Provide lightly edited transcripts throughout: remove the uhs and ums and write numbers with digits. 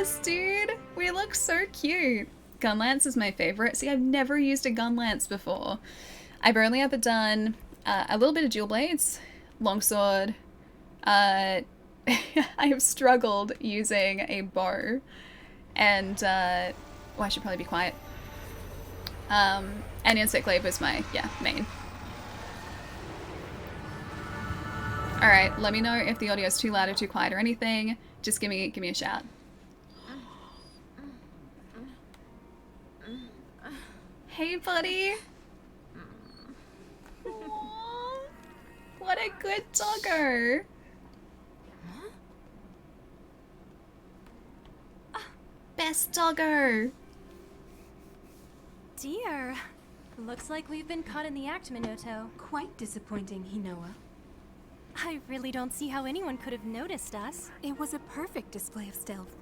Yes, dude! We look so cute. Gun lance is my favorite. See, I've never used a gun lance before. I've only ever done a little bit of dual blades, longsword. I have struggled using a bow, and well, I should probably be quiet. And insect glaive was my main. All right, let me know if the audio is too loud or too quiet or anything. Just give me a shout. Hey, buddy. Aww, what a good doggo. Best doggo. Dear. Looks like we've been caught in the act, Minoto. Quite disappointing, Hinoa. I really don't see how anyone could have noticed us. It was a perfect display of stealth.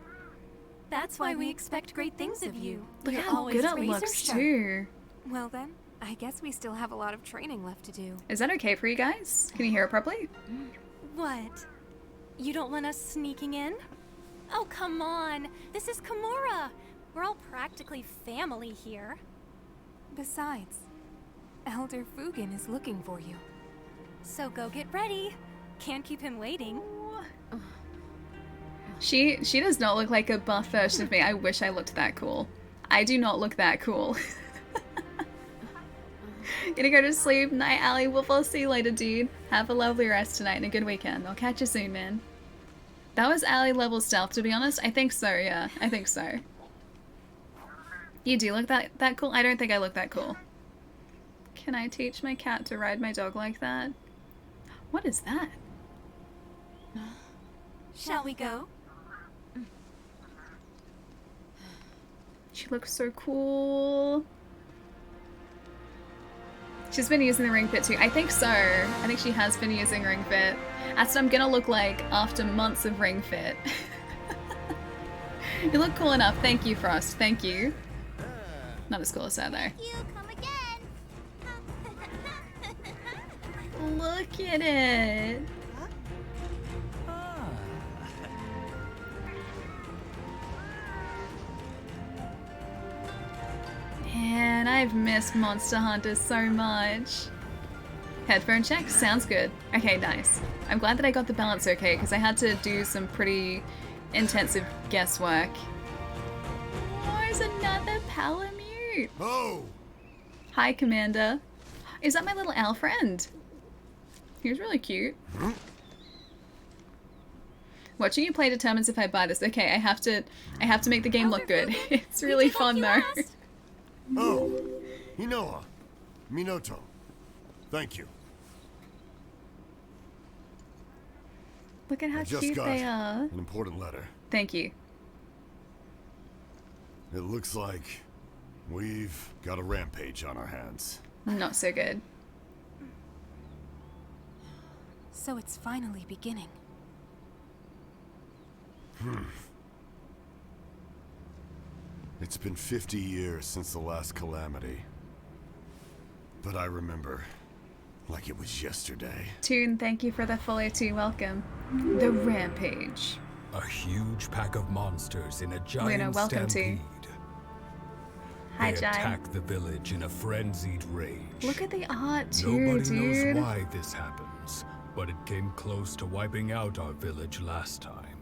That's why we expect great things of you. Look You're how always good it razor looks, sharp. too. Well then, I guess we still have a lot of training left to do. Is that okay for you guys? Can you hear it properly? What? You don't want us sneaking in? Oh, come on. This is Kamura. We're all practically family here. Besides, Elder Fugen is looking for you. So go get ready. Can't keep him waiting. She does not look like a buff version of me. I wish I looked that cool. I do not look that cool. Gonna go to sleep. Night, Allie. We'll see you later, dude. Have a lovely rest tonight and a good weekend. I'll catch you soon, man. That was Allie level stealth, to be honest. I think so, yeah. I think so. You do look that cool? I don't think I look that cool. Can I teach my cat to ride my dog like that? What is that? Shall we go? She looks so cool. She's been using the ring fit too. I think so. I think she has been using ring fit. That's what I'm gonna look like after months of ring fit. You look cool enough. Thank you, Frost. Thank you. Not as cool as her though. You come again. Look at it. Man, I've missed Monster Hunter so much. Headphone check? Sounds good. Okay, nice. I'm glad that I got the balance okay, because I had to do some pretty intensive guesswork. Oh, there's another Palamute! Oh! Hi, Commander. Is that my little owl friend? He was really cute. Watching you play determines if I buy this. Okay, I have to make the game look good. It's really fun though. Oh, Hinoa, Minoto, thank you. Look at how I just cute got they are. an important letter. Thank you. It looks like we've got a rampage on our hands. Not so good. So it's finally beginning. It's been 50 years since the last calamity. But I remember like it was yesterday. Toon, thank you for the follow too. Welcome. The Rampage. A huge pack of monsters in a giant Luna, welcome stampede. Hi, They Jai. attack the village in a frenzied rage. Look at the art too, Nobody dude. knows why this happens, but it came close to wiping out our village last time.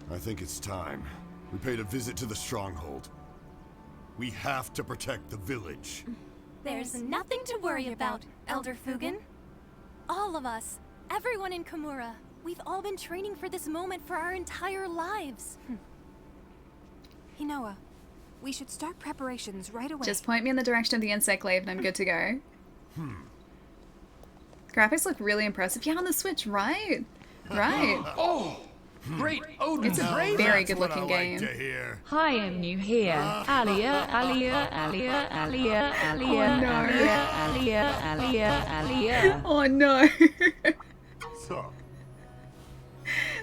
I think it's time. We paid a visit to the stronghold. We have to protect the village. There's nothing to worry about, Elder Fugen. All of us, everyone in Kamura, we've all been training for this moment for our entire lives. Hinoa, we should start preparations right away. Just point me in the direction of the insect glaive and I'm good to go. Graphics look really impressive. Yeah, on the Switch, right? Right. Oh, great Odin! It's a Now very that's good what I looking like game. to hear. Hi, I'm new here. Alia, Alia, Alia, Alia, Alia, no. Alia, Alia, Alia, Alia. Oh no. So,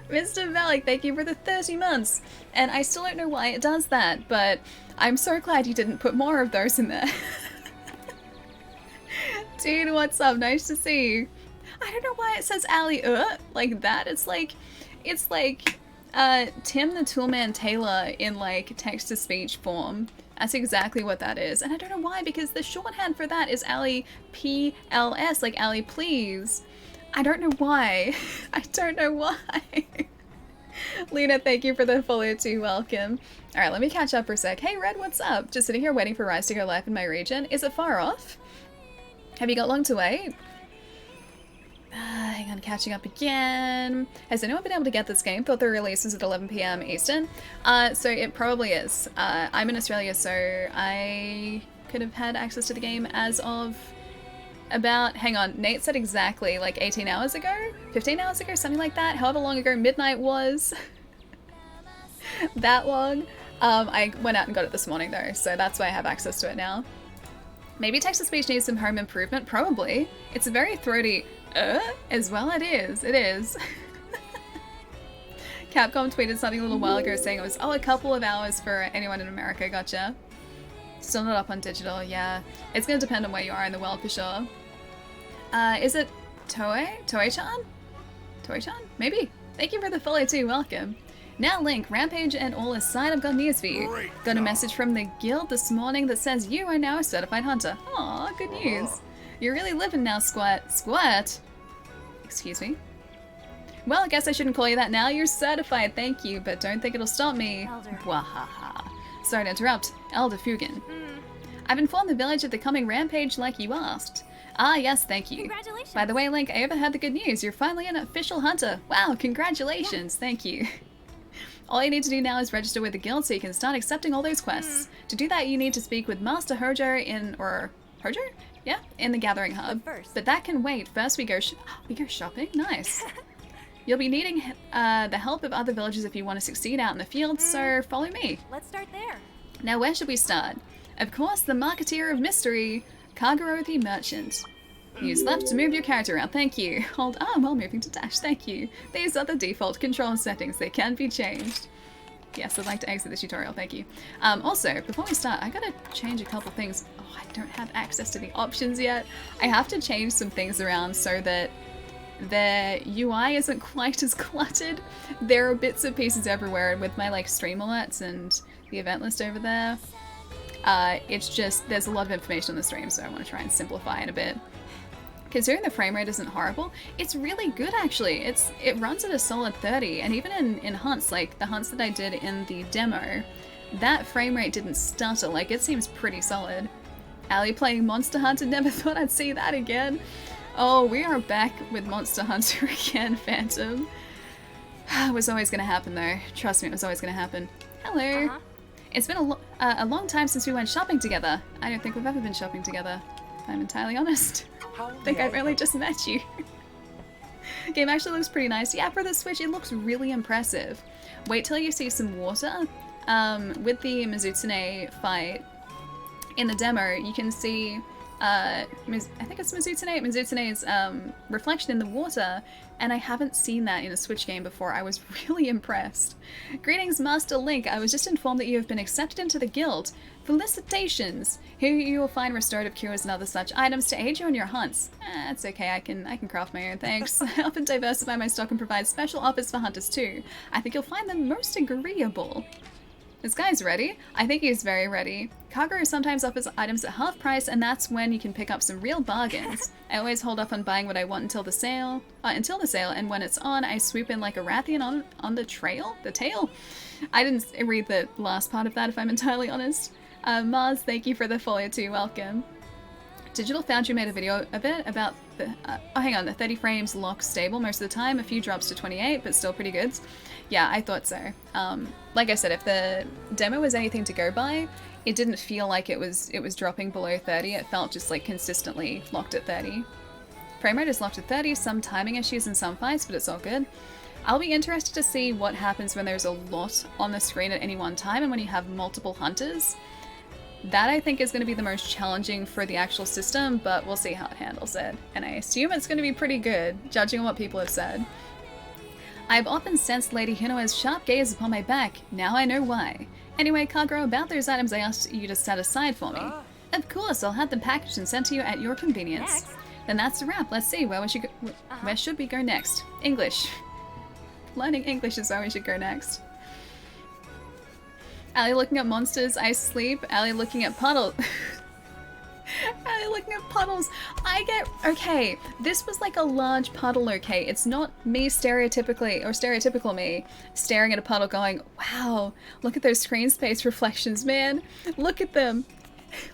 Mr. Malik, thank you for the 30 months. And I still don't know why it does that, but I'm so glad you didn't put more of those in there. Dude, what's up? Nice to see you. I don't know why it says Ali like that. It's like, It's like Tim the Toolman Taylor in like text-to-speech form. That's exactly what that is. And I don't know why, because the shorthand for that is Allie PLS, like Allie please. I don't know why. I don't know why. Lena, thank you for the follow too. Welcome. Alright, let me catch up for a sec. Hey Red, what's up? Just sitting here waiting for Rise to go live in my region. Is it far off? Have you got long to wait? Hang on, catching up again. Has anyone been able to get this game? Thought the release was at 11 PM Eastern. So it probably is. I'm in Australia, so I could have had access to the game as of about, hang on, Nate said exactly like 18 hours ago? 15 hours ago? Something like that? However long ago midnight was. That long. I went out and got it this morning though, so that's why I have access to it now. Maybe text-to-speech needs some home improvement? Probably. It's a very throaty as well. It is. It is. Capcom tweeted something a little while ago saying it was, oh, a couple of hours for anyone in America. Gotcha. Still not up on digital. Yeah. It's going to depend on where you are in the world for sure. Is it Toei? Toei-chan? Toei-chan? Maybe. Thank you for the follow too. Welcome. Now Link, Rampage and all aside, I've got news for you. Got a message from the guild this morning that says you are now a certified hunter. Aw, good news. You're really living now, Squat. Squat? Excuse me? Well, I guess I shouldn't call you that now. You're certified, thank you, but don't think it'll stop me. Elder. Wahaha. Sorry to interrupt. Elder Fugen. I've informed the village of the coming rampage like you asked. Ah, yes, thank you. Congratulations. By the way, Link, I overheard the good news. You're finally an official hunter. Wow, congratulations. Thank you. All you need to do now is register with the guild so you can start accepting all those quests. To do that, you need to speak with Master Hojo Hojo? Yeah, in the Gathering Hub. But that can wait. First we go shopping? Nice. You'll be needing the help of other villagers if you want to succeed out in the field, so follow me. Let's start there. Now where should we start? Of course, the Marketeer of Mystery, Kaguro the Merchant. Use left to move your character around, thank you. Hold arm while moving to dash, thank you. These are the default control settings, they can be changed. Yes, I'd like to exit the tutorial, thank you. Also, before we start, I gotta change a couple things. Oh, I don't have access to the options yet. I have to change some things around so that the UI isn't quite as cluttered. There are bits and pieces everywhere with my like stream alerts and the event list over there. It's just, there's a lot of information on the stream, so I want to try and simplify it a bit. Considering the frame rate isn't horrible, it's really good actually. It runs at a solid 30, and even in hunts, like the hunts that I did in the demo, that frame rate didn't stutter, like it seems pretty solid. Allie playing Monster Hunter, never thought I'd see that again. Oh, we are back with Monster Hunter again, Phantom. It was always gonna happen though. Trust me, it was always gonna happen. Hello. It's been a long time since we went shopping together. I don't think we've ever been shopping together, if I'm entirely honest. I think I've only just met you. Game actually looks pretty nice. Yeah, for the Switch, it looks really impressive. Wait till you see some water. With the Mizutsune fight in the demo, you can see, I think it's Mizutsune's reflection in the water, and I haven't seen that in a Switch game before. I was really impressed. Greetings, Master Link. I was just informed that you have been accepted into the guild. Felicitations! Here you will find restorative cures and other such items to aid you in your hunts. It's okay, I can craft my own, thanks. I often diversify my stock and provide special offers for hunters too. I think you'll find them most agreeable. This guy's ready. I think he's very ready. Kaguro sometimes offers items at half price, and that's when you can pick up some real bargains. I always hold off on buying what I want until the sale, and when it's on, I swoop in like a Rathian on the trail? The tail? I didn't read the last part of that, if I'm entirely honest. Mars, thank you for the follow too, welcome. Digital Foundry made a video of it about the, the 30 frames lock stable most of the time, a few drops to 28, but still pretty good. Yeah, I thought so. Like I said, if the demo was anything to go by, it didn't feel like it was dropping below 30, it felt just like consistently locked at 30. Frame rate is locked at 30, some timing issues in some fights, but it's all good. I'll be interested to see what happens when there's a lot on the screen at any one time and when you have multiple hunters. That I think is going to be the most challenging for the actual system, but we'll see how it handles it. And I assume it's going to be pretty good, judging on what people have said. I've often sensed Lady Hinoa's sharp gaze upon my back. Now I know why. Anyway, Kaguro, about those items I asked you to set aside for me. Of course, I'll have them packaged and sent to you at your convenience. Next. Then that's a wrap. Let's see, where should we go next? English. Learning English is where we should go next. Allie looking at monsters, I sleep. Allie looking at puddles. Allie looking at puddles. Okay, this was like a large puddle, okay? It's not me stereotypical me staring at a puddle going, wow, look at those screen space reflections, man. Look at them.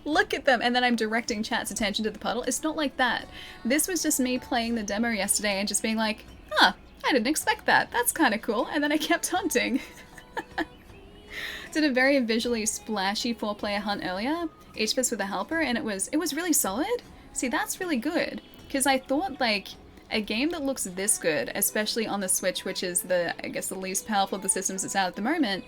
Look at them. And then I'm directing chat's attention to the puddle. It's not like that. This was just me playing the demo yesterday and just being like, huh, I didn't expect that. That's kind of cool. And then I kept hunting. Did a very visually splashy 4-player hunt earlier, each of us with a helper, and it was really solid. See, that's really good, because I thought, like, a game that looks this good, especially on the Switch, which is I guess the least powerful of the systems that's out at the moment,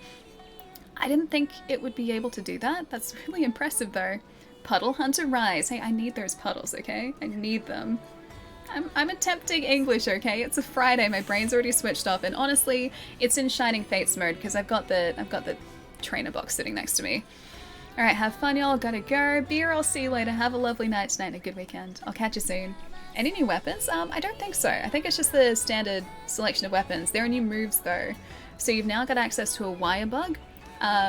I didn't think it would be able to do that. That's really impressive, though. Puddle Hunter Rise. Hey, I need those puddles, okay? I need them. I'm attempting English, okay? It's a Friday, my brain's already switched off, and honestly, it's in Shining Fates mode, because I've got the trainer box sitting next to me. Alright, have fun, y'all. Gotta go. Beer, I'll see you later. Have a lovely night tonight and a good weekend. I'll catch you soon. Any new weapons? I don't think so. I think it's just the standard selection of weapons. There are new moves, though. So you've now got access to a wire bug,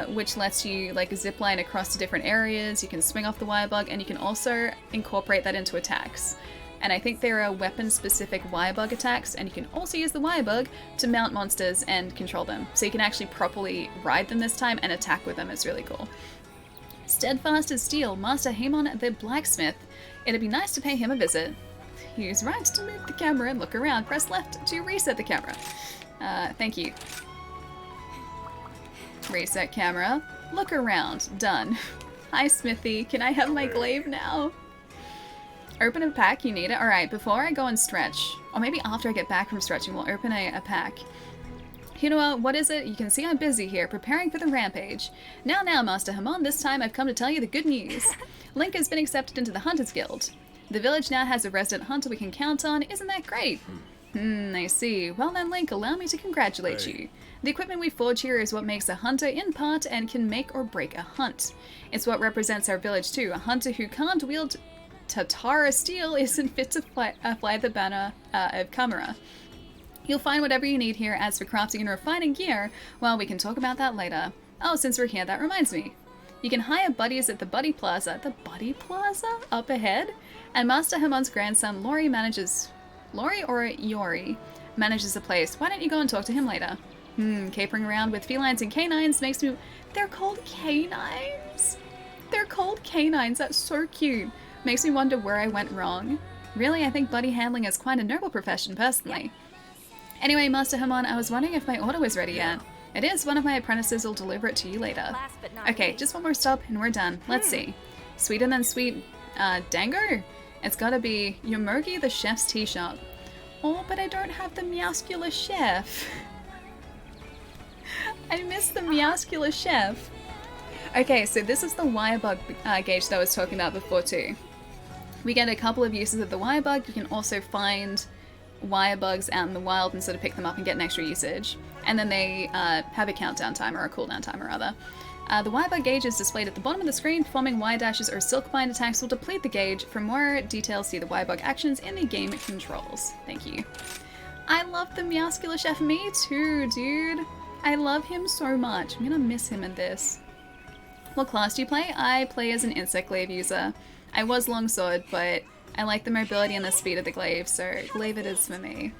which lets you, like, zipline across to different areas. You can swing off the wire bug, and you can also incorporate that into attacks. And I think there are weapon-specific wire bug attacks, and you can also use the wire bug to mount monsters and control them. So you can actually properly ride them this time and attack with them. It's really cool. Steadfast as steel, Master Hamon the blacksmith. It'd be nice to pay him a visit. Use right to move the camera and look around. Press left to reset the camera. Thank you. Reset camera. Look around. Done. Hi, Smithy. Can I have my glaive now? Open a pack, you need it. Alright, before I go and stretch, or maybe after I get back from stretching, we'll open a pack. Hinua, what is it? You can see I'm busy here, preparing for the rampage. Now, Master Hamon, this time I've come to tell you the good news. Link has been accepted into the Hunters Guild. The village now has a resident hunter we can count on. Isn't that great? I see. Well then, Link, allow me to congratulate you. The equipment we forge here is what makes a hunter in part and can make or break a hunt. It's what represents our village too. A hunter who can't wield Tatara steel isn't fit to fly the banner of Kamura. You'll find whatever you need here. As for crafting and refining gear, well, we can talk about that later. Oh, since we're here, that reminds me. You can hire buddies at the Buddy Plaza. The Buddy Plaza? Up ahead? And Master Hamon's grandson, Lori or Yori, manages the place. Why don't you go and talk to him later? Capering around with felines and canines makes me... They're called canines? They're called canines. That's so cute. Makes me wonder where I went wrong. Really, I think buddy handling is quite a noble profession, personally. Anyway, Master Hamon, I was wondering if my order was ready yet. It is. One of my apprentices will deliver it to you later. Okay, just one more stop and we're done. Let's see. Sweeter than sweet... Dango? It's gotta be Yomogi the chef's tea shop. Oh, but I don't have the Meowscular chef. I miss the Meowscular chef. Okay, so this is the wire bug gauge that I was talking about before too. We get a couple of uses of the wire bug. You can also find wire bugs out in the wild and sort of pick them up and get an extra usage. And then they have a countdown timer, or a cooldown timer rather. The wire bug gauge is displayed at the bottom of the screen. Performing wire dashes or silk bind attacks will deplete the gauge. For more details, see the wire bug actions in the game controls. Thank you. I love the Meowscular chef. Me too, dude. I love him so much. I'm gonna miss him in this. What class do you play? I play as an insect glaive user. I was longsword, but I like the mobility and the speed of the glaive, so glaive it is for me.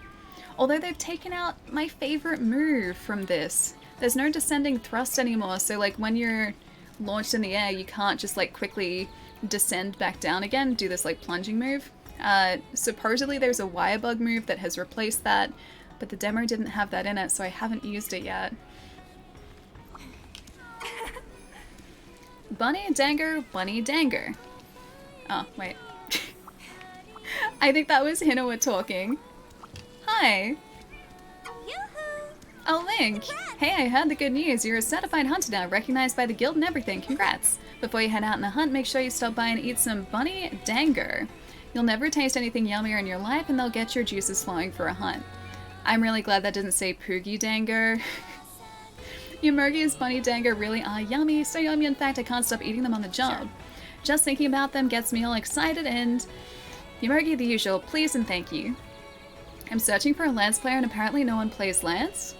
Although they've taken out my favorite move from this. There's no descending thrust anymore, so like when you're launched in the air, you can't just like quickly descend back down again, do this like plunging move. Supposedly there's a wire bug move that has replaced that, but the demo didn't have that in it, so I haven't used it yet. Bunny Danger, Bunny Danger. Oh, wait. I think that was Hinoa talking. Hi. Oh, Link. Hey, I heard the good news. You're a certified hunter now, recognized by the guild and everything. Congrats. Before you head out on the hunt, make sure you stop by and eat some Bunny Danger. You'll never taste anything yummier in your life, and they'll get your juices flowing for a hunt. I'm really glad that didn't say Poogie Danger. Yomogi's Bunny Danger really are yummy, so yummy in fact I can't stop eating them on the job. Sure. Just thinking about them gets me all excited, and Yomogi the usual, please and thank you. I'm searching for a Lance player and apparently no one plays Lance.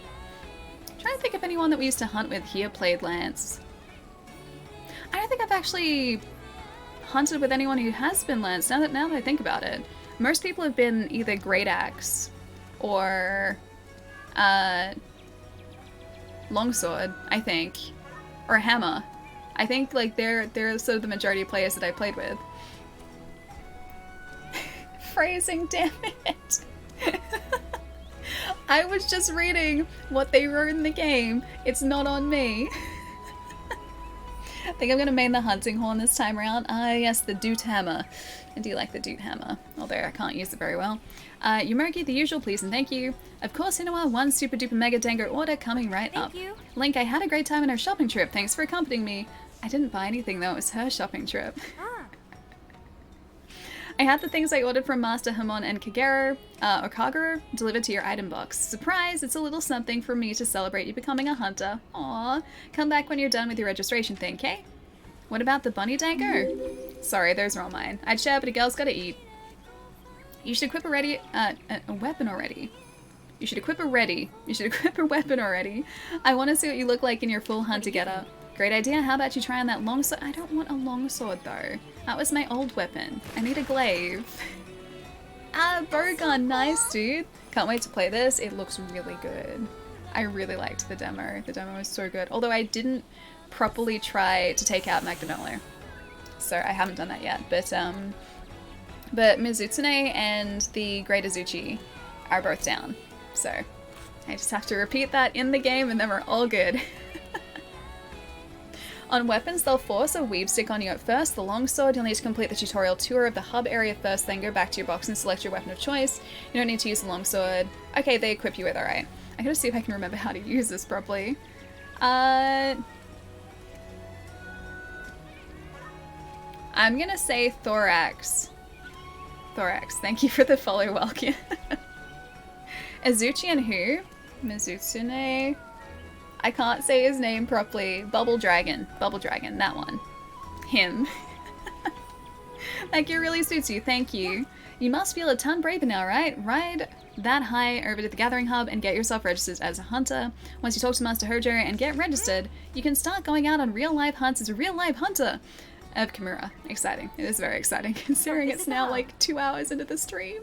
I'm trying to think if anyone that we used to hunt with here played Lance. I don't think I've actually hunted with anyone who has been Lance, now that I think about it. Most people have been either Great Axe or Longsword, I think. Or Hammer. I think like they're sort of the majority of players that I played with. Phrasing, damn it. I was just reading what they wrote in the game. It's not on me. I think I'm gonna main the hunting horn this time around. Ah, yes, the Doot Hammer. I do like the Doot Hammer, although I can't use it very well. Yumergi, the usual, please and thank you. Of course, Hinawa, one super duper mega dango order coming right up. Thank you. Link, I had a great time on our shopping trip. Thanks for accompanying me. I didn't buy anything though, it was her shopping trip. Ah. I had the things I ordered from Master Hamon and Kagero, or Kagero, delivered to your item box. Surprise! It's a little something for me to celebrate you becoming a hunter. Aww. Come back when you're done with your registration thing, okay? What about the bunny dango? Sorry, those are all mine. I'd share, but a girl's gotta eat. You should equip a weapon already. You should equip a weapon already. I want to see what you look like in your full hunter getup. Great idea. How about you try on that longsword? I don't want a longsword though. That was my old weapon. I need a glaive. Ah, bowgun. Nice, dude. Can't wait to play this. It looks really good. I really liked the demo. The demo was so good. Although I didn't properly try to take out Magdamelo. So I haven't done that yet. But Mizutsune and the Great Azuchi are both down. So I just have to repeat that in the game and then we're all good. On weapons, they'll force a weave stick on you at first. The longsword, you'll need to complete the tutorial tour of the hub area first, then go back to your box and select your weapon of choice. You don't need to use the longsword. Okay, they equip you with, alright. I gotta see if I can remember how to use this properly. I'm gonna say thorax. Thorax, thank you for the follow, Welkin. Azuchi and who? Mizutsune. I can't say his name properly. Bubble Dragon, that one. Him. That gear really suits you, thank you. You must feel a ton braver now, right? Ride that high over to the Gathering Hub and get yourself registered as a hunter. Once you talk to Master Hojo and get registered, you can start going out on real-life hunts as a real-life hunter of Kamura. Exciting. It is very exciting, considering it's now like 2 hours into the stream.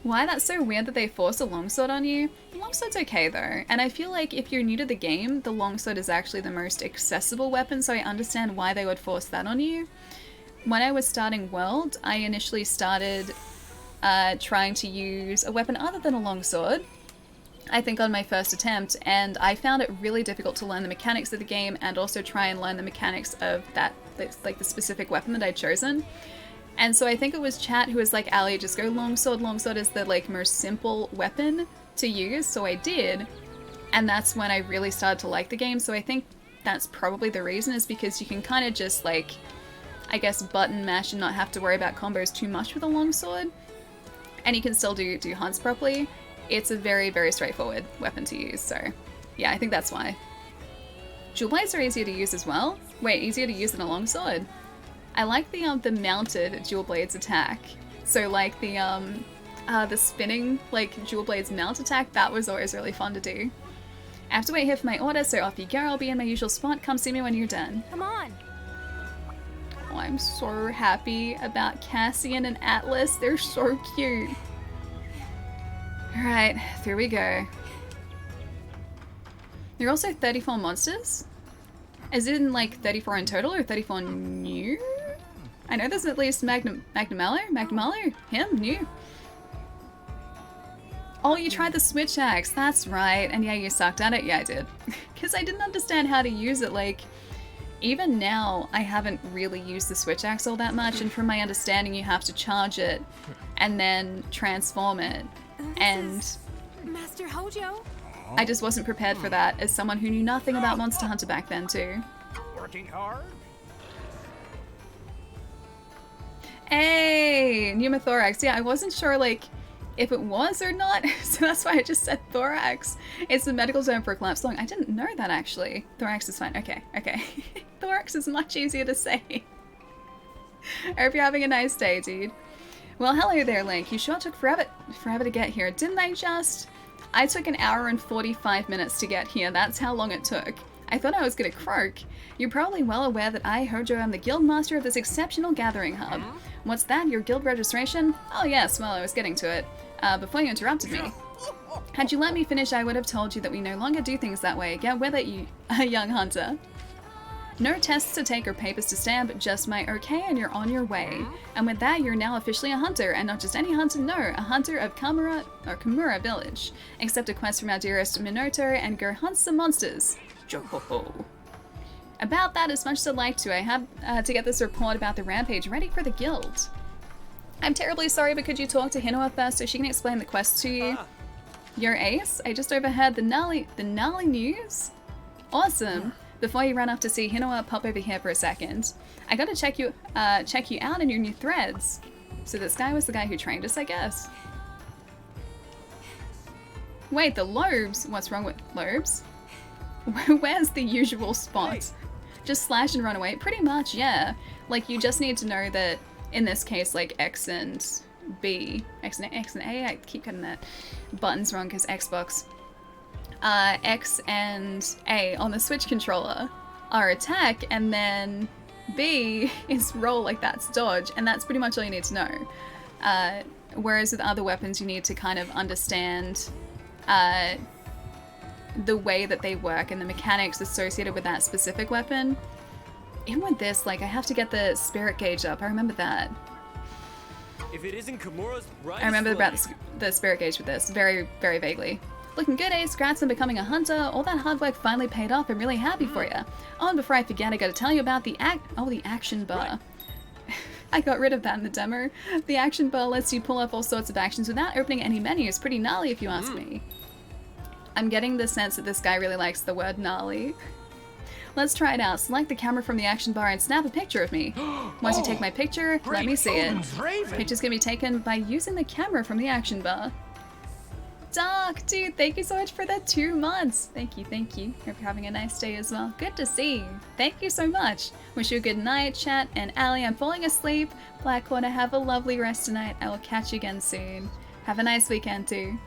Why that's so weird that they force a longsword on you? The longsword's okay though, and I feel like if you're new to the game, the longsword is actually the most accessible weapon, so I understand why they would force that on you. When I was starting World, I initially started trying to use a weapon other than a longsword, I think on my first attempt, and I found it really difficult to learn the mechanics of the game and also try and learn the mechanics of that, like the specific weapon that I'd chosen. And so I think it was chat who was like, Ali, just go longsword. Longsword is the like most simple weapon to use, so I did. And that's when I really started to like the game, so I think that's probably the reason, is because you can kind of just like, I guess, button mash and not have to worry about combos too much with a longsword. And you can still do hunts properly. It's a very, very straightforward weapon to use, so yeah, I think that's why. Jewel blades are easier to use as well. Wait, easier to use than a longsword? I like the mounted Jewel Blades attack. So like the spinning like Jewel Blades mount attack, that was always really fun to do. I have to wait here for my order, so off you go. I'll be in my usual spot. Come see me when you're done. Come on. Oh, I'm so happy about Cassian and Atlas. They're so cute. Alright, through we go. There are also 34 monsters? As in like 34 in total or 34 new? I know there's at least Magdamelo? Him? New? Oh, you tried the switch axe, that's right. And yeah, you sucked at it? Yeah, I did. Because I didn't understand how to use it. Like, even now, I haven't really used the switch axe all that much, and from my understanding, you have to charge it and then transform it. And Master Hojo? I just wasn't prepared for that as someone who knew nothing about Monster Hunter back then too. Working hard? Hey, pneumothorax. Yeah, I wasn't sure like if it was or not, so that's why I just said thorax. It's the medical term for a collapsed lung. I didn't know that actually. Thorax is fine. Okay. Thorax is much easier to say. I hope you're having a nice day, dude. Well, hello there, Link. You sure took forever to get here, didn't I just? I took an hour and 45 minutes to get here. That's how long it took. I thought I was gonna croak. You're probably well aware that I, Hojo, am the guild master of this exceptional gathering hub. What's that, your guild registration? Oh yes, well, I was getting to it. Before you interrupted me. Had you let me finish, I would have told you that we no longer do things that way. Get with it, you young hunter. No tests to take or papers to stamp, just my okay and you're on your way. And with that, you're now officially a hunter, and not just any hunter, no, a hunter of Kamura Village. Accept a quest from our dearest Minotaur and go hunt some monsters. Johoho. About that, as much as I'd like to, I have to get this report about the rampage ready for the guild. I'm terribly sorry, but could you talk to Hinoa first so she can explain the quest to you? Your ace? I just overheard the gnarly news? Awesome. Before you run off to see Hinoa, pop over here for a second. I gotta check you out in your new threads. So this guy was the guy who trained us, I guess. Wait, the lobes? What's wrong with lobes? Where's the usual spot? Hey. Just slash and run away? Pretty much, yeah. Like, you just need to know that, in this case, like, X and B. X and A? I keep getting that buttons wrong because Xbox. X and A on the Switch controller are attack, and then B is roll, like that's dodge, and that's pretty much all you need to know. Whereas with other weapons, you need to kind of understand the way that they work and the mechanics associated with that specific weapon. Even with this, like, I have to get the spirit gauge up. I remember that. If it isn't Kamura's right, I remember about the spirit gauge with this very, very vaguely. Looking good, Ace. Congrats on becoming a hunter. All that hard work finally paid off. I'm really happy for you. Oh, and before I forget, I gotta tell you about the action bar. Right. I got rid of that in the demo. The action bar lets you pull off all sorts of actions without opening any menus. Pretty gnarly if you ask me. I'm getting the sense that this guy really likes the word gnarly. Let's try it out. Select the camera from the action bar and snap a picture of me. Once you take my picture, let me see it. Pictures can be taken by using the camera from the action bar. Doc, dude, thank you so much for the 2 months. Thank you, thank you. Hope you're having a nice day as well. Good to see you. Thank you so much. Wish you a good night, chat. And Allie, I'm falling asleep. Black Corner, have a lovely rest tonight. I will catch you again soon. Have a nice weekend too.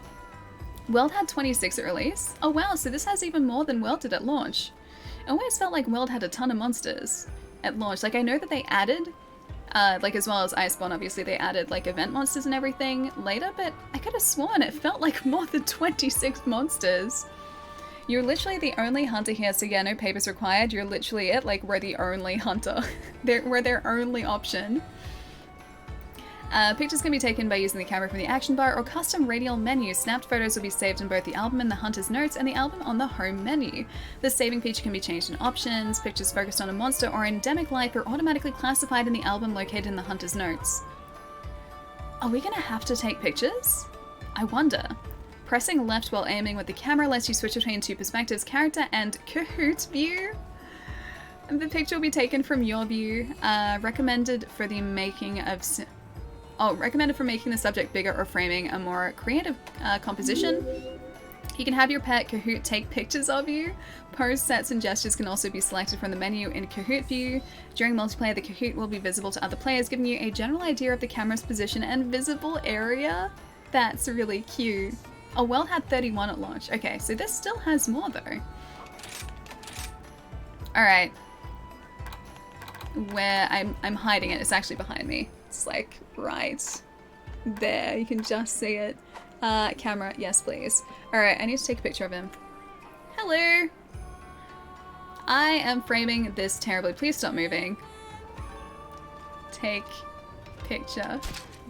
World had 26 at release. Oh wow, so this has even more than World did at launch. It always felt like World had a ton of monsters at launch. Like, I know that they added like, as well as Iceborne, obviously they added like event monsters and everything later, but I could have sworn it felt like more than 26 monsters. You're literally the only hunter here, so yeah, no papers required. You're literally it, like, we're the only hunter. We're their only option. Pictures can be taken by using the camera from the action bar or custom radial menu. Snapped photos will be saved in both the album and the hunter's notes, and the album on the home menu. The saving feature can be changed in options. Pictures focused on a monster or endemic life are automatically classified in the album located in the hunter's notes. Are we gonna have to take pictures? I wonder. Pressing left while aiming with the camera lets you switch between 2 perspectives, character and Kahoot view. The picture will be taken from your view. Recommended for making the subject bigger or framing a more creative composition. You can have your pet Kahoot take pictures of you. Pose sets and gestures can also be selected from the menu in Kahoot view. During multiplayer, the Kahoot will be visible to other players, giving you a general idea of the camera's position and visible area. That's really cute. Oh, World had 31 at launch. Okay, so this still has more though. Alright. Where I'm hiding it, it's actually behind me. It's like right there, you can just see it. Camera, yes please. Alright, I need to take a picture of him. Hello! I am framing this terribly. Please stop moving. Take picture.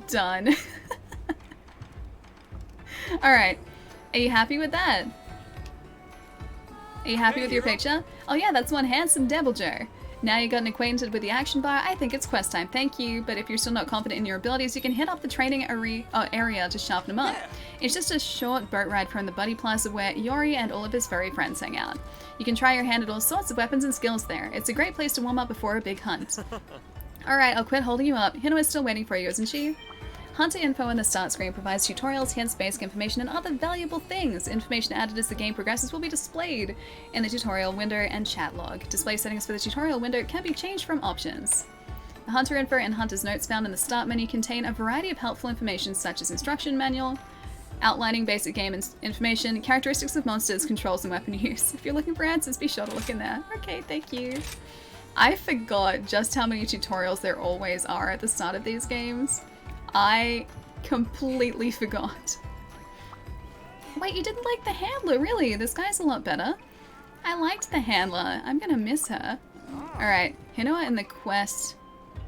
Done. Alright, are you happy with that? Are you happy with your picture? Oh yeah, that's one handsome Devil Joe. Now you've gotten acquainted with the action bar, I think it's quest time. Thank you, but if you're still not confident in your abilities, you can head up the training area to sharpen them up. It's just a short boat ride from the Buddy Plaza where Yori and all of his furry friends hang out. You can try your hand at all sorts of weapons and skills there. It's a great place to warm up before a big hunt. Alright, I'll quit holding you up. Hino is still waiting for you, isn't she? Hunter info on the start screen provides tutorials, hints, basic information, and other valuable things. Information added as the game progresses will be displayed in the tutorial window and chat log. Display settings for the tutorial window can be changed from options. Hunter info and Hunter's notes found in the start menu contain a variety of helpful information such as instruction manual, outlining basic game information, characteristics of monsters, controls, and weapon use. If you're looking for answers, be sure to look in there. Okay, thank you. I forgot just how many tutorials there always are at the start of these games. I completely forgot. Wait, you didn't like the handler, really? This guy's a lot better. I liked the handler. I'm gonna miss her. Alright, Hinoa and the quest...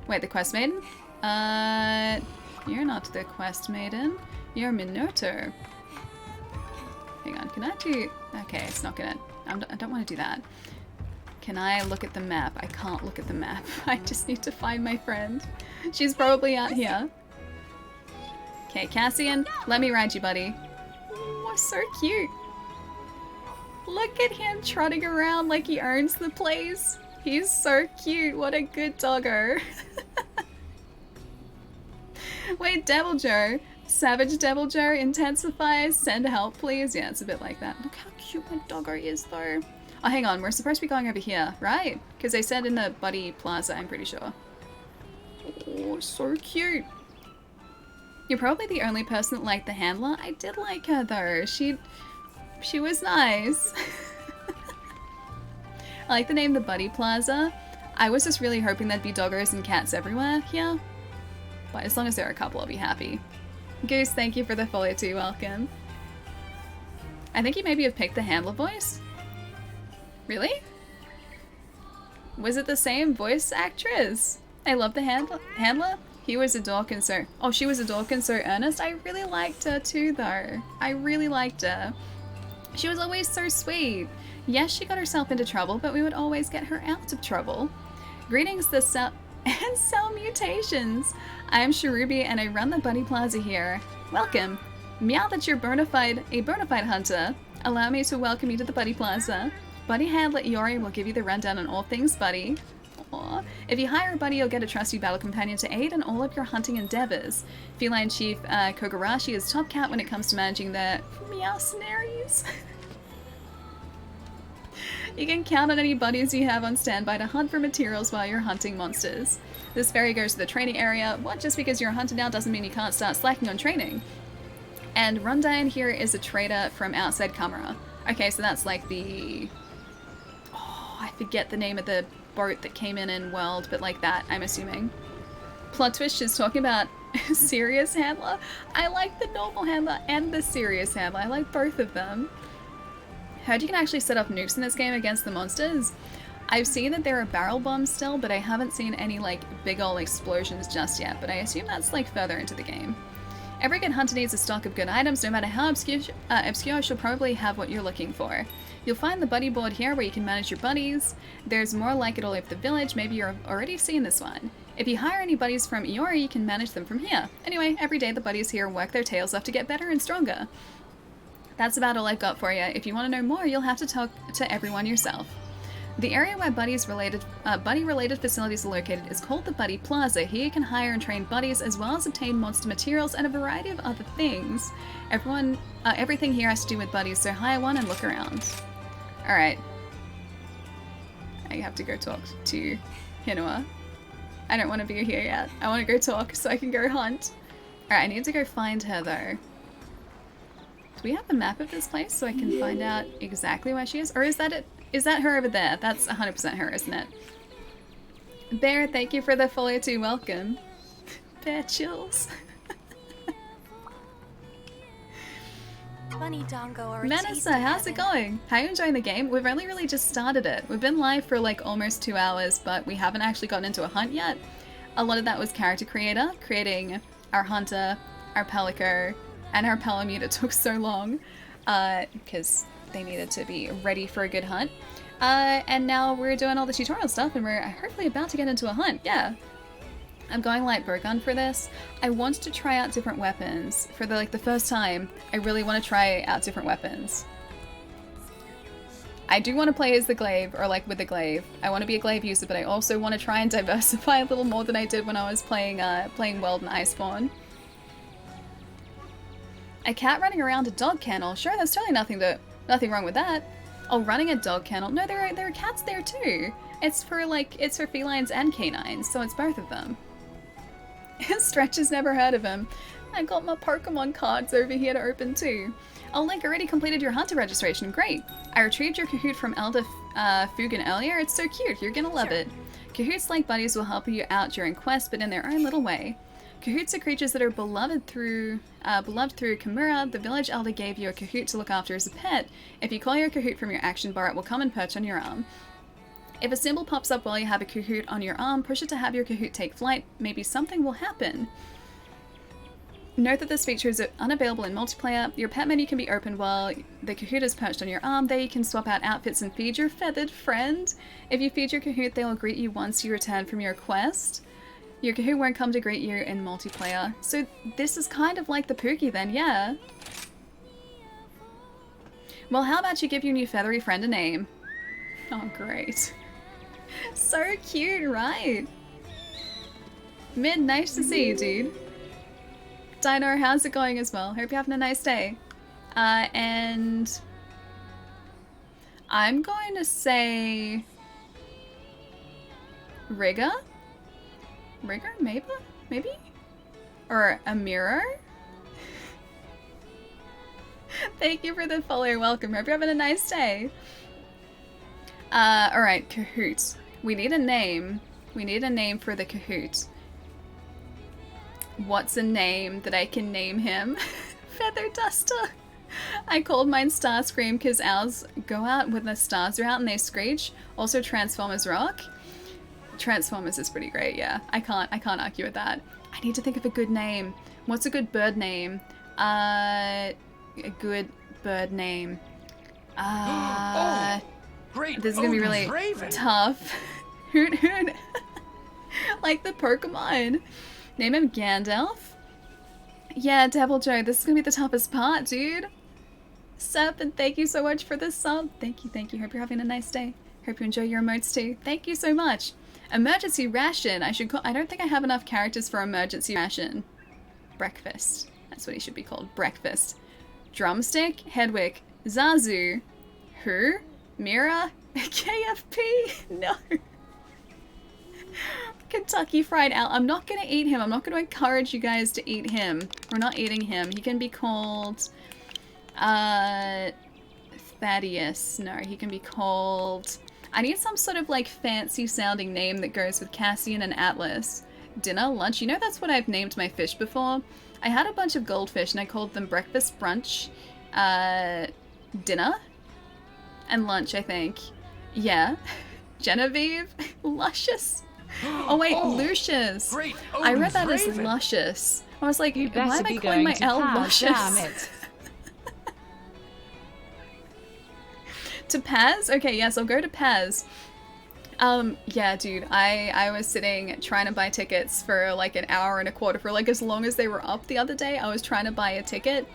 Wait, the quest maiden? You're not the quest maiden. You're Minotaur. Hang on, can I do... Okay, it's not gonna... I don't want to do that. Can I look at the map? I can't look at the map. I just need to find my friend. She's probably out here. Okay, Cassian, let me ride you, buddy. Oh, so cute. Look at him trotting around like he owns the place. He's so cute. What a good doggo. Wait, Devil Joe. Savage Devil Joe intensifies. Send help, please. Yeah, it's a bit like that. Look how cute my doggo is, though. Oh, hang on. We're supposed to be going over here, right? Because they said in the Buddy Plaza, I'm pretty sure. Oh, so cute. You're probably the only person that liked the handler. I did like her, though. She was nice. I like the name the Buddy Plaza. I was just really hoping there'd be doggos and cats everywhere here. But as long as there are a couple, I'll be happy. Goose, thank you for the follow too. Welcome. I think you maybe have picked the handler voice. Really? Was it the same voice actress? I love the handler. He was a dork and so... Oh, she was a dork and so earnest. I really liked her too, though. I really liked her. She was always so sweet. Yes, she got herself into trouble, but we would always get her out of trouble. Greetings, the Cell Mutations. I am Cherubi and I run the Buddy Plaza here. Welcome. Meow that you're a bona fide hunter. Allow me to welcome you to the Buddy Plaza. Buddy Handler Iori will give you the rundown on all things Buddy. Aww. If you hire a buddy, you'll get a trusty battle companion to aid in all of your hunting endeavors. Feline Chief Kogarashi is top cat when it comes to managing the meowcenaries. You can count on any buddies you have on standby to hunt for materials while you're hunting monsters. This ferry goes to the training area. What, just because you're a hunter now doesn't mean you can't start slacking on training. And Rundian here is a trader from outside Kamura. Okay, so that's like the... Oh, I forget the name of the boat that came in World, but like that, I'm assuming. Plot twist is talking about serious handler. I like the normal handler and the serious handler. I like both of them. Heard you can actually set off nukes in this game against the monsters. I've seen that there are barrel bombs still, but I haven't seen any like big ol' explosions just yet, but I assume that's like further into the game. Every good hunter needs a stock of good items. No matter how obscure, she'll probably have what you're looking for. You'll find the buddy board here where you can manage your buddies. There's more like it all over the village. Maybe you're already seen this one. If you hire any buddies from Iori, you can manage them from here. Anyway, every day the buddies here work their tails off to get better and stronger. That's about all I've got for you. If you want to know more, you'll have to talk to everyone yourself. The area where buddy-related facilities are located is called the Buddy Plaza. Here you can hire and train buddies as well as obtain monster materials and a variety of other things. Everything here has to do with buddies, so hire one and look around. Alright. I have to go talk to Hinoa. I don't want to be here yet. I want to go talk so I can go hunt. Alright, I need to go find her though. Do we have a map of this place so I can find out exactly where she is? Or is that it? Is that her over there? That's 100% her, isn't it? Bear, thank you for the follow too. Welcome. Bear chills. Bunny Dongo or Vanessa, how's it going? How are you enjoying the game? We've only really just started it. We've been live for like almost 2 hours, but we haven't actually gotten into a hunt yet. A lot of that was character creator, creating our hunter, our pelico, and our palamute. It took so long because they needed to be ready for a good hunt. And now we're doing all the tutorial stuff and we're hopefully about to get into a hunt. Yeah. I'm going light bowgun for this. I want to try out different weapons. For the first time, I really want to try out different weapons. I do want to play as the glaive, or like with the glaive. I want to be a glaive user, but I also want to try and diversify a little more than I did when I was playing World and Iceborne. A cat running around a dog kennel. Sure, there's totally nothing wrong with that. Oh, running a dog kennel. No, there are cats there too. It's for felines and canines, so it's both of them. Stretch has never heard of him. I got my Pokemon cards over here to open too. Oh, Link, already completed your hunter registration. Great. I retrieved your Kahoot from Elder Fugan earlier. It's so cute. You're gonna love it. Kahoots like buddies will help you out during quests, but in their own little way. Kahoots are creatures that are beloved through Kamura. The village elder gave you a Kahoot to look after as a pet. If you call your Kahoot from your action bar, it will come and perch on your arm. If a symbol pops up while you have a Kahoot on your arm, push it to have your Kahoot take flight. Maybe something will happen. Note that this feature is unavailable in multiplayer. Your pet menu can be opened while the Kahoot is perched on your arm. There you can swap out outfits and feed your feathered friend. If you feed your Kahoot, they will greet you once you return from your quest. Your Kahoot won't come to greet you in multiplayer. So this is kind of like the Pookie then, yeah. Well, how about you give your new feathery friend a name? Oh, great. So cute, right? Mid, nice to see you, dude. Dino, how's it going as well? Hope you're having a nice day. And I'm going to say Rigger? Rigger? Maybe? Or a mirror? Thank you for the follow. Welcome. Hope you're having a nice day. Alright, Kahoot. We need a name. We need a name for the Kahoot. What's a name that I can name him? Feather Duster. I called mine Starscream because owls go out when the stars are out and they screech. Also Transformers rock. Transformers is pretty great, yeah. I can't argue with that. I need to think of a good name. What's a good bird name? A good bird name. Great. This is gonna be really tough. Hoot hoot. Like the Pokemon. Name him Gandalf. Yeah, Devil Joe, this is gonna be the toughest part, dude. Sup, and thank you so much for the sub. Thank you. Hope you're having a nice day. Hope you enjoy your emotes too. Thank you so much. Emergency ration. I don't think I have enough characters for emergency ration. Breakfast. That's what he should be called. Breakfast. Drumstick. Hedwig. Zazu. Who? Mira? KFP? No. Kentucky Fried Owl. I'm not gonna eat him. I'm not gonna encourage you guys to eat him. We're not eating him. He can be called Thaddeus. No, he can be called... I need some sort of like fancy sounding name that goes with Cassian and Atlas. Dinner, lunch. You know that's what I've named my fish before? I had a bunch of goldfish and I called them breakfast, brunch, dinner, and lunch, I think. Yeah. Genevieve. Luscious. Oh wait, Lucius. Great. I read that as Raven. Luscious. I was like, You why better am I be calling my going to L Paz, Luscious? damn it. To Paz? Okay, yes, I'll go to Paz. Yeah, dude, I was sitting trying to buy tickets for like an hour and a quarter for like as long as they were up the other day. I was trying to buy a ticket.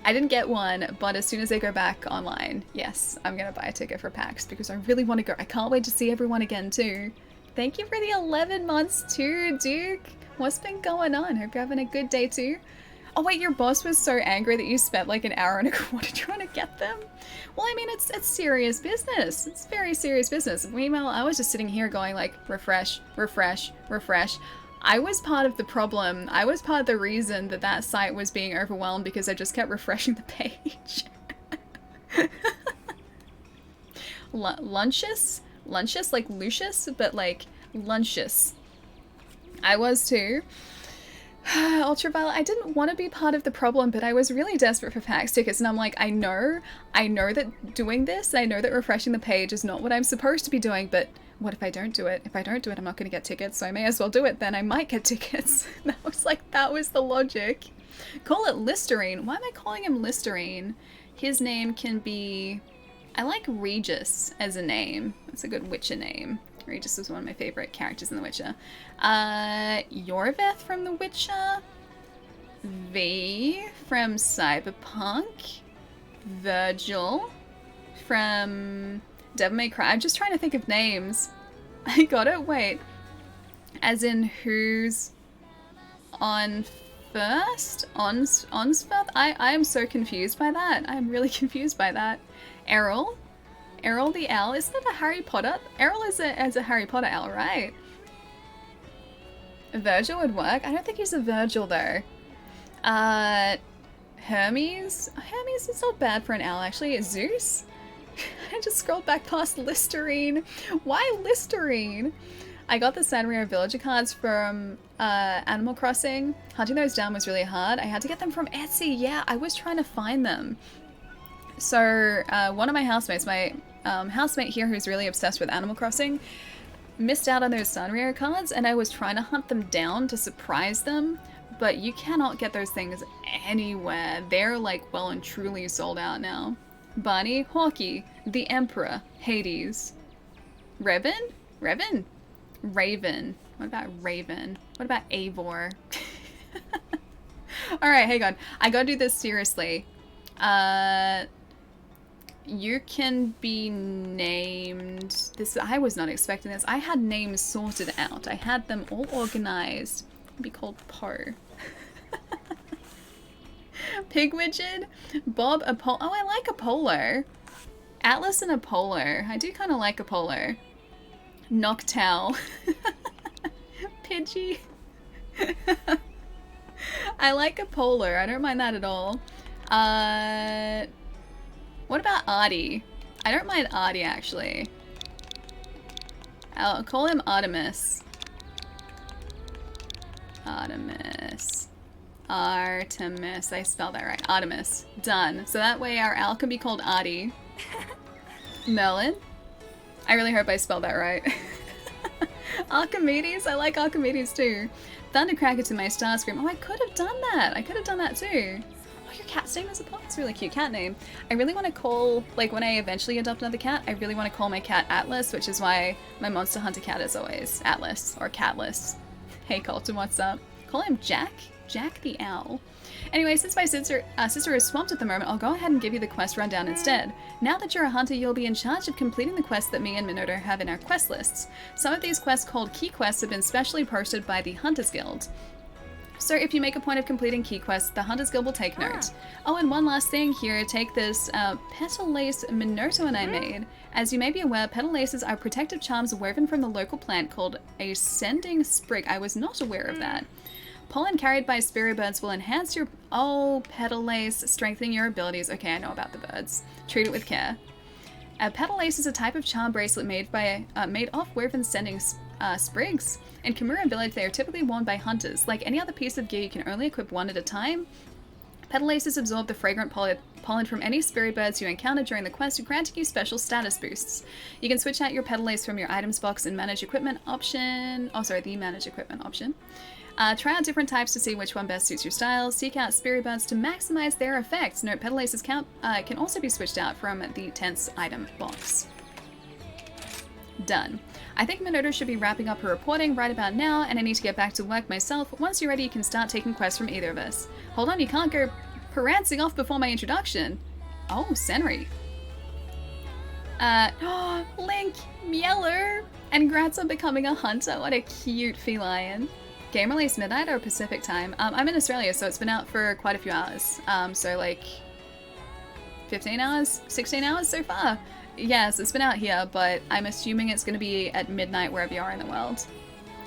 I didn't get one, but as soon as they go back online, yes, I'm gonna buy a ticket for PAX because I really want to go. I can't wait to see everyone again too. Thank you for the 11 months too, Duke. What's been going on? Hope you're having a good day too. Oh wait, your boss was so angry that you spent like an hour and a quarter trying to get them? Well, I mean, it's serious business. It's very serious business. Meanwhile, I was just sitting here going like, refresh, refresh, refresh. I was part of the problem. I was part of the reason that that site was being overwhelmed because I just kept refreshing the page. Lunches? Lunches? Like Lucius, but like Lunches. I was too. Ultraviolet, I didn't want to be part of the problem, but I was really desperate for PAX tickets, and I'm like, I know that doing this, I know that refreshing the page is not what I'm supposed to be doing, but what if I don't do it? If I don't do it, I'm not going to get tickets, so I may as well do it, then I might get tickets. That was the logic. Call it Listerine. Why am I calling him Listerine? His name can be... I like Regis as a name. That's a good Witcher name. Regis was one of my favorite characters in The Witcher. Yorveth from The Witcher. V from Cyberpunk. Virgil from Devil May Cry. I'm just trying to think of names. I got it. Wait. As in who's on first? On's first? I am so confused by that. I'm really confused by that. Errol? Errol the owl. Isn't that a Harry Potter? Errol is a Harry Potter owl, right? Virgil would work. I don't think he's a Virgil though. Hermes? Hermes is not bad for an owl actually. Zeus? I just scrolled back past Listerine. Why Listerine? I got the Kamura Village cards from Animal Crossing. Hunting those down was really hard. I had to get them from Etsy. Yeah, I was trying to find them. So one of my housemates, my housemate here who's really obsessed with Animal Crossing, missed out on those Sanrio cards, and I was trying to hunt them down to surprise them, but you cannot get those things anywhere. They're like well and truly sold out now. Barney, Hawkeye, the Emperor, Hades. Revan? Revan? Raven. What about Raven? What about Eivor? Alright, hang on. I gotta do this seriously. You can be named... This, I was not expecting this. I had names sorted out. I had them all organized. It'd be called Poe. Pigwidgeon? Bob, Apollo. Oh, I like Apollo. Atlas and Apollo. I do kind of like Apollo. Noctowl. Pidgey. I like Apollo. I don't mind that at all. What about Artie? I don't mind Artie actually. I'll call him Artemis. Artemis. Artemis. I spelled that right. Artemis. Done. So that way our owl can be called Artie. Merlin. I really hope I spelled that right. Archimedes. I like Archimedes too. Thundercracker to my Starscream. Oh, I could have done that. I could have done that too. Oh, your cat's name is a pot. It's a really cute cat name. I really want to call, like when I eventually adopt another cat, I really want to call my cat Atlas, which is why my Monster Hunter cat is always Atlas or Catless. Hey Colton, what's up? Call him Jack? Jack the Owl. Anyway, since my sister is swamped at the moment, I'll go ahead and give you the quest rundown instead. Now that you're a hunter, you'll be in charge of completing the quests that me and Minotaur have in our quest lists. Some of these quests, called key quests, have been specially posted by the Hunters Guild. So if you make a point of completing key quests, the Hunters Guild will take note. Oh, and one last thing here, take this petal lace Minotaur and I made. As you may be aware, petal laces are protective charms woven from the local plant called a sending sprig. I was not aware of that. Pollen carried by spirit birds will enhance your... Oh, petal lace, strengthening your abilities. Okay, I know about the birds. Treat it with care. Petal lace is a type of charm bracelet made off woven sending sprigs. In Kamura Village, they are typically worn by hunters. Like any other piece of gear, you can only equip one at a time. Petal laces absorb the fragrant pollen from any spirit birds you encounter during the quest, granting you special status boosts. You can switch out your petal lace from your items box in Manage Equipment option. Oh, sorry, the Manage Equipment option. Try out different types to see which one best suits your style. Seek out spirit birds to maximize their effects. Note, petal laces can also be switched out from the Tense item box. Done. I think Minotaur should be wrapping up her reporting right about now, and I need to get back to work myself. Once you're ready, you can start taking quests from either of us. Hold on, you can't go prancing off before my introduction. Oh, Senri. Link, Mieler, and congrats on becoming a hunter. What a cute feline. Game release midnight or Pacific time? I'm in Australia, so it's been out for quite a few hours. So like 15 hours, 16 hours so far. Yes, it's been out here, but I'm assuming it's going to be at midnight wherever you are in the world.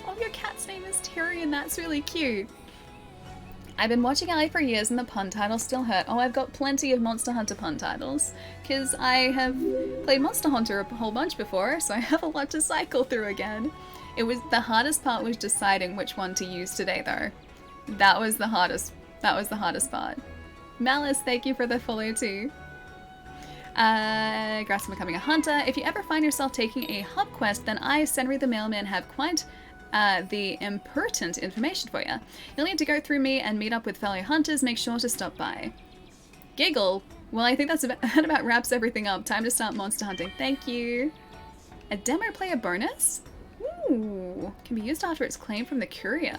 Oh, your cat's name is Tyrion. That's really cute. I've been watching Ali for years and the pun titles still hurt. Oh, I've got plenty of Monster Hunter pun titles, because I have played Monster Hunter a whole bunch before, so I have a lot to cycle through again. The hardest part was deciding which one to use today, though. That was the hardest part. Malice, thank you for the follow too. Congrats on becoming a hunter. If you ever find yourself taking a hub quest, then I, Senri the Mailman, have quite the important information for you. You'll need to go through me and meet up with fellow hunters. Make sure to stop by. Giggle. Well, I think that about wraps everything up. Time to start monster hunting. Thank you. A demo player bonus? Ooh, can be used after it's claimed from the courier.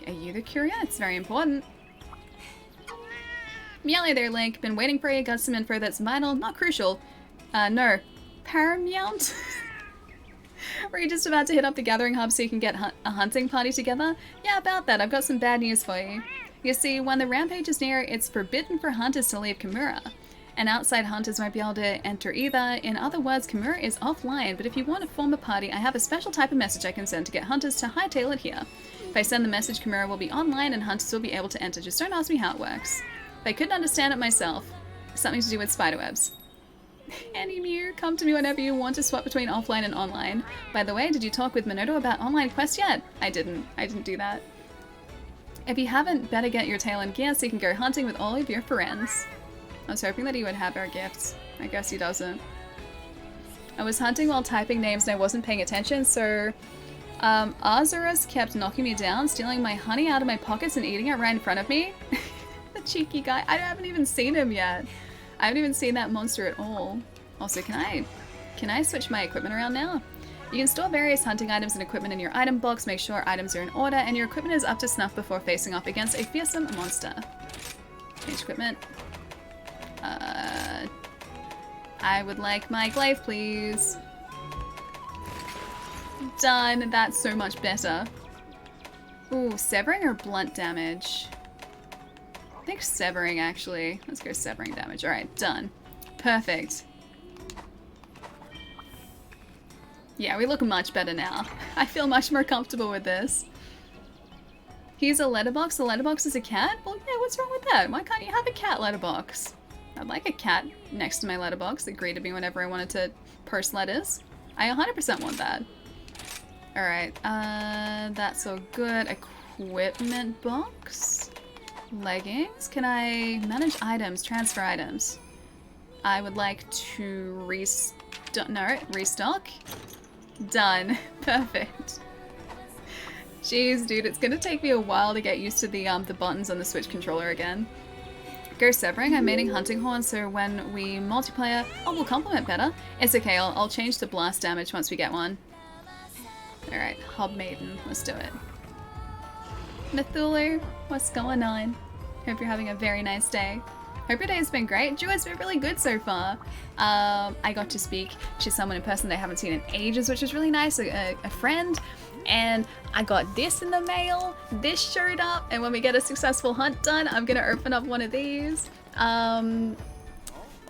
Are you the courier? It's very important. Meowly there, Link. Been waiting for you. Got some info that's vital, not crucial. No. Paramount? Were you just about to hit up the gathering hub so you can get a hunting party together? Yeah, about that. I've got some bad news for you. You see, when the rampage is near, it's forbidden for hunters to leave Kamura. and outside hunters won't be able to enter either. In other words, Kamura is offline, but if you want to form a party, I have a special type of message I can send to get hunters to hightail it here. If I send the message, Kamura will be online and hunters will be able to enter. Just don't ask me how it works. If I couldn't understand it myself, something to do with spiderwebs. Annie Mew, come to me whenever you want to swap between offline and online. By the way, did you talk with Minoto about online quests yet? I didn't do that. If you haven't, better get your tail in gear so you can go hunting with all of your friends. I was hoping that he would have our gifts. I guess he doesn't. I was hunting while typing names and I wasn't paying attention, so Azurus kept knocking me down, stealing my honey out of my pockets and eating it right in front of me. The cheeky guy. I haven't even seen him yet. I haven't even seen that monster at all. Also, can I switch my equipment around now? You can store various hunting items and equipment in your item box, make sure items are in order, and your equipment is up to snuff before facing off against a fearsome monster. Change equipment. I would like my glaive, please. Done. That's so much better. Ooh, severing or blunt damage? I think severing, actually. Let's go severing damage. Alright, done. Perfect. Yeah, we look much better now. I feel much more comfortable with this. Here's a letterbox. The letterbox is a cat? Well, yeah, what's wrong with that? Why can't you have a cat letterbox? I'd like a cat next to my letterbox that greeted me whenever I wanted to post letters. I 100% want that. Alright, that's all good. Equipment box? Leggings? Can I manage items? Transfer items? I would like to restock. Done. Perfect. Jeez, dude, it's gonna take me a while to get used to the buttons on the Switch controller again. Go severing. I'm maining hunting horn, so when we multiplayer, we'll complement better. It's okay. I'll change to blast damage once we get one. All right, Hob Maiden. Let's do it. Mithulu, what's going on? Hope you're having a very nice day. Hope your day has been great. Jua's been really good so far. I got to speak to someone in person that I haven't seen in ages, which was really nice, a friend. And I got this in the mail. This showed up, and when we get a successful hunt done, I'm gonna open up one of these.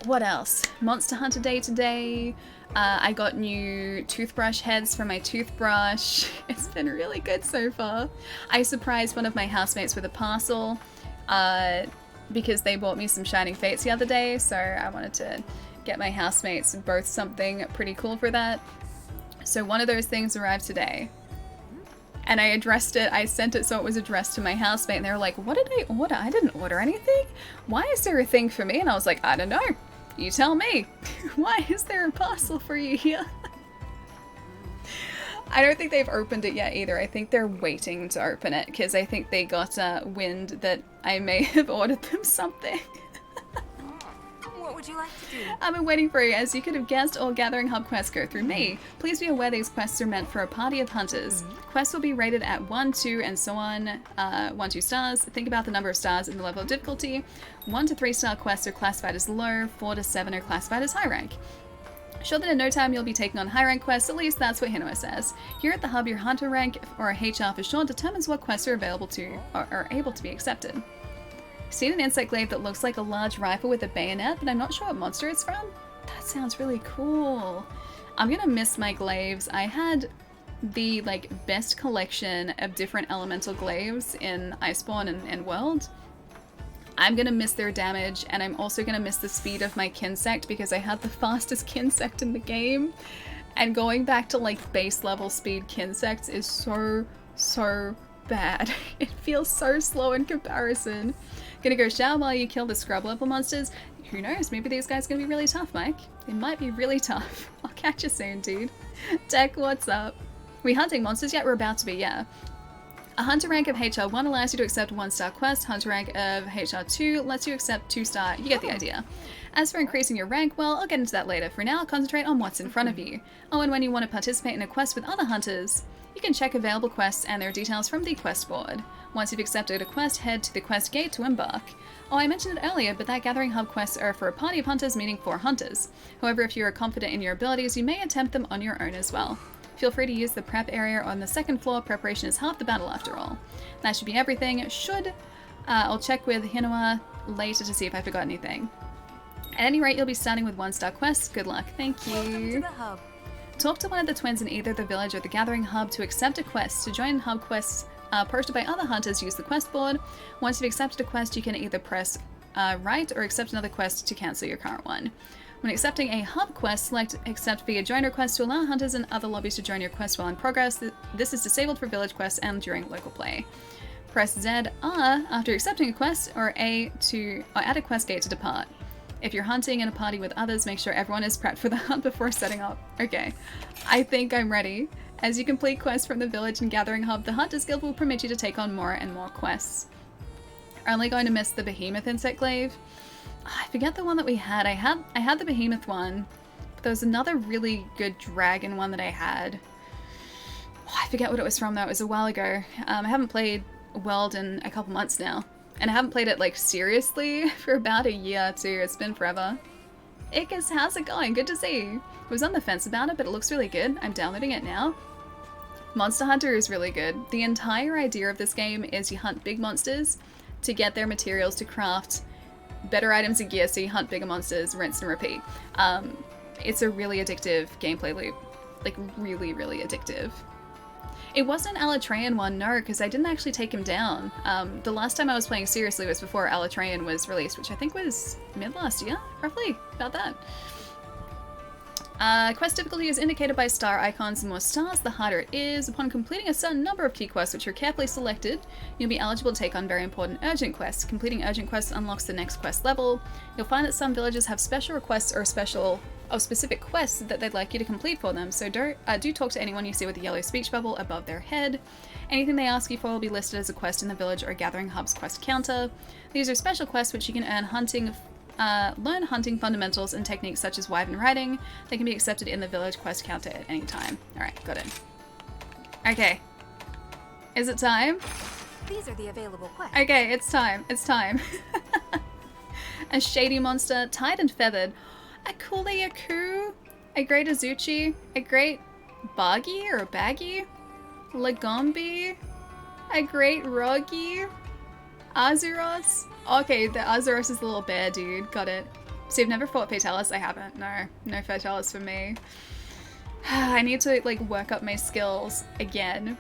What else? Monster Hunter Day today. I got new toothbrush heads for my toothbrush. It's been really good so far. I surprised one of my housemates with a parcel because they bought me some Shining Fates the other day, so I wanted to get my housemates both something pretty cool for that. So one of those things arrived today. And I addressed it, I sent it so it was addressed to my housemate, and they were like, what did I order? I didn't order anything. Why is there a thing for me? And I was like, I don't know. You tell me. Why is there a parcel for you here? I don't think they've opened it yet either. I think they're waiting to open it because I think they got wind that I may have ordered them something. What would you like to do? I've been waiting for you. As you could have guessed, all gathering hub quests go through me. Please be aware these quests are meant for a party of hunters. Quests will be rated at 1, 2, and so on. 1, 2 stars. Think about the number of stars and the level of difficulty. 1 to 3 star quests are classified as low, 4 to 7 are classified as high rank. Sure that in no time you'll be taking on high rank quests, at least that's what Hinua says. Here at the hub, your hunter rank, or a HR for sure, determines what quests are available to, or are able to be accepted. Seen an insect glaive that looks like a large rifle with a bayonet, but I'm not sure what monster it's from? That sounds really cool. I'm gonna miss my glaives. I had the best collection of different elemental glaives in Iceborne and World. I'm gonna miss their damage, and I'm also gonna miss the speed of my Kinsect because I had the fastest Kinsect in the game. And going back to base level speed Kinsects is so bad. It feels so slow in comparison. Gonna go shower while you kill the scrub level monsters. Who knows, maybe these guys are gonna be really tough, Mike. They might be really tough. I'll catch you soon, dude. Tech, what's up? We hunting monsters yet? We're about to be, yeah. A hunter rank of HR1 allows you to accept 1-star quests. Hunter rank of HR2 lets you accept 2-star. You get the idea. As for increasing your rank, well, I'll get into that later. For now, concentrate on what's in front of you. Oh, and when you want to participate in a quest with other hunters, you can check available quests and their details from the quest board. Once you've accepted a quest, head to the quest gate to embark. Oh, I mentioned it earlier, but that gathering hub quests are for a party of hunters, meaning 4 hunters. However, if you are confident in your abilities, you may attempt them on your own as well. Feel free to use the prep area on the 2nd floor. Preparation is half the battle after all. That should be everything. I'll check with Hinua later to see if I forgot anything. At any rate, you'll be starting with 1-star quests. Good luck. Thank Welcome to you. the hub. Talk to one of the twins in either the village or the gathering hub to accept a quest. To join hub quests posted by other hunters, use the quest board. Once you've accepted a quest, you can either press right or accept another quest to cancel your current one. When accepting a hub quest, select accept via join request to allow hunters in other lobbies to join your quest while in progress. This is disabled for village quests and during local play. Press Z, R after accepting a quest, or A to add a quest gate to depart. If you're hunting in a party with others, make sure everyone is prepped for the hunt before setting up. Okay, I think I'm ready. As you complete quests from the village and gathering hub, the Hunters Guild will permit you to take on more and more quests. Only going to miss the Behemoth insect glaive. I forget the one that we had. I had the Behemoth one, but there was another really good dragon one that I had. Oh, I forget what it was from though. It was a while ago. I haven't played World in a couple months now. And I haven't played it, like, seriously for about a year, too. It's been forever. Ickis, how's it going? Good to see you. I was on the fence about it, but it looks really good. I'm downloading it now. Monster Hunter is really good. The entire idea of this game is you hunt big monsters to get their materials to craft better items and gear, so you hunt bigger monsters, rinse and repeat. It's a really addictive gameplay loop. Like, really, really addictive. It wasn't an Alatreyan one, no, because I didn't actually take him down. The last time I was playing seriously was before Alatreyan was released, which I think was mid last year, roughly, about that. Quest difficulty is indicated by star icons. The more stars, the harder it is. Upon completing a certain number of key quests, which are carefully selected, you'll be eligible to take on very important urgent quests. Completing urgent quests unlocks the next quest level. You'll find that some villages have special requests or specific quests that they'd like you to complete for them, so do talk to anyone you see with a yellow speech bubble above their head. Anything they ask you for will be listed as a quest in the village or gathering hub's quest counter. These are special quests which you can learn hunting fundamentals and techniques such as wyvern riding. They can be accepted in the village quest counter at any time. Alright, got it. Okay. Is it time? These are the available quests. Okay, it's time. It's time. A shady monster, tied and feathered. A Kuliaku, a great Azuchi, a great Boggy or Baggy, Lagombi, a great Rogi, Azuros. Okay, the Azuros is the little bear dude, got it. So you've never fought Fatalis? I haven't, no Fatalis for me. I need to like work up my skills again,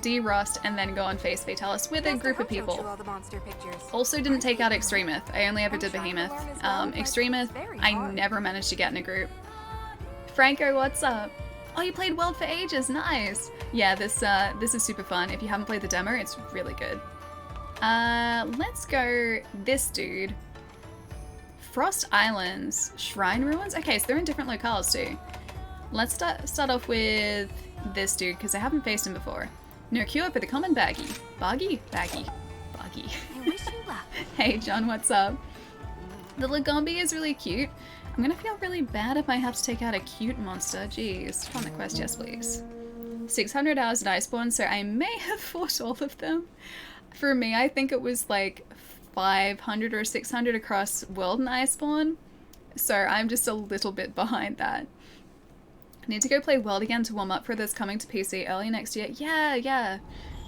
de-rust, and then go and face Fatalis with a group of people. Also didn't take out Extremith, I only ever did Behemoth. Extremith, I never managed to get in a group. Franco, what's up? Oh, you played World for ages, nice! Yeah, this is super fun. If you haven't played the demo, it's really good. Let's go this dude. Frost Islands, Shrine Ruins? Okay, so they're in different locales too. Let's start off with this dude, because I haven't faced him before. No cure for the common baggy. Baggy? Baggy. Baggy. I wish you luck. Hey John, what's up? The Lagombi is really cute. I'm gonna feel really bad if I have to take out a cute monster. Jeez. On the quest, yes please. 600 hours at Iceborne, so I may have fought all of them. For me, I think it was like 500 or 600 across World and Iceborne. So I'm just a little bit behind that. I need to go play World again to warm up for this coming to PC early next year. Yeah.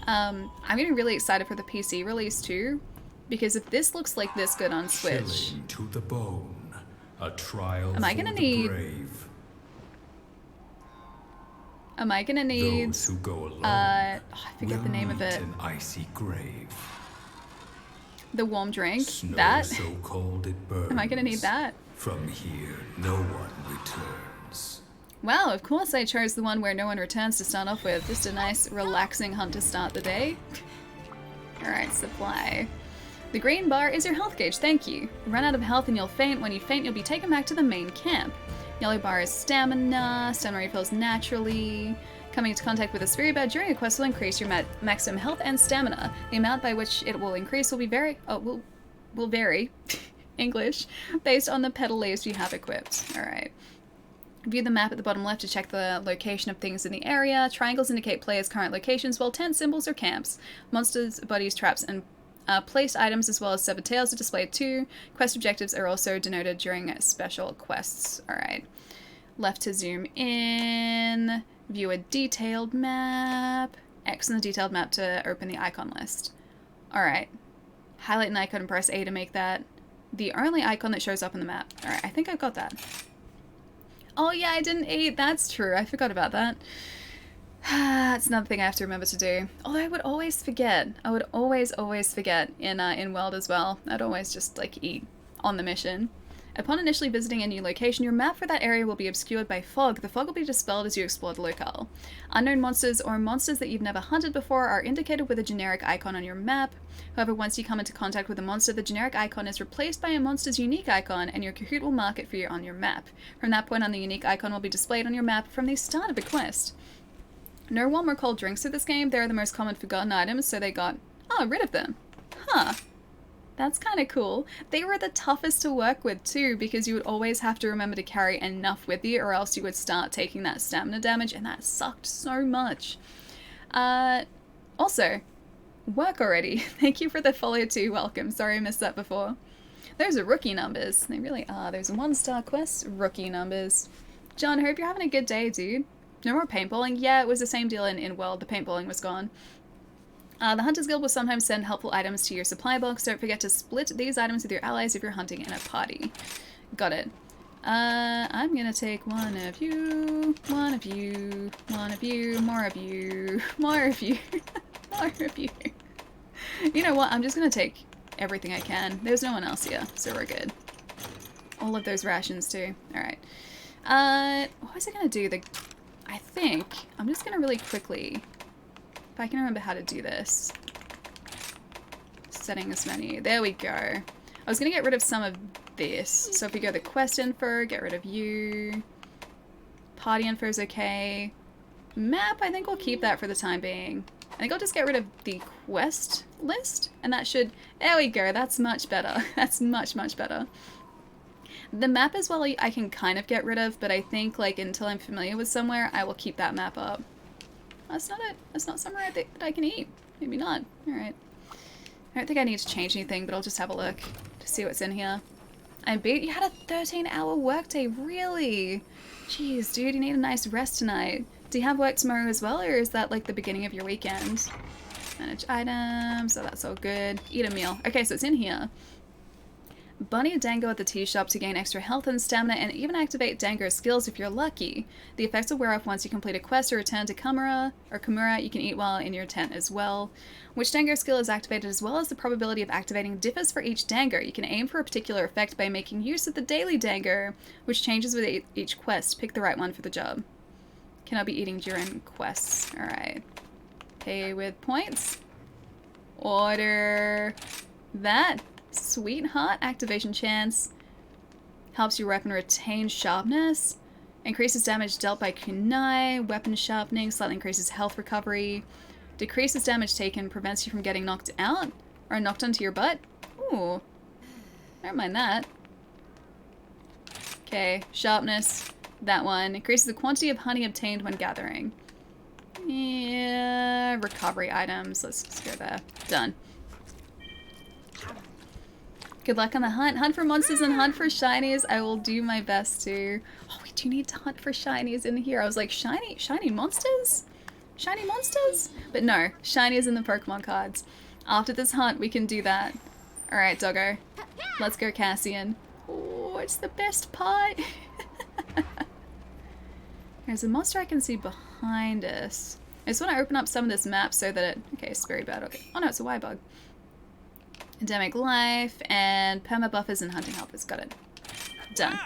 I'm getting really excited for the PC release too, because if this looks like this good on Switch... Chilling to the bone, a trial Am I gonna need... brave. Am I gonna need... Those who go alone I forget the name of meet it. an icy grave. The warm drink? Snow That? so cold it burns. Am I gonna need that? From here, no one returns. Well, of course I chose the one where no one returns to start off with. Just a nice, relaxing hunt to start the day. Alright, supply. The green bar is your health gauge, thank you. Run out of health and you'll faint. When you faint, you'll be taken back to the main camp. Yellow bar is stamina. Stamina refills naturally. Coming into contact with a spirit bird during a quest will increase your maximum health and stamina. The amount by which it will increase will vary, English, based on the petal leaves you have equipped. Alright. View the map at the bottom left to check the location of things in the area. Triangles indicate players' current locations, while tent symbols are camps. Monsters, bodies, traps, and placed items as well as severed tails are displayed too. Quest objectives are also denoted during special quests. Alright. Left to zoom in. View a detailed map. X on the detailed map to open the icon list. Alright. Highlight an icon and press A to make that. the only icon that shows up on the map. Alright, I think I've got that. Oh yeah, I didn't eat. That's true. I forgot about that. That's another thing I have to remember to do. Although I would always forget. I would always forget in World as well. I'd always just like eat on the mission. Upon initially visiting a new location, your map for that area will be obscured by fog. The fog will be dispelled as you explore the locale. Unknown monsters or monsters that you've never hunted before are indicated with a generic icon on your map. However, once you come into contact with a monster, the generic icon is replaced by a monster's unique icon, and your Kahoot will mark it for you on your map. From that point on, the unique icon will be displayed on your map from the start of a quest. No warm or cold drinks in this game. They are the most common forgotten items, so they got, rid of them. Huh. That's kind of cool. They were the toughest to work with too, because you would always have to remember to carry enough with you or else you would start taking that stamina damage, and that sucked so much. Also, work already. Thank you for the follow too. Welcome. Sorry I missed that before. Those are rookie numbers. They really are. Those 1-star quests, rookie numbers. John, hope you're having a good day, dude. No more paintballing? Yeah, it was the same deal in World. The paintballing was gone. The Hunters Guild will sometimes send helpful items to your supply box. Don't forget to split these items with your allies if you're hunting in a party. Got it. I'm gonna take one of you, one of you, one of you, more of you, more of you, more of you. You know what? I'm just gonna take everything I can. There's no one else here, so we're good. All of those rations too. Alright. What was I gonna do? I think I'm just gonna really quickly, if I can remember how to do this. Settings menu. There we go. I was going to get rid of some of this. So if we go to quest info, get rid of you. Party info is okay. Map, I think we'll keep that for the time being. I think I'll just get rid of the quest list. And that should... There we go. That's much better. That's much, much better. The map as well I can kind of get rid of, but I think like until I'm familiar with somewhere, I will keep that map up. That's not it. That's not somewhere I think that I can eat. Maybe not. Alright. I don't think I need to change anything, but I'll just have a look to see what's in here. And beat you had a 13-hour workday, really? Jeez, dude, you need a nice rest tonight. Do you have work tomorrow as well, or is that like the beginning of your weekend? Manage items, so that's all good. Eat a meal. Okay, so it's in here. Bunny a Dango at the tea shop to gain extra health and stamina, and even activate Dango's skills if you're lucky. The effects will wear off once you complete a quest or return to Kamura. You can eat while in your tent as well. Which Dango skill is activated as well as the probability of activating differs for each Dango. You can aim for a particular effect by making use of the daily Dango, which changes with each quest. Pick the right one for the job. Cannot be eating during quests. Alright. Pay with points. Order that. Sweetheart, activation chance, helps your weapon retain sharpness, increases damage dealt by kunai, weapon sharpening, slightly increases health recovery, decreases damage taken, prevents you from getting knocked out, or knocked onto your butt. Ooh, never mind that. Okay, sharpness, that one, increases the quantity of honey obtained when gathering. Yeah, recovery items, let's just go there, done. Good luck on the hunt. Hunt for monsters and hunt for shinies. I will do my best to. Oh, we do need to hunt for shinies in here. I was like, shiny monsters? Shiny monsters? But no, shinies in the Pokemon cards. After this hunt, we can do that. Alright, doggo. Let's go, Cassian. Oh, it's the best part. There's a monster I can see behind us. I just want to open up some of this map so that it... Okay, Spirit Bird. Okay. Oh no, it's a Y-Bug. Endemic life, and perma buffers and hunting helpers. Got it. Done.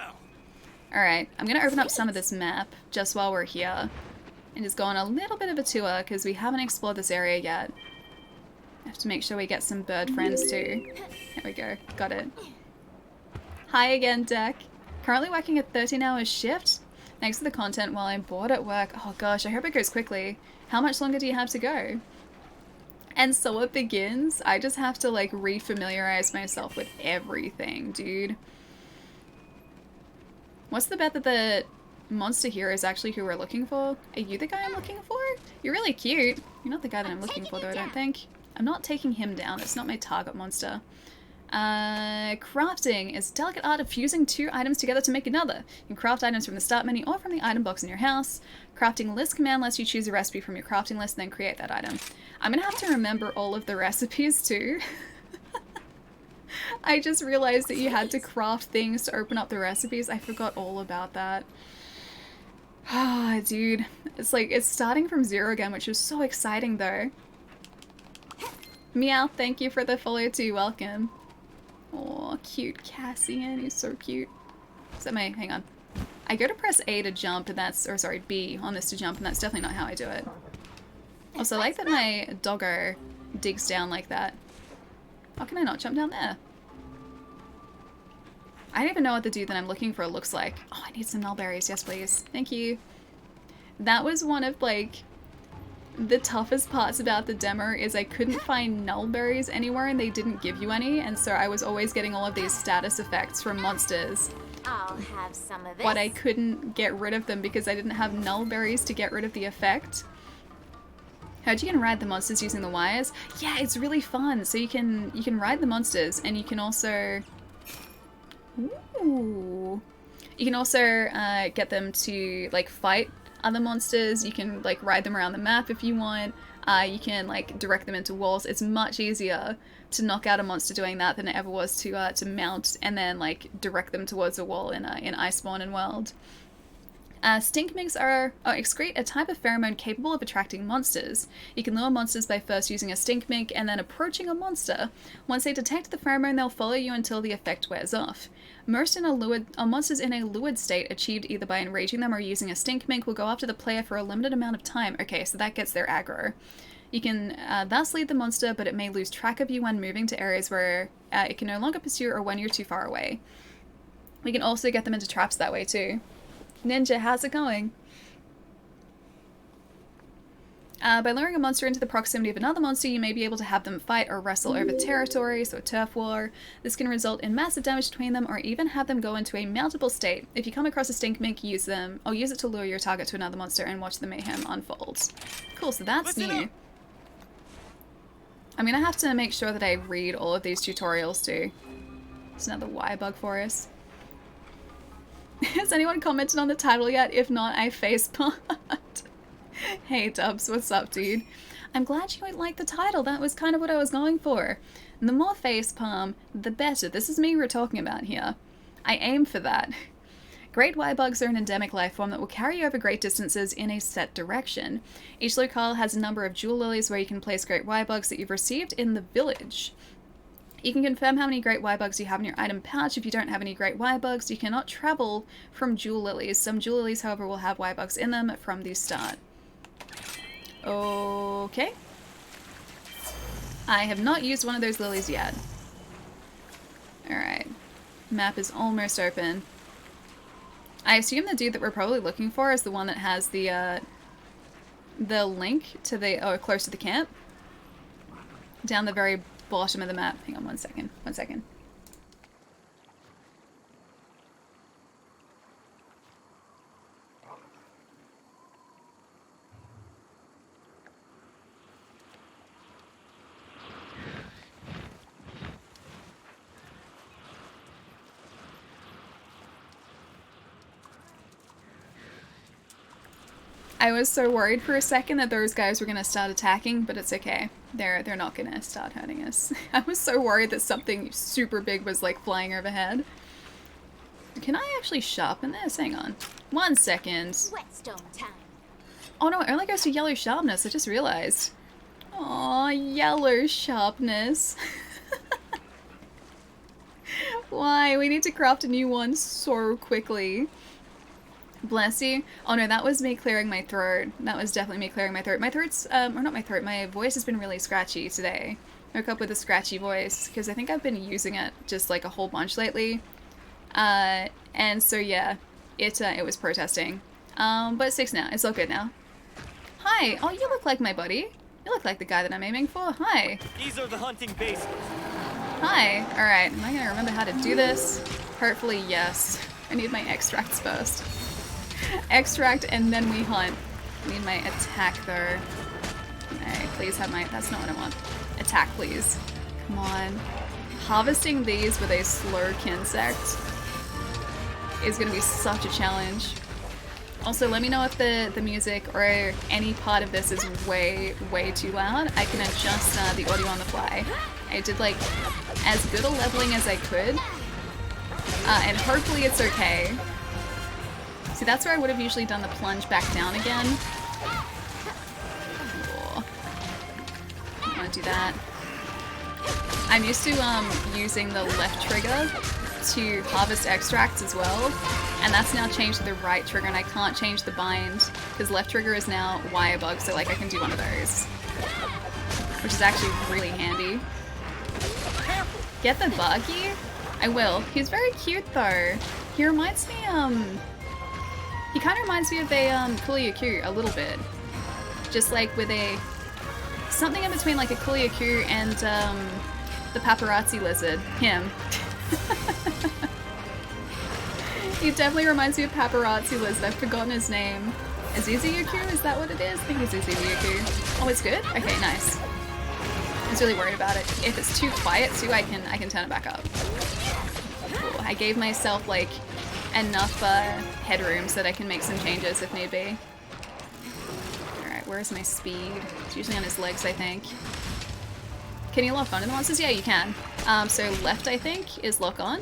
Alright, I'm going to open up some of this map just while we're here. And just go on a little bit of a tour, because we haven't explored this area yet. I have to make sure we get some bird friends too. There we go. Got it. Hi again, Deck. Currently working a 13-hour shift. Thanks for the content while I'm bored at work. Oh gosh, I hope it goes quickly. How much longer do you have to go? And so it begins. I just have to like refamiliarize myself with everything, dude. What's the bet that the monster here is actually who we're looking for? Are you the guy I'm looking for? You're really cute. You're not the guy that I'm looking for though, I don't think. I'm not taking him down. It's not my target monster. Crafting is delicate art of fusing two items together to make another. You can craft items from the start menu or from the item box in your house. Crafting list command lets you choose a recipe from your crafting list and then create that item. I'm gonna have to remember all of the recipes too. I just realized that you had to craft things to open up the recipes. I forgot all about that. Ah, dude. It's like, it's starting from zero again, which is so exciting though. Meow, thank you for the follow too. Welcome. Oh, cute Cassian. He's so cute. Is that my... hang on. I go to press A to jump and that's... or sorry, B on this to jump and that's definitely not how I do it. Also, I like that my doggo digs down like that. How can I not jump down there? I don't even know what the dude that I'm looking for looks like. Oh, I need some nullberries. Yes, please. Thank you. That was one of, like, the toughest parts about the demo is I couldn't find nullberries anywhere and they didn't give you any, and so I was always getting all of these status effects from monsters. I'll have some of this. But I couldn't get rid of them because I didn't have nullberries to get rid of the effect. Heard you can ride the monsters using the wires. Yeah, it's really fun. So you can ride the monsters and you can also... Ooh. You can also get them to like fight other monsters. You can like ride them around the map if you want. You can like direct them into walls. It's much easier to knock out a monster doing that than it ever was to mount and then like direct them towards a wall in Iceborne and World. Stink minks excrete a type of pheromone capable of attracting monsters. You can lure monsters by first using a stink mink and then approaching a monster. Once they detect the pheromone, they'll follow you until the effect wears off. Monsters in a lured state, achieved either by enraging them or using a stink mink, will go after the player for a limited amount of time. Okay, so that gets their aggro. You can thus lead the monster, but it may lose track of you when moving to areas where it can no longer pursue or when you're too far away. We can also get them into traps that way too. Ninja, how's it going? By luring a monster into the proximity of another monster, you may be able to have them fight or wrestle over territory, so a turf war. This can result in massive damage between them or even have them go into a mountable state. If you come across a stink mink, use them, or use it to lure your target to another monster and watch the mayhem unfold. Cool, so that's new. I'm gonna have to make sure that I read all of these tutorials too. It's another wire bug for us. Has anyone commented on the title yet? If not, I facepalmed. Hey Dubs, what's up, dude? I'm glad you like the title. That was kind of what I was going for. And the more facepalm, the better. This is me we're talking about here. I aim for that. Great Y-bugs are an endemic life form that will carry you over great distances in a set direction. Each locale has a number of jewel lilies where you can place great Y-bugs that you've received in the village. You can confirm how many great Y-bugs you have in your item pouch. If you don't have any great Y-bugs, you cannot travel from jewel lilies. Some jewel lilies, however, will have Y-bugs in them from the start. Okay. I have not used one of those lilies yet. Alright. Map is almost open. I assume the dude that we're probably looking for is the one that has the link to the, close to the camp. Down the very bottom of the map. Hang on 1 second. 1 second. I was so worried for a second that those guys were gonna start attacking, but it's okay. They're not gonna start hurting us. I was so worried that something super big was like flying overhead. Can I actually sharpen this? Hang on. 1 second. Whetstone time. Oh no, it only goes to yellow sharpness. I just realized. Aw, yellow sharpness. Why? We need to craft a new one so quickly. Bless you. Oh no, that was me clearing my throat. That was definitely me clearing my throat. My throat's, or not my throat, my voice has been really scratchy today. I woke up with a scratchy voice, because I think I've been using it just like a whole bunch lately. And so yeah, it was protesting. But it's fixed now. It's all good now. Hi! Oh, you look like my buddy. You look like the guy that I'm aiming for. Hi! These are the hunting bases. Hi! Alright, am I gonna remember how to do this? Hopefully, yes. I need my extracts first. Extract and then we hunt. I need my attack though. Okay, please have my... That's not what I want. Attack, please. Come on. Harvesting these with a slow insect is going to be such a challenge. Also, let me know if the music or any part of this is way too loud. I can adjust the audio on the fly I did like as good a leveling as I could. And hopefully it's okay. See, that's where I would have usually done the plunge back down again. Oh. Don't want to do that. I'm used to using the left trigger to harvest extracts as well, and that's now changed to the right trigger, and I can't change the bind because left trigger is now wire bug, so like I can do one of those, which is actually really handy. Get the buggy? I will. He's very cute though. He reminds me he kind of reminds me of a Kuliaku a little bit, just like with a something in between like a Kuliaku and the paparazzi lizard. Him. He definitely reminds me of paparazzi lizard. I've forgotten his name. Azizuyuku? Is that what it is? I think it's Azizuyuku. Oh, it's good? Okay, nice. I was really worried about it. If it's too quiet too, I can turn it back up. Cool. I gave myself like enough headroom so that I can make some changes if need be. Alright, where's my speed? It's usually on his legs, I think. Can you lock on to the monsters? Yeah, you can. So left, I think, is lock on.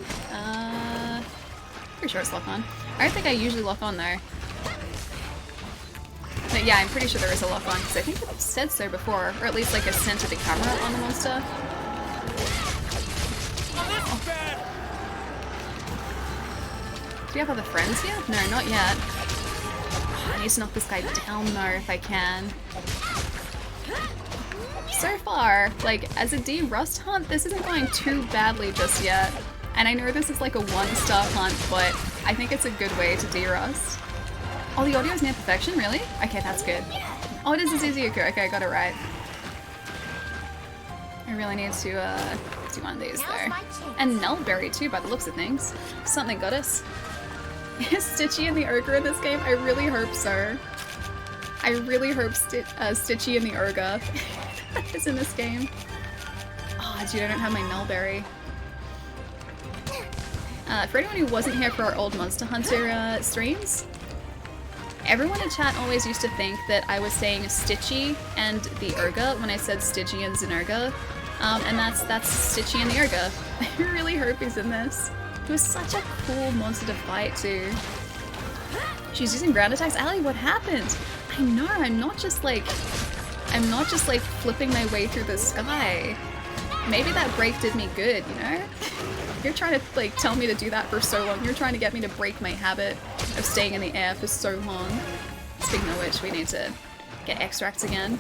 Pretty sure it's lock on. I don't think I usually lock on though. But yeah, I'm pretty sure there is a lock on because I think it said so before, or at least like a center the camera on the monster. Do you have other friends yet? No, not yet. I need to knock this guy down though if I can. So far, like, as a D rust hunt, this isn't going too badly just yet. And I know this is like a 1-star hunt, but I think it's a good way to D-rust. Oh, the audio is near perfection? Really? Okay, that's good. Oh, it is Azizuyuku. Okay, I got it right. I really need to do one of these though. And Nullberry too, by the looks of things. Something goddess. Is Stitchy and the Ogre in this game? I really hope so. I really hope Stitchy and the Ogre is in this game. Oh, dude, I don't have my Nullberry. For anyone who wasn't here for our old Monster Hunter streams, everyone in chat always used to think that I was saying Stitchy and the Urga when I said Stitchy and Zinurga. And that's Stitchy and the Urga. I really hope he's in this. He was such a cool monster to fight too. She's using ground attacks. Allie, what happened? I know, I'm not just like flipping my way through the sky. Maybe that break did me good, you know? You're trying to like tell me to do that for so long. You're trying to get me to break my habit of staying in the air for so long. Speaking of which, we need to get extracts again.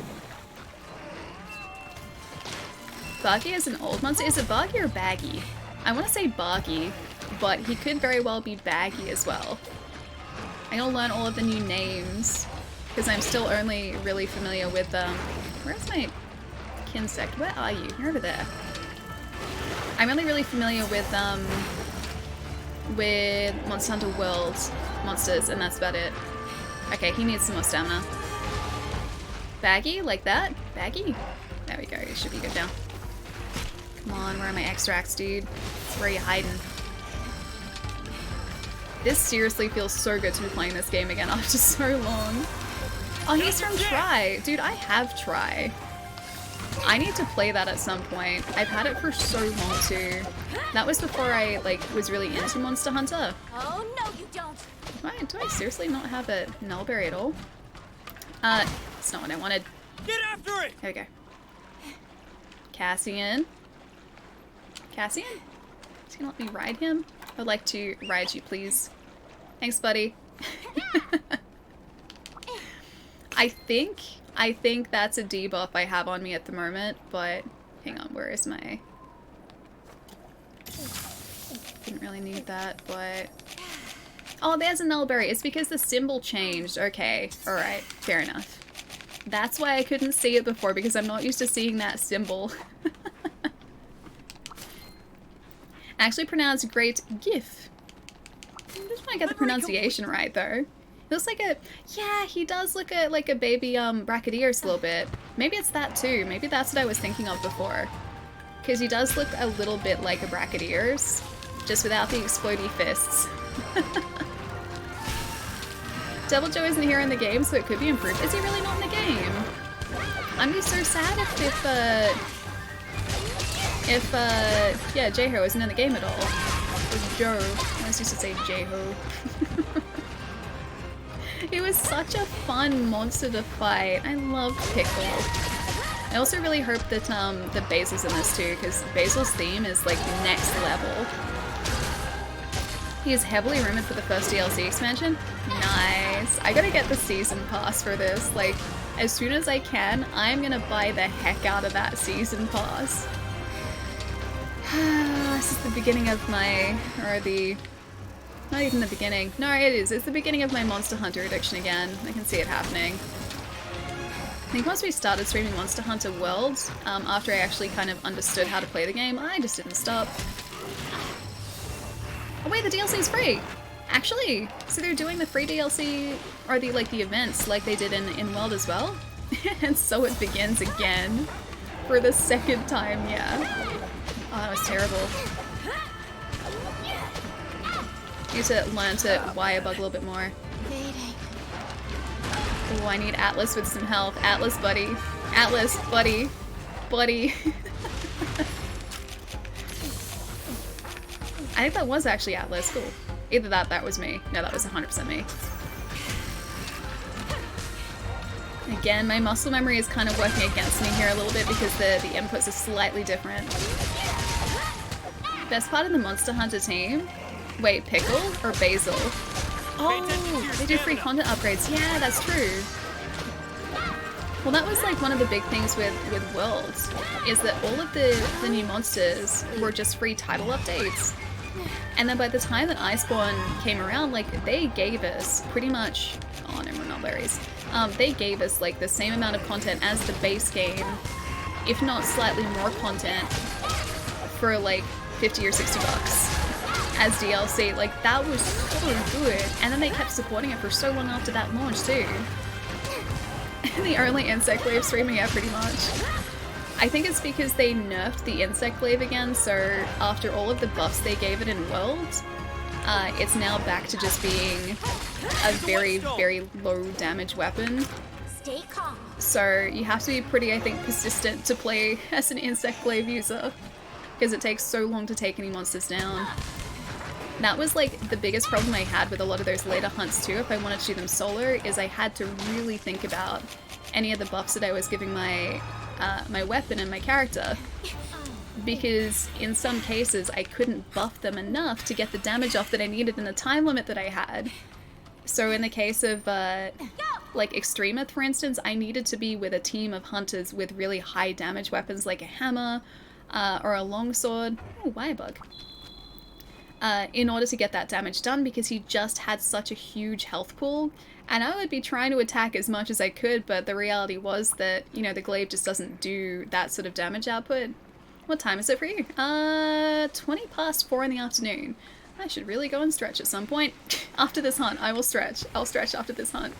Bargy is an old monster. Is it Bargy or Baggy? I want to say Bargy, but he could very well be Baggy as well. I gotta learn all of the new names because I'm still only really familiar with where's my Kinsect? Where are you? You're over there. I'm only really familiar with Monster Hunter World monsters, and that's about it. Okay, he needs some more stamina. Baggy, like that? Baggy? There we go, it should be good now. Come on, where are my extracts, dude? Where are you hiding? This seriously feels so good to be playing this game again after so long. Oh, he's from Try. Dude, I have Try. I need to play that at some point. I've had it for so long too. That was before I like was really into Monster Hunter. Oh no, you don't. Do I seriously not have a Nullberry at all? It's not what I wanted. Get after it! There we go. Cassian. Cassian? Is he gonna let me ride him? I would like to ride you, please. Thanks, buddy. I think that's a debuff I have on me at the moment, but hang on, where is my... Didn't really need that, but... Oh, there's a Nullberry. It's because the symbol changed. Okay, alright, fair enough. That's why I couldn't see it before, because I'm not used to seeing that symbol. Actually pronounced Great Gif. I just want to get the pronunciation right, though. He looks like a... Yeah, he does look like a baby Brachydios a little bit. Maybe it's that too. Maybe that's what I was thinking of before. Because he does look a little bit like a Brachydios, just without the explodey fists. Devil Joe isn't here in the game, so it could be improved. Is he really not in the game? I'm just so sad if, yeah, J-Ho isn't in the game at all. Or Joe. I always used to say J-Ho. He was such a fun monster to fight. I love Pickle. I also really hope that that Basil's in this too, because Basil's theme is like next level. He is heavily rumored for the first DLC expansion. Nice. I gotta get the season pass for this. Like, as soon as I can, I'm gonna buy the heck out of that season pass. This is the beginning of my, not even the beginning. No, it is. It's the beginning of my Monster Hunter addiction again. I can see it happening. I think once we started streaming Monster Hunter Worlds, after I actually kind of understood how to play the game, I just didn't stop. Oh wait, the DLC's free! Actually, so they're doing the free DLC, or the events like they did in World as well? And so it begins again. For the second time, yeah. Oh, that was terrible. Need to learn to wire bug a little bit more. Oh, I need Atlas with some health. Atlas, buddy. Atlas, buddy. Buddy. I think that was actually Atlas. Cool. Either that was me. No, that was 100% me. Again, my muscle memory is kind of working against me here a little bit because the inputs are slightly different. Best part of the Monster Hunter team? Wait, Pickle or Basil? Oh, they do free content upgrades. Yeah, that's true. Well, that was like one of the big things with Worlds, is that all of the new monsters were just free title updates. And then by the time that Iceborne came around, like, they gave us pretty much, oh no, we're not berries. They gave us like the same amount of content as the base game, if not slightly more content, for like 50 or 60 bucks as DLC. Like, that was so good. And then they kept supporting it for so long after that launch too. The only insect glaive streaming, yeah, pretty much. I think it's because they nerfed the insect glaive again, so after all of the buffs they gave it in Worlds, it's now back to just being a very, very low damage weapon. Stay calm. So you have to be pretty, I think, persistent to play as an insect glaive user, because it takes so long to take any monsters down. That was like the biggest problem I had with a lot of those later hunts too, if I wanted to do them solo, is I had to really think about any of the buffs that I was giving my my weapon and my character, because in some cases I couldn't buff them enough to get the damage off that I needed in the time limit that I had. So in the case of like Extremeth, for instance, I needed to be with a team of hunters with really high damage weapons like a hammer or a longsword. Oh, wire bug. In order to get that damage done, because he just had such a huge health pool, and I would be trying to attack as much as I could, but the reality was that, you know, the glaive just doesn't do that sort of damage output. What time is it for you? 20 past 4 in the afternoon. I should really go and stretch at some point. After this hunt, I will stretch. I'll stretch after this hunt.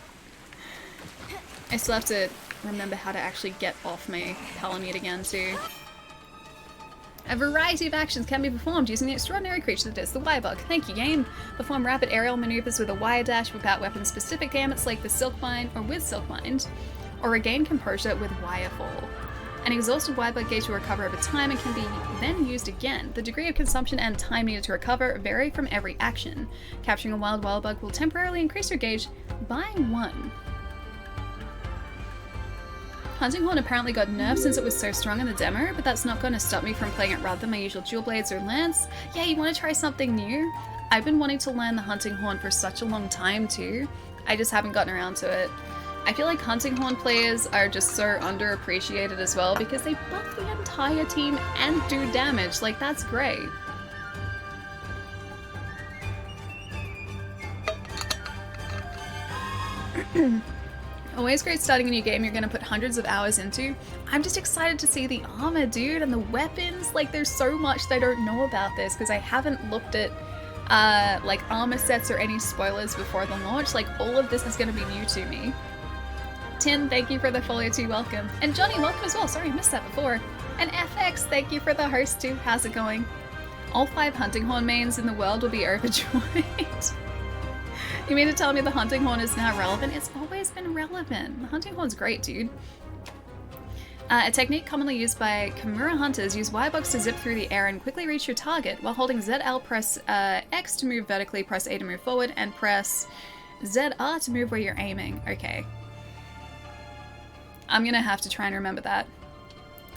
I still have to remember how to actually get off my Palamute again too. A variety of actions can be performed using the extraordinary creature that is the wire bug. Thank you, game. Perform rapid aerial maneuvers with a wire dash without weapon-specific gambits like the Silkbind or with Silkbind, or regain composure with wire fall. An exhausted wire bug gauge will recover over time and can be then used again. The degree of consumption and time needed to recover vary from every action. Capturing a wild wire bug will temporarily increase your gauge by 1. Hunting Horn apparently got nerfed since it was so strong in the demo, but that's not going to stop me from playing it rather than my usual dual blades or lance. Yeah, you want to try something new? I've been wanting to learn the Hunting Horn for such a long time too. I just haven't gotten around to it. I feel like Hunting Horn players are just so underappreciated as well, because they buff the entire team and do damage. Like, that's great. Always great starting a new game you're going to put hundreds of hours into. I'm just excited to see the armor, dude, and the weapons. Like, there's so much that I don't know about this because I haven't looked at like armor sets or any spoilers before the launch. Like, all of this is going to be new to me. Tin, thank you for the follow too, welcome. And Johnny, welcome as well. Sorry, I missed that before. And FX, thank you for the host too. How's it going? All 5 Hunting Horn mains in the world will be overjoyed. You mean to tell me the Hunting Horn is now relevant? It's always been relevant. The Hunting Horn's great, dude. A technique commonly used by Kamura hunters, use Y-bugs to zip through the air and quickly reach your target. While holding ZL, press X to move vertically, press A to move forward, and press ZR to move where you're aiming. Okay. I'm gonna have to try and remember that.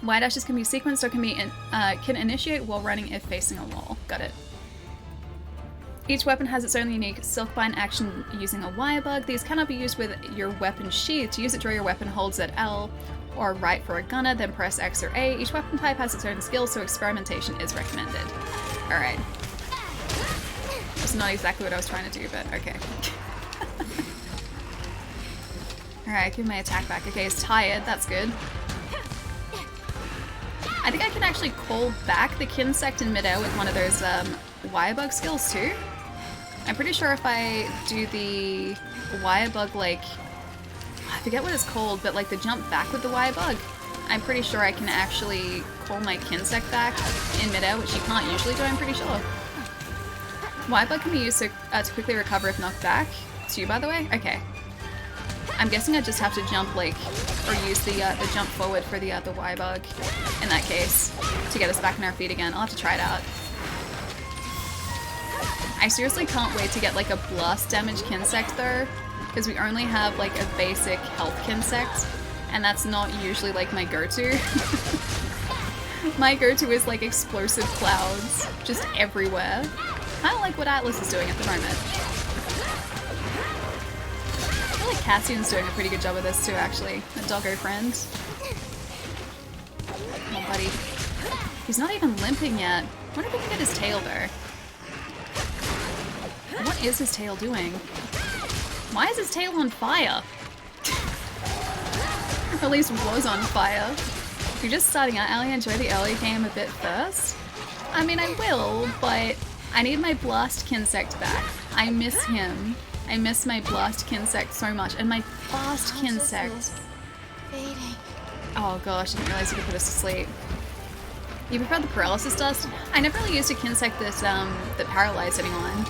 Y dashes can be sequenced or can initiate while running if facing a wall. Got it. Each weapon has its own unique silkbind action using a wire bug. These cannot be used with your weapon sheath. To use it, draw your weapon, hold ZL or right for a gunner, then press X or A. Each weapon type has its own skill, so experimentation is recommended. Alright. That's not exactly what I was trying to do, but okay. Alright, give my attack back. Okay, he's tired. That's good. I think I can actually call back the Kinsect in midair with one of those wire bug skills too. I'm pretty sure if I do the wire bug, like, I forget what it's called, but like the jump back with the wire bug, I'm pretty sure I can actually call my Kinsect back in midair, which you can't usually do, I'm pretty sure. Wire bug can be used to quickly recover if knocked back. Too, by the way? Okay. I'm guessing I just have to jump, like, or use the jump forward for the wire bug in that case to get us back on our feet again. I'll have to try it out. I seriously can't wait to get like a blast damage Kinsect though, because we only have like a basic health Kinsect, and that's not usually like my go-to. My go-to is like explosive clouds just everywhere. Kind of like what Atlas is doing at the moment. I feel like Cassian's doing a pretty good job of this too, actually. A doggo friend. Come on, buddy. He's not even limping yet. I wonder if we can get his tail though. What is his tail doing? Why is his tail on fire? Or at least was on fire. If you're just starting out, Allie, enjoy the early game a bit first. I mean, I will, but I need my Blast Kinsect back. I miss him. I miss my Blast Kinsect so much. And my Fast Kinsect. Fading. Oh gosh, I didn't realize you could put us to sleep. You prefer the Paralysis Dust? I never really used a Kinsect that paralyzed anyone.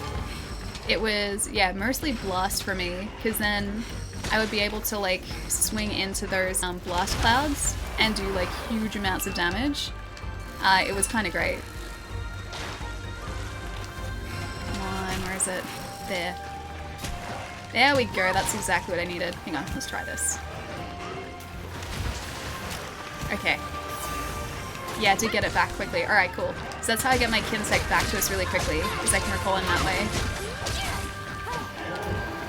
It was, yeah, mostly Blast for me, because then I would be able to, like, swing into those Blast Clouds and do, like, huge amounts of damage. It was kind of great. Come on, where is it? There. There we go, that's exactly what I needed. Hang on, let's try this. Okay. Yeah, to get it back quickly. Alright, cool. So that's how I get my Kinsect back to us really quickly, because I can recall him that way.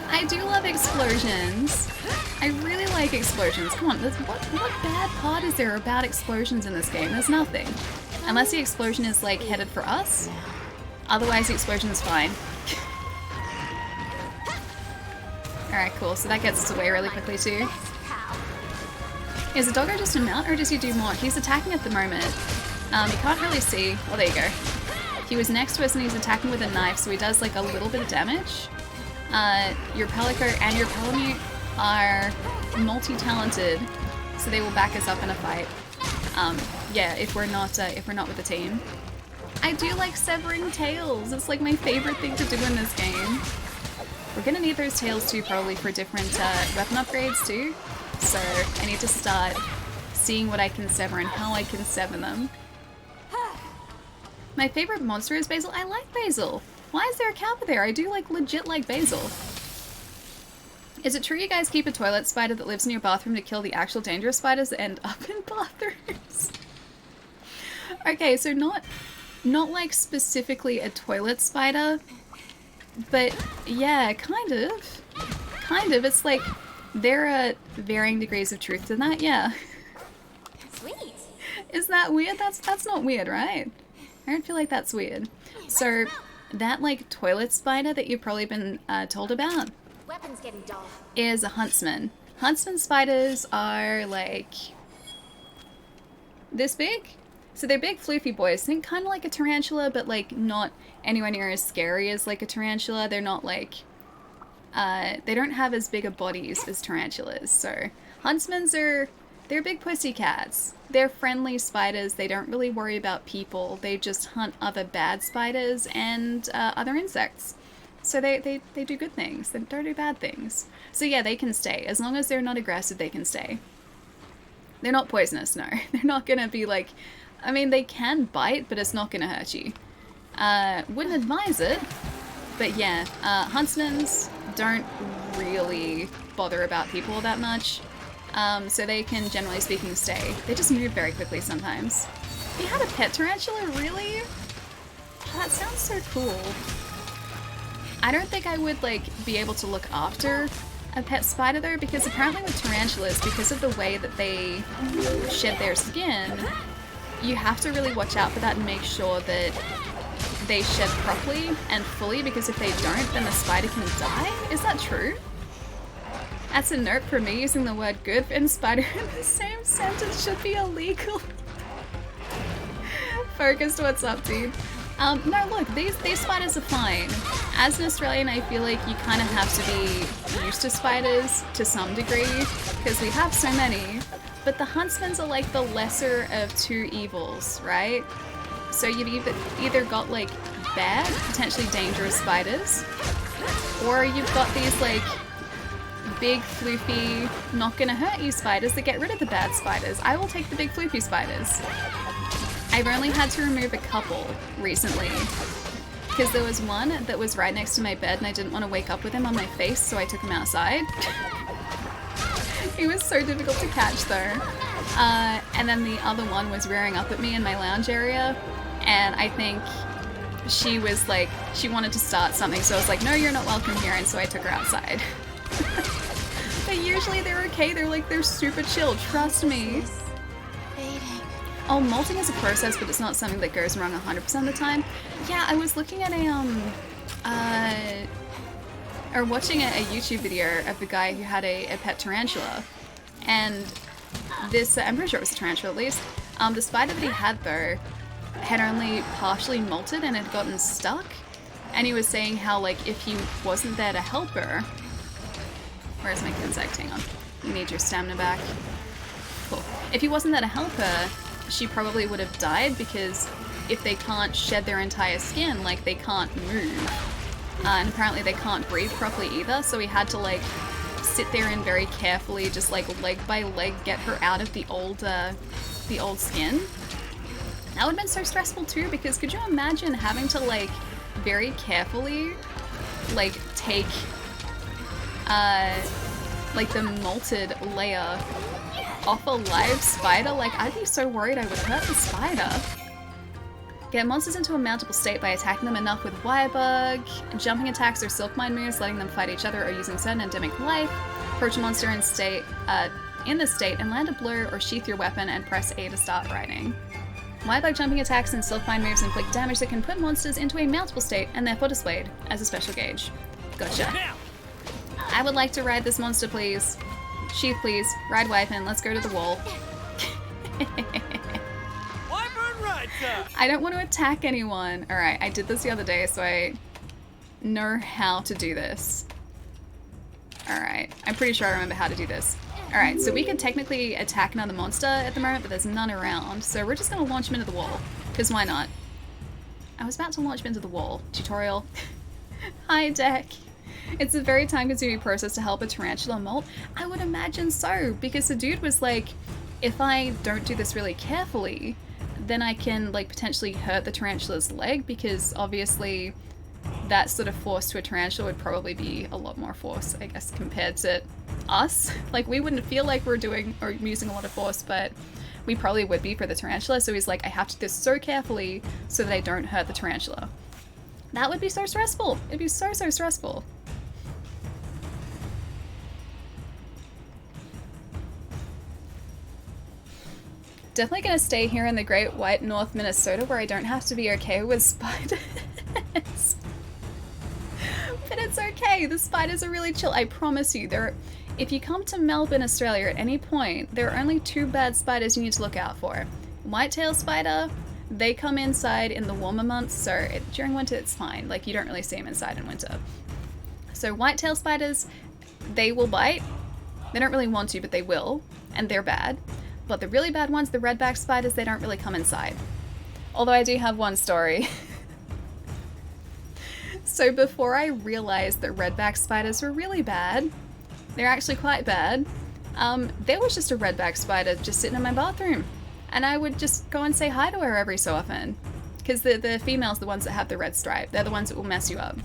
I do love explosions. I really like explosions. Come on, what bad part is there about explosions in this game? There's nothing. Unless the explosion is, like, headed for us. Otherwise, the explosion is fine. Alright, cool. So that gets us away really quickly, too. Is the doggo just a mount, or does he do more? He's attacking at the moment. You can't really see. Oh, there you go. He was next to us and he's attacking with a knife, so he does, like, a little bit of damage. Your Pelico and your Palamute are multi-talented, so they will back us up in a fight. Yeah, if we're not with the team. I do like severing tails. It's like my favorite thing to do in this game. We're gonna need those tails too, probably for different weapon upgrades too. So I need to start seeing what I can sever and how I can sever them. My favorite monster is Basil. I like Basil. Why is there a Kappa there? I do like legit like Basil. Is it true you guys keep a toilet spider that lives in your bathroom to kill the actual dangerous spiders that end up in bathrooms? Okay, so not like specifically a toilet spider, but yeah, kind of. Kind of. It's like there are varying degrees of truth to that, yeah. Sweet. Is that weird? That's not weird, right? I don't feel like that's weird. So that like toilet spider that you've probably been told about Weapons getting dull. is a huntsman. Huntsman spiders are like this big. So they're big floofy boys. Think kind of like a tarantula, but like not anywhere near as scary as like a tarantula. They're not like, they don't have as big a bodies as tarantulas. So huntsmans they're big pussy cats. They're friendly spiders. They don't really worry about people. They just hunt other bad spiders and other insects. So they do good things. They don't do bad things. So yeah, they can stay. As long as they're not aggressive, they can stay. They're not poisonous, no. They're not gonna be like, I mean, they can bite, but it's not gonna hurt you. Wouldn't advise it, but yeah, huntsmans don't really bother about people that much, so they can, generally speaking, stay. They just move very quickly sometimes. You had a pet tarantula, really? Oh, that sounds so cool. I don't think I would, like, be able to look after a pet spider, though, because apparently with tarantulas, because of the way that they shed their skin, you have to really watch out for that and make sure that they shed properly and fully, because if they don't, then the spider can die? Is that true? That's a note for me. Using the word good and spider in the same sentence should be illegal. Focused, what's up, dude? No, look, these spiders are fine. As an Australian, I feel like you kind of have to be used to spiders to some degree, because we have so many. But the huntsmans are like the lesser of two evils, right? So you've either got like bad, potentially dangerous spiders, or you've got these like big, floofy, not gonna hurt you spiders that get rid of the bad spiders. I will take the big, floofy spiders. I've only had to remove a couple recently, because there was one that was right next to my bed and I didn't want to wake up with him on my face, so I took him outside. He was so difficult to catch though. And then the other one was rearing up at me in my lounge area, and I think she was like, she wanted to start something, so I was like, no, you're not welcome here, and so I took her outside. But usually they're okay, they're super chill, trust me. Oh, molting is a process, but it's not something that goes wrong 100% of the time. Yeah, I was looking at or watching a YouTube video of the guy who had a pet tarantula, and this, I'm pretty sure it was a tarantula at least, the spider that he had though had only partially molted and had gotten stuck, and he was saying how, like, if he wasn't there to help her, where's my insect, hang on, you need your stamina back, cool, if he wasn't there to help her, she probably would have died, because if they can't shed their entire skin, like, they can't move. And apparently they can't breathe properly either, so he had to, like, sit there and very carefully, just, like, leg by leg, get her out of the old skin. That would have been so stressful too, because could you imagine having to, like, very carefully, like, take, like, the molted layer off a live spider? Like, I'd be so worried I would hurt the spider. Get monsters into a mountable state by attacking them enough with Wirebug, jumping attacks or silk mine moves, letting them fight each other, or using certain endemic life. Approach a monster in this state and land a blow or sheath your weapon and press A to start riding. Wirebug jumping attacks and silk mine moves inflict damage that can put monsters into a mountable state and therefore displayed as a special gauge. Gotcha. I would like to ride this monster, please. Sheath, please. Ride weapon. Let's go to the wall. I don't want to attack anyone. Alright, I did this the other day, so I know how to do this. Alright, I'm pretty sure I remember how to do this. Alright, so we could technically attack another monster at the moment, but there's none around. So we're just going to launch him into the wall. Because why not? I was about to launch him into the wall. Tutorial. Hi, deck. It's a very time-consuming process to help a tarantula molt. I would imagine so, because the dude was like, if I don't do this really carefully, then I can, like, potentially hurt the tarantula's leg, because obviously that sort of force to a tarantula would probably be a lot more force, I guess, compared to us. Like, we wouldn't feel like we're doing or using a lot of force, but we probably would be for the tarantula. So he's like, I have to do this so carefully so that I don't hurt the tarantula. That would be so stressful. It'd be so, so stressful. Definitely gonna stay here in the Great White North, Minnesota, where I don't have to be okay with spiders. But it's okay, the spiders are really chill. I promise you, if you come to Melbourne, Australia at any point, there are only two bad spiders you need to look out for. White-tailed spider, they come inside in the warmer months, so during winter it's fine. Like, you don't really see them inside in winter. So white-tailed spiders, they will bite. They don't really want to, but they will, and they're bad. But the really bad ones, the redback spiders, they don't really come inside. Although I do have one story. So before I realized that redback spiders were really bad, they're actually quite bad, There was just a redback spider just sitting in my bathroom. And I would just go and say hi to her every so often. Because the females, the ones that have the red stripe, they're the ones that will mess you up.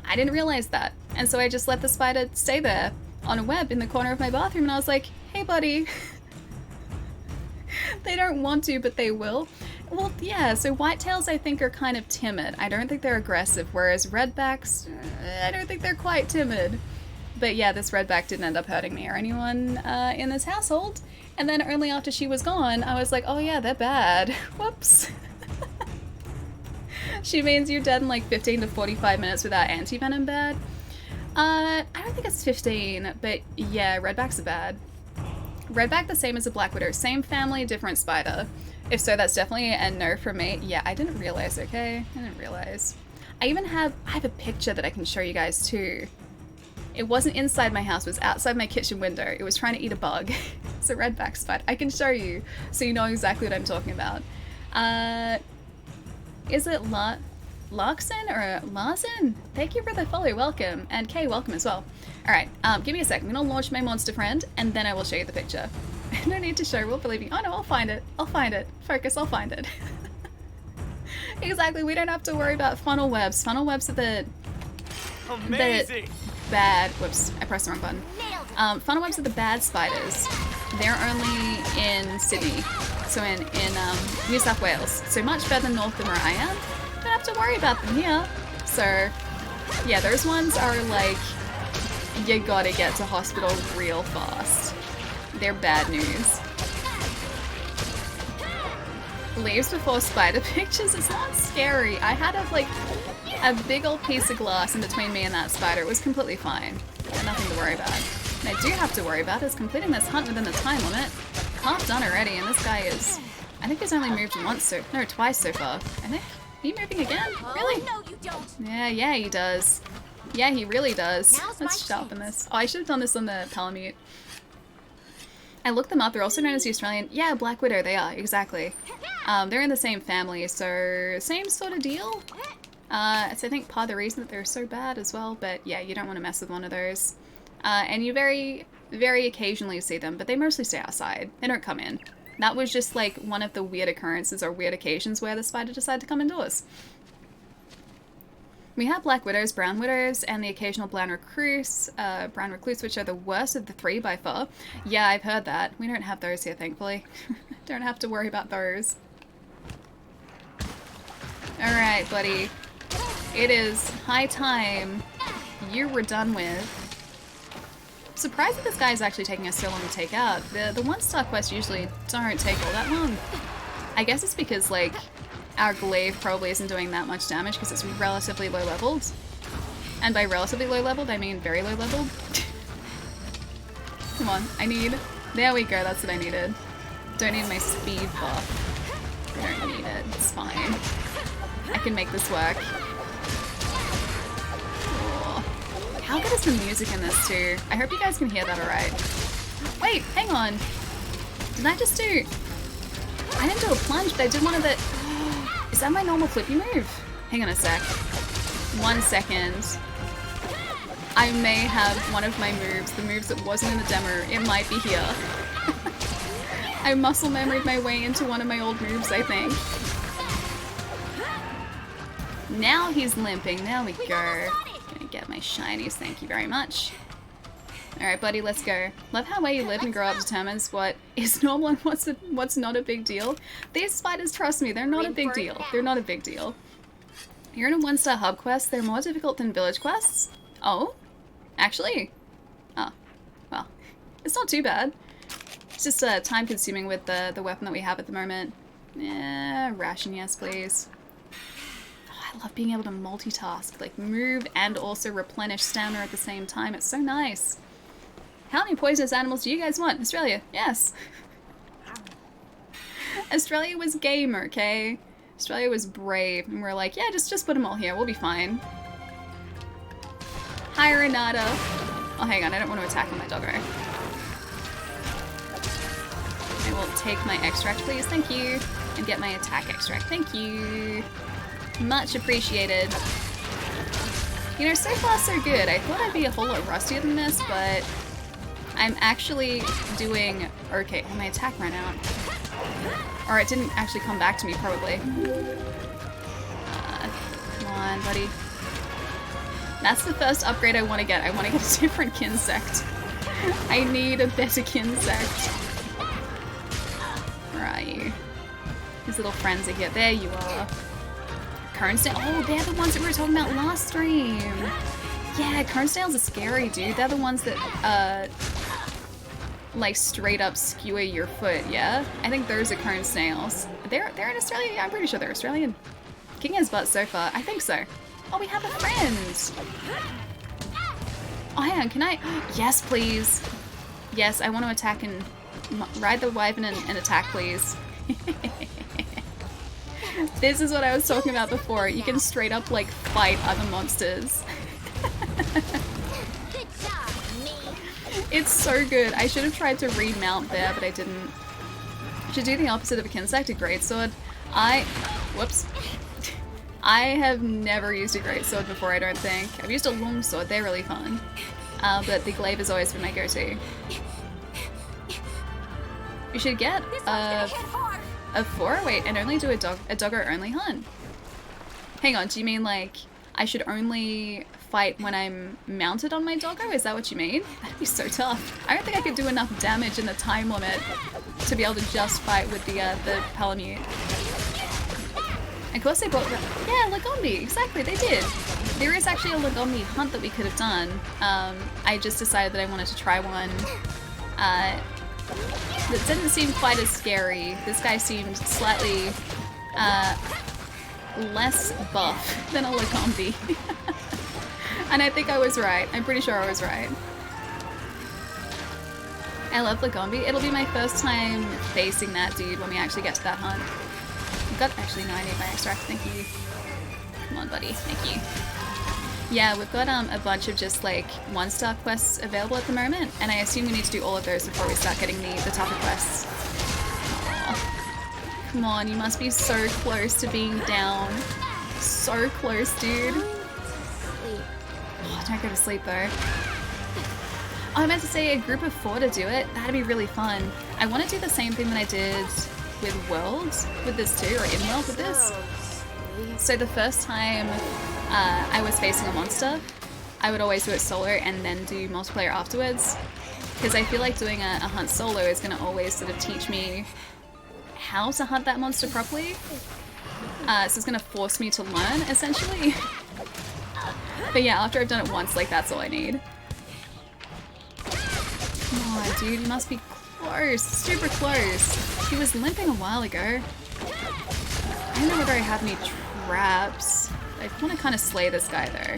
I didn't realize that. And so I just let the spider stay there on a web in the corner of my bathroom. And I was like, hey, buddy. They don't want to, but they will. Well, yeah, so whitetails I think are kind of timid. I don't think they're aggressive, whereas redbacks, I don't think they're quite timid. But yeah, this redback didn't end up hurting me or anyone in this household. And then only after she was gone, I was like, oh yeah, they're bad. Whoops. She means you're dead in like 15 to 45 minutes without anti-venom bad. I don't think it's 15, but yeah, redbacks are bad. Redback the same as a black widow. Same family, different spider. If so, that's definitely a no for me. Yeah, I didn't realize, okay? I didn't realize. I have a picture that I can show you guys too. It wasn't inside my house, it was outside my kitchen window. It was trying to eat a bug. It's a redback spider. I can show you so you know exactly what I'm talking about. Is it Larkson or Larson? Thank you for the follow, welcome. And Kay, welcome as well. Alright, give me a sec. I'm gonna launch my monster friend and then I will show you the picture. No need to show, we'll believe you. Oh no, I'll find it. I'll find it. Focus, I'll find it. Exactly, we don't have to worry about funnel webs. Funnel webs are the bad, whoops, I pressed the wrong button. Funnel webs are the bad spiders. They're only in Sydney, so in New South Wales. So much further north than where I am. Don't have to worry about them here. So yeah, those ones are like, you gotta get to hospital real fast. They're bad news. Leaves before spider pictures, it's not scary. I had a big old piece of glass in between me and that spider. It was completely fine. Nothing to worry about. And I do have to worry about is completing this hunt within the time limit. Half done already, and this guy is... I think he's only moved twice so far. I think. Are you moving again? Really? No, you don't. Yeah, he does. Yeah, he really does. Now's Let's my sharpen chance. this. Oh, I should have done this on the Palamute. I looked them up. They're also known as the Australian... Yeah, Black Widow, they are. Exactly. They're in the same family, so same sort of deal. It's I think part of the reason that they're so bad as well, but yeah, you don't want to mess with one of those. And you very, very occasionally see them, but they mostly stay outside. They don't come in. That was just like one of the weird occurrences or weird occasions where the spider decided to come indoors. We have black widows, brown widows, and the occasional brown recluse, which are the worst of the three by far. Yeah, I've heard that. We don't have those here, thankfully. Don't have to worry about those. Alright, buddy. It is high time you were done with. Surprised that this guy is actually taking us so long to take out. The one-star quests usually don't take all that long. I guess it's because, like, our glaive probably isn't doing that much damage because it's relatively low leveled. And by relatively low leveled, I mean very low leveled. Come on, there we go, that's what I needed. Don't need my speed buff. I don't need it, it's fine. I can make this work. Oh. How good is the music in this too? I hope you guys can hear that alright. Wait, hang on. Did I just do... I didn't do a plunge, but I did one of the... Is that my normal flippy move? Hang on a sec. 1 second. I may have one of my moves, the moves that wasn't in the demo, it might be here. I muscle memoried my way into one of my old moves, I think. Now he's limping, there we go. Gonna get my shinies, thank you very much. Alright buddy, let's go. Love how where you live and grow up determines what is normal and what's not a big deal. These spiders, trust me, they're not a big deal. They're not a big deal. You're in a 1-star hub quest, they're more difficult than village quests. Oh? Actually? Oh. Well, it's not too bad. It's just time consuming with the weapon that we have at the moment. Yeah, ration, yes please. Oh, I love being able to multitask, like move and also replenish stamina at the same time. It's so nice. How many poisonous animals do you guys want? Australia, yes. Australia was game, okay? Australia was brave, and we're like, yeah, just put them all here, we'll be fine. Hi, Renata. Oh, hang on, I don't want to attack on my doggo. I will take my extract, please, thank you. And get my attack extract, thank you. Much appreciated. You know, so far so good. I thought I'd be a whole lot rustier than this, but I'm actually doing okay. Oh, my attack ran out. Or it didn't actually come back to me, probably. Come on, buddy. That's the first upgrade I want to get. I want to get a different Kinsect. I need a better Kinsect. Where are you? His little friends are here. There you are. Kernsdale. Oh, they're the ones that we were talking about last stream. Yeah, Kernsdales are scary, dude. They're the ones that, like, straight up skewer your foot, yeah? I think those are Kernsdales. They're in Australia? Yeah, I'm pretty sure they're Australian. King his butt so far. I think so. Oh, we have a friend! Oh, hang on, can I? Yes, please. Yes, I want to attack and ride the wyvern and attack, please. This is what I was talking about before. You can straight up, like, fight other monsters. Good job, me. It's so good. I should have tried to remount there, but I didn't. I should do the opposite of a Kinsect, a greatsword. Whoops. I have never used a greatsword before, I don't think. I've used a longsword, they're really fun. But the glaive has always been my go-to. You should get a 4? Wait, and only do a doggo only hunt. Hang on, do you mean like I should only fight when I'm mounted on my doggo? Is that what you mean? That'd be so tough. I don't think I could do enough damage in the time limit to be able to just fight with the Palamute. Of course they brought... Yeah, Lagombi! Exactly, they did! There is actually a Lagombi hunt that we could have done. I just decided that I wanted to try one that didn't seem quite as scary. This guy seemed slightly less buff than a Lagombi. And I think I was right. I'm pretty sure I was right. I love Lagombi. It'll be my first time facing that dude when we actually get to that hunt. Actually, no, I need my extract, thank you. Come on, buddy, thank you. Yeah, we've got a bunch of just like 1-star quests available at the moment, and I assume we need to do all of those before we start getting the tougher quests. Aww. Come on, you must be so close to being down. So close, dude. Oh, don't go to sleep though. Oh, I meant to say a group of 4 to do it. That'd be really fun. I want to do the same thing that I did with Worlds, with this too, or in World with this. So the first time I was facing a monster, I would always do it solo and then do multiplayer afterwards. Because I feel like doing a hunt solo is going to always sort of teach me how to hunt that monster properly. So it's going to force me to learn, essentially. But yeah, after I've done it once, like, that's all I need. Come on, dude, you must be close, super close. He was limping a while ago. I don't know whether I have any traps. I want to kind of slay this guy though.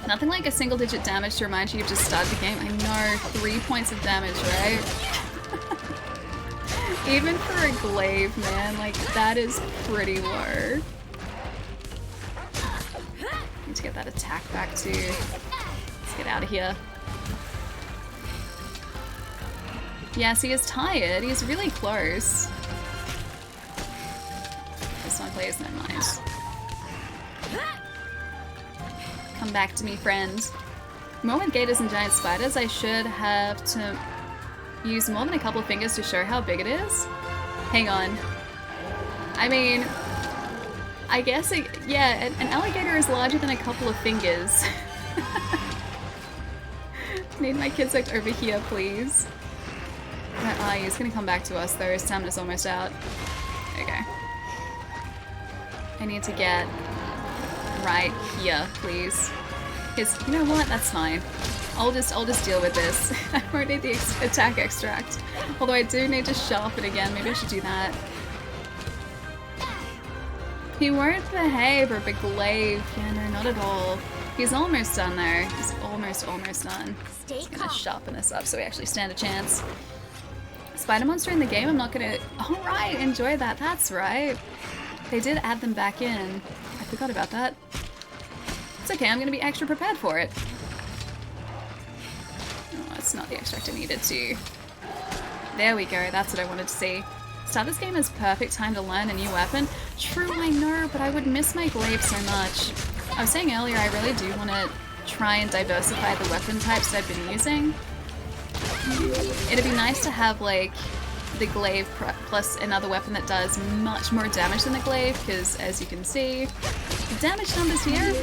Nothing like a single-digit damage to remind you you've just started the game. I know, 3 points of damage, right? Even for a glaive, man, like, that is pretty low. Need to get that attack back too. Let's get out of here. Yes, he is tired. He's really close. This one, please. Never mind. Come back to me, friend. More with gators and giant spiders, I should have to use more than a couple of fingers to show how big it is. Hang on. I mean, I guess, yeah, an alligator is larger than a couple of fingers. Need my Kinsect over here, please. Where are you? He's gonna come back to us though. His stamina's almost out. Okay. I need to get right here, please. Because, you know what? That's fine. I'll just deal with this. I won't need the attack extract. Although I do need to sharpen again. Maybe I should do that. He won't behave, or big glaive. Yeah, no, not at all. He's almost done there. He's almost done. Just gonna sharpen this up so we actually stand a chance. Spider monster in the game, I'm not gonna... Oh right, enjoy that, that's right. They did add them back in. I forgot about that. It's okay, I'm gonna be extra prepared for it. Oh, it's not the extract I needed to. There we go, that's what I wanted to see. Start this game is perfect time to learn a new weapon. True, I know, but I would miss my glaive so much. I was saying earlier, I really do want to try and diversify the weapon types that I've been using. It'd be nice to have like the glaive plus another weapon that does much more damage than the glaive, because as you can see, the damage numbers here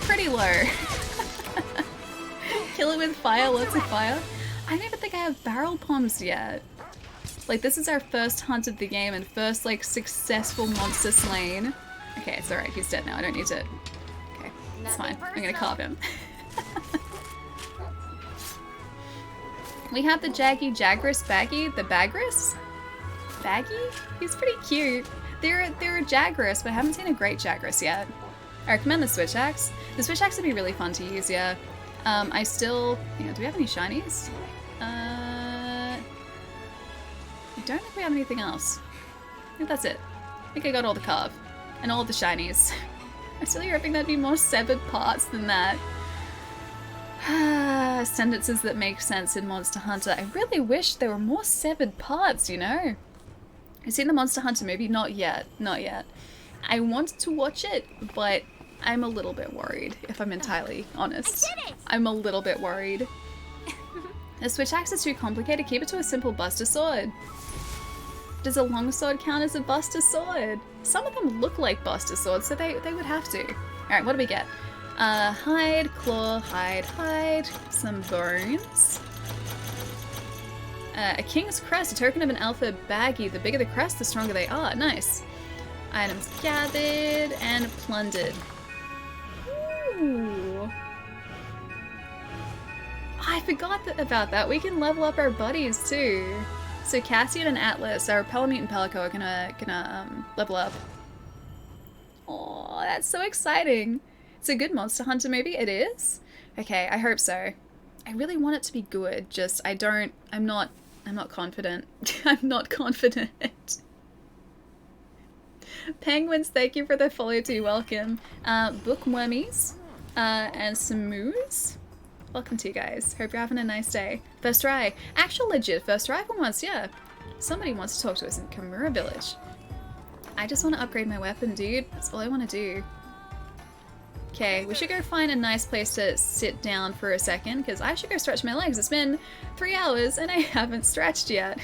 pretty low. Kill it with fire, lots of fire. I don't even think I have barrel palms yet. Like, this is our first hunt of the game and first like successful monster slain. Okay, it's alright, he's dead now, I don't need to. Okay, it's fine. I'm gonna carve him. We have the Jagras Baggy, the Bagras? Baggy? He's pretty cute. They're a Jagras, but I haven't seen a great Jagras yet. I recommend the Switch Axe. The Switch Axe would be really fun to use, yeah. I still, do we have any shinies? I don't think we have anything else. I think that's it. I think I got all the carve and all the shinies. I was really hoping there'd be more severed parts than that. Sentences that make sense in Monster Hunter. I really wish there were more severed parts, you know? I've seen the Monster Hunter movie? Not yet. Not yet. I want to watch it, but I'm a little bit worried, if I'm entirely honest. I'm a little bit worried. The Switch Axe is too complicated. Keep it to a simple Buster Sword. Does a longsword count as a Buster Sword? Some of them look like Buster Swords, so they would have to. Alright, what do we get? Hide, claw, hide. Some bones. A king's crest, a token of an alpha baggy. The bigger the crest, the stronger they are. Nice. Items gathered and plundered. Ooh. I forgot about that. We can level up our buddies too. So Cassian and Atlas, our Pelamute and Pelico, are gonna level up. Oh, that's so exciting. It's a good Monster Hunter movie. It is? Okay, I hope so. I really want it to be good, just I'm not confident. I'm not confident. Penguins, thank you for the follow too, welcome. Bookwormies, and some moos. Welcome to you guys. Hope you're having a nice day. First try. Actual legit first try for once, yeah. Somebody wants to talk to us in Kamura Village. I just want to upgrade my weapon, dude. That's all I want to do. Okay, we should go find a nice place to sit down for a second, because I should go stretch my legs. It's been 3 hours and I haven't stretched yet.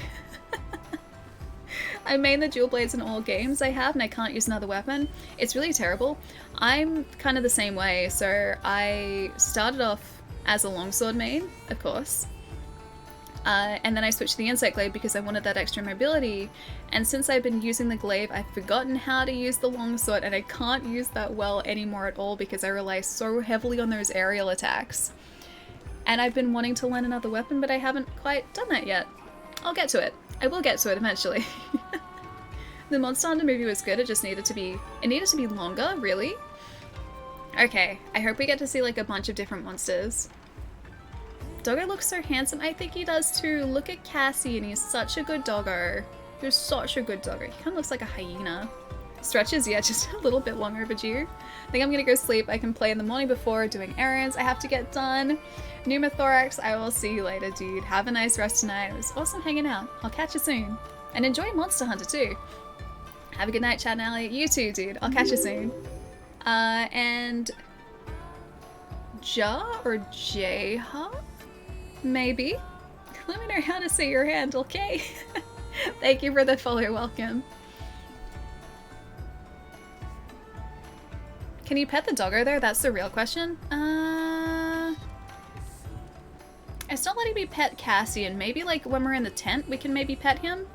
I main the dual blades in all games I have, and I can't use another weapon. It's really terrible. I'm kind of the same way, so I started off as a longsword main, of course. And then I switched to the insect glaive because I wanted that extra mobility, and since I've been using the glaive, I've forgotten how to use the longsword, and I can't use that well anymore at all because I rely so heavily on those aerial attacks. And I've been wanting to learn another weapon, but I haven't quite done that yet. I'll get to it. I will get to it eventually. The Monster Hunter movie was good, it just needed to be longer, really. Okay, I hope we get to see like a bunch of different monsters. Doggo looks so handsome. I think he does too. Look at Cassie, and he's such a good doggo. He's such a good doggo. He kind of looks like a hyena. Stretches, yeah, just a little bit long overdue. I think I'm gonna go sleep. I can play in the morning before doing errands I have to get done. Pneumothorax, I will see you later, dude. Have a nice rest tonight. It was awesome hanging out. I'll catch you soon. And enjoy Monster Hunter too. Have a good night, Chad and Allie. You too, dude. I'll catch you soon. And Ja or Jha? Maybe. Let me know how to say your handle, okay? Thank you for the follow, welcome. Can you pet the doggo there? That's the real question. It's not letting me pet Cassian. Maybe like when we're in the tent we can maybe pet him.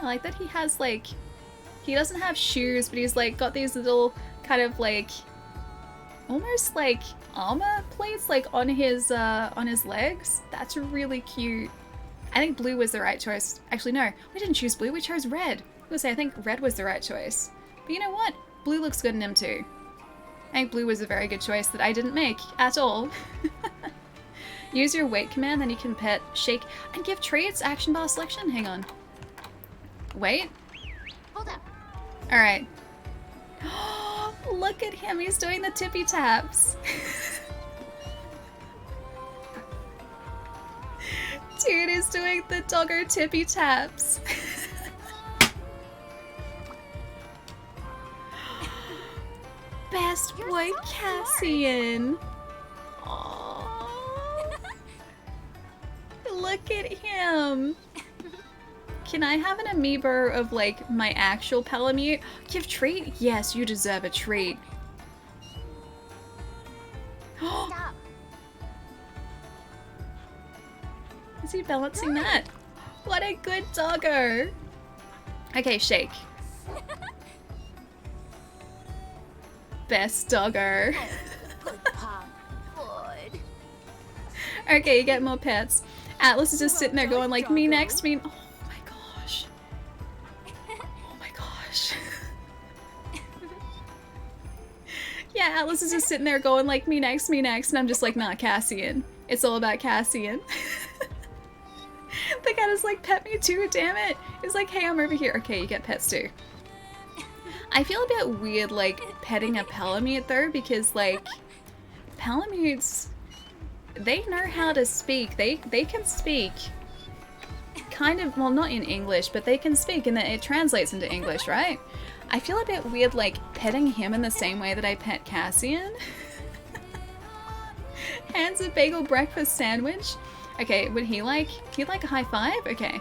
I like that he has like, he doesn't have shoes, but he's like got these little kind of like almost like armor plates like on his legs. That's really cute. I think blue was the right choice. Actually, no, we didn't choose blue, we chose red. I was gonna say, I think red was the right choice. But you know what? Blue looks good in him too. I think blue was a very good choice that I didn't make at all. Use your wait command, then you can pet, shake, and give traits action bar selection. Hang on. Wait. Hold up. Alright. Look at him, he's doing the tippy taps. Dude is doing the doggo tippy taps. Best boy so Cassian. Aww. Look Look at him. Can I have an amiibo of like my actual Palamute? Give treat? Yes, you deserve a treat. Stop. Is he balancing that? What a good doggo. Okay, shake. Best doggo. Good pop. Good. Okay, you get more pets. Atlas is just sitting there going like, me next, me. Oh my gosh. Oh my gosh. Yeah, Atlas is just sitting there going like, me next, and I'm just like, nah, Cassian. It's all about Cassian. The cat is like, pet me too, damn it. He's like, hey, I'm over here. Okay, you get pets too. I feel a bit weird, like, petting a Palamute though, because like, Palamutes, they know how to speak. They can speak kind of, well, not in English, but they can speak and then it translates into English, right? I feel a bit weird, like, petting him in the same way that I pet Cassian. Hands a bagel breakfast sandwich. Okay, would he'd like a high five? Okay.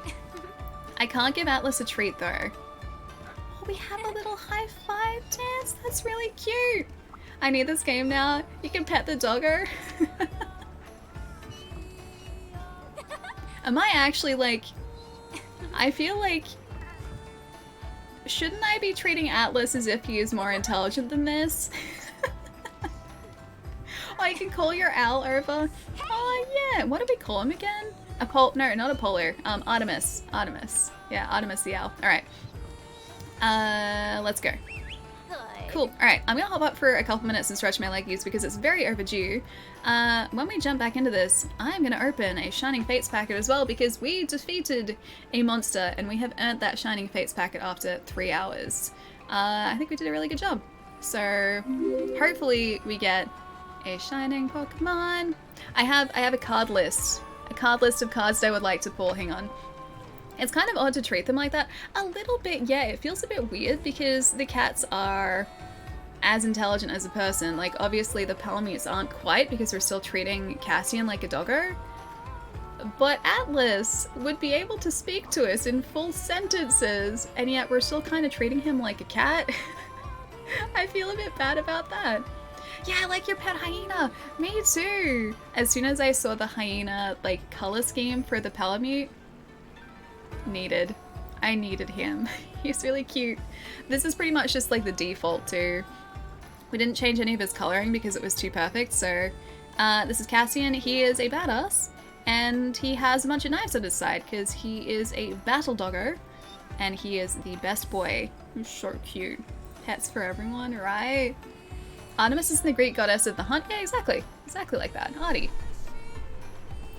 I can't give Atlas a treat though. Oh, we have a little high five dance. That's really cute. I need this game now. You can pet the doggo. Am I actually like... I feel like... Shouldn't I be treating Atlas as if he is more intelligent than this? Oh, you can call your owl over. Oh yeah, what do we call him again? No, not a polar. Artemis. Artemis. Yeah, Artemis the owl. Alright. Let's go. Good. Cool. Alright, I'm gonna hop up for a couple minutes and stretch my leggies because it's very overdue. When we jump back into this, I'm gonna open a Shining Fates packet as well because we defeated a monster and we have earned that Shining Fates packet after 3 hours. I think we did a really good job. So, hopefully we get a Shining Pokemon. I have a card list. A card list of cards that I would like to pull. Hang on. It's kind of odd to treat them like that. A little bit, yeah, it feels a bit weird because the cats are as intelligent as a person. Like, obviously the Palamutes aren't quite because we're still treating Cassian like a doggo. But Atlas would be able to speak to us in full sentences, and yet we're still kind of treating him like a cat. I feel a bit bad about that. Yeah, I like your pet hyena. Me too. As soon as I saw the hyena like color scheme for the Palamute, I needed him. He's really cute. This is pretty much just like the default too. We didn't change any of his coloring because it was too perfect. So this is Cassian. He is a badass and he has a bunch of knives at his side because he is a battle doggo and he is the best boy. He's so cute. Pets for everyone, right? Artemis is the Greek goddess of the hunt. Yeah, exactly. Exactly like that. Artie.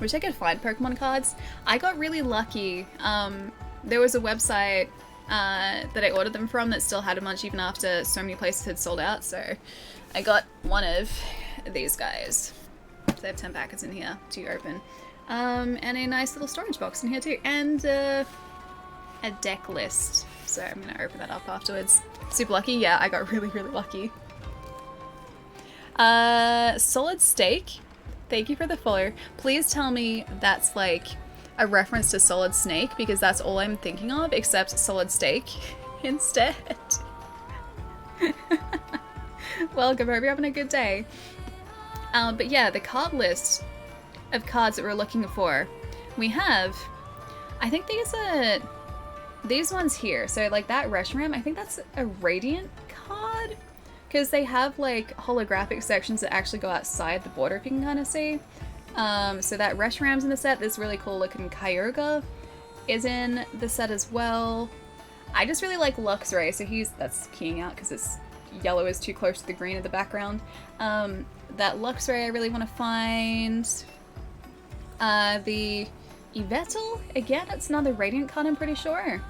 Wish I could find Pokemon cards. I got really lucky. There was a website that I ordered them from that still had a bunch even after so many places had sold out. So I got one of these guys. They have 10 packets in here to open. And a nice little storage box in here too. And a deck list. So I'm going to open that up afterwards. Super lucky. Yeah, I got really, really lucky. Solid Steak, thank you for the follow. Please tell me that's like a reference to Solid Snake because that's all I'm thinking of except Solid Steak instead. Welcome, hope you're having a good day. But yeah, the card list of cards that we're looking for. We have, I think these ones here. So like that Reshiram, I think that's a Radiant card. Because they have like holographic sections that actually go outside the border, if you can kind of see. So that Reshiram's in the set. This really cool looking Kyogre is in the set as well. I just really like Luxray, so that's keying out because this yellow is too close to the green in the background. That Luxray I really want to find. The Yveltal, again, it's another Radiant card, I'm pretty sure.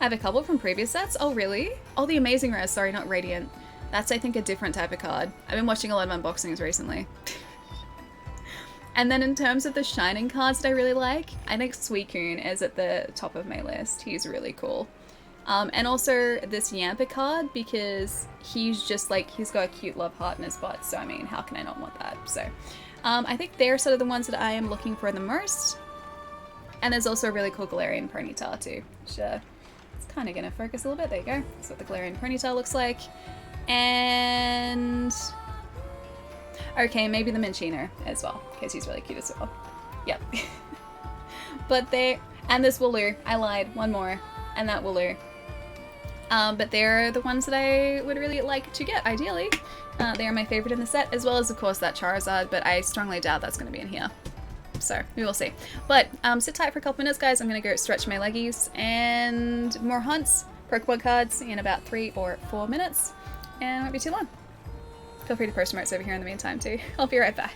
I have a couple from previous sets. Oh, really? Oh, the Amazing Rare, sorry, not Radiant. That's, I think, a different type of card. I've been watching a lot of unboxings recently. And then in terms of the Shining cards that I really like, I think Suicune is at the top of my list. He's really cool. And also this Yampa card because he's just like, he's got a cute love heart in his butt. So, I mean, how can I not want that? So, I think they're sort of the ones that I am looking for the most. And there's also a really cool Galarian ponytail too. Sure. It's kind of going to focus a little bit. There you go. That's what the Galarian ponytail looks like. And... okay, maybe the Minchino as well, because he's really cute as well. Yep. But they... and this Wooloo. I lied. One more. And that Wooloo. But they're the ones that I would really like to get, ideally. They are my favorite in the set, as well as, of course, that Charizard, but I strongly doubt that's going to be in here. So, we will see. But, sit tight for a couple minutes, guys. I'm going to go stretch my leggies, and more hunts, Pokemon cards in about 3 or 4 minutes, and it won't be too long. Feel free to post remotes over here in the meantime, too. I'll be right back.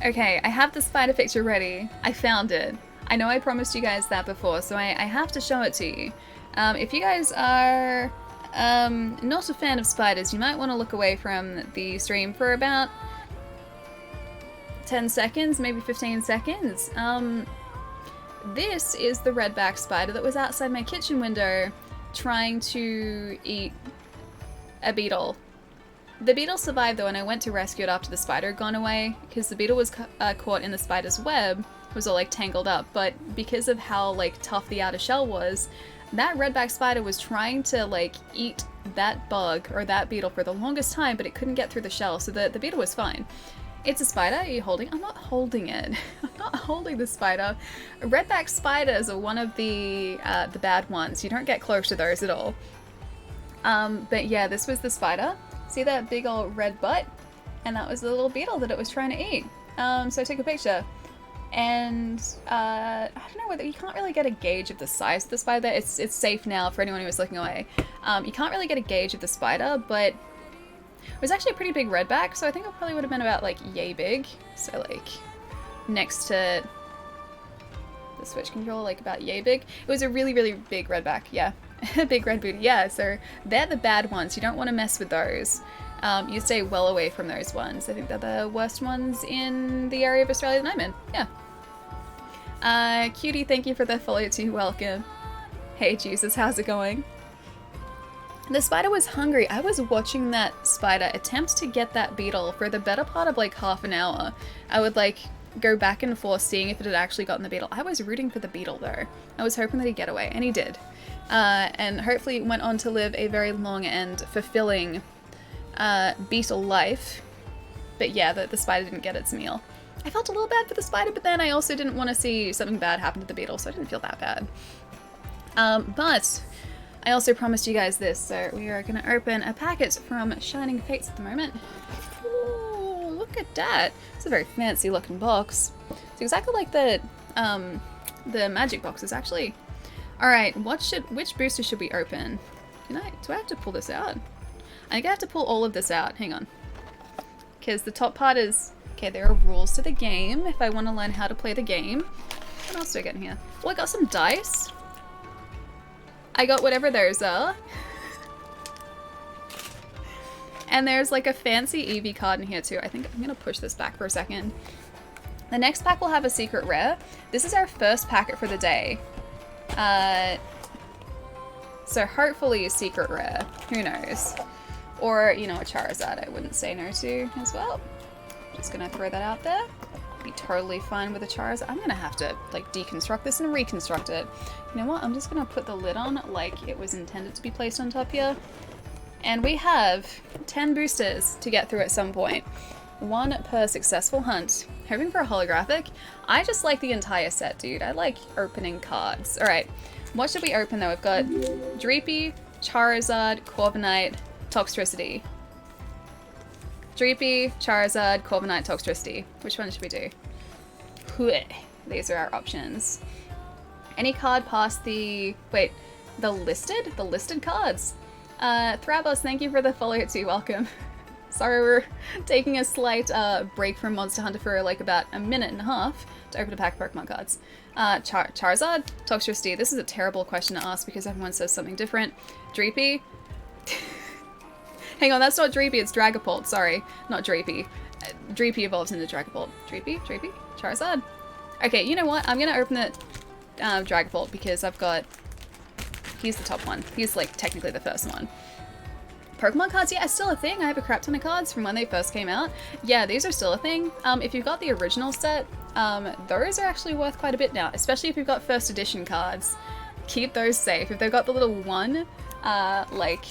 Okay, I have the spider picture ready. I found it. I know I promised you guys that before, so I have to show it to you. If you guys are not a fan of spiders, you might want to look away from the stream for about 10 seconds, maybe 15 seconds. This is the redback spider that was outside my kitchen window trying to eat a beetle. The beetle survived though, and I went to rescue it after the spider had gone away, because the beetle was caught in the spider's web. It was all like tangled up, but because of how like tough the outer shell was, that redback spider was trying to like eat that bug or that beetle for the longest time, but it couldn't get through the shell, so the beetle was fine. It's a spider. Are you holding? I'm not holding it. I'm not holding the spider. Redback spiders are one of the bad ones. You don't get close to those at all. But yeah, this was the spider. See that big old red butt? And that was the little beetle that it was trying to eat. So I took a picture. And I don't know whether you can't really get a gauge of the size of the spider. It's safe now for anyone who was looking away. You can't really get a gauge of the spider, but it was actually a pretty big redback, so I think it probably would have been about like yay big. So like next to the switch controller, like about yay big. It was a really, really big redback, yeah. Big red booty, yeah. So they're the bad ones. You don't want to mess with those. You stay well away from those ones. I think they're the worst ones in the area of Australia that I'm in. Yeah. Cutie, thank you for the follow too. Welcome. Hey Jesus, how's it going? The spider was hungry. I was watching that spider attempt to get that beetle for the better part of like half an hour. I would like go back and forth seeing if it had actually gotten the beetle. I was rooting for the beetle though. I was hoping that he'd get away, and he did. And hopefully went on to live a very long and fulfilling beetle life. But yeah, the spider didn't get its meal. I felt a little bad for the spider, but then I also didn't want to see something bad happen to the beetle, so I didn't feel that bad. But I also promised you guys this, so we are going to open a packet from Shining Fates at the moment. Ooh, look at that. It's a very fancy looking box. It's exactly like the magic boxes, actually. Alright, which booster should we open? Do I have to pull this out? I think I have to pull all of this out. Hang on. Because the top part is... Okay, there are rules to the game if I want to learn how to play the game. What else do I get in here? Oh, I got some dice. I got whatever those are. And there's like a fancy Eevee card in here too. I think I'm going to push this back for a second. The next pack will have a secret rare. This is our first packet for the day. So hopefully a secret rare. Who knows? Or, you know, a Charizard I wouldn't say no to as well. Just gonna throw that out there. Be totally fine with a Charizard. I'm gonna have to like deconstruct this and reconstruct it. You know what? I'm just gonna put the lid on like it was intended to be placed on top here. And we have 10 boosters to get through at some point. 1 per successful hunt. Hoping for a holographic. I just like the entire set, dude. I like opening cards. Alright, what should we open though? We've got Dreepy, Charizard, Corviknight, Toxtricity. Dreepy, Charizard, Corviknight, Toxtricity. Which one should we do? These are our options. Any card past the... Wait, the listed cards? Thrabos, thank you for the follow too. Welcome. Sorry, we're taking a slight break from Monster Hunter for like about a minute and a half to open a pack of Pokemon cards. Charizard, Toxtricity. This is a terrible question to ask because everyone says something different. Dreepy. Hang on, that's not Dreepy, it's Dragapult. Sorry, not Dreepy. Dreepy evolves into Dragapult. Dreepy? Charizard? Okay, you know what? I'm gonna open it Dragapult because I've got... He's the top one. He's like technically the first one. Pokemon cards, yeah, it's still a thing. I have a crap ton of cards from when they first came out. Yeah, these are still a thing. If you've got the original set, those are actually worth quite a bit now, especially if you've got first edition cards. Keep those safe. If they've got the little one, like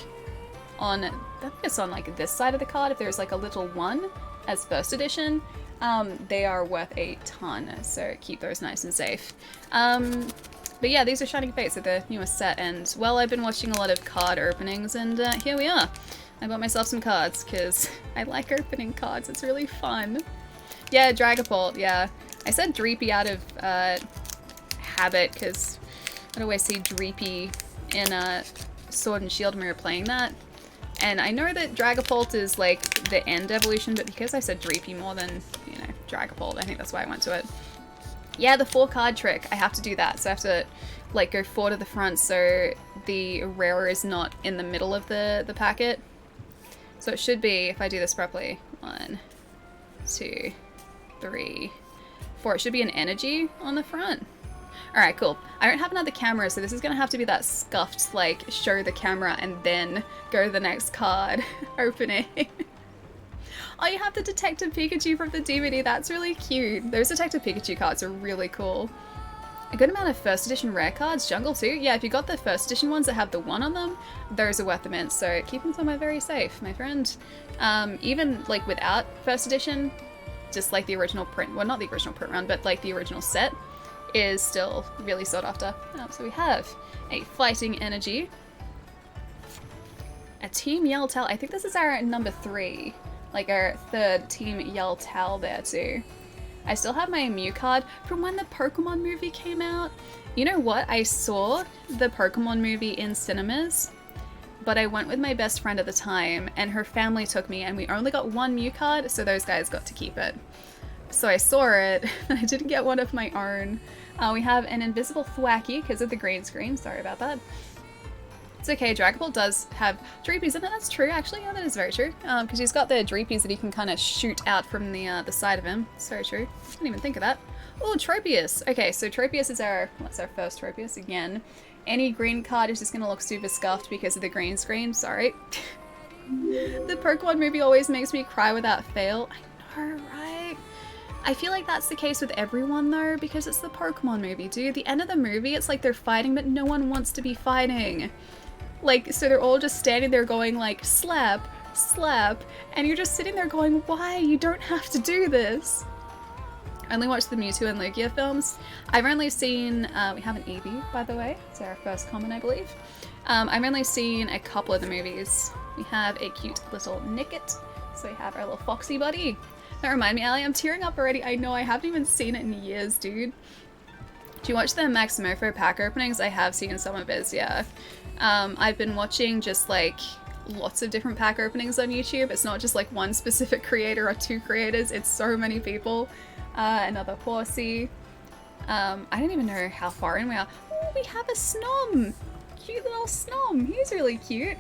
on, I think it's on like this side of the card, if there's like a little one as first edition, they are worth a ton, so keep those nice and safe. But yeah, these are Shining Fates, they're the newest set, and well, I've been watching a lot of card openings, and here we are. I bought myself some cards, because I like opening cards, it's really fun. Yeah, Dragapult, yeah. I said Dreepy out of habit, because I'd always see Dreepy in Sword and Shield when we were playing that. And I know that Dragapult is like the end evolution, but because I said Dreepy more than, you know, Dragapult. I think that's why I went to it. Yeah, the 4-card trick. I have to do that. So I have to like go 4 to the front so the rarer is not in the middle of the packet. So it should be, if I do this properly, 1, 2, 3, 4. It should be an energy on the front. Alright, cool. I don't have another camera, so this is going to have to be that scuffed, like, show the camera and then go to the next card opening. Oh, you have the Detective Pikachu from the DVD. That's really cute. Those Detective Pikachu cards are really cool. A good amount of first edition rare cards. Jungle too. Yeah, if you got the first edition ones that have the 1 on them, those are worth the mint. So keep them somewhere very safe, my friend. Even like without first edition, just like the original print, well, not the original print run, but like the original set is still really sought after. So we have a Fighting Energy, a Team Yell Towel. I think this is our number 3, like our 3rd Team Yell Towel there too. I still have my Mew card from when the Pokemon movie came out. You know what? I saw the Pokemon movie in cinemas, but I went with my best friend at the time and her family took me and we only got 1 Mew card, so those guys got to keep it. So I saw it, I didn't get one of my own. We have an invisible Thwacky because of the green screen, sorry about that. It's okay, Dragapult does have Dreepies, and that's true actually, yeah, that is very true. Because he's got the Dreepies that he can kind of shoot out from the side of him. It's very true. I didn't even think of that. Oh, Tropius! Okay, so Tropius is that's our first Tropius again. Any green card is just going to look super scuffed because of the green screen, sorry. The Pokemon movie always makes me cry without fail. I know, right? I feel like that's the case with everyone though, because it's the Pokemon movie, dude. The end of the movie, it's like they're fighting, but no one wants to be fighting. Like, so they're all just standing there going like, slap, slap, and you're just sitting there going, why? You don't have to do this. I only watched the Mewtwo and Lugia films. I've only seen, we have an Eevee, by the way. It's our first comment, I believe. I've only seen a couple of the movies. We have a cute little Nickit. So we have our little Foxy buddy. That remind me, Ali, I'm tearing up already. I know, I haven't even seen it in years, dude. Do you watch the Maximofo pack openings? I have seen some of his, yeah. I've been watching just like lots of different pack openings on YouTube. It's not just like one specific creator or 2 creators, it's so many people. Another Horsey. I don't even know how far in we are. Oh, we have a Snom! Cute little Snom, he's really cute.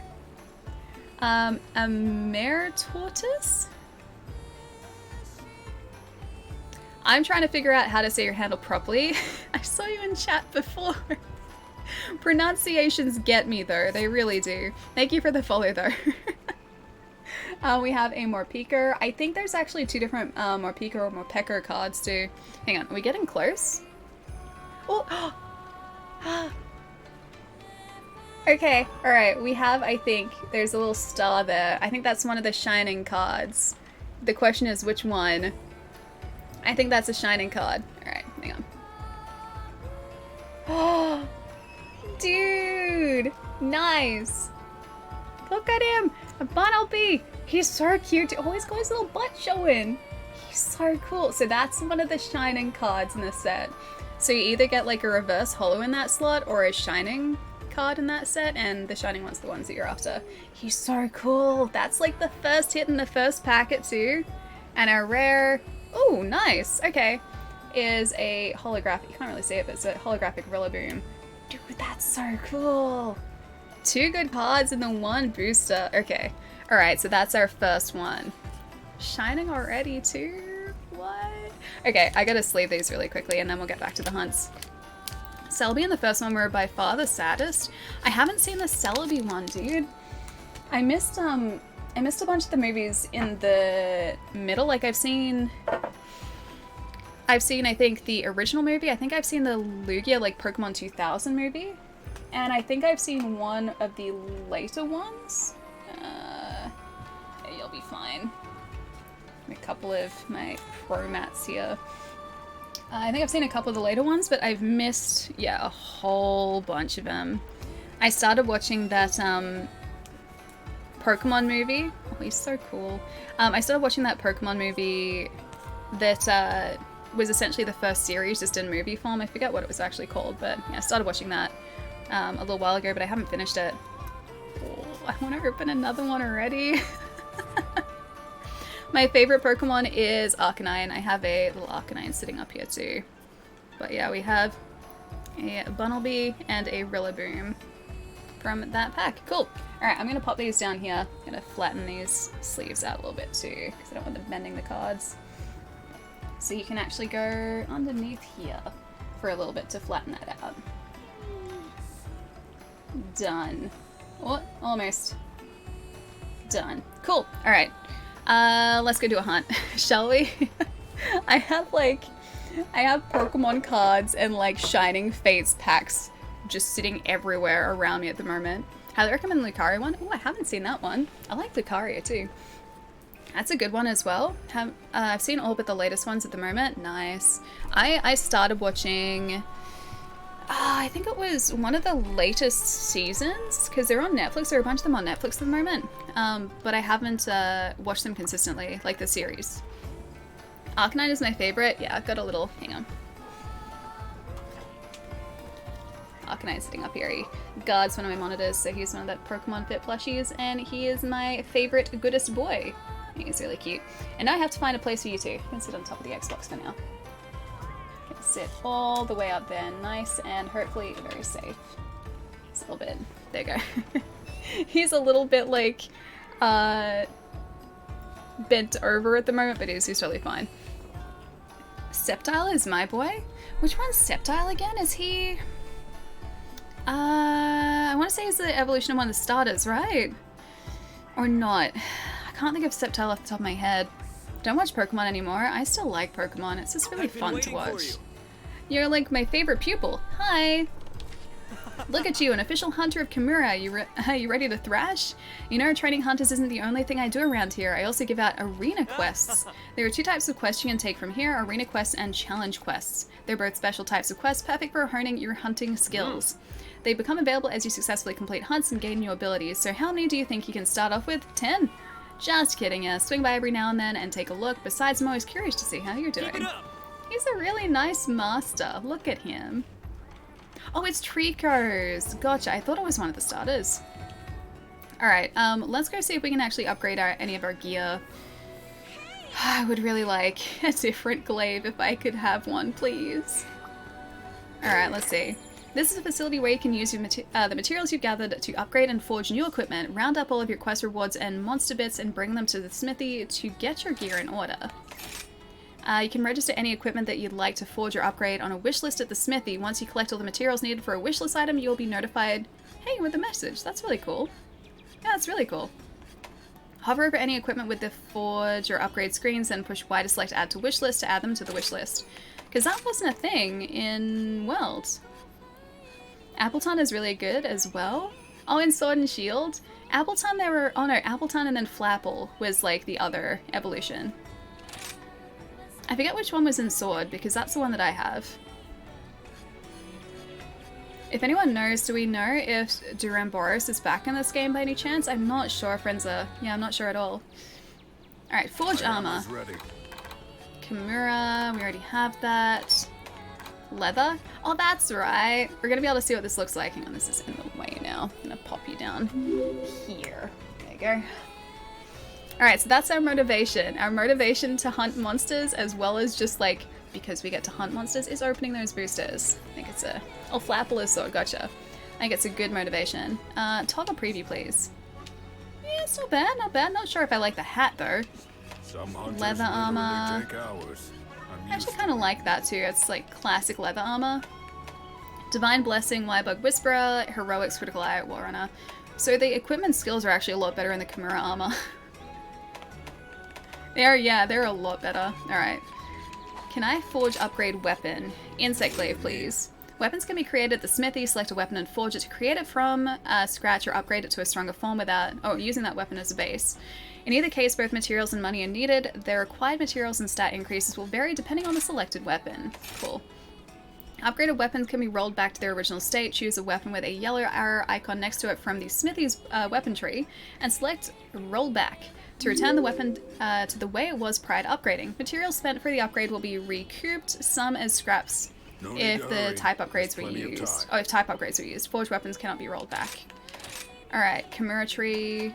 A Mare Tortoise? I'm trying to figure out how to say your handle properly. I saw you in chat before. Pronunciations get me though, they really do. Thank you for the follow though. We have a Morpeko. I think there's actually 2 different Morpeko or Morpeko cards too. Hang on, are we getting close? Oh! Okay, alright, we have, I think, there's a little star there. I think that's one of the shining cards. The question is which one? I think that's a shining card. Alright, hang on. Oh! Dude! Nice! Look at him! A Bunnelby! He's so cute! Always got his little butt showing! He's so cool! So that's one of the shining cards in this set. So you either get like a reverse holo in that slot or a shining card in that set, and the shining one's the ones that you're after. He's so cool! That's like the first hit in the first packet too. And our rare... Oh, nice! Okay. Is a holographic... You can't really see it, but it's a holographic Rillaboom. Dude, that's so cool! 2 good cards in the 1 booster. Okay. Alright, so that's our first one. Shining already too? What? Okay, I gotta sleeve these really quickly and then we'll get back to the hunts. Celebi and the first one were by far the saddest. I haven't seen the Celebi one, dude. I missed a bunch of the movies in the middle. Like I've seen I think the original movie. I think I've seen the Lugia like Pokemon 2000 movie. And I think I've seen one of the later ones. You'll be fine. A couple of my pro mats here. I think I've seen a couple of the later ones, but I've missed, yeah, a whole bunch of them. I started watching that Pokemon movie. Oh, he's so cool. I started watching that Pokemon movie that was essentially the first series, just in movie form. I forget what it was actually called, but yeah, I started watching that a little while ago, but I haven't finished it. Oh, I want to open another one already. My favorite Pokemon is Arcanine. I have a little Arcanine sitting up here too. But yeah, we have a Bunnelby and a Rillaboom from that pack. Cool. Alright, I'm going to pop these down here. I'm going to flatten these sleeves out a little bit too, because I don't want them bending the cards. So you can actually go underneath here for a little bit to flatten that out. Done. Oh, almost. Done. Cool. Alright. Let's go do a hunt, shall we? I have Pokemon cards and like Shining Fates packs just sitting everywhere around me at the moment. Highly recommend the Lucario one. Oh, I haven't seen that one. I like Lucario too. That's a good one as well. I've seen all but the latest ones at the moment. Nice. I started watching, I think it was one of the latest seasons, because they're on Netflix. There are a bunch of them on Netflix at the moment. But I haven't watched them consistently, like the series. Arcanine is my favorite. Yeah, I've got a little, hang on. Arcanine sitting up here. He guards one of my monitors, so he's one of the Pokemon Fit plushies, and he is my favorite, goodest boy. He's really cute. And now I have to find a place for you two. You can sit on top of the Xbox for now. You can sit all the way up there, nice and hopefully very safe. Just a little bit. There you go. He's a little bit like bent over at the moment, but he's totally fine. Sceptile is my boy. Which one's Sceptile again? Is he... I want to say he's the evolution of one of the starters, right? Or not. I can't think of Sceptile off the top of my head. Don't watch Pokemon anymore. I still like Pokemon. It's just really fun to watch. You're like my favorite pupil. Hi! Look at you, an official hunter of Kamura. You ready to thrash? You know, training hunters isn't the only thing I do around here. I also give out arena quests. There are two types of quests you can take from here, arena quests and challenge quests. They're both special types of quests, perfect for honing your hunting skills. They become available as you successfully complete hunts and gain new abilities. So how many do you think you can start off with? 10? Just kidding, swing by every now and then and take a look. Besides, I'm always curious to see how you're doing. He's a really nice master. Look at him. Oh, it's Trico's. Gotcha. I thought it was one of the starters. Alright, let's go see if we can actually upgrade any of our gear. I would really like a different glaive if I could have one, please. Alright, let's see. This is a facility where you can use the materials you've gathered to upgrade and forge new equipment, round up all of your quest rewards and monster bits, and bring them to the smithy to get your gear in order. You can register any equipment that you'd like to forge or upgrade on a wish list at the smithy. Once you collect all the materials needed for a wish list item, you'll be notified, hey, with a message. That's really cool. Yeah, that's really cool. Hover over any equipment with the forge or upgrade screens, then push Y to select add to wish list to add them to the wish list. Because that wasn't a thing in Worlds. Appleton is really good as well. Oh, in Sword and Shield? Appleton, there were... Oh no, Appleton and then Flapple was like the other evolution. I forget which one was in Sword, because that's the one that I have. If anyone knows, do we know if Duramboros is back in this game by any chance? I'm not sure, Frenza. Yeah, I'm not sure at all. Alright, Forge Armor. Kamura, we already have that. Leather? Oh, that's right. We're gonna be able to see what this looks like. Hang on, this is in the way now. I'm gonna pop you down here. There you go. Alright, so that's our motivation. Our motivation to hunt monsters, as well as just like, because we get to hunt monsters, is opening those boosters. I think it's a... Oh, Flapple is sword, gotcha. I think it's a good motivation. Toggle preview, please. Yeah, it's not bad, not bad. Not sure if I like the hat, though. Leather armor. I actually kind of like that, too. It's like classic leather armor. Divine Blessing, Liebug Whisperer, Heroics, Critical Eye, War Runner. So the equipment skills are actually a lot better in the Kamura armor. They're a lot better. Alright. Can I forge upgrade weapon? Insect glaive, please. Weapons can be created at the smithy. Select a weapon and forge it to create it from scratch or upgrade it to a stronger form without using that weapon as a base. In either case, both materials and money are needed. The required materials and stat increases will vary depending on the selected weapon. Cool. Upgraded weapons can be rolled back to their original state. Choose a weapon with a yellow arrow icon next to it from the smithy's weapon tree and select roll back to return the weapon to the way it was prior to upgrading. Materials spent for the upgrade will be recouped, some as scraps if the type upgrades were used. Oh, if type upgrades were used. Forged weapons cannot be rolled back. Alright, Kamura tree.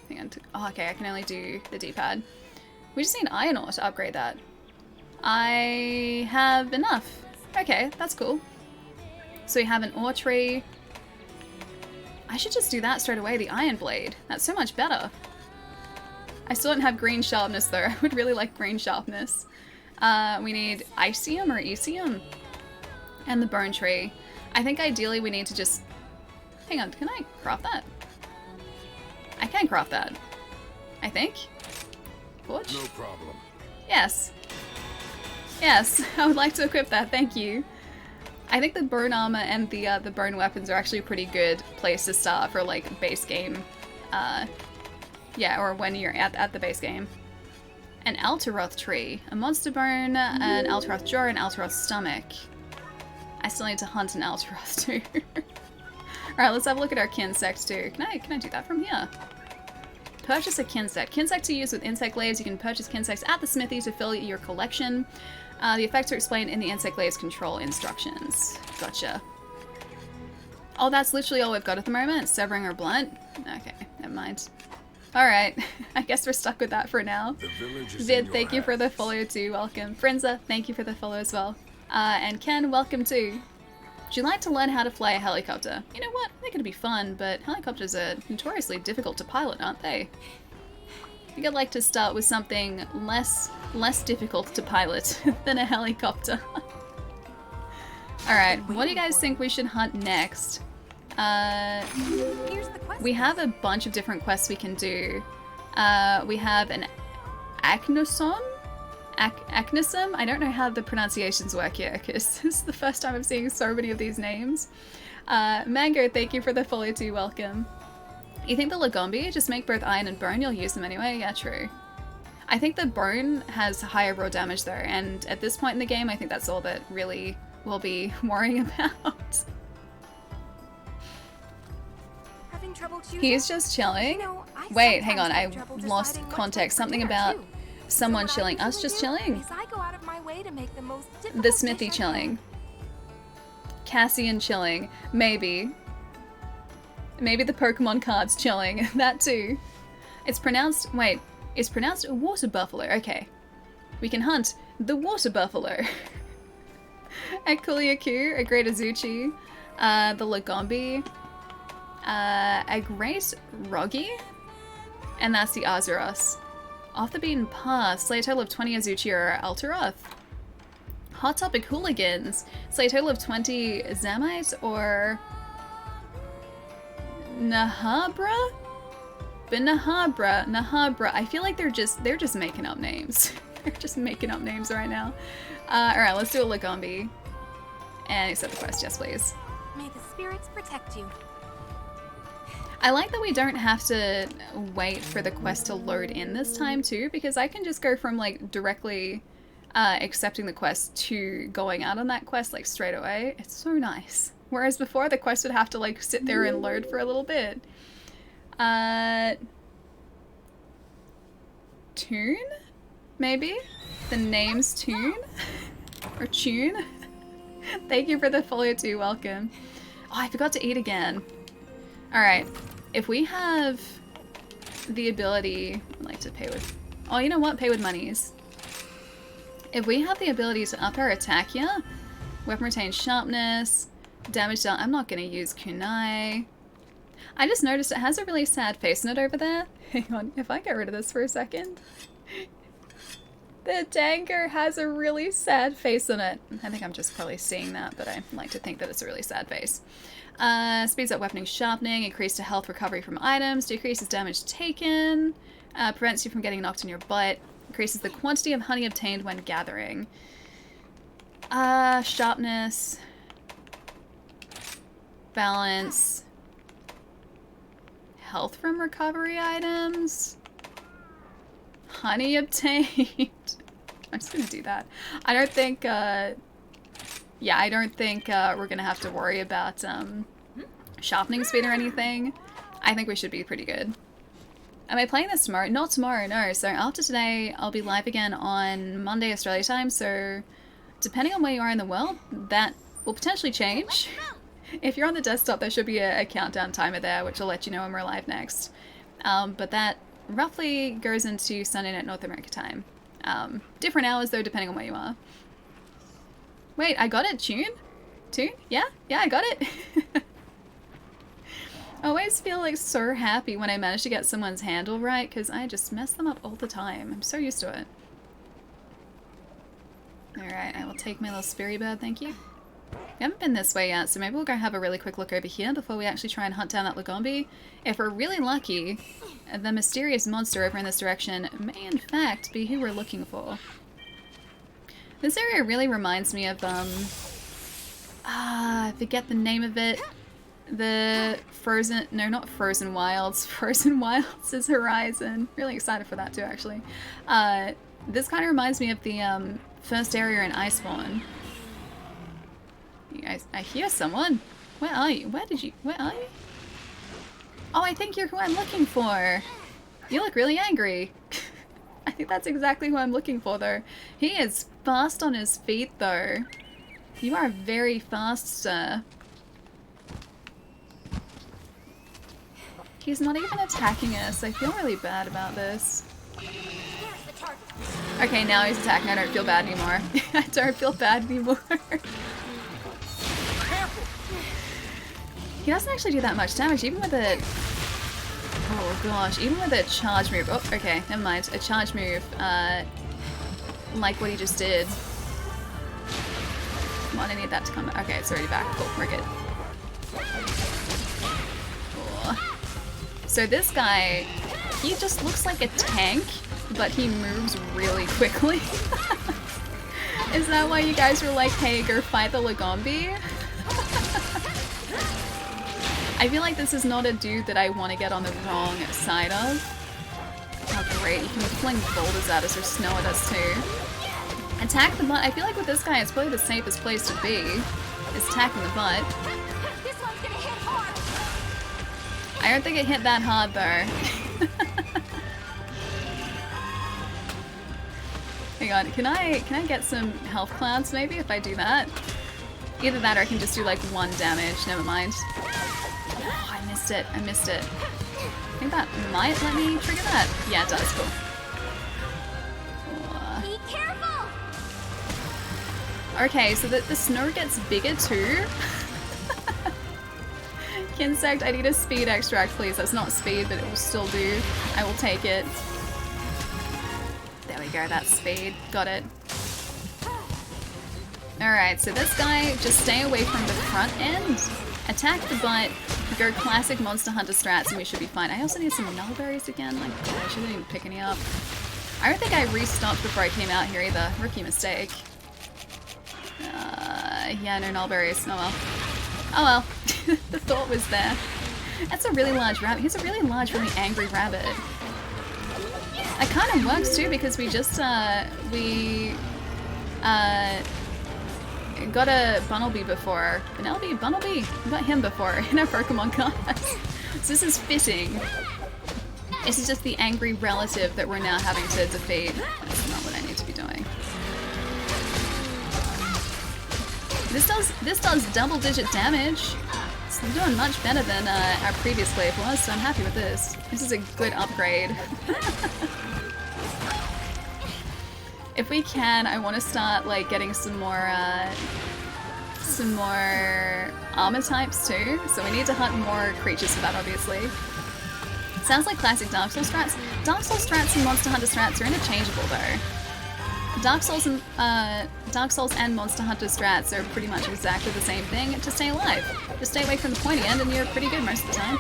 Hang on. Oh, okay, I can only do the D-pad. We just need iron ore to upgrade that. I have enough. Okay, that's cool. So we have an ore tree. I should just do that straight away, the iron blade. That's so much better. I still don't have green sharpness though. I would really like green sharpness. We need Icium or Ecium. And the bone tree. I think ideally we need to just... Hang on, can I craft that? I can craft that. I think. Forge? No problem. Yes. Yes, I would like to equip that, thank you. I think the bone armor and the bone weapons are actually a pretty good place to start for like base game. Yeah, or when you're at the base game. An Alteroth tree, a monster bone, an Alteroth jaw, and Alteroth stomach. I still need to hunt an Alteroth too. Alright, let's have a look at our Kinsect too. Can I do that from here? Purchase a Kinsect. Kinsect to use with insect glaives. You can purchase Kinsects at the smithy to fill your collection. The effects are explained in the insect glaives control instructions. Gotcha. Oh, that's literally all we've got at the moment? Severing or blunt? Okay, never mind. Alright, I guess we're stuck with that for now. Vid, thank you for the follow too, welcome. Frenza, thank you for the follow as well. And Ken, welcome too. Would you like to learn how to fly a helicopter? You know what, I think it'd be fun, but helicopters are notoriously difficult to pilot, aren't they? I think I'd like to start with something less difficult to pilot than a helicopter. Alright, what do you guys think we should hunt next? We have a bunch of different quests we can do. We have an Acnosom? Acnosum? I don't know how the pronunciations work here, because this is the first time I'm seeing so many of these names. Mango, thank you for the follow too, welcome. You think the Lagombi just make both iron and bone? You'll use them anyway? Yeah, true. I think the bone has higher raw damage though, and at this point in the game, I think that's all that really we'll be worrying about. He's just chilling? Wait, hang on, I lost context. Something about someone chilling. Us just chilling? The smithy chilling. Cassian chilling. Maybe. Maybe the Pokemon cards chilling. That too. It's pronounced... Wait. It's pronounced water buffalo. Okay. We can hunt the water buffalo. A Kuliaku, a Great Azuchi, the Lagombi, a Great Roggy, and that's the Azuros. Off the beaten path, slay a total of 20 Azuchi or Alteroth. Hot Topic Hooligans, slay a total of 20 Zamites or Nahabra? But Nahabra. I feel like they're just making up names. They're just making up names right now. Alright, let's do a Lagombi. And accept the quest, yes please. May the spirits protect you. I like that we don't have to wait for the quest to load in this time too, because I can just go from like directly accepting the quest to going out on that quest like straight away. It's so nice. Whereas before the quest would have to like sit there and load for a little bit. Tune? Maybe? The name's Tune? Or Tune? Thank you for the follow too, welcome. Oh, I forgot to eat again. Alright, if we have the ability, I'd like to pay with, oh you know what, pay with monies. If we have the ability to up our attack here, weapon retains sharpness, damage down, I'm not going to use kunai. I just noticed it has a really sad face on it over there. Hang on, if I get rid of this for a second. The tanker has a really sad face on it. I think I'm just probably seeing that, but I like to think that it's a really sad face. Speeds up weaponing sharpening, increase to health recovery from items, decreases damage taken, prevents you from getting knocked in your butt, increases the quantity of honey obtained when gathering. Sharpness, balance, health from recovery items, honey obtained. I'm just gonna do that. I don't think, yeah, I don't think we're gonna have to worry about sharpening speed or anything. I think we should be pretty good. Am I playing this tomorrow? Not tomorrow, no. So after today, I'll be live again on Monday Australia time, so depending on where you are in the world, that will potentially change. If you're on the desktop, there should be a countdown timer there, which will let you know when we're live next. But that roughly goes into Sunday night North America time. Different hours though, depending on where you are. Wait, I got it. Tune? Yeah, I got it. I always feel like so happy when I manage to get someone's handle right, because I just mess them up all the time. I'm so used to it. Alright, I will take my little Spirit Bird, thank you. We haven't been this way yet, so maybe we'll go have a really quick look over here before we actually try and hunt down that Lagombi. If we're really lucky, the mysterious monster over in this direction may in fact be who we're looking for. This area really reminds me of, I forget the name of it. The Frozen, no, not Frozen Wilds. Frozen Wilds is Horizon. Really excited for that too, actually. This kind of reminds me of the first area in Iceborne. I hear someone. Where are you? Where are you? Oh, I think you're who I'm looking for. You look really angry. I think that's exactly who I'm looking for, though. He is fast on his feet, though. You are very fast, sir. He's not even attacking us. I feel really bad about this. Okay, now he's attacking. I don't feel bad anymore. I don't feel bad anymore. He doesn't actually do that much damage, even with a... Oh gosh, even with a charge move. Oh, okay, never mind. A charge move, like what he just did. Come on, I need that to come. Okay, it's already back. Cool, we're good. Oh. So this guy, he just looks like a tank, but he moves really quickly. Is that why you guys were like, hey, go fight the Lagombi? I feel like this is not a dude that I want to get on the wrong side of. Oh great, you can fling boulders at us or snow at us too. Attack the butt. I feel like with this guy it's probably the safest place to be, is attacking the butt. This one's gonna hit hard. I don't think it hit that hard though. Hang on, can I get some health clouds maybe if I do that? Either that or I can just do like 1 damage, never mind. Oh, I missed it. I think that might let me trigger that. Yeah, it does. Cool. Be careful. Okay, so the snow gets bigger too. Kinsect, I need a speed extract, please. That's not speed, but it will still do. I will take it. There we go, that's speed. Got it. Alright, so this guy, just stay away from the front end. Attack the butt, go classic Monster Hunter strats, and we should be fine. I also need some nullberries again. Like, oh, I shouldn't even pick any up. I don't think I restocked before I came out here either. Rookie mistake. Yeah, no nullberries. Oh well. Oh well. The thought was there. That's a really large rabbit. He's a really large, really angry rabbit. It kind of works too because we just, got a Bunnelby before. Bunnelby? We got him before in our Pokemon cards. So this is fitting. This is just the angry relative that we're now having to defeat. That's not what I need to be doing. This does double-digit damage. It's doing much better than our previous wave was, so I'm happy with this. This is a good upgrade. If we can, I want to start like getting some more armor types too. So we need to hunt more creatures for that, obviously. Sounds like classic Dark Souls strats. Dark Souls strats and Monster Hunter strats are interchangeable though. Dark Souls and Monster Hunter strats are pretty much exactly the same thing to stay alive. Just stay away from the pointy end and you're pretty good most of the time.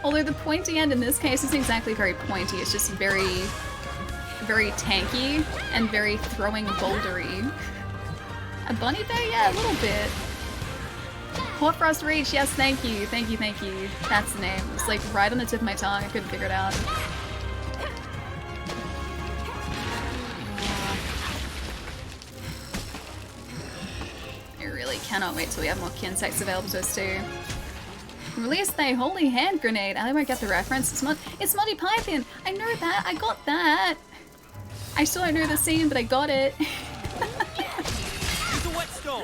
Although the pointy end in this case isn't exactly very pointy, it's just very tanky and very throwing bouldery. A bunny bear? Yeah, a little bit. Hoarfrost Reach, yes, thank you. That's the name. It was like right on the tip of my tongue, I couldn't figure it out. I really cannot wait till we have more Kinsects available to us too. Release the holy hand grenade. I won't get the reference. It's Monty Python. I know that. I got that. I still don't know the scene, but I got it. Use a whetstone.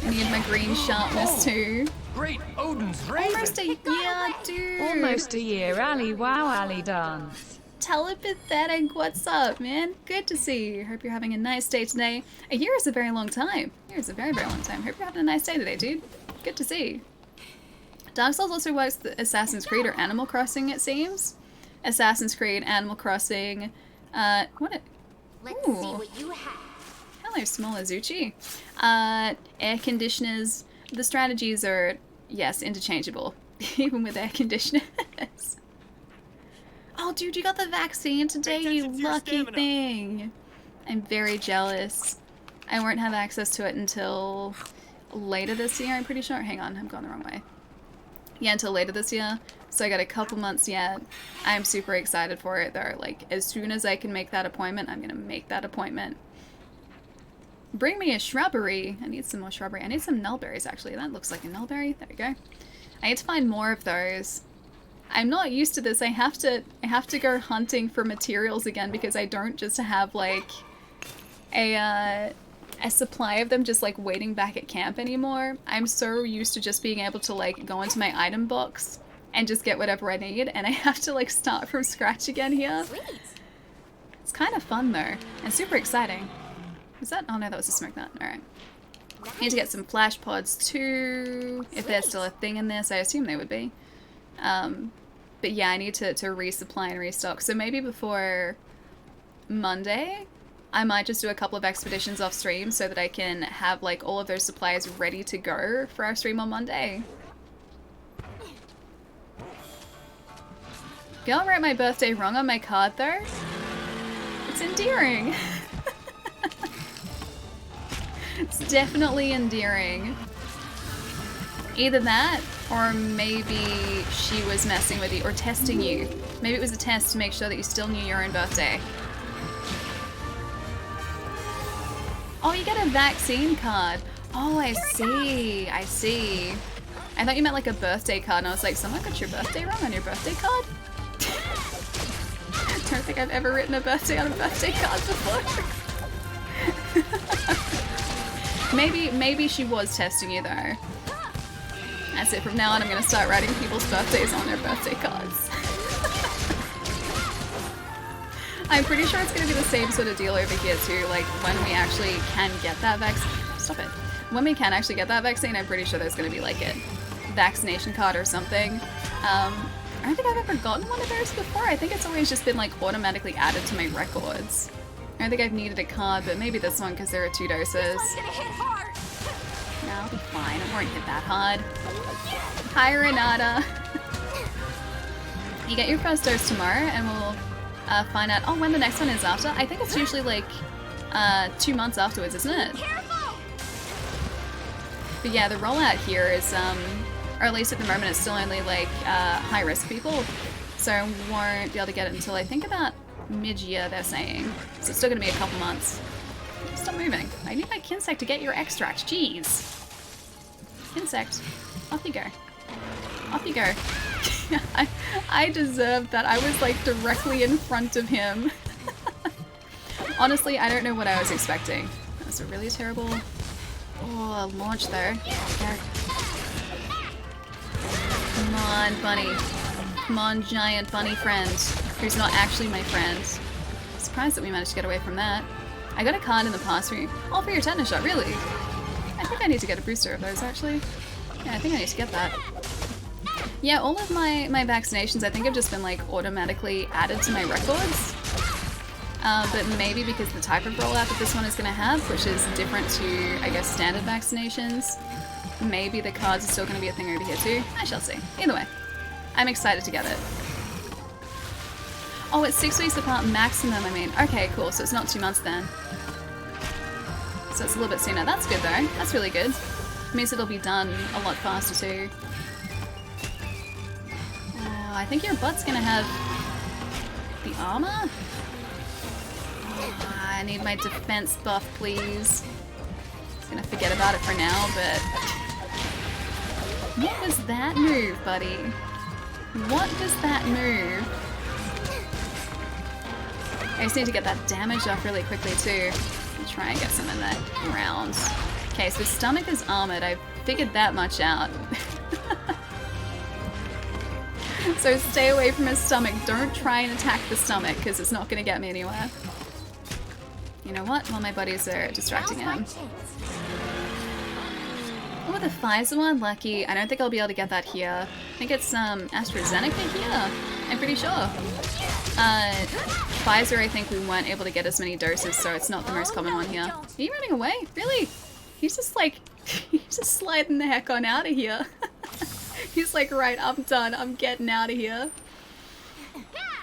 I need my green sharpness too. Great Odin's raven! Almost a year, dude. Almost a year, Ali. Wow, Ali dance. Telepathetic, what's up, man? Good to see you. Hope you're having a nice day today. A year is a very long time. A year is a very, very long time. Hope you're having a nice day today, dude. Good to see you. Dark Souls also works with Assassin's Creed or Animal Crossing, it seems. Assassin's Creed, Animal Crossing, what? Let's Ooh. see what you have. Hello, small Azuchi. Air conditioners. The strategies are, yes, interchangeable. Even with air conditioners. Oh, dude, you got the vaccine today, you lucky thing. I'm very jealous. I won't have access to it until later this year, I'm pretty sure. Hang on, I'm going the wrong way. Yeah, until later this year. So I got a couple months yet. I'm super excited for it, though. Like, as soon as I can make that appointment, I'm gonna make that appointment. Bring me a shrubbery. I need some more shrubbery. I need some nullberries, actually. That looks like a nullberry. There we go. I need to find more of those. I'm not used to this. I have to go hunting for materials again because I don't just have, like, a supply of them just, like, waiting back at camp anymore. I'm so used to just being able to, like, go into my item box and just get whatever I need, and I have to, like, start from scratch again here. Sweet. It's kind of fun, though, and super exciting. Was that? Oh no, that was a smoke nut. Alright. Need to get some flash pods too, if there's still a thing in this. I assume they would be. But yeah, I need to resupply and restock. So maybe before Monday, I might just do a couple of expeditions off stream so that I can have like all of those supplies ready to go for our stream on Monday. Y'all wrote my birthday wrong on my card though. It's endearing. It's definitely endearing. Either that, or maybe she was messing with you, or testing you. Maybe it was a test to make sure that you still knew your own birthday. Oh, you get a vaccine card. Oh, I see. I see. I thought you meant like a birthday card, and I was like, someone got your birthday wrong on your birthday card? I don't think I've ever written a birthday on a birthday card before. Maybe she was testing you though. That's it, from now on I'm gonna start writing people's birthdays on their birthday cards. I'm pretty sure it's gonna be the same sort of deal over here too, like when we actually can get that vaccine. Stop it. When we can actually get that vaccine, I'm pretty sure there's gonna be like a vaccination card or something. I don't think I've ever gotten one of those before. I think it's always just been like automatically added to my records. I don't think I've needed a card, but maybe this one because there are 2 doses. This one's gonna hit hard. No, I'll be fine. I won't hit that hard. Hi, Renata. You get your first dose tomorrow, and we'll find out when the next one is after. I think it's usually like 2 months afterwards, isn't it? Careful! But yeah, the rollout here is, or at least at the moment, it's still only like high-risk people, so I won't be able to get it until I think about mid-year, they're saying. So it's still going to be a couple months. Stop moving. I need my Kinsect to get your extract. Jeez. Kinsect. Off you go. Off you go. I deserved that. I was like directly in front of him. Honestly, I don't know what I was expecting. That was a really terrible launch there. There. Come on, bunny. Come on, giant bunny friend, who's not actually my friend. Surprised that we managed to get away from that. I got a card in the past for you. All for your tetanus shot, really? I think I need to get a booster of those, actually. Yeah, I think I need to get that. Yeah, all of my vaccinations, I think, have just been, like, automatically added to my records. But maybe because the type of rollout that this one is going to have, which is different to, I guess, standard vaccinations, maybe the cards are still going to be a thing over here, too. I shall see. Either way. I'm excited to get it. Oh, it's 6 weeks apart maximum, I mean. Okay, cool. So it's not 2 months then. So it's a little bit sooner. That's good, though. That's really good. It means it'll be done a lot faster, too. Oh, I think your butt's gonna have the armor? Oh, I need my defense buff, please. I'm gonna forget about it for now, but... What was that move, buddy? What was that move? I just need to get that damage off really quickly too. I'll try and get some in that round. Okay, so stomach is armored. I figured that much out. So stay away from his stomach. Don't try and attack the stomach, because it's not going to get me anywhere. You know what? While my buddies are distracting him. Oh, the Pfizer one? Lucky. I don't think I'll be able to get that here. I think it's AstraZeneca here. I'm pretty sure. Pfizer, I think we weren't able to get as many doses, so it's not the most common one here. Are you running away? Really? He's just like, he's just sliding the heck on out of here. He's like, right, I'm done. I'm getting out of here.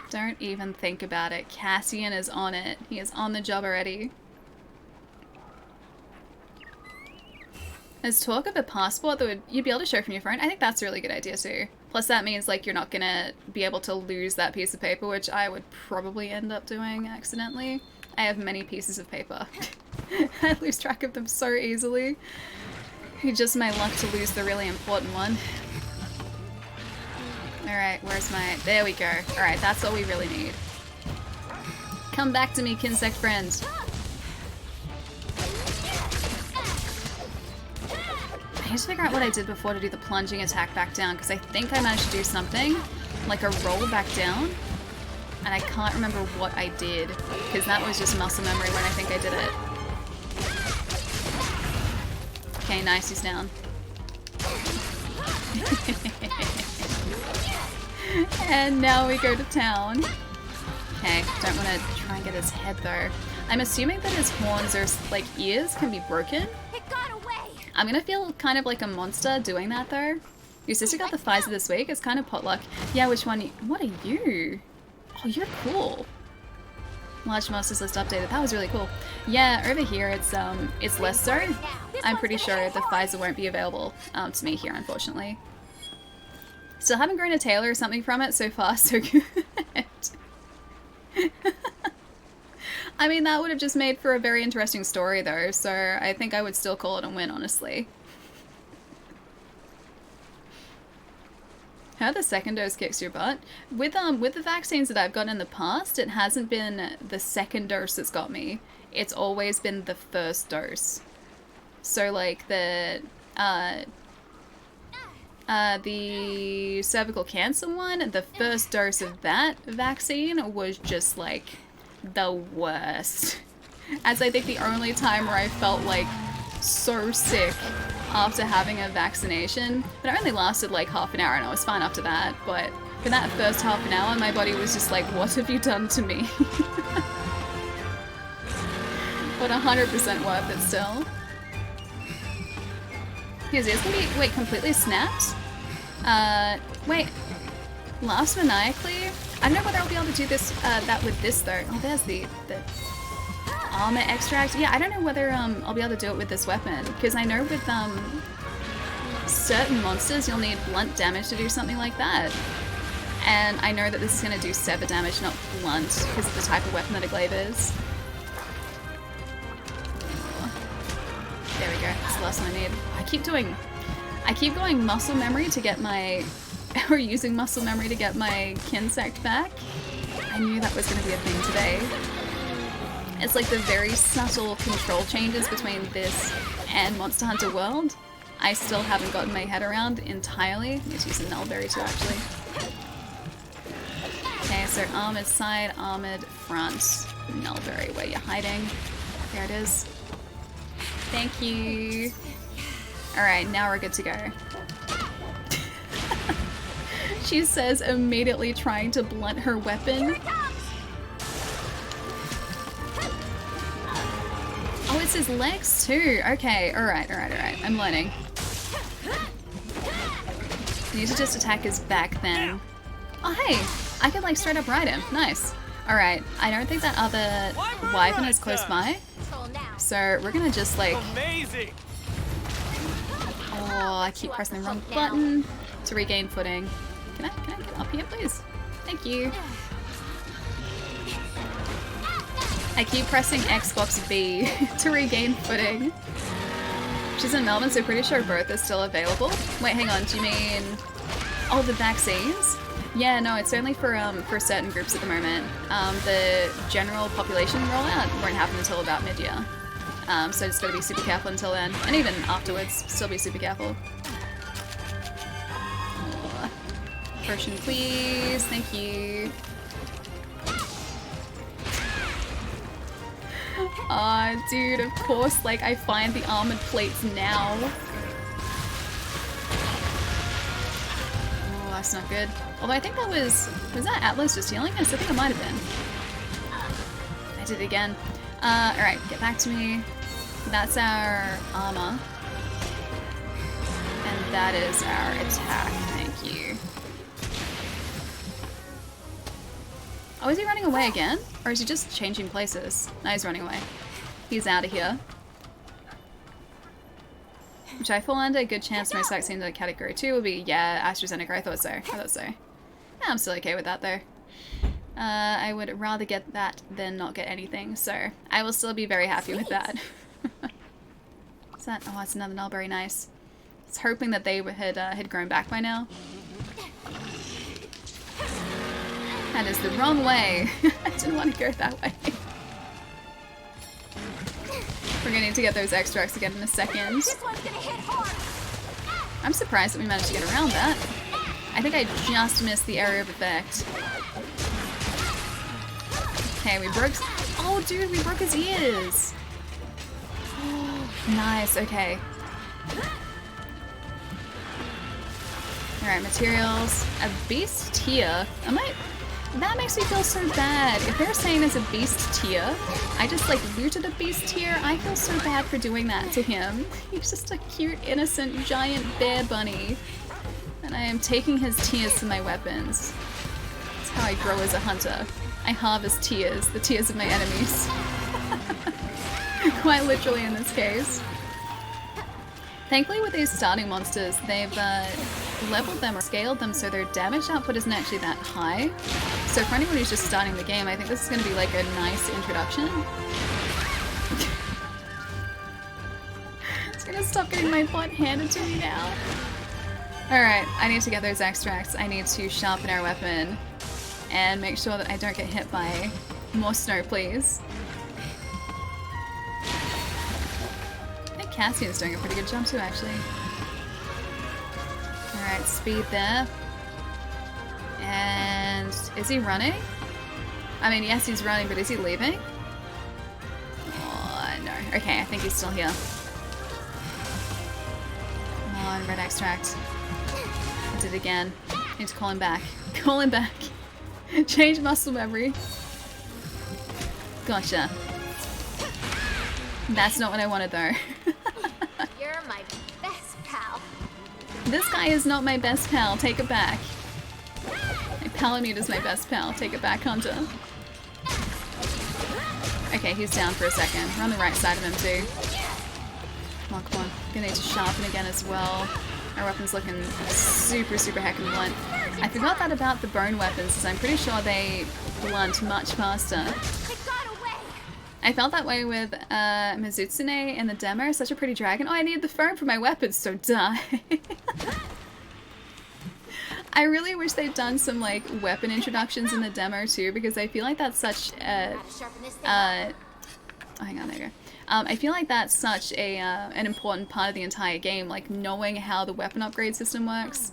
Don't even think about it. Cassian is on it. He is on the job already. There's talk of a passport that would you'd be able to show from your phone. I think that's a really good idea too. Plus that means like you're not gonna be able to lose that piece of paper, which I would probably end up doing accidentally. I have many pieces of paper. I lose track of them so easily. It's just my luck to lose the really important one. Alright, where's my... There we go. Alright, that's all we really need. Come back to me, Kinsect friend. I need to figure out what I did before to do the plunging attack back down, because I think I managed to do something, like a roll back down, and I can't remember what I did, because that was just muscle memory when I think I did it. Okay, nice, he's down. And now we go to town. Okay, don't want to try and get his head though. I'm assuming that his horns or like ears can be broken. It got away. I'm gonna feel kind of like a monster doing that though. Your sister got the Pfizer this week. It's kind of potluck. Yeah, which one? What are you? Oh, you're cool. Large monsters list updated. That was really cool. Yeah, over here it's less so. I'm pretty sure the Pfizer won't be available to me here, unfortunately. Still haven't grown a tail or something from it so far, so good. I mean, that would have just made for a very interesting story though, so I think I would still call it a win, honestly. How the second dose kicks your butt. With the vaccines that I've gotten in the past, it hasn't been the second dose that's got me. It's always been the first dose. So like the cervical cancer one, the first dose of that vaccine was just like the worst. As I think the only time where I felt like so sick after having a vaccination, but it only lasted like half an hour and I was fine after that, but for that first half an hour my body was just like, what have you done to me? But 100% worth it still. His ears can be, wait, completely snapped? Wait, laughs maniacally? I don't know whether I'll be able to do this, that with this though. Oh, there's the armor extract. Yeah, I don't know whether I'll be able to do it with this weapon, because I know with certain monsters you'll need blunt damage to do something like that. And I know that this is going to do sever damage, not blunt, because of the type of weapon that a glaive is. There we go, that's the last one I need. I keep going muscle memory to get my, or using muscle memory to get my Kinsect back. I knew that was going to be a thing today. It's like the very subtle control changes between this and Monster Hunter World. I still haven't gotten my head around entirely. I need to use a Nullberry too, actually. Okay, so armored side, armored front. Nullberry, where you're hiding. There it is. Thank you. Alright, now we're good to go. She says, immediately trying to blunt her weapon. Oh, it's his legs too. Okay, alright. I'm learning. You need to just attack his back then. Oh, hey! I could like straight up ride him. Nice. Alright, I don't think that other wyvern is close by. So we're gonna just like... Amazing. Oh, I keep pressing the wrong button to regain footing. Can I get up here, please? Thank you. I keep pressing Xbox B to regain footing. She's in Melbourne, so pretty sure both are still available. Wait, hang on, do you mean... Oh, the vaccines? Yeah, no, it's only for certain groups at the moment. The general population rollout won't happen until about mid-year. So just gotta be super careful until then. And even afterwards, still be super careful. Potion, please. Thank you. Aw, dude, of course, like, I find the armored plates now. Oh, that's not good. Although I think that was that Atlas just healing us? I think it might have been. I did it again. Alright, get back to me. That's our armor. And that is our attack, thank you. Oh, is he running away again? Or is he just changing places? No, he's running away. He's out of here. Which I fall under a good chance most vaccines in category 2 will be, yeah, AstraZeneca. I thought so. I thought so. Yeah, I'm still okay with that though. I would rather get that than not get anything, so I will still be very happy with that. Is that? Oh, it's another Nulberry. Nice. I was hoping that they had grown back by now. That is the wrong way. I didn't want to go that way. We're gonna need to get those extracts again in a second. This one's gonna hit hard. I'm surprised that we managed to get around that. I think I just missed the area of effect. Okay, we broke... Oh, dude, we broke his ears! Nice, okay. Alright, materials. A beast tier. That makes me feel so bad. If they're saying there's a beast tier, I just like looted a beast tier, I feel so bad for doing that to him. He's just a cute, innocent, giant bear bunny. And I am taking his tears to my weapons. That's how I grow as a hunter. I harvest tears, the tears of my enemies. Quite literally in this case. Thankfully with these starting monsters, they've leveled them or scaled them so their damage output isn't actually that high. So for anyone who's just starting the game, I think this is going to be like a nice introduction. It's going to stop getting my butt handed to me now. Alright, I need to get those extracts. I need to sharpen our weapon and make sure that I don't get hit by more snow, please. I think Cassian's doing a pretty good job too, actually. Alright, speed there. And is he running? I mean, yes, he's running, but is he leaving? Oh, no. Okay, I think he's still here. Come on, red extract. I did it again. Need to call him back. Call him back. Change muscle memory. Gotcha. That's not what I wanted, though. You're my best pal. This guy is not my best pal. Take it back. My Palamute is my best pal. Take it back, Hunter. Okay, he's down for a second. We're on the right side of him, too. Come on, come on. Gonna need to sharpen again as well. Our weapon's looking super, super heckin' blunt. I forgot that about the bone weapons, because I'm pretty sure they blunt much faster. It got away. I felt that way with Mizutsune in the demo. Such a pretty dragon. Oh, I need the foam for my weapons, so die. I really wish they'd done some like weapon introductions in the demo too, because I feel like that's such a oh, hang on, there you go. I feel like that's such a an important part of the entire game, like knowing how the weapon upgrade system works.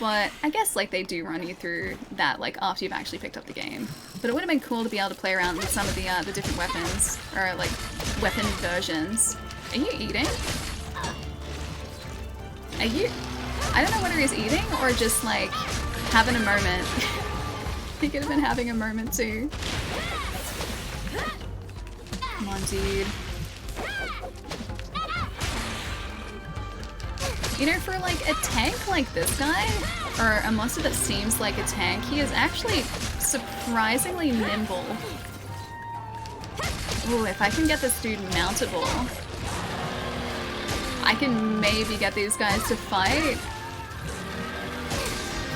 But I guess like they do run you through that like after you've actually picked up the game. But it would have been cool to be able to play around with some of the different weapons or like weapon versions. Are you eating? Are you? I don't know whether he's eating or just like having a moment. He could have been having a moment too. Come on, dude. You know, for like a tank like this guy, or a monster that seems like a tank, he is actually surprisingly nimble. Ooh, if I can get this dude mountable, I can maybe get these guys to fight.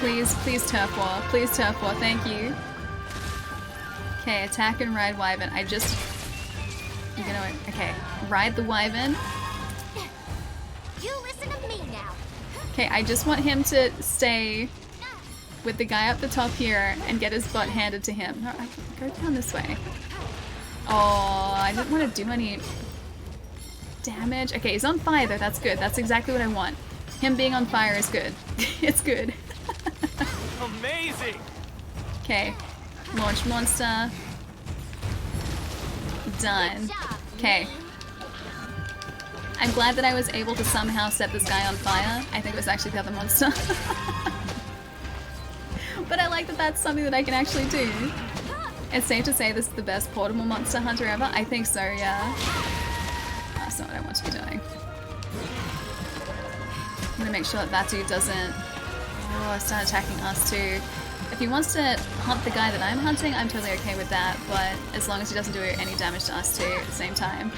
Please, please turf war. Please turf war, thank you. Okay, attack and ride Wyvern. I just... You know what? Okay, ride the Wyvern. You listen to me now. Okay, I just want him to stay with the guy up the top here and get his butt handed to him. No, go down this way. Oh, I didn't want to do any... damage. Okay, he's on fire though. That's good. That's exactly what I want. Him being on fire is good. It's good. Amazing! Okay. Launch monster. Done. Okay. I'm glad that I was able to somehow set this guy on fire. I think it was actually the other monster. But I like that that's something that I can actually do. It's safe to say this is the best portable monster hunter ever. I think so, yeah. That's not what I want to be doing. I'm gonna make sure that that dude doesn't start attacking us too. If he wants to hunt the guy that I'm hunting, I'm totally okay with that, but as long as he doesn't do any damage to us too at the same time.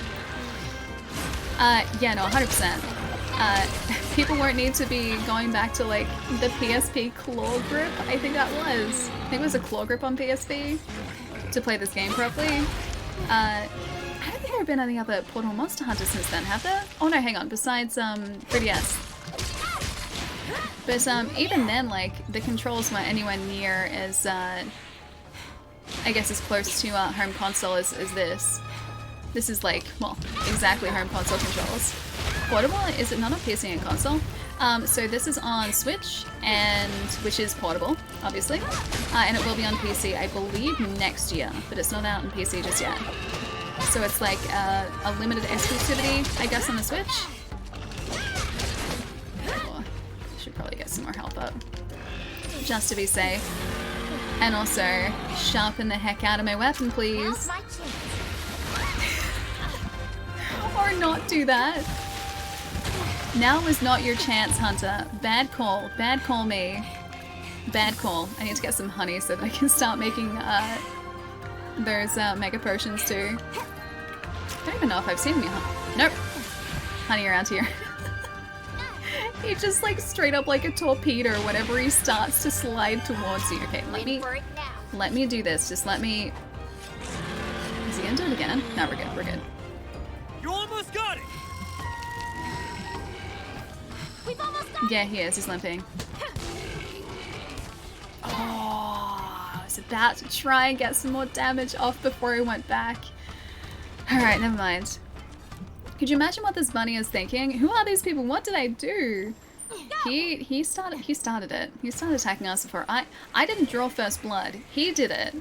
Yeah, no, 100%. People won't need to be going back to like the PSP claw grip, I think that was. I think it was a claw grip on PSP to play this game properly. I don't think there have been any other portable monster hunters since then, have there? Oh no, hang on, besides 3DS. But even then, like, the controls weren't anywhere near as, I guess, as close to home console as this. This is like, well, exactly home console controls. Portable, is it not on PC and console? So this is on Switch, and which is portable, obviously. And it will be on PC, I believe, next year, but it's not out on PC just yet. So it's like a limited exclusivity, I guess, on the Switch. Should probably get some more health up, just to be safe. And also, sharpen the heck out of my weapon, please. Or not do that. Now is not your chance, Hunter. Bad call. Bad call me. Bad call. I need to get some honey so that I can start making those mega potions too. I don't even know if I've seen any nope. Honey around here. He just like straight up like a torpedo whenever he starts to slide towards you. Okay, let me do this. Just let me... Is he gonna do it again? No, we're good, we're good. You almost got it! We've almost got Yeah, he is. He's limping. Oh, I was about to try and get some more damage off before he went back. Alright, never mind. Could you imagine what this bunny is thinking? Who are these people? What did I do? He started it. He started attacking us before. I didn't draw first blood. He did it.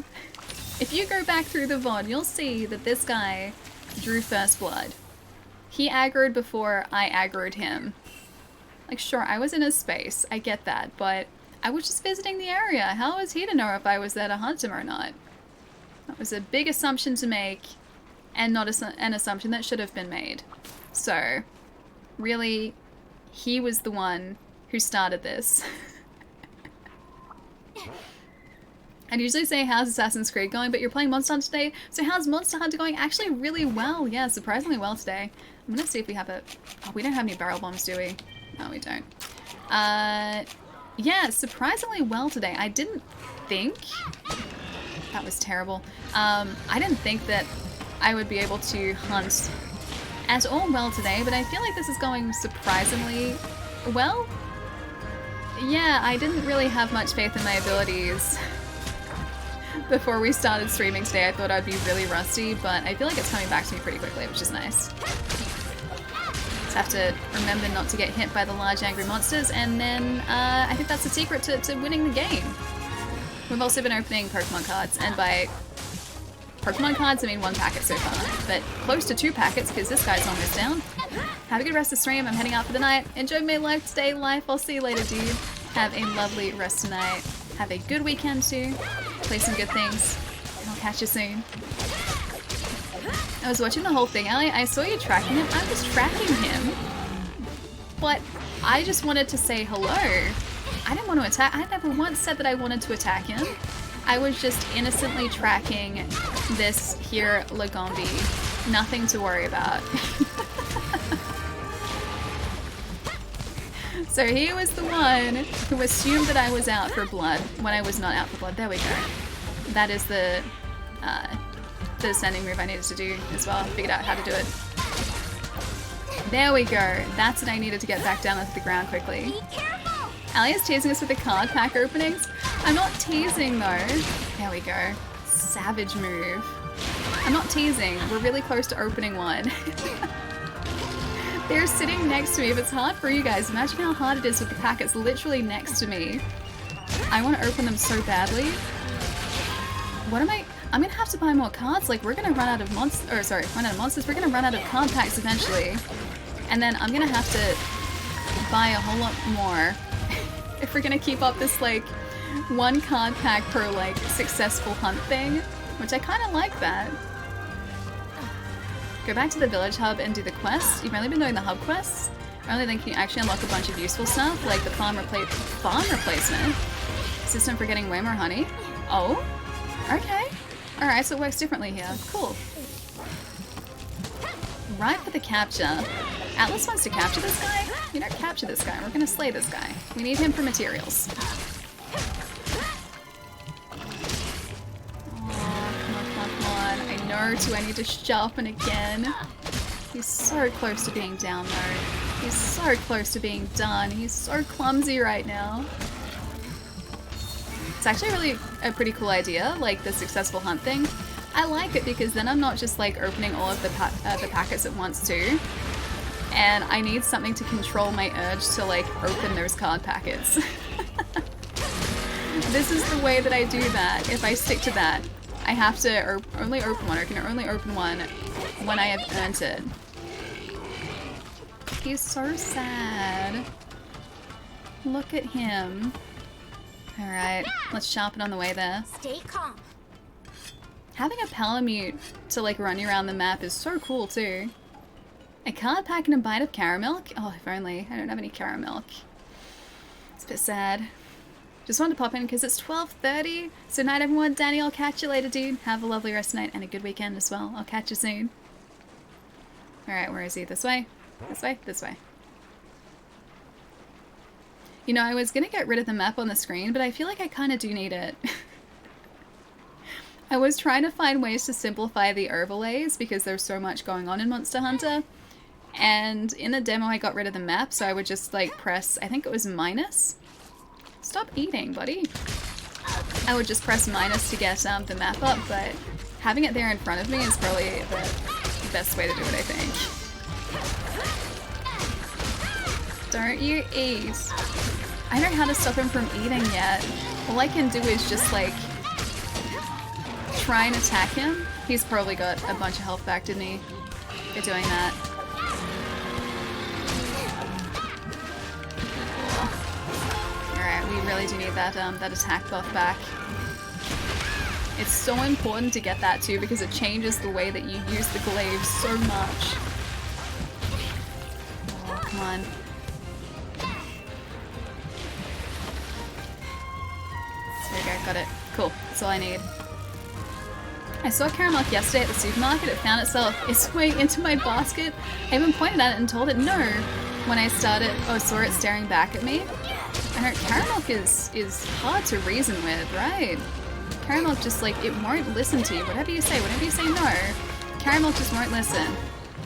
If you go back through the VOD, you'll see that this guy drew first blood. He aggroed before I aggroed him. Like, sure, I was in his space. I get that, but I was just visiting the area. How was he to know if I was there to hunt him or not? That was a big assumption to make, and not an assumption that should have been made. So, really, he was the one who started this. I'd usually say, how's Assassin's Creed going? But you're playing Monster Hunter today, so how's Monster Hunter going? Actually, really well. Yeah, surprisingly well today. I'm gonna see if we have a... Oh, we don't have any barrel bombs, do we? No, we don't. Yeah, surprisingly well today. I didn't think... That was terrible. I didn't think that I would be able to hunt at all well today, but I feel like this is going surprisingly well. Yeah, I didn't really have much faith in my abilities before we started streaming today. I thought I'd be really rusty, but I feel like it's coming back to me pretty quickly, which is nice. Just have to remember not to get hit by the large angry monsters, and then I think that's the secret to winning the game. We've also been opening Pokemon cards, and by Pokemon cards I mean 1 packet so far, but close to 2 packets because this guy's almost down. Have a good rest of the stream. I'm heading out for the night. Enjoy my life today, life. I'll see you later, dude. Have a lovely rest tonight. Have a good weekend too. Play some good things, and I'll catch you soon. I was watching the whole thing, Ali. I saw you tracking him. I was tracking him, but I just wanted to say hello. I didn't want to attack. I never once said that I wanted to attack him. I was just innocently tracking this here Lagombi. Nothing to worry about. So he was the one who assumed that I was out for blood when I was not out for blood. There we go. That is the ascending move I needed to do as well. I figured out how to do it. There we go. That's what I needed to get back down onto the ground quickly. Be careful! Ali is teasing us with the card pack openings. I'm not teasing though. There we go. Savage move. I'm not teasing. We're really close to opening one. They're sitting next to me. If it's hard for you guys, imagine how hard it is with the packets literally next to me. I want to open them so badly. What am I? I'm gonna have to buy more cards. Like, we're gonna run out of monsters. Or sorry, run out of monsters. We're gonna run out of card packs eventually, and then I'm gonna have to buy a whole lot more if we're gonna keep up this like one card pack per like successful hunt thing, which I kind of like that. Go back to the village hub and do the quest. You've only been doing the hub quests. Only then can you actually unlock a bunch of useful stuff like the farm replacement system for getting way more honey. Oh, okay. Alright, so it works differently here. Cool. Right for the capture. Atlas wants to capture this guy? You don't capture this guy. We're gonna slay this guy. We need him for materials. Oh, come on. I know, do I need to sharpen again? He's so close to being down though. He's so close to being done. He's so clumsy right now. It's actually really a pretty cool idea, like the successful hunt thing. I like it because then I'm not just like opening all of the packets at once too. And I need something to control my urge to like open those card packets. This is the way that I do that. If I stick to that, I have to only open one, or can only open one when I have earned it. He's so sad. Look at him. Alright, let's sharpen on the way there. Stay calm. Having a palamute to like run you around the map is so cool too. A card pack and a bite of caramel? Oh, if only. I don't have any caramel. It's a bit sad. Just wanted to pop in because it's 12:30. So night everyone. Danny, I'll catch you later, dude. Have a lovely rest of the night and a good weekend as well. I'll catch you soon. Alright, where is he? This way? This way? This way. You know, I was gonna get rid of the map on the screen, but I feel like I kind of do need it. I was trying to find ways to simplify the overlays because there's so much going on in Monster Hunter. And in the demo I got rid of the map, so I would just like press, I think it was minus? Stop eating, buddy. I would just press minus to get the map up, but having it there in front of me is probably the best way to do it, I think. Don't you eat. I don't know how to stop him from eating yet. All I can do is just like try and attack him. He's probably got a bunch of health back, didn't he? For doing that. Alright, we really do need that that attack buff back. It's so important to get that too because it changes the way that you use the glaive so much. Oh, come on. There we go, got it. Cool, that's all I need. I saw caramel yesterday at the supermarket. It found its way into my basket. I even pointed at it and told it no when I saw it staring back at me. I know caramel is hard to reason with, right? Caramel just like, it won't listen to you. Whatever you say no, caramel just won't listen.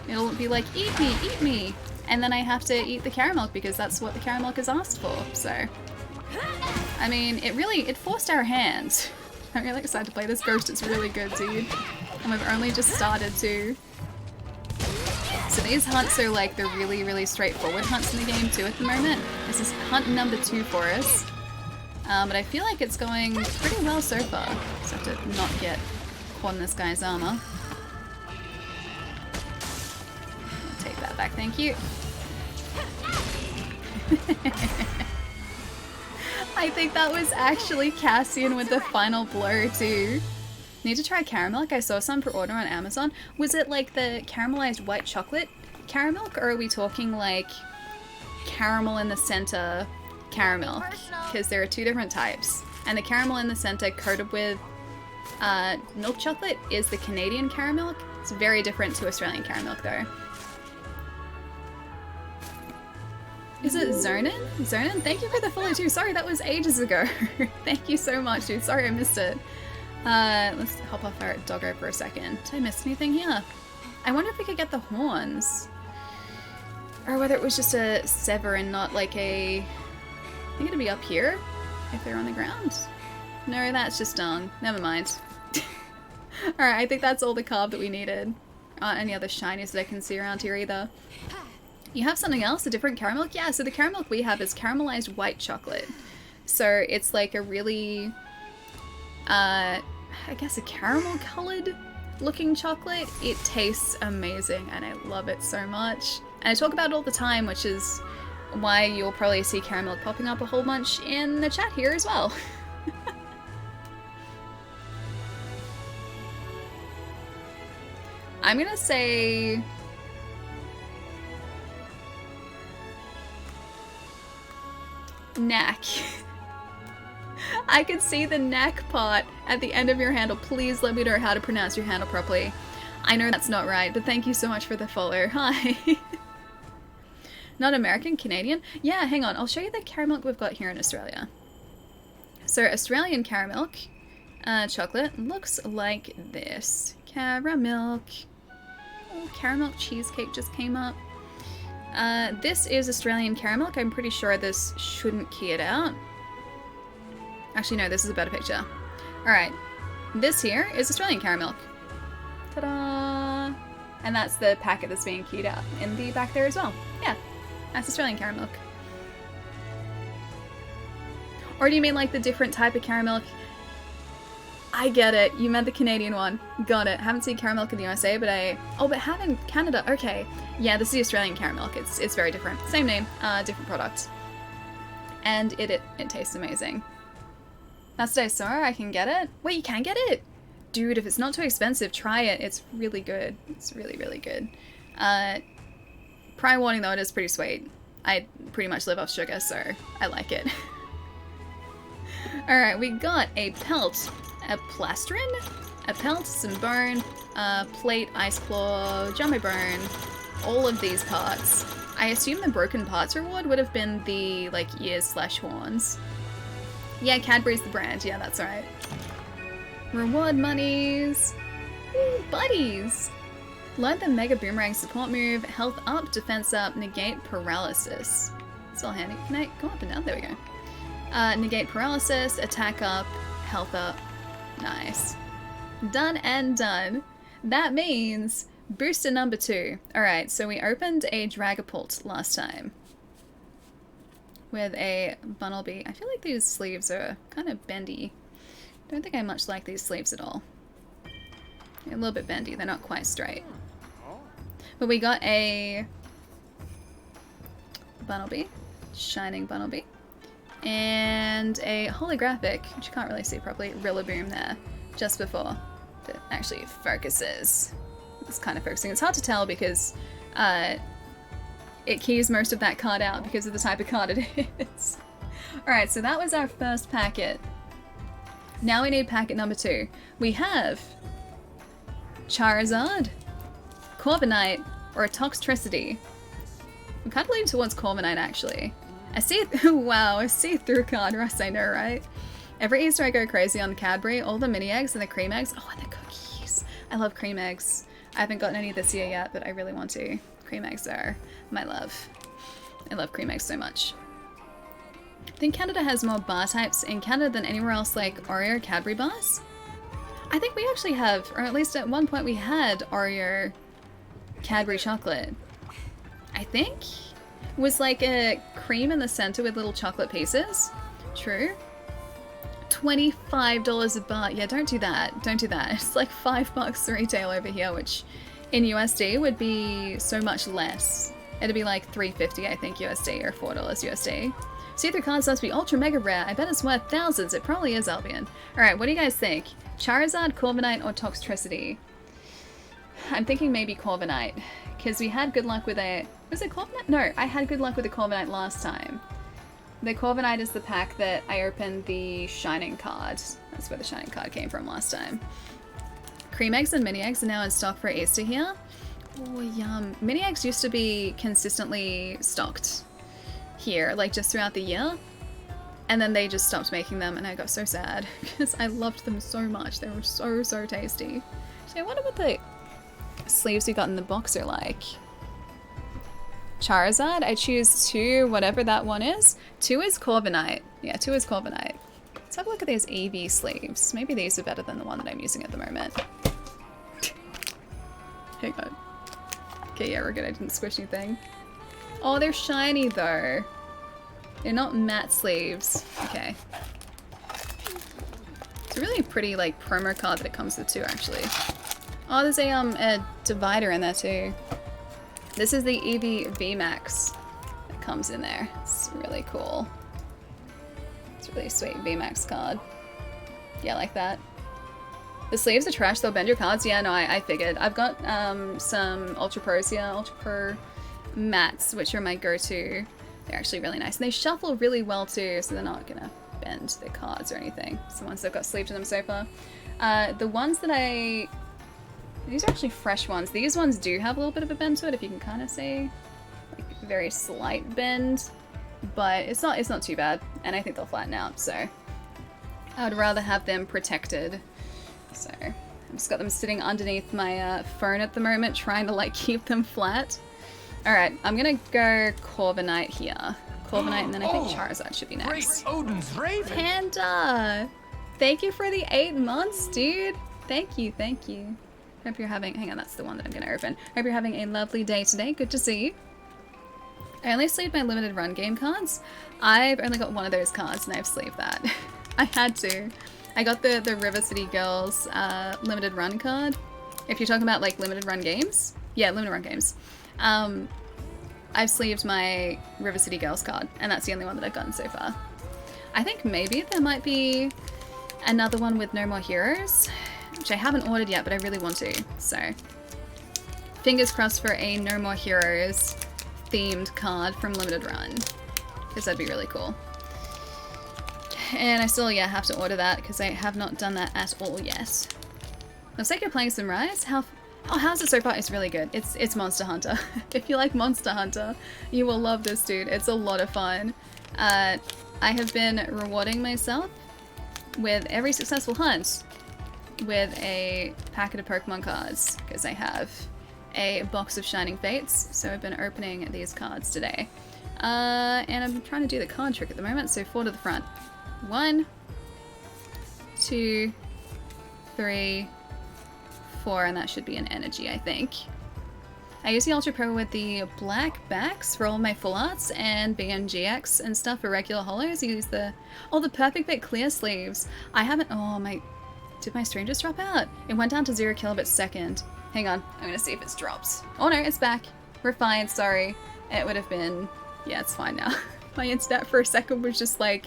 It'll be like, eat me. And then I have to eat the caramel because that's what the caramel is asked for, so. I mean, it forced our hand. I'm really excited to play this ghost, it's really good, dude. And we've only just started to. So these hunts are like the really, really straightforward hunts in the game too at the moment. This is hunt number 2 for us. But I feel like it's going pretty well so far. Just have to not get caught in this guy's armor. I'll take that back, thank you. I think that was actually Cassian with the final blow too. Need to try caramel. I saw some for order on Amazon. Was it like the caramelized white chocolate caramel, or are we talking like caramel in the center caramel? Because there are 2 different types. And the caramel in the center coated with milk chocolate is the Canadian caramel. It's very different to Australian caramel though. Is it Zonin? Zonin, thank you for the follow too. Sorry, that was ages ago. Thank you so much, dude. Sorry I missed it. Let's hop off our doggo for a second. Did I miss anything here? I wonder if we could get the horns. Or whether it was just a sever and not like a... I think it'd be up here if they're on the ground. No, that's just dung. Never mind. Alright, I think that's all the carb that we needed. Aren't any other shinies that I can see around here either. You have something else, a different caramel? Yeah, so the caramel we have is caramelized white chocolate. So it's like a really, I guess a caramel colored looking chocolate. It tastes amazing and I love it so much. And I talk about it all the time, which is why you'll probably see caramel popping up a whole bunch in the chat here as well. I'm gonna say... Knack. I can see the knack part at the end of your handle. Please let me know how to pronounce your handle properly. I know that's not right, but thank you so much for the follow. Hi. Not American, Canadian? Yeah, hang on. I'll show you the caramel we've got here in Australia. So Australian caramel chocolate looks like this. Caramel. Oh, caramel cheesecake just came up. This is Australian caramel. I'm pretty sure this shouldn't key it out. Actually, no, this is a better picture. Alright, this here is Australian caramel. Ta-da! And that's the packet that's being keyed out in the back there as well. Yeah, that's Australian caramel. Or do you mean like the different type of caramel? I get it. You meant the Canadian one. Got it. Haven't seen caramel in the USA, but but have in Canada. Okay. Yeah, this is the Australian caramel. It's very different. Same name, different product. And it tastes amazing. That's what I saw. I can get it. Wait, you can get it? Dude, if it's not too expensive, try it. It's really good. It's really, really good. Prior warning though, it is pretty sweet. I pretty much live off sugar, so I like it. Alright, we got a pelt. A plastron, a pelt, some bone, plate, ice claw, jumbo bone, all of these parts. I assume the broken parts reward would have been the, like, ears/horns. Yeah, Cadbury's the brand. Yeah, that's right. Reward monies. Ooh, buddies. Learn the Mega Boomerang support move. Health up, defense up, negate paralysis. It's all handy. Can I go up and down? There we go. Negate paralysis, attack up, health up. Nice. Done and done. That means booster number 2. Alright, so we opened a Dragapult last time. With a Bunnelby. I feel like these sleeves are kind of bendy. Don't think I much like these sleeves at all. They're a little bit bendy, they're not quite straight. But we got a Bunnelby. Shining Bunnelby. And a holographic, which you can't really see properly, Rillaboom there, just before it actually focuses. It's kind of focusing. It's hard to tell because it keys most of that card out because of the type of card it is. Alright, so that was our first packet. Now we need packet number 2. We have Charizard, Corviknight, or a Toxtricity. I'm kind of leaning towards Corviknight actually. I see it. Wow, a see-through card, Russ, I know, right? Every Easter I go crazy on Cadbury, all the mini eggs and the cream eggs. Oh, and the cookies. I love cream eggs. I haven't gotten any this year yet, but I really want to. Cream eggs are my love. I love cream eggs so much. I think Canada has more bar types in Canada than anywhere else like Oreo Cadbury bars. I think we actually have, or at least at one point we had Oreo Cadbury chocolate. I think? Was like a cream in the center with little chocolate pieces. True. $25 a bar. Yeah, don't do that. Don't do that. It's like $5 retail over here, which in USD would be so much less. It'd be like $3.50, I think, USD, or $4 USD. See-through cards must be ultra mega rare. I bet it's worth thousands. It probably is, Albion. Alright, what do you guys think? Charizard, Corviknight, or Toxtricity? I'm thinking maybe Corviknight, because we had good luck with a... Was it Corviknight? No, I had good luck with the Corviknight last time. The Corviknight is the pack that I opened the Shining card. That's where the Shining card came from last time. Cream eggs and mini eggs are now in stock for Easter here. Oh, yum. Mini eggs used to be consistently stocked here, like just throughout the year. And then they just stopped making them and I got so sad because I loved them so much. They were so, so tasty. So I wonder what the sleeves we got in the box are like. Charizard, I choose 2, whatever that one is. 2 is Corviknight. Yeah, 2 is Corviknight. Let's have a look at these EV sleeves. Maybe these are better than the one that I'm using at the moment. Hang on. Okay, yeah, we're good. I didn't squish anything. Oh, they're shiny though. They're not matte sleeves. Okay. It's a really pretty like promo card that it comes with too, actually. Oh, there's a divider in there too. This is the Eevee VMAX that comes in there. It's really cool. It's a really sweet VMAX card. Yeah, like that. The sleeves are trash, they'll bend your cards. Yeah, no, I figured. I've got some Ultra Pros here, Ultra Pro mats, which are my go-to. They're actually really nice. And they shuffle really well too, so they're not gonna bend their cards or anything. It's the ones that have got sleeves in them so far. The ones that these are actually fresh ones. These ones do have a little bit of a bend to it, if you can kind of see. Like, very slight bend. But it's not too bad. And I think they'll flatten out, so I would rather have them protected. So I've just got them sitting underneath my phone at the moment, trying to like keep them flat. Alright, I'm gonna go Corviknight here. Corviknight, and then I think Charizard should be next. Great Odin's Raven! Panda! Thank you for the 8 months, dude! Thank you, thank you. Hope you're having... Hang on, that's the one that I'm gonna open. Hope you're having a lovely day today. Good to see you. I only sleeved my limited run game cards. I've only got one of those cards, and I've sleeved that. I had to. I got the River City Girls limited run card. If you're talking about like limited run games. Yeah, limited run games. I've sleeved my River City Girls card, and that's the only one that I've gotten so far. I think maybe there might be another one with No More Heroes, which I haven't ordered yet, but I really want to. So, fingers crossed for a No More Heroes themed card from Limited Run, because that'd be really cool. And I still, yeah, have to order that, because I have not done that at all yet. Looks like you're playing some Rise. How's it so far? It's really good. It's Monster Hunter. If you like Monster Hunter, you will love this, dude. It's a lot of fun. I have been rewarding myself with every successful hunt with a packet of Pokemon cards, because I have a box of Shining Fates, so I've been opening these cards today. And I'm trying to do the card trick at the moment, so 4 to the front. 1, 2, 3, 4, and that should be an energy, I think. I use the Ultra Pro with the black backs for all my full arts and BMGX and stuff for regular holos. I use the Perfect Fit clear sleeves. I haven't, did my stream just drop out? It went down to 0 kilobits second. Hang on, I'm gonna see if it's dropped. Oh no, it's back. We're fine, sorry. It would have been, yeah, it's fine now. My internet for a second was just like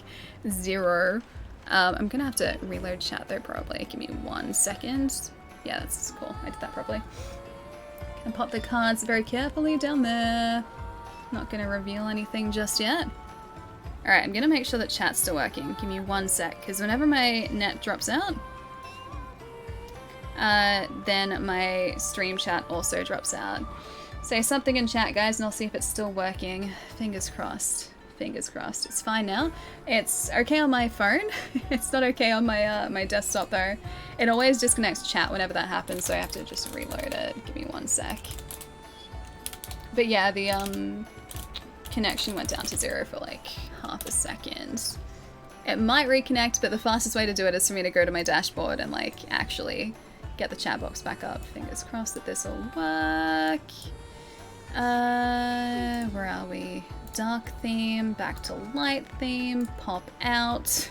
0. I'm gonna have to reload chat though, probably. Give me 1 second. Yeah, that's cool. I did that properly. Gonna pop the cards very carefully down there. Not gonna reveal anything just yet. Alright, I'm gonna make sure that chat's still working. Give me 1 sec, because whenever my net drops out, then my stream chat also drops out. Say something in chat, guys, and I'll see if it's still working. Fingers crossed. Fingers crossed. It's fine now. It's okay on my phone. It's not okay on my my desktop though. It always disconnects chat whenever that happens, so I have to just reload it. Give me 1 sec. But yeah, the connection went down to 0 for like half a second. It might reconnect, but the fastest way to do it is for me to go to my dashboard and like actually get the chat box back up. Fingers crossed that this will work. Where are we? Dark theme, back to light theme, pop out.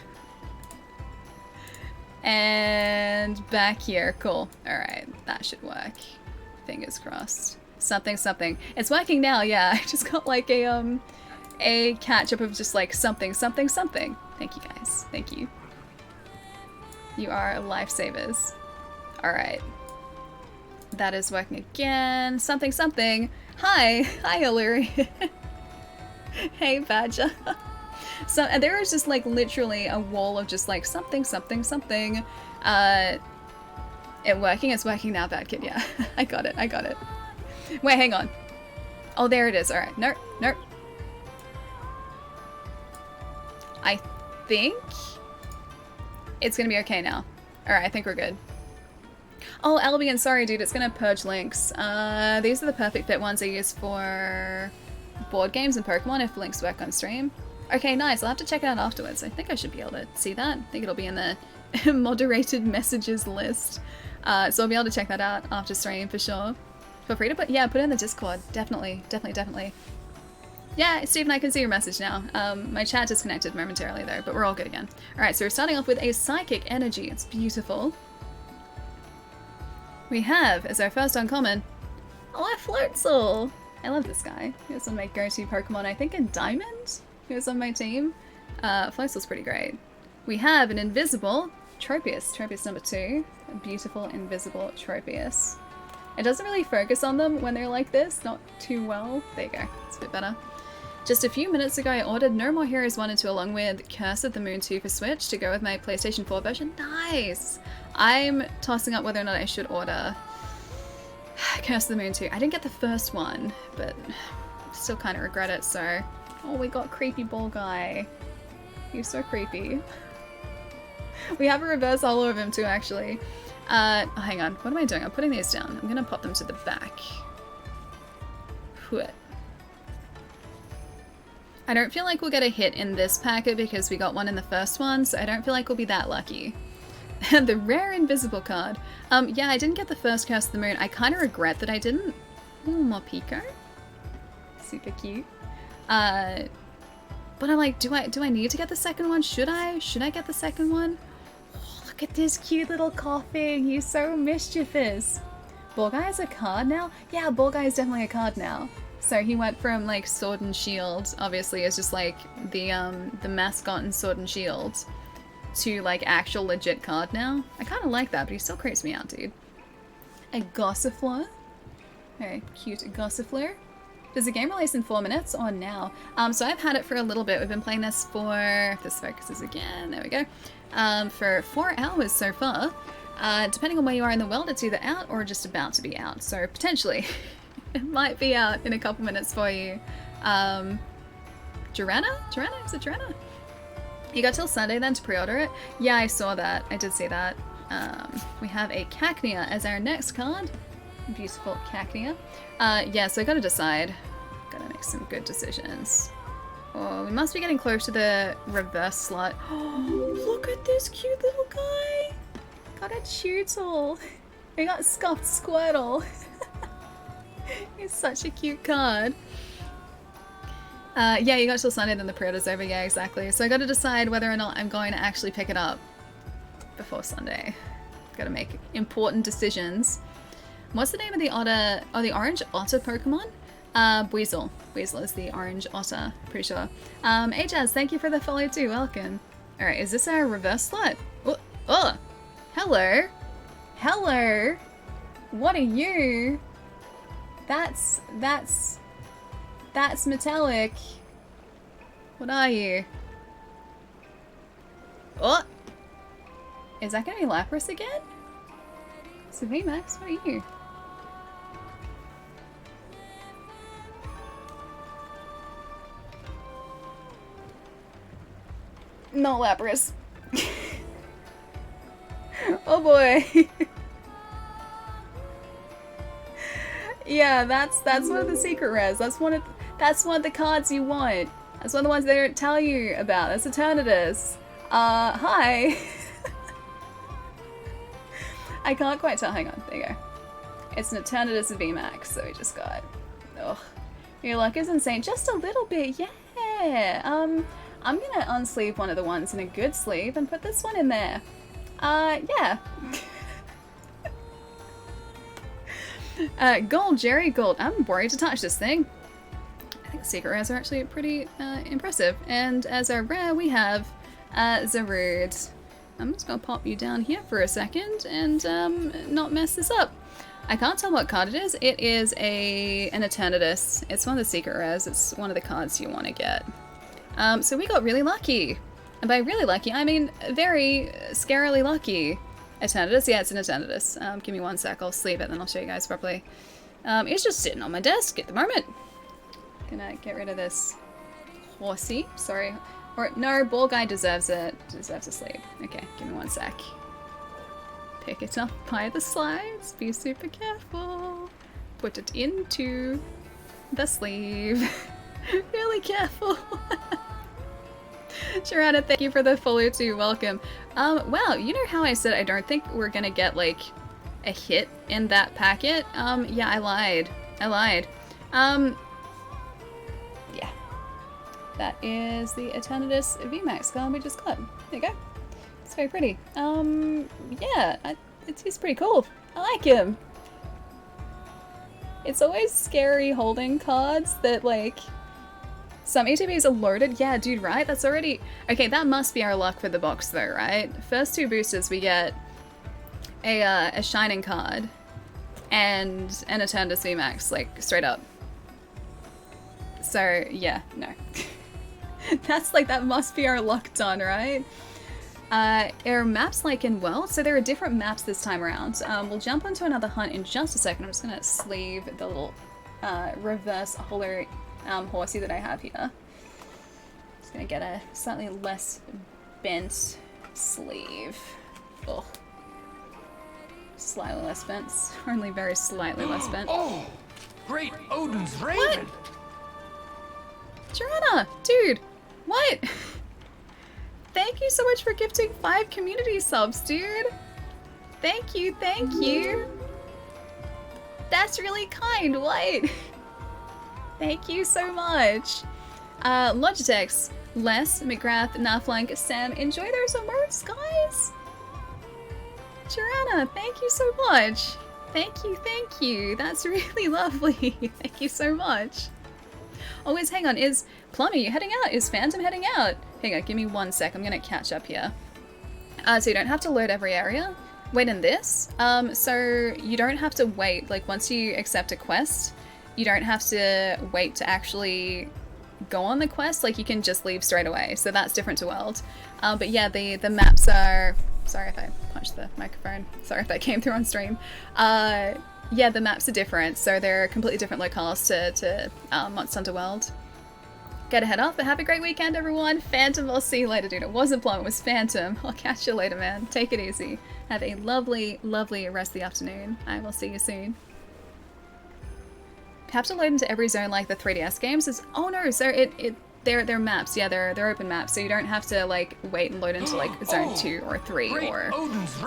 And back here, cool. Alright, that should work. Fingers crossed. Something, something. It's working now, yeah. I just got like a catch up of just like something, something, something. Thank you guys, thank you. You are lifesavers. Alright. That is working again. Something, something. Hi, hi Illyri. Hey Badger. So and there is just like literally a wall of just like something, something, something. It working? It's working now, Bad Kid. Yeah, I got it. I got it. Wait, hang on. Oh, there it is. All right. Nope. Nope. I think it's gonna be okay now. All right. I think we're good. Oh, Albion, sorry, dude. It's gonna purge links. These are the perfect fit ones I use for board games and Pokemon if links work on stream. Okay, nice. I'll have to check it out afterwards. I think I should be able to see that. I think it'll be in the moderated messages list. So I'll be able to check that out after stream for sure. Feel free to put it in the Discord. Definitely, definitely, definitely. Yeah, Stephen, I can see your message now. My chat disconnected momentarily though, but we're all good again. Alright, so we're starting off with a Psychic Energy. It's beautiful. We have, as our first uncommon, oh, a Floatzel! I love this guy. He was one of my go-to Pokemon, I think in Diamond? He was on my team. Floatzel's pretty great. We have an invisible Tropius. Tropius number 2. A beautiful invisible Tropius. It doesn't really focus on them when they're like this, not too well. There you go, it's a bit better. Just a few minutes ago I ordered No More Heroes 1 and 2 along with Curse of the Moon 2 for Switch to go with my PlayStation 4 version. Nice! I'm tossing up whether or not I should order Curse of the Moon 2. I didn't get the first one, but still kind of regret it, so... Oh, we got Creepy Ball Guy. He's so creepy. We have a reverse holo of him too, actually. Oh, hang on. What am I doing? I'm putting these down. I'm gonna pop them to the back. What? I don't feel like we'll get a hit in this packet because we got one in the first one, so I don't feel like we'll be that lucky. The rare invisible card. Yeah, I didn't get the first Curse of the Moon. I kind of regret that I didn't. Ooh, more Pico. Super cute. But I'm like, do I need to get the second one? Should I? Should I get the second one? Oh, look at this cute little coughing. He's so mischievous. Ball Guy is a card now? Yeah, Ball Guy is definitely a card now. So he went from like Sword and Shield, obviously, as just like the mascot in Sword and Shield, to like actual legit card now. I kind of like that, but he still creeps me out, dude. A Gossifleur. Very cute Gossifleur. Does the game release in 4 minutes or now? So I've had it for a little bit. We've been playing this for, if this focuses again, there we go, for 4 hours so far. Depending on where you are in the world, it's either out or just about to be out. So potentially, it might be out in a couple minutes for you. Joranna? Joranna? Is it Joranna? You got till Sunday then to pre-order it? Yeah, I saw that. I did see that. We have a Cacnea as our next card. Beautiful Cacnea. Yeah, so I gotta decide. Gotta make some good decisions. Oh, we must be getting close to the reverse slot. Oh, look at this cute little guy! Got a Tootle. We got Scuffed Squirtle. He's such a cute card. Yeah, you got till Sunday, then the pre-order's over. Yeah, exactly. So I gotta decide whether or not I'm going to actually pick it up before Sunday. Gotta make important decisions. What's the name of the otter? Oh, the orange otter Pokemon? Weasel. Weasel is the orange otter, pretty sure. Ajaz, thank you for the follow too. Welcome. Alright, is this our reverse slot? Oh, oh! Hello! Hello! What are you? That's metallic. What are you? Oh! Is that gonna be Lapras again? So VMAX, what are you? No Lapras. Oh boy. Yeah, that's one of the secret rares. That's one of the cards you want. That's one of the ones they don't tell you about. That's Eternatus. Hi. I can't quite tell. Hang on. There you go. It's an Eternatus VMAX, so we just got. Ugh. Your luck is insane. Just a little bit, yeah. I'm gonna unsleeve one of the ones in a good sleeve and put this one in there. Yeah. Gold, Jerry, gold. I'm worried to touch this thing. I think secret rares are actually pretty impressive. And as our rare, we have Zarude. I'm just gonna pop you down here for a second and not mess this up. I can't tell what card it is. It is an Eternatus. It's one of the secret rares. It's one of the cards you want to get. So we got really lucky. And by really lucky, I mean very scarily lucky. Eternatus? Yeah, it's an Eternatus. Give me one sec. I'll sleeve it, then I'll show you guys properly. It's just sitting on my desk at the moment. Gonna get rid of this horsey. Sorry. Or, no, Ball Guy deserves it. Deserves a sleeve. Okay, give me one sec. Pick it up by the slides. Be super careful. Put it into the sleeve. Really careful. Sharana, thank you for the follow too. Welcome. Wow, you know how I said I don't think we're gonna get like a hit in that packet? Yeah, I lied. Yeah. That is the Eternatus VMAX card we just got. There you go. It's very pretty. Yeah, he's pretty cool. I like him. It's always scary holding cards that, like, some ETBs are loaded. Yeah, dude, right? That's already... Okay, that must be our luck for the box, though, right? First 2 boosters, we get a Shining card and an Eternatus VMAX, like, straight up. So, yeah, no. That's like, that must be our luck done, right? Are maps like in World? So there are different maps this time around. We'll jump onto another hunt in just a second. I'm just gonna sleeve the little reverse hollow horsey that I have here. Just gonna get a slightly less bent sleeve. Ugh. Slightly less bent. Only very slightly less bent. Oh, great Odin's Raven! Joanna, dude, what? Thank you so much for gifting 5 community subs, dude. Thank you, thank you. That's really kind, what? Thank you so much. Logitech's, Les, McGrath, Naflank, Sam, enjoy those emotes, guys. Joanna, thank you so much. Thank you. That's really lovely. Thank you so much. Oh, hang on, is Plummy heading out? Is Phantom heading out? Hang on, give me 1 sec, I'm gonna catch up here. So you don't have to load every area. Wait in this. So you don't have to wait, like once you accept a quest, you don't have to wait to actually go on the quest, like you can just leave straight away. So that's different to World. But yeah, the maps are... Sorry if I punched the microphone. Sorry if that came through on stream. Yeah, the maps are different, so they're completely different locales to Monster Hunter World. Gotta head off, but have a great weekend, everyone. Phantom, I'll see you later, dude. It wasn't Plum, it was Phantom. I'll catch you later, man. Take it easy. Have a lovely, lovely rest of the afternoon. I will see you soon. Have to load into every zone like the 3DS games? Oh no, so they're maps, yeah, they're open maps, so you don't have to like wait and load into like zone 2 or 3 or,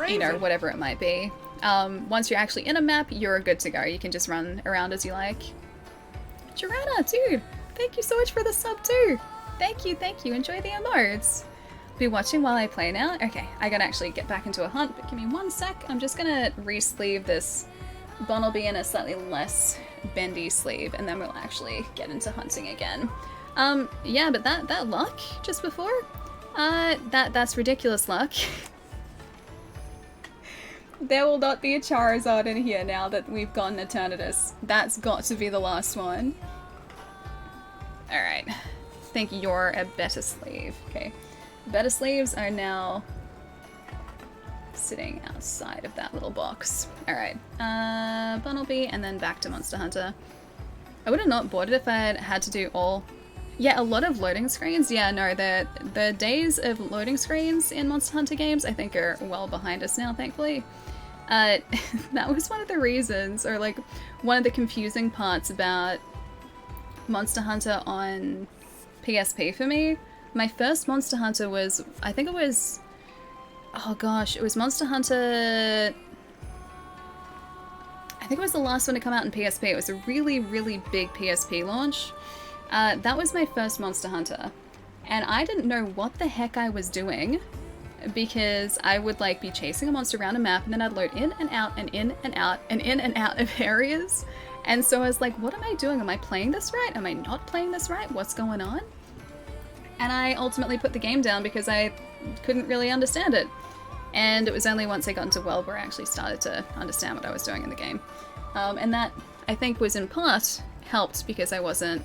you know, whatever it might be. Once you're actually in a map, you're good to go. You can just run around as you like. Joanna, dude, thank you so much for the sub too. Thank you. Enjoy the emotes. Be watching while I play now. Okay, I gotta actually get back into a hunt, but give me 1 sec. I'm just gonna re-sleeve this Bunnelby in a slightly less bendy sleeve, and then we'll actually get into hunting again. Yeah, but that luck just before, that's ridiculous luck. There will not be a Charizard in here now that we've gotten Eternatus. That's got to be the last one. Alright. Think you're a better sleeve. Okay. Better sleeves are now sitting outside of that little box. Alright. Bunnelby and then back to Monster Hunter. I would have not bought it if I had to do all... Yeah, a lot of loading screens. Yeah, no, the days of loading screens in Monster Hunter games I think are well behind us now, thankfully. That was one of the reasons, or like one of the confusing parts about Monster Hunter on PSP for me. My first Monster Hunter was, I think it was, oh gosh, it was Monster Hunter, I think it was the last one to come out in PSP. It was a really, really big PSP launch. That was my first Monster Hunter, and I didn't know what the heck I was doing, because I would like be chasing a monster around a map and then I'd load in and out and in and out and in and out of areas. And so I was like, what am I doing? Am I playing this right? Am I not playing this right? What's going on? And I ultimately put the game down because I couldn't really understand it. And it was only once I got into World where I actually started to understand what I was doing in the game. And that, I think, was in part helped because I wasn't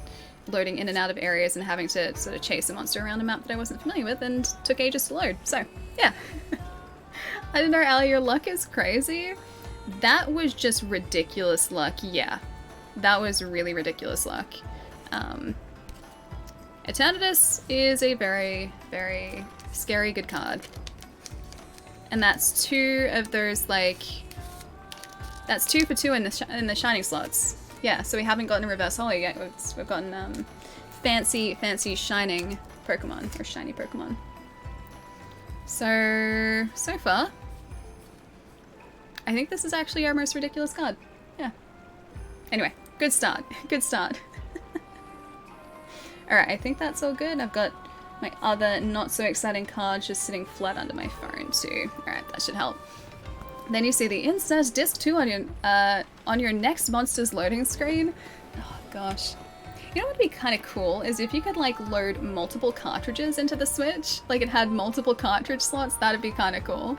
loading in and out of areas and having to sort of chase a monster around a map that I wasn't familiar with and took ages to load. So, yeah. I don't know, Ali, your luck is crazy. That was just ridiculous luck, yeah. That was really ridiculous luck. Eternatus is a very, very scary good card. And that's 2 of those, like... That's 2 for 2 in the shining slots. Yeah, so we haven't gotten a reverse holo yet. We've gotten fancy shining Pokemon, or shiny Pokemon. So far, I think this is actually our most ridiculous card. Yeah. Anyway, good start. Good start. Alright, I think that's all good. I've got my other not so exciting card just sitting flat under my phone too. Alright, that should help. Then you see the insert disc 2 on your next monster's loading screen. Oh gosh. You know what would be kind of cool is if you could like load multiple cartridges into the Switch. Like it had multiple cartridge slots, that'd be kind of cool.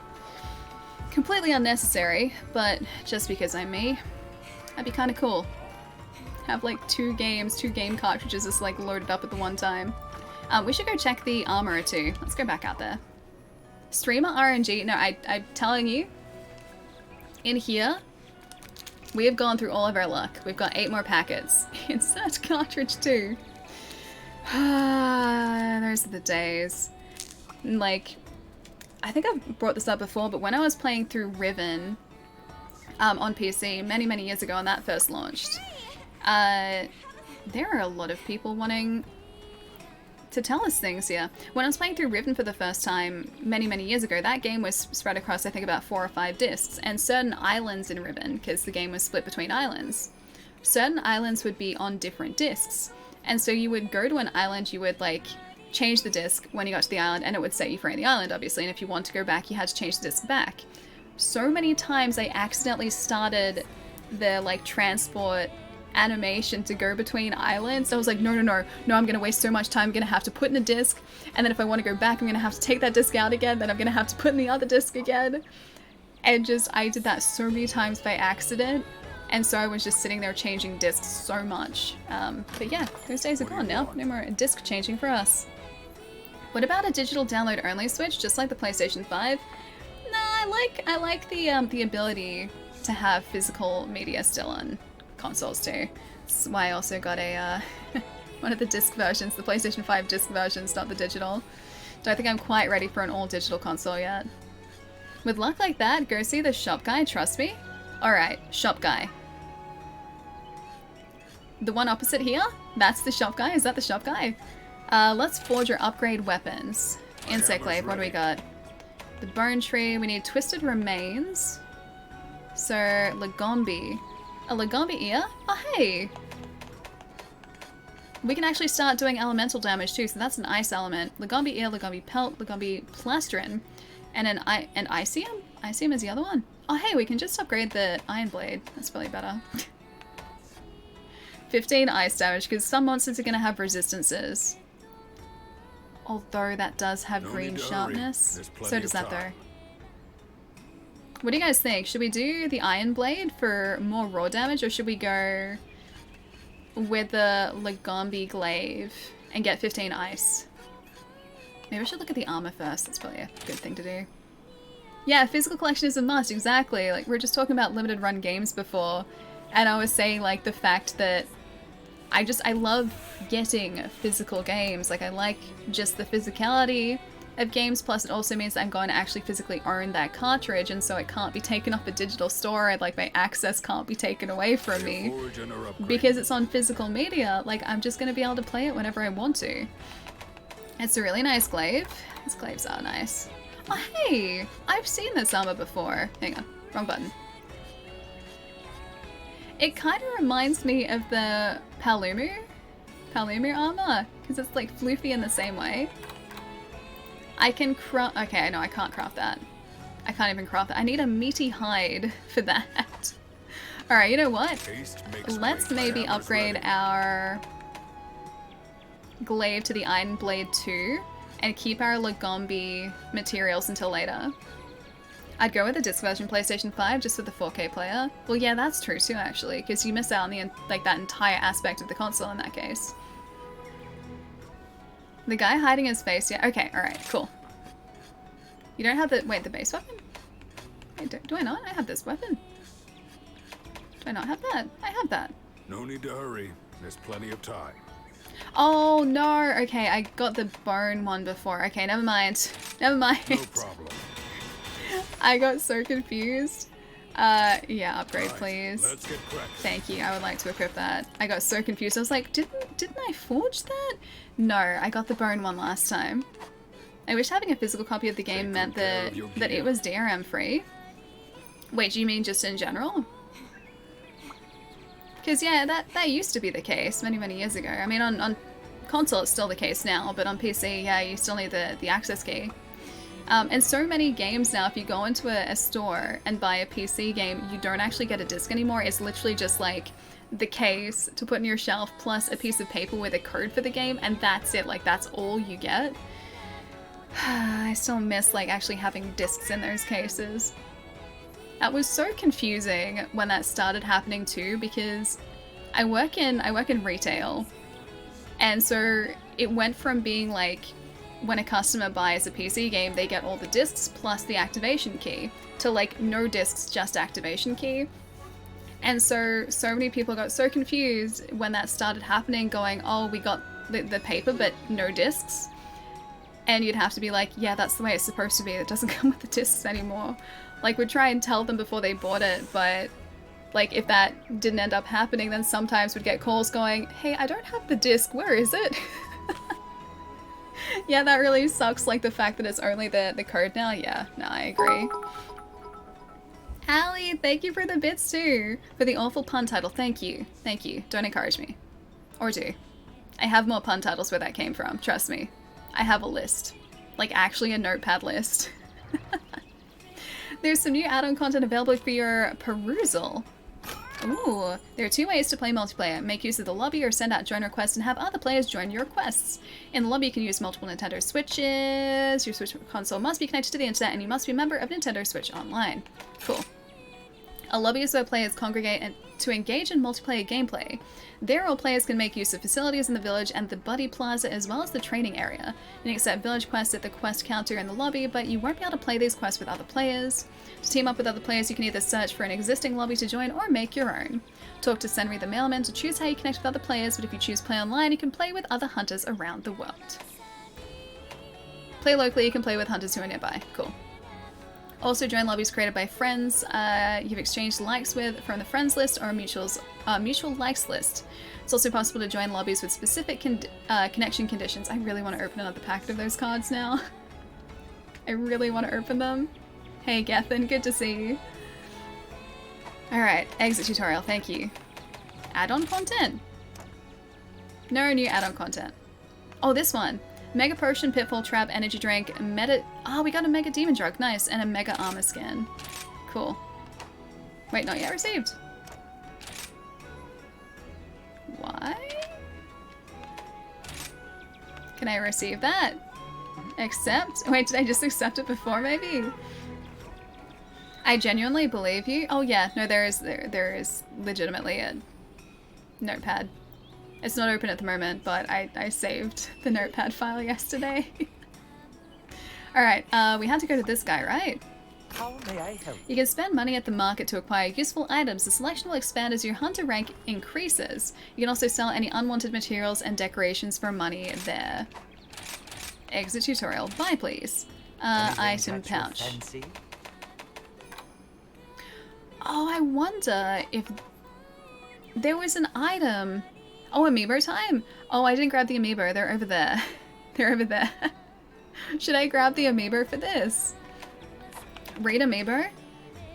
Completely unnecessary, but just because I'm me, that'd be kind of cool. Have like two game cartridges just like loaded up at the one time. We should go check the armor too. Let's go back out there. Streamer RNG. No, I'm telling you, in here, we have gone through all of our luck. We've got 8 more packets. Insert cartridge too. Those are the days. Like, I think I've brought this up before, but when I was playing through Riven on PC many years ago when that first launched, there are a lot of people wanting to tell us things here. When I was playing through Riven for the first time many years ago, that game was spread across I think about 4 or 5 discs, and certain islands in Riven, because the game was split between islands, certain islands would be on different discs. And so you would go to an island, you would like change the disc when you got to the island, and it would set you free on the island obviously, and if you want to go back you had to change the disc back. So many times I accidentally started the like transport animation to go between islands. So I was like, no, I'm gonna waste so much time. I'm gonna have to put in a disc, and then if I want to go back, I'm gonna have to take that disc out again, then I'm gonna have to put in the other disc again. And just, I did that so many times by accident, and so I was just sitting there changing discs so much. But yeah, those days are gone now. No more disc changing for us. What about a digital download only Switch, just like the PlayStation 5? Nah, I like the ability to have physical media still on consoles too. That's why I also got a one of the disc versions, the PlayStation 5 disc versions, not the digital. Don't think I'm quite ready for an all digital console yet. With luck like that, go see the shop guy, trust me. Alright, shop guy. The one opposite here? That's the shop guy? Is that the shop guy? Let's forge or upgrade weapons. Insect Glaive, what do we got? The Bone Tree, we need Twisted Remains. So, Lagombi. A Lagombi ear? Oh, hey! We can actually start doing elemental damage too, so that's an ice element. Lagombi ear, Lagombi pelt, Lagombi plastron, and an Icium? Icium is the other one. Oh, hey, we can just upgrade the Iron Blade. That's probably better. 15 ice damage, because some monsters are going to have resistances. Although that does have green sharpness. So does that though. What do you guys think? Should we do the Iron Blade for more raw damage, or should we go with the Lagombi Glaive and get 15 ice? Maybe I should look at the armor first. That's probably a good thing to do. Yeah, physical collection is a must, exactly. Like, we were just talking about limited run games before, and I was saying, like, the fact that I love getting physical games. Like, I like just the physicality of games, plus it also means that I'm going to actually physically own that cartridge, and so it can't be taken off a digital store, and like my access can't be taken away from me because it's on physical media. Like, I'm just going to be able to play it whenever I want to. It's a really nice glaive. These glaives are nice. Oh hey, I've seen this armor before. Hang on, wrong button. It kind of reminds me of the Palumu armor, because it's like floofy in the same way. I can craft. Okay, no, I can't craft that. I can't even craft that. I need a meaty hide for that. Alright, you know what? Let's maybe upgrade our glaive to the Iron Blade 2 and keep our Lagombi materials until later. I'd go with the disc version PlayStation 5 just for the 4K player. Well, yeah, that's true too, actually, because you miss out on the that entire aspect of the console in that case. The guy hiding his face, yeah. Okay, alright, cool. You don't have the... Wait, the base weapon? Wait, do I not? I have this weapon. Do I not have that? I have that. No need to hurry. There's plenty of time. Oh, no. Okay, I got the bone one before. Okay, never mind. Never mind. No problem. I got so confused. Yeah, upgrade, Right, please. let's get cracking. Thank you. I would like to equip that. I got so confused. I was like, didn't I forge that? No, I got the bone one last time. I wish having a physical copy of the game meant that it was DRM free. Wait, do you mean just in general? Because yeah, that used to be the case many years ago. I mean, on console it's still the case now, but on PC, yeah, you still need the access key. And so many games now, if you go into a store and buy a PC game, you don't actually get a disc anymore. It's literally just like the case to put in your shelf plus a piece of paper with a code for the game, and that's it. Like, that's all you get. I still miss like actually having discs in those cases. That was so confusing when that started happening too, because I work in retail, and so it went from being like when a customer buys a PC game, they get all the discs plus the activation key, to like no discs, just activation key. And so many people got so confused when that started happening, going, oh, we got the paper but no discs. And you'd have to be like, yeah, that's the way it's supposed to be. It doesn't come with the discs anymore. Like, we'd try and tell them before they bought it, but like if that didn't end up happening, then sometimes we'd get calls going, hey, I don't have the disc, where is it? Yeah, that really sucks, like the fact that it's only the code now. Yeah, no, I agree. Allie, thank you for the bits too. For the awful pun title, thank you. Thank you. Don't encourage me. Or do. I have more pun titles where that came from, trust me. I have a list. Like, actually a notepad list. There's some new add-on content available for your perusal. Ooh, there are 2 ways to play multiplayer. Make use of the lobby or send out join requests and have other players join your quests. In the lobby, you can use multiple Nintendo Switches. Your Switch console must be connected to the internet and you must be a member of Nintendo Switch Online. Cool. A lobby is where players congregate to engage in multiplayer gameplay. There, all players can make use of facilities in the village and the Buddy Plaza as well as the training area. You can accept village quests at the quest counter in the lobby, but you won't be able to play these quests with other players. To team up with other players, you can either search for an existing lobby to join or make your own. Talk to Senri the mailman to choose how you connect with other players, but if you choose play online, you can play with other hunters around the world. Play locally, you can play with hunters who are nearby. Cool. Also, join lobbies created by friends you've exchanged likes with from the friends list or mutual likes list. It's also possible to join lobbies with specific connection conditions. I really want to open another packet of those cards now. I really want to open them. Hey, Gethin, good to see you. Alright, exit tutorial, thank you. Add-on content? No new add-on content. Oh, this one. Mega Potion, Pitfall Trap, Energy Drink, Oh, we got a Mega Demon Drug, nice, and a Mega Armor Skin. Cool. Wait, not yet received. Why? Can I receive that? Accept? Wait, did I just accept it before, maybe? I genuinely believe you. Oh yeah, no, there is legitimately a notepad. It's not open at the moment, but I saved the notepad file yesterday. Alright, we had to go to this guy, right? How may I help? You can spend money at the market to acquire useful items. The selection will expand as your hunter rank increases. You can also sell any unwanted materials and decorations for money there. Exit tutorial. Buy, please. Item pouch. Oh, I wonder if there was an item. Oh, amiibo time? Oh, I didn't grab the amiibo. They're over there. They're over there. Should I grab the amiibo for this? Read amiibo?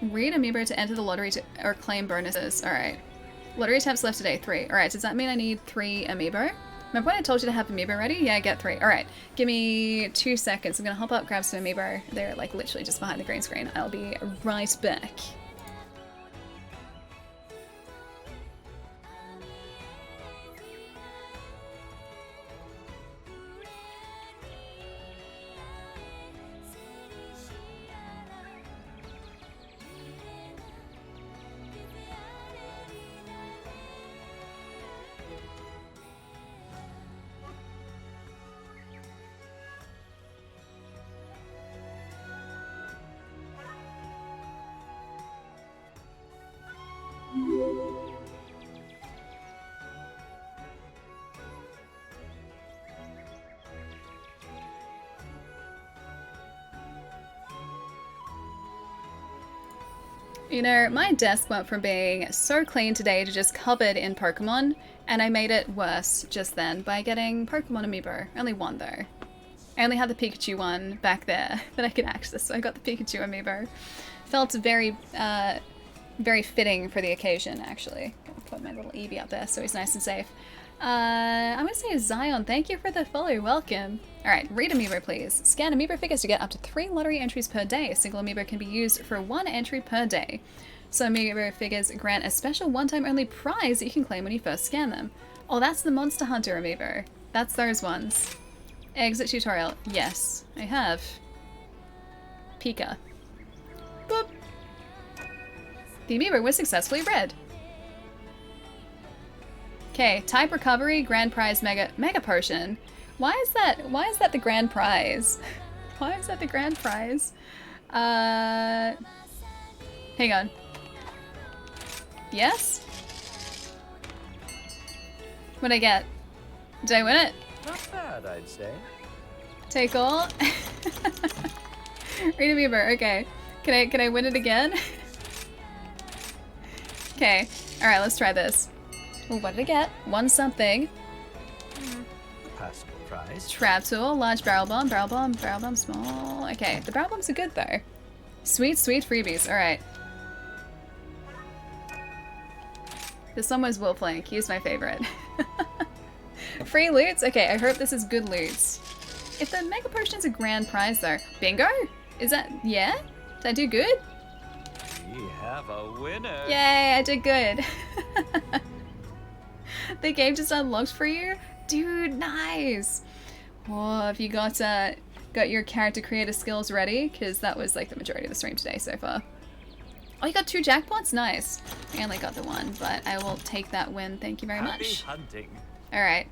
Read amiibo to enter the lottery or claim bonuses. Alright. Lottery attempts left today, 3. Alright, does that mean I need 3 amiibo? Remember when I told you to have amiibo ready? Yeah, get 3. Alright, give me 2 seconds. I'm gonna hop up, grab some amiibo. They're like literally just behind the green screen. I'll be right back. You know, my desk went from being so clean today to just covered in Pokemon, and I made it worse just then by getting Pokemon amiibo. Only one though. I only had the Pikachu one back there that I could access, so I got the Pikachu amiibo. Felt very, very fitting for the occasion, actually. I'll put my little Eevee up there so he's nice and safe. I'm gonna say Zion, thank you for the follow, welcome. Alright, read amiibo please. Scan amiibo figures to get up to 3 lottery entries per day. A single amiibo can be used for 1 entry per day. Some amiibo figures grant a special one-time only prize that you can claim when you first scan them. Oh, that's the Monster Hunter amiibo. That's those ones. Exit tutorial. Yes, I have. Pika. Boop. The amiibo was successfully read. Okay, type recovery, grand prize, mega potion. Why is that the grand prize? Why is that the grand prize? Hang on. Yes? What'd I get? Did I win it? Not bad, I'd say. Take all. Read amiibo, okay. Can I win it again? Okay. Alright, let's try this. Well, what did I get? One something. Passable prize. Trap tool, large barrel bomb, small. Okay, the barrel bombs are good though. Sweet, sweet freebies. Alright. This one was Wolf Link. He's my favorite. Free loots? Okay, I hope this is good loots. If the mega potion is a grand prize though. Bingo? Is that, yeah? Did I do good? We have a winner. Yay, I did good. The game just unlocked for you? Dude, nice! Oh, have you got your character creator skills ready? Because that was like the majority of the stream today so far. Oh, you got 2 jackpots? Nice. I only got the 1, but I will take that win. Thank you very much. Happy hunting. Alright.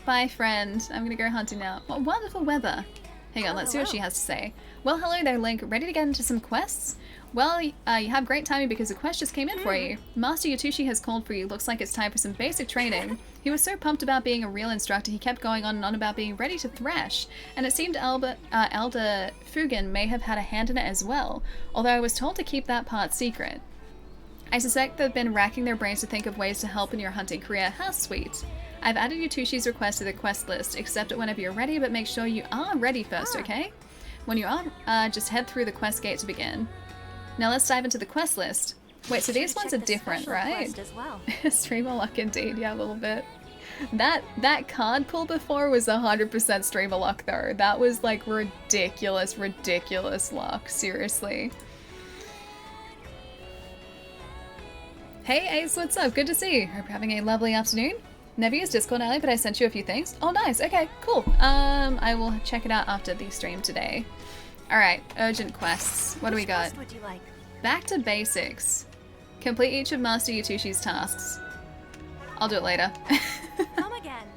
Bye, friend. I'm gonna go hunting now. What wonderful weather. Hang on, let's see what she has to say. Well, hello there, Link. Ready to get into some quests? Well, you have great timing because a quest just came in for you. Master Yatushi has called for you. Looks like it's time for some basic training. He was so pumped about being a real instructor, he kept going on and on about being ready to thrash. And it seemed Elder Fugen may have had a hand in it as well, although I was told to keep that part secret. I suspect they've been racking their brains to think of ways to help in your hunting career. How sweet. I've added Yatushi's request to the quest list. Accept it whenever you're ready, but make sure you are ready first, okay? When you are, just head through the quest gate to begin. Now let's dive into the quest list. Wait, so these ones are different, right? As well. Streamer luck indeed, yeah, a little bit. That card pull before was 100% streamer luck though. That was like ridiculous, ridiculous luck, seriously. Hey Ace, what's up? Good to see you. Hope you're having a lovely afternoon. Never used Discord earlier, but I sent you a few things. Oh nice, okay, cool. I will check it out after the stream today. Alright, urgent quests. What do we got? Would you like? Back to basics. Complete each of Master Yatushi's tasks. I'll do it later. Come again.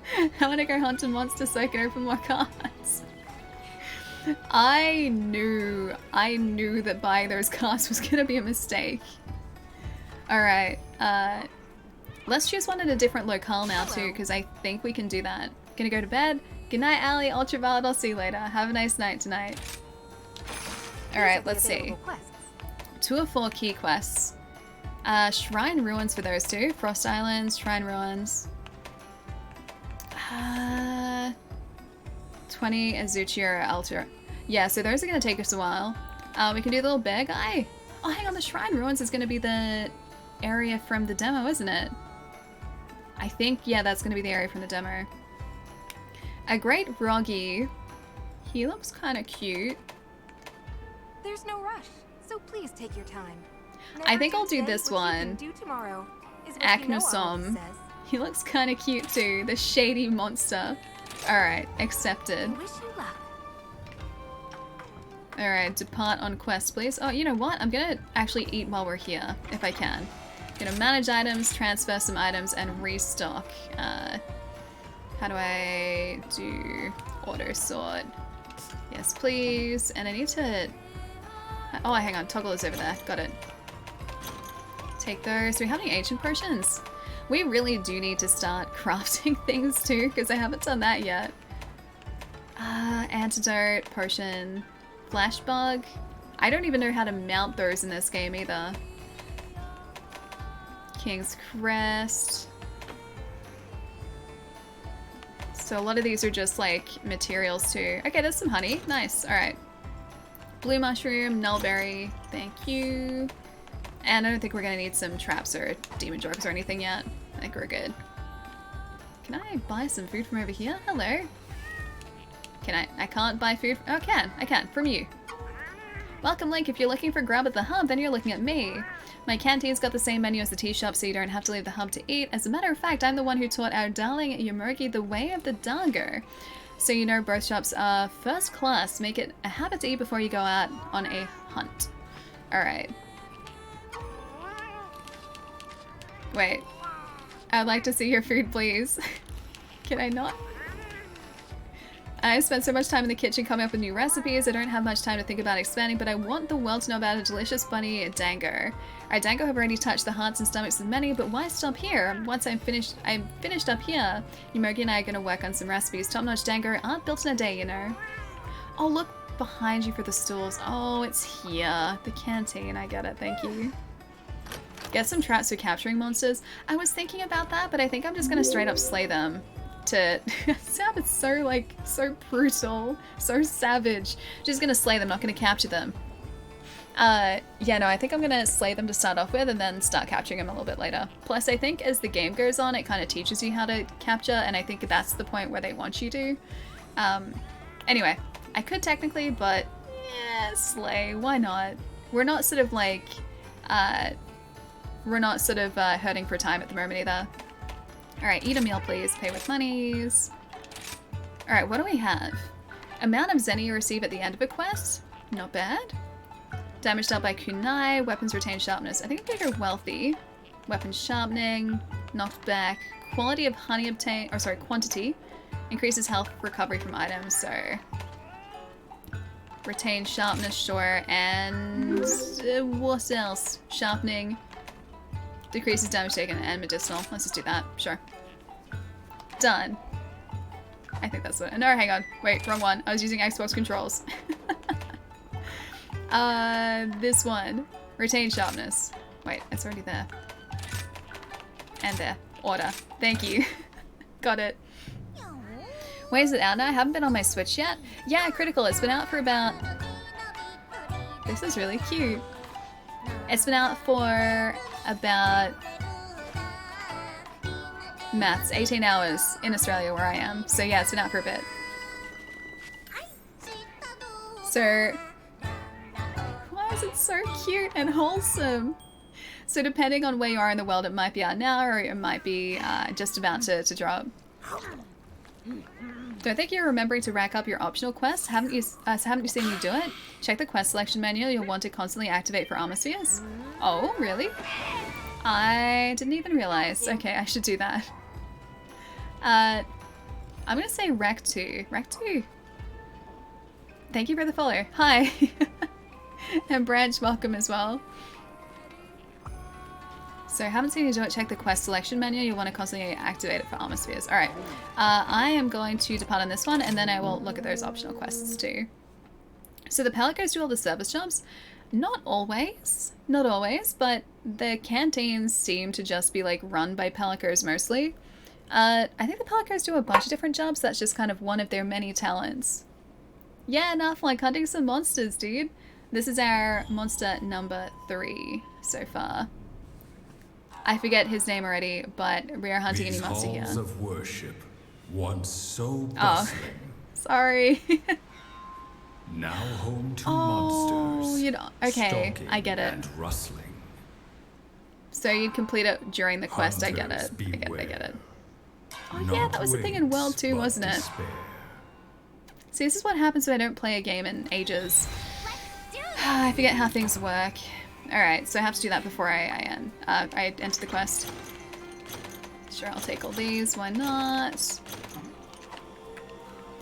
I want to go hunt a monster so I can open more cards. I knew that buying those cards was going to be a mistake. Alright, let's choose one at a different locale now too, because I think we can do that. Gonna go to bed. Good night, Ali. Ultraviolet, I'll see you later. Have a nice night tonight. Alright, let's see. 2 of 4 key quests. Shrine Ruins for those 2. Frost Islands, Shrine Ruins. 20 Azuchia Altar. Yeah, so those are going to take us a while. We can do the little bear guy. Oh, hang on, the Shrine Ruins is going to be the area from the demo, isn't it? I think, yeah, that's going to be the area from the demo. A Great Roggy. He looks kind of cute. There's no rush, so please take your time. I think I'll do this one. Acnosom. Acnosom. He looks kind of cute too. The shady monster. Alright, accepted. Wish you luck. Alright, depart on quest, please. Oh, you know what? I'm gonna actually eat while we're here, if I can. Gonna manage items, transfer some items, and restock. How do I do auto sort? Yes, please. And I need to... Oh, hang on. Toggle is over there. Got it. Take those. Do we have any ancient potions? We really do need to start crafting things too, because I haven't done that yet. Antidote, potion, flash bug. I don't even know how to mount those in this game either. King's Crest. So a lot of these are just like materials too. Okay, there's some honey. Nice. Alright. Blue mushroom, nullberry. Thank you. And I don't think we're gonna need some traps or demon jorks or anything yet. I think we're good. Can I buy some food from over here? Hello. Can I can't buy food. Oh, I can, from you. Welcome, Link. If you're looking for grub at the hub, then you're looking at me. My canteen's got the same menu as the tea shop, so you don't have to leave the hub to eat. As a matter of fact, I'm the one who taught our darling Yomergi the way of the dagger. So you know both shops are first class. Make it a habit to eat before you go out on a hunt. Alright. Wait. I'd like to see your food, please. Can I not? I spent so much time in the kitchen coming up with new recipes, I don't have much time to think about expanding, but I want the world to know about a delicious bunny dango. Our dango have already touched the hearts and stomachs of many, but why stop here? Once I'm finished up here, Yomergi and I are going to work on some recipes. Top-notch dango aren't built in a day, you know. Oh, look behind you for the stools. Oh, it's here. The canteen, I get it, thank you. Get some traps for capturing monsters. I was thinking about that, but I think I'm just going to straight up slay them. To Sam, it's so like so brutal, so savage. Just gonna slay them, not gonna capture them. Yeah, no, I think I'm gonna slay them to start off with and then start capturing them a little bit later. Plus, I think as the game goes on, it kind of teaches you how to capture, and I think that's the point where they want you to. Anyway, I could technically, but yeah, slay, why not? We're not sort of like, hurting for time at the moment either. Alright, eat a meal please. Pay with monies. Alright, what do we have? Amount of Zenny you receive at the end of a quest? Not bad. Damage dealt by kunai. Weapons retain sharpness. I think we go wealthy. Weapons sharpening. Knocked back. Quality of honey obtained. Or sorry, quantity. Increases health recovery from items, so... Retain sharpness, sure. And... what else? Sharpening. Decreases damage taken and medicinal. Let's just do that. Sure. Done. I think that's what. No, hang on. Wait, wrong one. I was using Xbox controls. This one. Retain sharpness. Wait, it's already there. And there. Order. Thank you. Got it. Wait, is it out now? I haven't been on my Switch yet. Yeah, Critical. It's been out for about... This is really cute. It's been out for about maths 18 hours in Australia where I am. So yeah, it's been out for a bit. So why is it so cute and wholesome? So depending on where you are in the world, it might be out now or it might be just about to drop. Don't think you're remembering to rack up your optional quests. Haven't you seen me do it? Check the quest selection menu. You'll want to constantly activate for armor spheres. Oh, really? I didn't even realize. Okay, I should do that. I'm gonna say Rec 2. Rec 2. Thank you for the follow. Hi. And Branch, welcome as well. So haven't seen you do it. Check the quest selection menu. You'll want to constantly activate it for armor spheres. Alright. I am going to depart on this one and then I will look at those optional quests too. So the Pelicos do all the service jobs. Not always. Not always, but the canteens seem to just be like run by Pelicos mostly. I think the Pelicos do a bunch of different jobs. That's just kind of one of their many talents. Yeah, enough like hunting some monsters, dude. This is our monster number 3 so far. I forget his name already, but we are hunting any monster here. These halls of worship, once so bustling. Oh, sorry. Now home to monsters. You know, okay, I get it. And rustling. So you'd complete it during the quest. I get it. I get it. Oh yeah, that was the thing in World 2, wasn't it? See, this is what happens when I don't play a game in ages. I forget how things work. Alright, so I have to do that before I enter the quest. Sure, I'll take all these, why not?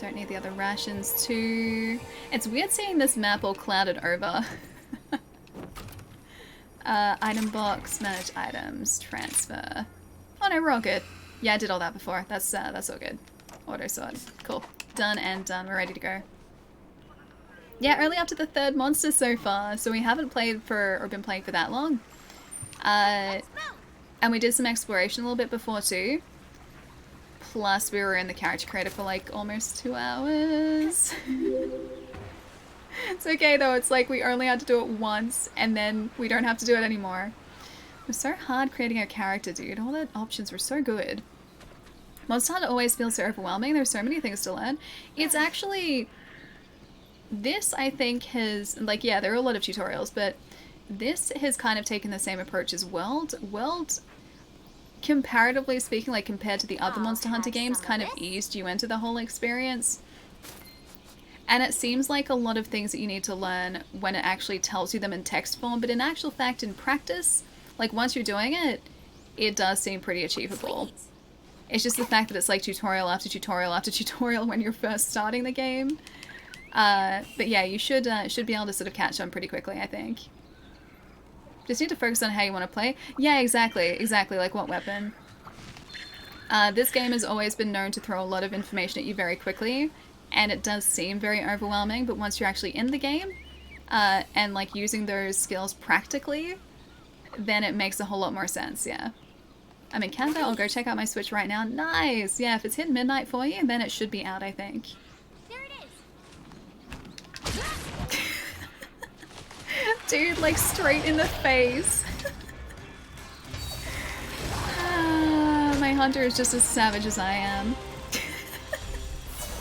Don't need the other rations too. It's weird seeing this map all clouded over. Item box, manage items, transfer. Oh no, we're all good. Yeah, I did all that before. That's all good. Auto sword. Cool. Done and done. We're ready to go. Yeah, only up to the 3rd monster so far, so we haven't played for, or been playing for that long. And we did some exploration a little bit before too. Plus we were in the character creator for like almost 2 hours. It's okay though, it's like we only had to do it once and then we don't have to do it anymore. It was so hard creating our character, dude. All the options were so good. Monster Hunter always feels so overwhelming. There's so many things to learn. It's actually... This, I think, has... Like, yeah, there are a lot of tutorials, but this has kind of taken the same approach as World. World, comparatively speaking, like compared to the other Monster Hunter games, kind of eased you into the whole experience. And it seems like a lot of things that you need to learn when it actually tells you them in text form, but in actual fact, in practice, like once you're doing it, it does seem pretty achievable. It's just the fact that it's like tutorial after tutorial after tutorial when you're first starting the game. But yeah, you should be able to sort of catch on pretty quickly, I think. Just need to focus on how you want to play. Yeah, exactly, like what weapon. This game has always been known to throw a lot of information at you very quickly, and it does seem very overwhelming, but once you're actually in the game, and like using those skills practically, then it makes a whole lot more sense, yeah. I'm in Canada, I'll go check out my Switch right now. Nice! Yeah, if it's hit midnight for you, then it should be out, I think. There it is. Dude, like straight in the face. My hunter is just as savage as I am.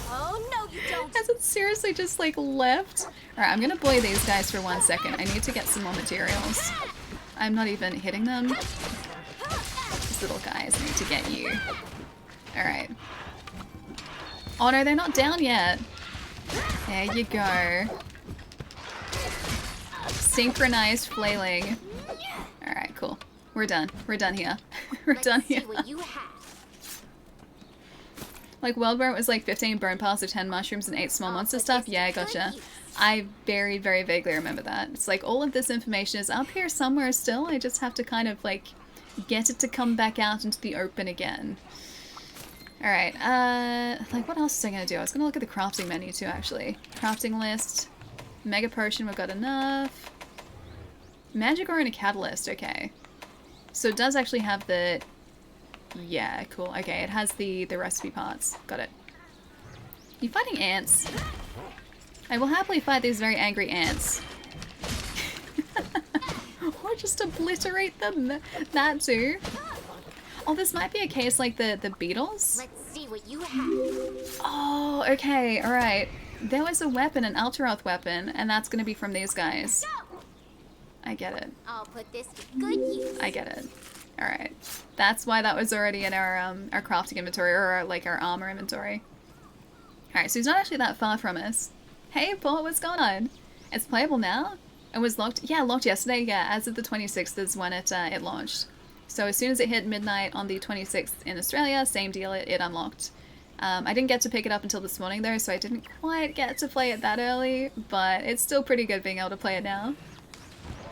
Oh no, you don't. Has it seriously just like left? Alright, I'm gonna bully these guys for 1 second. I need to get some more materials. I'm not even hitting them. These little guys need to get you. Alright. Oh no, they're not down yet. There you go. Synchronized flailing. Alright, cool. We're done. We're done here. We're done here. See what you have. Like World where it was like 15 bone piles of 10 mushrooms and 8 small monster stuff? Yeah, gotcha. I very, very vaguely remember that. It's like all of this information is up here somewhere still. I just have to kind of like get it to come back out into the open again. Alright, like what else was I gonna do? I was gonna look at the crafting menu too, actually. Crafting list. Mega potion, we've got enough. Magic ore and a catalyst, okay. So it does actually have the... Yeah, cool. Okay, it has the recipe parts. Got it. You fighting ants? I will happily fight these very angry ants. Or just obliterate them. That too. Oh, this might be a case like the beetles. Let's see what you have. Oh, okay, alright. There was a weapon, an Alteroth weapon, and that's gonna be from these guys. I get it. I'll put this to good use. I get it. Alright. That's why that was already in our crafting inventory, or our armor inventory. Alright, so he's not actually that far from us. Hey, Paul, what's going on? It's playable now? It was locked? Yeah, locked yesterday. Yeah, as of the 26th is when it launched. So as soon as it hit midnight on the 26th in Australia, same deal, it unlocked. I didn't get to pick it up until this morning though, so I didn't quite get to play it that early, but it's still pretty good being able to play it now.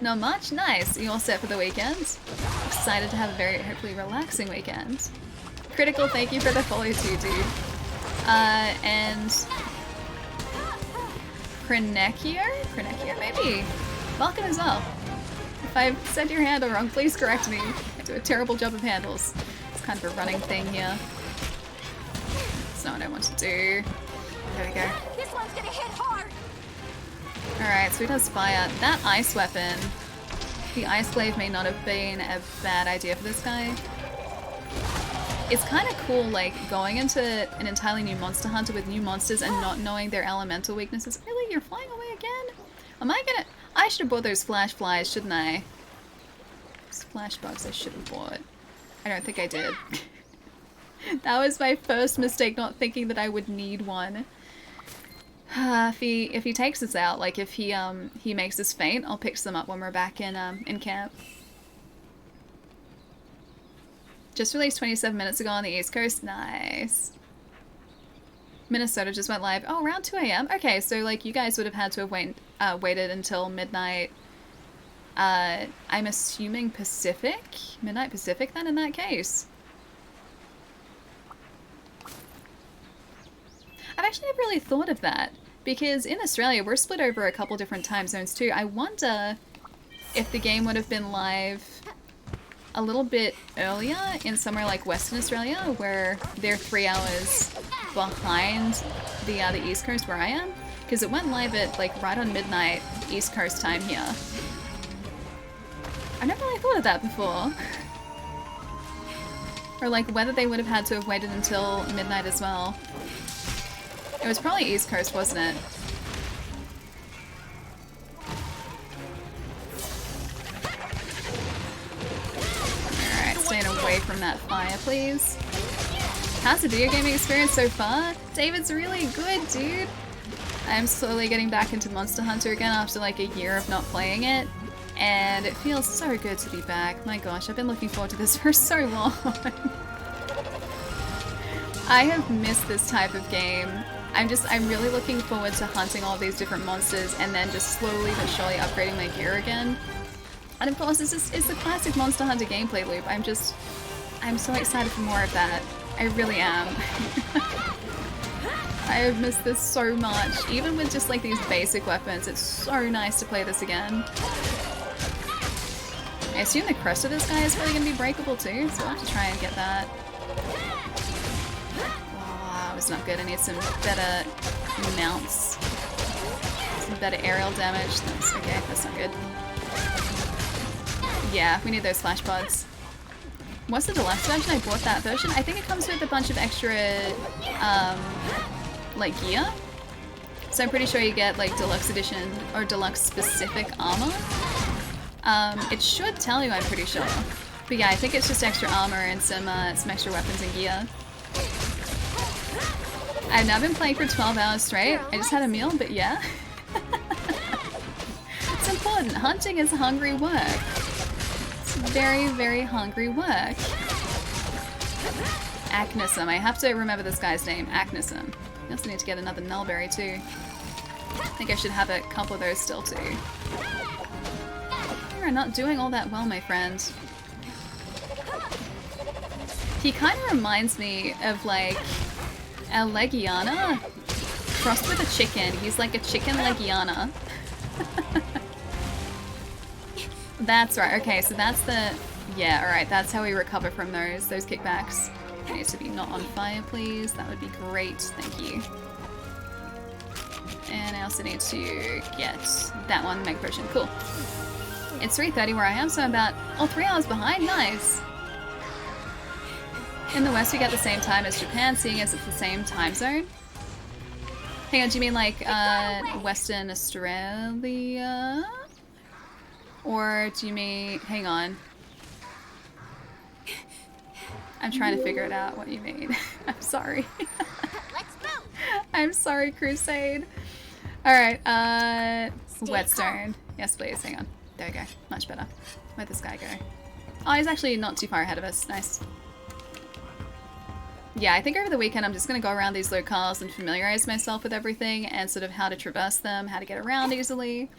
Not much? Nice. You all set for the weekend? Excited to have a very, hopefully, relaxing weekend. Critical, thank you for the follow too, dude. And... Crenekio, maybe? Welcome as well. If I've said your handle wrong, please correct me. I do a terrible job of handles. It's kind of a running thing here. It's not what I want to do. There we go. This one's gonna hit hard. Alright, so he does fire. That ice weapon, the ice glaive may not have been a bad idea for this guy. It's kind of cool, like, going into an entirely new Monster Hunter with new monsters and not knowing their elemental weaknesses. Really? You're flying away again? Am I gonna... I should have bought those flash flies, shouldn't I? Those flash bugs I should have bought. I don't think I did. That was my first mistake, not thinking that I would need one. If he takes us out, like if he makes us faint, I'll pick some up when we're back in camp. Just released 27 minutes ago on the East Coast. Nice. Minnesota just went live. Oh, around 2 AM. Okay, so like you guys would have had to have waited until midnight. I'm assuming Pacific? Midnight Pacific then in that case. I've actually never really thought of that, because in Australia we're split over a couple different time zones too. I wonder if the game would have been live a little bit earlier in somewhere like Western Australia, where they're 3 hours behind the East Coast where I am, because it went live at like right on midnight East Coast time here. I've never really thought of that before. Or like whether they would have had to have waited until midnight as well. It was probably East Coast, wasn't it? Alright, staying away from that fire, please. How's the video gaming experience so far? David's really good, dude. I'm slowly getting back into Monster Hunter again after like a year of not playing it. And it feels so good to be back. My gosh, I've been looking forward to this for so long. I have missed this type of game. I'm really looking forward to hunting all these different monsters and then just slowly but surely upgrading my gear again. And of course, it's the classic Monster Hunter gameplay loop. I'm so excited for more of that. I really am. I have missed this so much. Even with just like these basic weapons, it's so nice to play this again. I assume the crest of this guy is probably going to be breakable too, so I'll have to try and get that. Oh, that was not good. I need some better mounts. Some better aerial damage. That's okay, that's not good. Yeah, we need those flash pods. What's the deluxe version? I bought that version. I think it comes with a bunch of extra, like gear. So I'm pretty sure you get like deluxe edition or deluxe specific armor. It should tell you, I'm pretty sure. But yeah, I think it's just extra armor and some extra weapons and gear. I've now been playing for 12 hours straight. I just had a meal, but yeah. It's important. Hunting is hungry work. It's very, very hungry work. Acnisum. I have to remember this guy's name. Acnisum. I also need to get another nullberry too. I think I should have a couple of those still too. You're not doing all that well, my friend. He kind of reminds me of like a Legiana crossed with a chicken. He's like a chicken Legiana. That's right. Okay, so that's the... Yeah, alright. That's how we recover from those kickbacks. It needs to be not on fire, please. That would be great. Thank you. And I also need to get that one, Mega Potion. Cool. It's 3:30 where I am, so I'm about 3 hours behind. Nice. In the West, we get the same time as Japan, seeing as it's the same time zone. Hang on, do you mean like Western Australia? Or do you mean... Hang on. I'm trying to figure it out what you mean. I'm sorry. Let's go. I'm sorry, Crusade. Alright, Whetstone. Yes, please. Hang on. There we go. Much better. Where'd this guy go? Oh, he's actually not too far ahead of us. Nice. Yeah, I think over the weekend I'm just going to go around these locales and familiarize myself with everything and sort of how to traverse them, how to get around easily,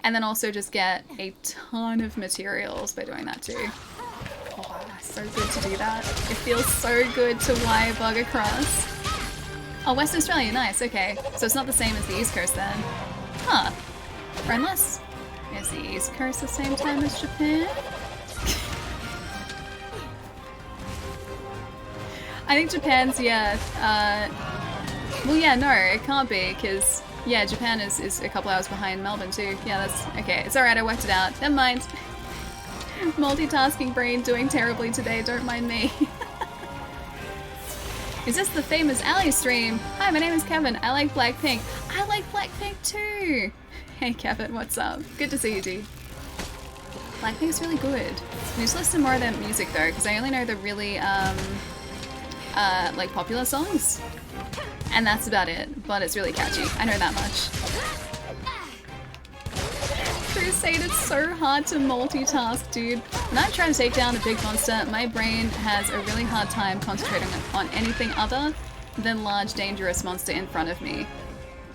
and then also just get a ton of materials by doing that too. Oh, so good to do that. It feels so good to wire bug across. Oh, West Australia, nice, okay. So it's not the same as the East Coast then. Huh. Friendless? Is the East Coast the same time as Japan? I think Japan's, yeah, well, yeah, no, it can't be, because, yeah, Japan is a couple hours behind Melbourne, too. Yeah, that's, okay, it's alright, I worked it out. Never mind. Multitasking brain doing terribly today, don't mind me. Is this the famous Ali stream? Hi, my name is Kevin, I like Blackpink. I like Blackpink, too! Hey, Kevin, what's up? Good to see you, dude. Blackpink's really good. I need to listen to more of their music, though, because I only know the really, like popular songs, and that's about it, but it's really catchy. I know that much. Crusade, it's so hard to multitask, dude. When I'm trying to take down a big monster, my brain has a really hard time concentrating on anything other than large dangerous monster in front of me.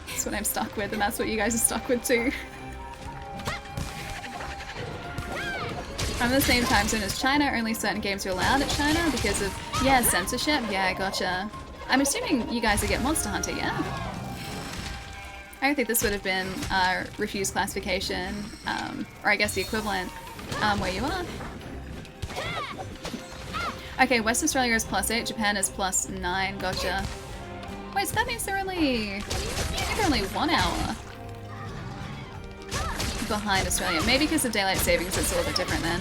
That's what I'm stuck with, and that's what you guys are stuck with too. I'm in the same time zone as China, only certain games are allowed at China because of, yeah, censorship. Yeah, gotcha. I'm assuming you guys would get Monster Hunter, yeah? I don't think this would have been refused classification, or I guess the equivalent, where you are. Okay, West Australia is +8, Japan is +9, gotcha. Wait, so that means they're only, I think they're only 1 hour behind Australia. Maybe because of daylight savings it's a little bit different then.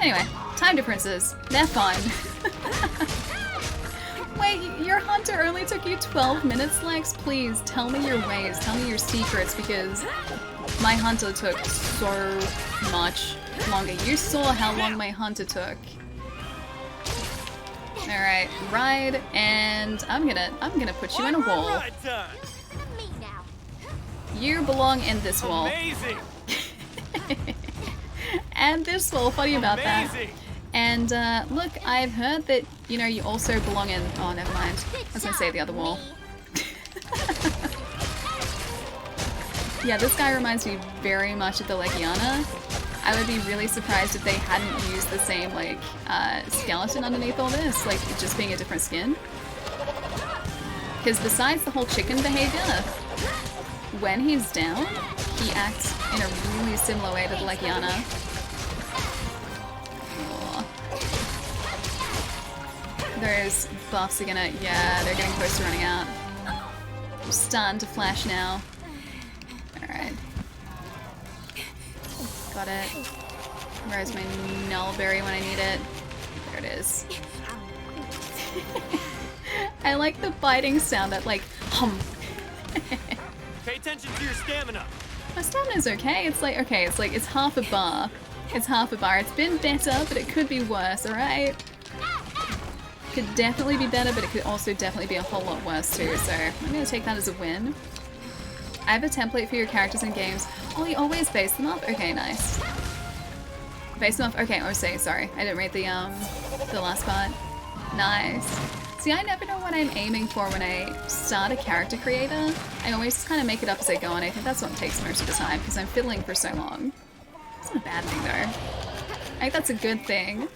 Anyway, time differences. They're fun. Wait, your hunter only took you 12 minutes, Lex? Please, tell me your ways, tell me your secrets, because my hunter took so much longer. You saw how long my hunter took. Alright, ride, and I'm gonna put you in a wall. You listen to me now. You belong in this wall. Amazing! And this wall, funny about that. Amazing! And look, I've heard that, you know, you also belong in... Oh, never mind. I was gonna say the other wall. Yeah, this guy reminds me very much of the Legiana. I would be really surprised if they hadn't used the same, like, skeleton underneath all this, like, it just being a different skin. Because besides the whole chicken behavior, when he's down, he acts in a really similar way to the Legiana. Those buffs are gonna... Yeah, they're getting close to running out. I'm starting to flash now. Alright. Got it. Where's my nullberry when I need it? There it is. I like the biting sound, that like, hum. Pay attention to your stamina. My stamina's okay. It's like, okay, it's half a bar. It's half a bar. It's been better, but it could be worse, alright? Could definitely be better, but it could also definitely be a whole lot worse too, so I'm gonna take that as a win. I have a template for your characters in games. Oh, you always base them up? Okay, nice. Base them up? Okay, oh, sorry. I didn't read the last part. Nice. See, I never know what I'm aiming for when I start a character creator. I always just kind of make it up as I go, and I think that's what takes most of the time, because I'm fiddling for so long. It's not a bad thing, though. I think that's a good thing.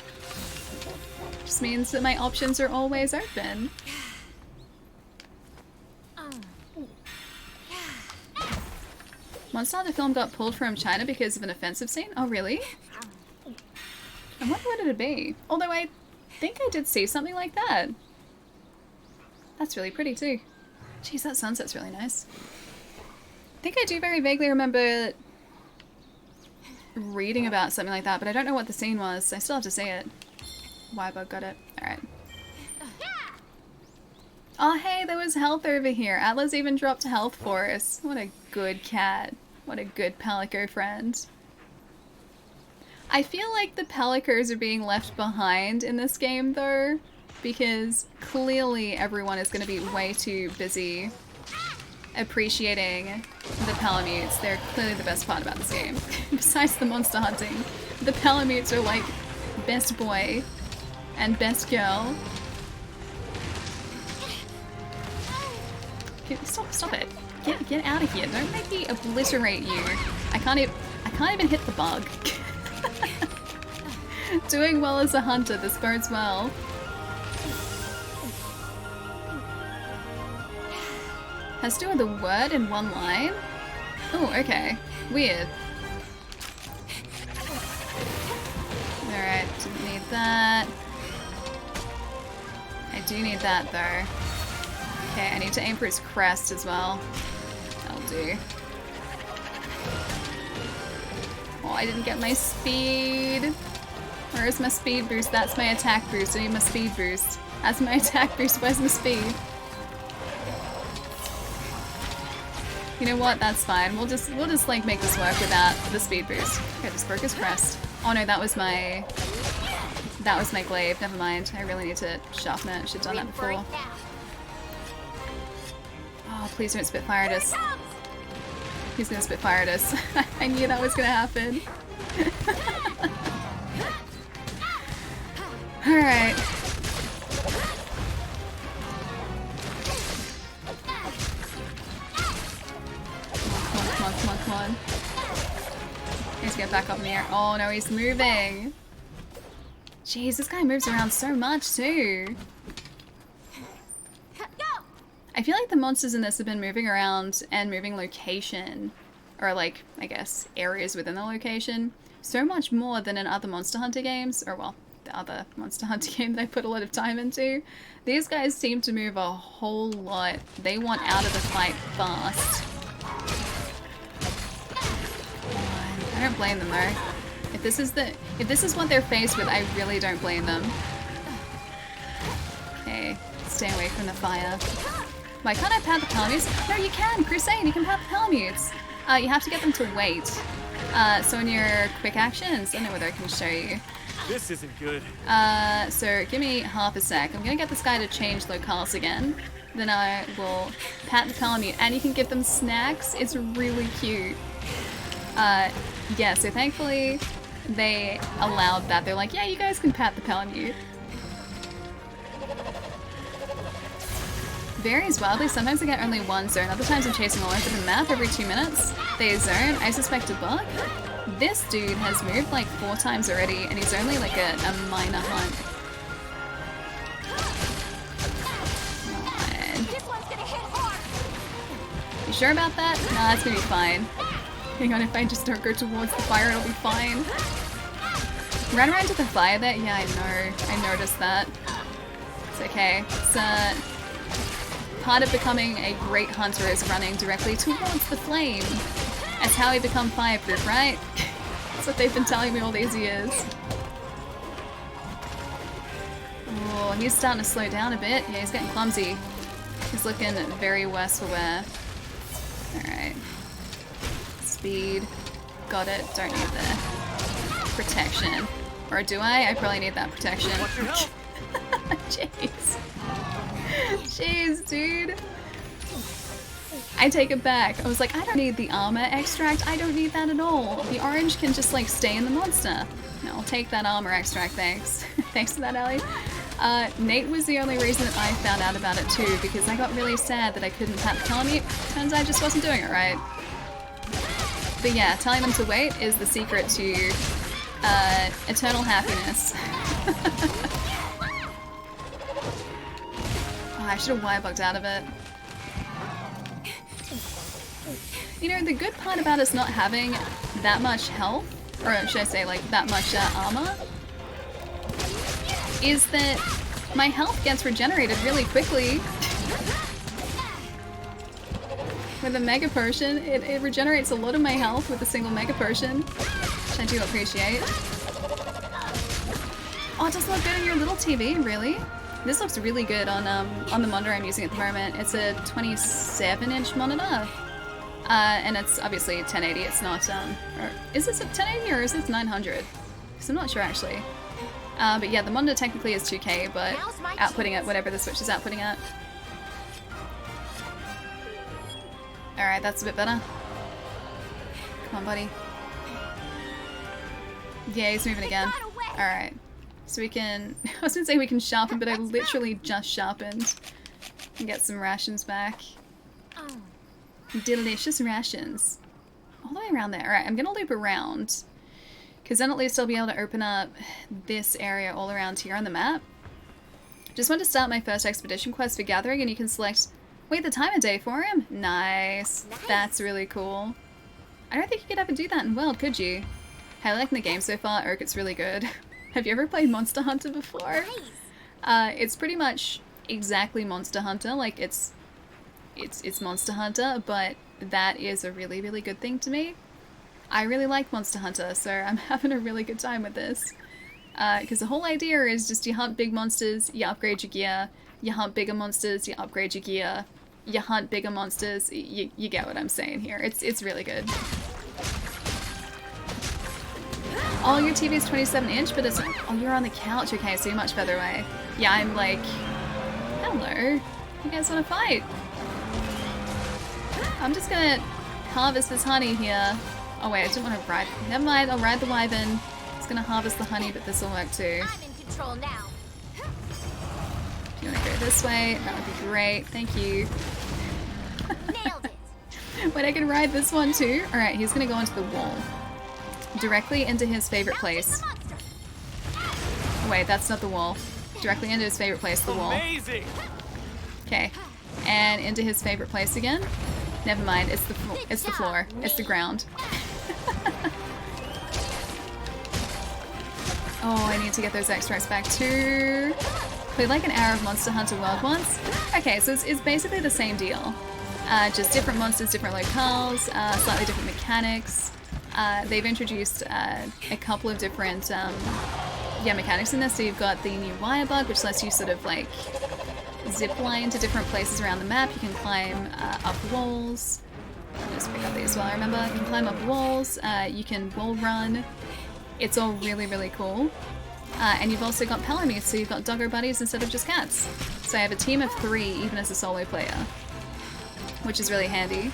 Just means that my options are always open. Monster Hunter film got pulled from China because of an offensive scene? Oh, really? I wonder what it'd be. Although I think I did see something like that. That's really pretty too. Jeez, that sunset's really nice. I think I do very vaguely remember reading about something like that, but I don't know what the scene was. I still have to see it. Wybug got it. Alright. Oh hey, there was health over here. Atlas even dropped health for us. What a good cat. What a good Palico friend. I feel like the Palicos are being left behind in this game though, because clearly everyone is going to be way too busy appreciating the Palamutes. They're clearly the best part about this game. Besides the monster hunting, the Palamutes are like best boy and best girl. Stop it. Get out of here. Don't make me obliterate you. I can't even hit the bug. Doing well as a hunter, this bodes well. Has to do with a word in one line? Oh, okay. Weird. Alright, didn't need that. I do need that though. Okay, I need to aim for his crest as well. That'll do. Oh, I didn't get my speed. Where is my speed boost? That's my attack boost. I need my speed boost. That's my attack boost. Where's my speed? You know what? That's fine. We'll just like make this work without the speed boost. Okay, just broke his crest. Oh no, that was my glaive. Never mind. I really need to sharpen it. Should have done that before. Oh, please don't Spitfire at us. He's gonna Spitfire at us. I knew that was gonna happen. Alright. Come on. He needs to get back up in the air. Oh no, he's moving. Jeez, this guy moves around so much too. I feel like the monsters in this have been moving around and moving location, or like, I guess, areas within the location, so much more than in other Monster Hunter games, or well, the other Monster Hunter game that I put a lot of time into. These guys seem to move a whole lot. They want out of the fight fast. I don't blame them though. If this is what they're faced with, I really don't blame them. Okay, stay away from the fire. Why can't I pat the Palamutes? No, you can! Crusade, you can pat the Palamutes! You have to get them to wait. So in your quick actions, I don't know whether I can show you. This isn't good. So give me half a sec. I'm gonna get this guy to change locales again. Then I will pat the Palamute, and you can give them snacks. It's really cute. Yeah, so thankfully they allowed that. They're like, yeah, you guys can pat the Palamute. Varies wildly. Sometimes I get only one zone. Other times I'm chasing all over the map every 2 minutes. They zone. I suspect a bug. This dude has moved like 4 times already, and he's only like a minor hunt. Come on. You sure about that? Nah, it's gonna be fine. Hang on, if I just don't go towards the fire, it'll be fine. Run around to the fire there? Yeah, I know. I noticed that. It's okay. It's part of becoming a great hunter is running directly towards the flame. That's how we become fireproof, right? That's what they've been telling me all these years. Oh, he's starting to slow down a bit. Yeah, he's getting clumsy. He's looking very worse for wear. Alright. Speed. Got it. Don't need the protection. Or do I? I probably need that protection. What's your health? Jeez. Jeez, dude. I take it back. I was like, I don't need the armor extract. I don't need that at all. The orange can just like stay in the monster. No, I'll take that armor extract, thanks. Thanks for that, Ellie. Nate was the only reason that I found out about it too, because I got really sad that I couldn't pat the Palamute. Turns out I just wasn't doing it right. But yeah, telling them to wait is the secret to eternal happiness. Oh, I should have wire-bugged out of it. You know, the good part about us not having that much health, or should I say like that much armor, is that my health gets regenerated really quickly. With a Mega Potion, it regenerates a lot of my health with a single Mega Potion, which I do appreciate. Oh, it does look good on your little TV, really? This looks really good on the monitor I'm using at the moment. It's a 27-inch monitor. And it's obviously 1080, it's not, or is this a 1080 or is this 900? Because I'm not sure actually. But yeah, the monitor technically is 2K, but outputting at whatever the Switch is outputting at. Alright, that's a bit better. Come on, buddy. Yeah, he's moving again. Alright. So we can... I was gonna say we can sharpen, but I literally just sharpened. And get some rations back. Delicious rations. All the way around there. Alright, I'm gonna loop around. Because then at least I'll be able to open up this area all around here on the map. Just want to start my first expedition quest for gathering, and you can select... Wait, the time of day for him? Nice. That's really cool. I don't think you could ever do that in World, could you? Hey, I like the game so far. Urk, it's really good. Have you ever played Monster Hunter before? It's pretty much exactly Monster Hunter. Like, it's Monster Hunter, but that is a really, really good thing to me. I really like Monster Hunter, so I'm having a really good time with this. Because the whole idea is just you hunt big monsters, you upgrade your gear. You hunt bigger monsters, you upgrade your gear. You hunt bigger monsters, you get what I'm saying here. It's really good. Oh, your TV is 27-inch, but it's... Oh, you're on the couch. Okay, so you're much further away. Yeah, I'm like... Hello. You guys want to fight? I'm just gonna harvest this honey here. Oh wait, I didn't want to ride... Never mind, I'll ride the wyvern. It's gonna harvest the honey, but this will work too. I'm in control now. If you want to go this way, that would be great. Thank you. Nailed it. Wait, I can ride this one too? Alright, he's gonna go into the wall. Directly into his favorite place. Oh, wait, that's not the wall. Directly into his favorite place, the wall. Amazing. Okay. And into his favorite place again. Never mind, it's the floor. It's the ground. Oh, I need to get those extracts back too. Played like an hour of Monster Hunter World once. Okay, so it's basically the same deal. Just different monsters, different locales, slightly different mechanics. They've introduced a couple of different mechanics in this. So you've got the new wire bug, which lets you sort of like zip line to different places around the map. You can climb up walls. I'll just pick up these while I remember. You can climb up walls. You can wall run. It's all really, really cool. And you've also got Palamutes, so you've got doggo buddies instead of just cats. So I have a team of 3 even as a solo player, which is really handy.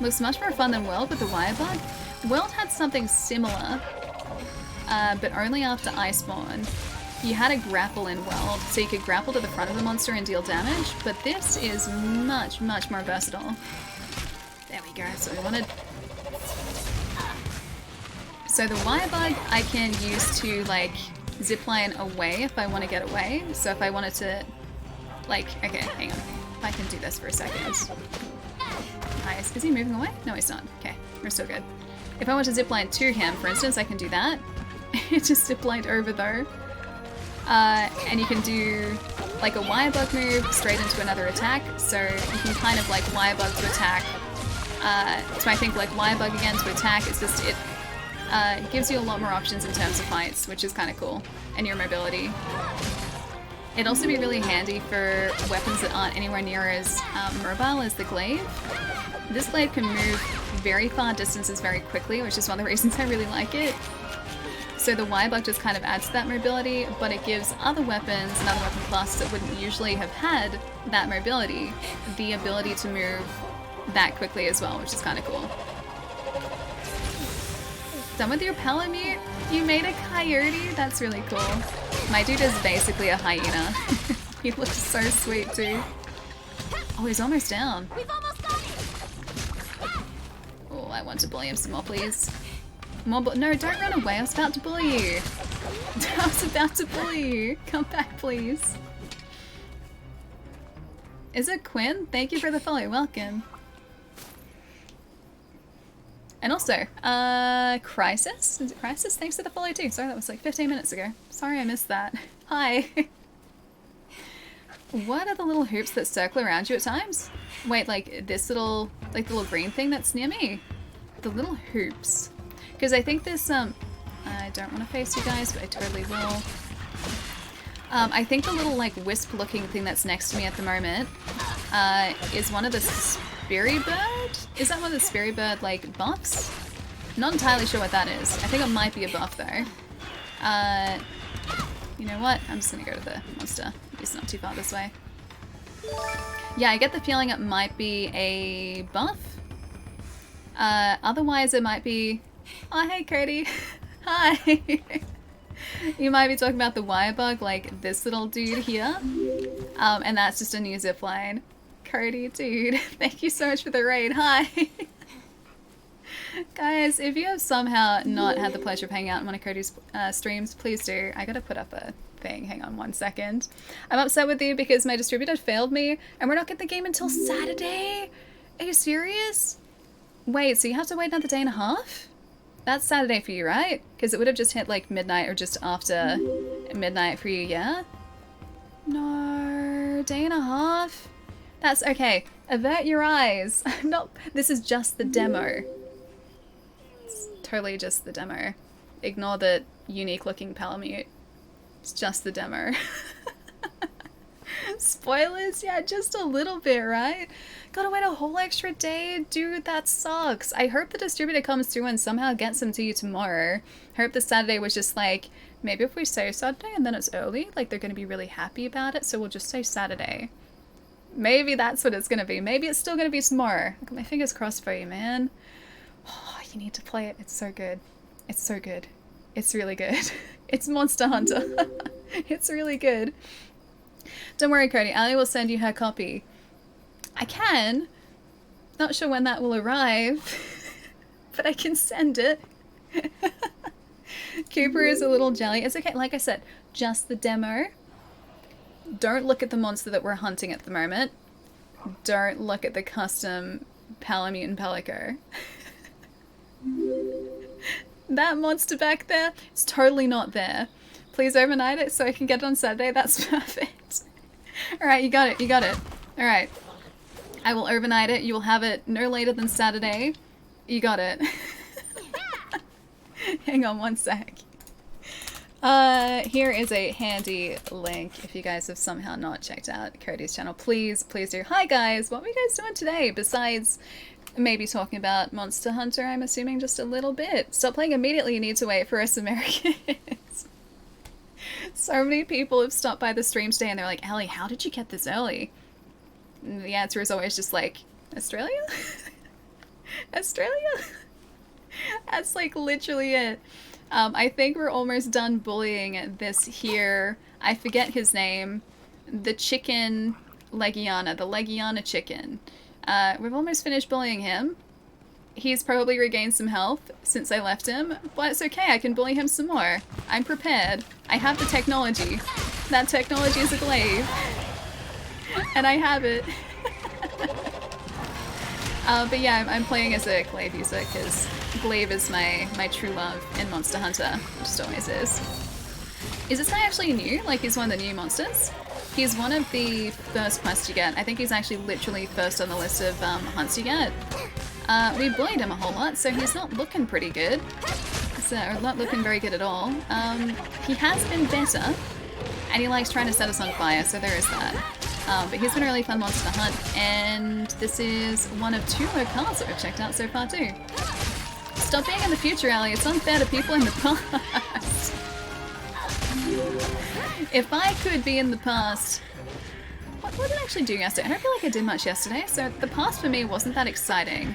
Looks much more fun than World with the wire bug. World had something similar, but only after Iceborne. You had a grapple in World, so you could grapple to the front of the monster and deal damage, but this is much, much more versatile. There we go, so we wanted... So the wire bug I can use to, like, zipline away if I want to get away. So if I wanted to, like, okay, hang on. If I can do this for a second. Nice. Is he moving away? No, he's not. Okay, we're still good. If I want to zipline to him, for instance, I can do that. It just ziplined over though. And you can do, like, a wire bug move straight into another attack. So you can kind of, like, wire bug to attack. So I think, like, wire bug again to attack. It's just, it gives you a lot more options in terms of fights, which is kind of cool, and your mobility. It'd also be really handy for weapons that aren't anywhere near as mobile as the glaive. This glaive can move very far distances very quickly, which is one of the reasons I really like it. So the wire bug just kind of adds to that mobility, but it gives other weapons and other weapon classes that wouldn't usually have had that mobility the ability to move that quickly as well, which is kind of cool. Done with your Palamute? You made a coyote? That's really cool. My dude is basically a hyena. He looks so sweet too. Oh, he's almost down. We've almost got it. Oh, I want to bully him some more, please. More no, don't run away. I was about to bully you. I was about to bully you. Come back, please. Is it Quinn? Thank you for the follow. Welcome. And also, Crisis? Is it Crisis? Thanks for the follow too. Sorry, that was like 15 minutes ago. Sorry I missed that. Hi. What are the little hoops that circle around you at times? Wait, like this little, like the little green thing that's near me? The little hoops. Because I think there's some, I don't want to face you guys, but I totally will. I think the little like wisp looking thing that's next to me at the moment is one of the Spirit Bird? Is that one of the Spirit Bird like buffs? Not entirely sure what that is. I think it might be a buff though. You know what? I'm just gonna go to the monster. It's not too far this way. Yeah, I get the feeling it might be a buff. Otherwise it might be... Oh, hey Cody. Hi. You might be talking about the wire bug, like this little dude here. And that's just a new zipline. Cody, dude, thank you so much for the raid. Hi. Guys, if you have somehow not had the pleasure of hanging out in one of Cody's streams, please do. I gotta put up a thing. Hang on 1 second. I'm upset with you because my distributor failed me and we're not getting the game until Saturday. Are you serious? Wait, so you have to wait another day and a half? That's Saturday for you, right? Because it would have just hit like midnight or just after midnight for you, yeah? No, day and a half? That's okay. Avert your eyes. Nope, this is just the demo. It's totally just the demo. Ignore the unique looking Palamute. It's just the demo. Spoilers? Yeah, just a little bit, right? Gotta wait a whole extra day? Dude, that sucks. I hope the distributor comes through and somehow gets them to you tomorrow. I hope the Saturday was just like, maybe if we say Saturday and then it's early, like they're gonna be really happy about it, so we'll just say Saturday. Maybe that's what it's gonna be. Maybe it's still gonna be tomorrow. I got my fingers crossed for you, man. Oh, you need to play it. It's so good. It's so good. It's really good. It's Monster Hunter. It's really good. Don't worry, Cody. Ali will send you her copy. I can. Not sure when that will arrive, but I can send it. Cooper is a little jelly. It's okay. Like I said, just the demo. Don't look at the monster that we're hunting at the moment. Don't look at the custom Palamute and Pelico. That monster back there is totally not there. Please overnight it so I can get it on Saturday. That's perfect. Alright, you got it. You got it. Alright. I will overnight it. You will have it no later than Saturday. You got it. Hang on 1 sec. Here is a handy link if you guys have somehow not checked out Cody's channel. Please, please do. Hi guys, what are you guys doing today besides maybe talking about Monster Hunter, I'm assuming just a little bit. Stop playing immediately, you need to wait for us Americans. So many people have stopped by the stream today and they're like, Ellie, how did you get this early? And the answer is always just like, Australia? Australia? That's like literally it. I think we're almost done bullying this here. I forget his name. The chicken Legiana, the Legiana chicken. We've almost finished bullying him. He's probably regained some health since I left him, but it's okay, I can bully him some more. I'm prepared. I have the technology. That technology is a glaive. And I have it. But yeah, I'm playing as a glaive user because glaive is my true love in Monster Hunter. It just always is. Is this guy actually new? Like he's one of the new monsters? He's one of the first quests you get. I think he's actually literally first on the list of hunts you get. We bullied him a whole lot, so he's not looking pretty good. So, or not looking very good at all. He has been better, and he likes trying to set us on fire, so there is that. But he's been a really fun monster to hunt, and this is one of 2 locales that we've checked out so far too. Stop being in the future, Ellie. It's unfair to people in the past. If I could be in the past... What did I actually do yesterday? I don't feel like I did much yesterday, so the past for me wasn't that exciting.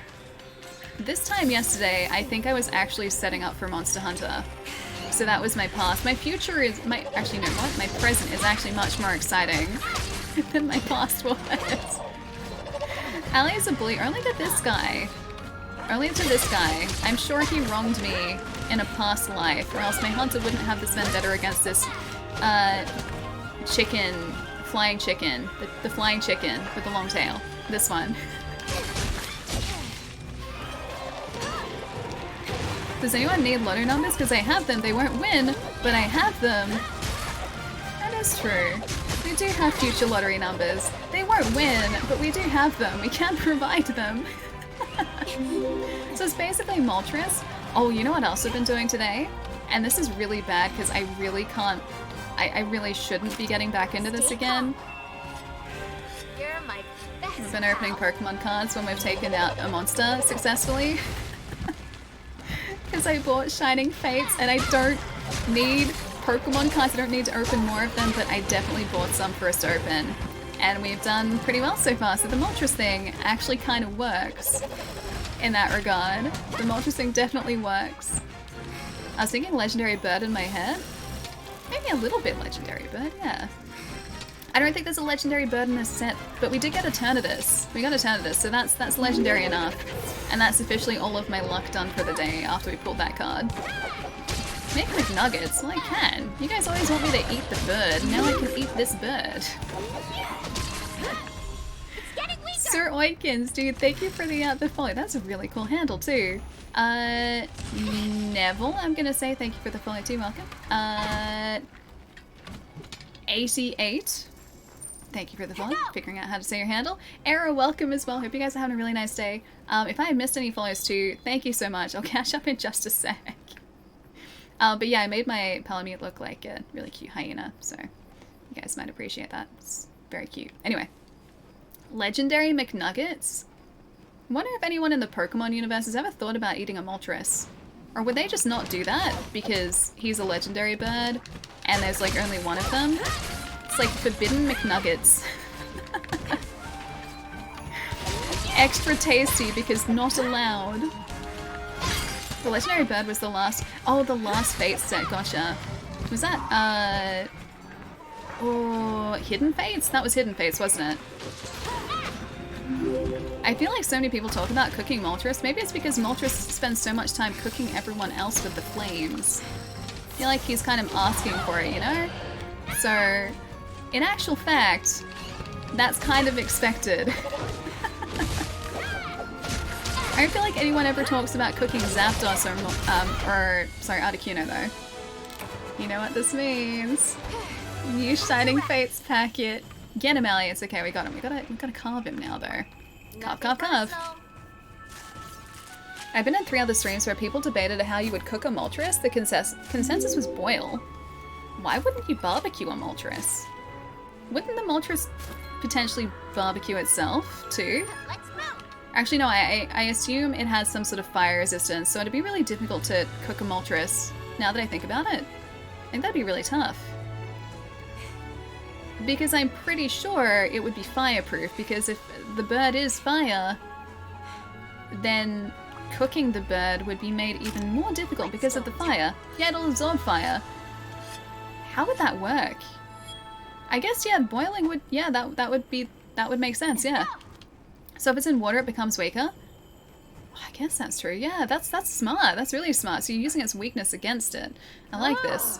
This time yesterday, I think I was actually setting up for Monster Hunter. So that was my past. My future is... Actually, no, what? My present is actually much more exciting than my past was. Allie's a bully only to this guy. Only to this guy. I'm sure he wronged me in a past life, or else my hunter wouldn't have this vendetta against this chicken, flying chicken. The flying chicken with the long tail. This one. Does anyone need lotto numbers? Because I have them. They won't win, but I have them. That is true. We do have future lottery numbers. They won't win, but we do have them. We can provide them. So it's basically Moltres. Oh, you know what else I've been doing today? And this is really bad because I really can't... I really shouldn't be getting back into this again. You're my best We've been opening Pokemon cards when we've taken out a monster successfully. Because I bought Shining Fates and I don't need Pokemon cards. I don't need to open more of them, but I definitely bought some for us to open. And we've done pretty well so far, so the Moltres thing actually kind of works in that regard. The Moltres thing definitely works. I was thinking Legendary Bird in my head. Maybe a little bit Legendary Bird, yeah. I don't think there's a Legendary Bird in this set, but we did get Eternatus. We got Eternatus, so that's legendary enough. And that's officially all of my luck done for the day after we pulled that card. Make McNuggets? Well, I can. You guys always want me to eat the bird. Now I can eat this bird. Sir Oikins, dude, thank you for the follow. That's a really cool handle too. Neville, I'm gonna say thank you for the follow too. Welcome. 88. Thank you for the follow. Figuring out how to say your handle. Era, welcome as well. Hope you guys are having a really nice day. If I have missed any follows too, thank you so much. I'll catch up in just a sec. But yeah, I made my Palamute look like a really cute hyena, so you guys might appreciate that. It's very cute. Anyway, Legendary McNuggets? I wonder if anyone in the Pokemon universe has ever thought about eating a Moltres. Or would they just not do that because he's a legendary bird and there's like only one of them? It's like forbidden McNuggets. Extra tasty because not allowed. The legendary bird was the last... Oh, the last Fates set, gotcha. Was that, oh, Hidden Fates? That was Hidden Fates, wasn't it? I feel like so many people talk about cooking Moltres. Maybe it's because Moltres spends so much time cooking everyone else with the flames. I feel like he's kind of asking for it, you know? So, in actual fact, that's kind of expected. I don't feel like anyone ever talks about cooking Zapdos or sorry, Articuno though. You know what this means. New Shining Fates packet. Get him, Ellie. It's okay, we got him. We gotta carve him now though. Carve, carve, carve. I've been in 3 other streams where people debated how you would cook a Moltres. The consensus was boil. Why wouldn't you barbecue a Moltres? Wouldn't the Moltres potentially barbecue itself too? Let's move. Actually, no, I assume it has some sort of fire resistance, so it'd be really difficult to cook a Moltres, now that I think about it. I think that'd be really tough. Because I'm pretty sure it would be fireproof, because if the bird is fire, then cooking the bird would be made even more difficult because of the fire. Yeah, it'll absorb fire. How would that work? I guess, yeah, boiling would, yeah, that would make sense, yeah. So if it's in water, it becomes weaker. I guess that's true. Yeah, that's smart. That's really smart. So you're using its weakness against it. I like this.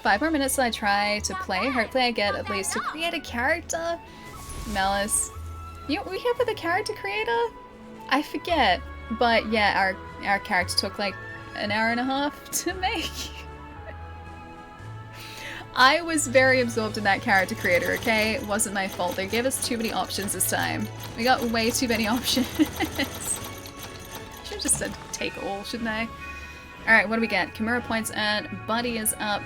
5 more minutes till I try to play. Hopefully I get at least to create a character. Malice. We here for the character creator? I forget. But yeah, our character took like an hour and a half to make. I was very absorbed in that character creator, okay? It wasn't my fault. They gave us too many options this time. We got way too many options. Should've just said take all, shouldn't I? Alright, what do we get? Kamura points earned, Buddy is up,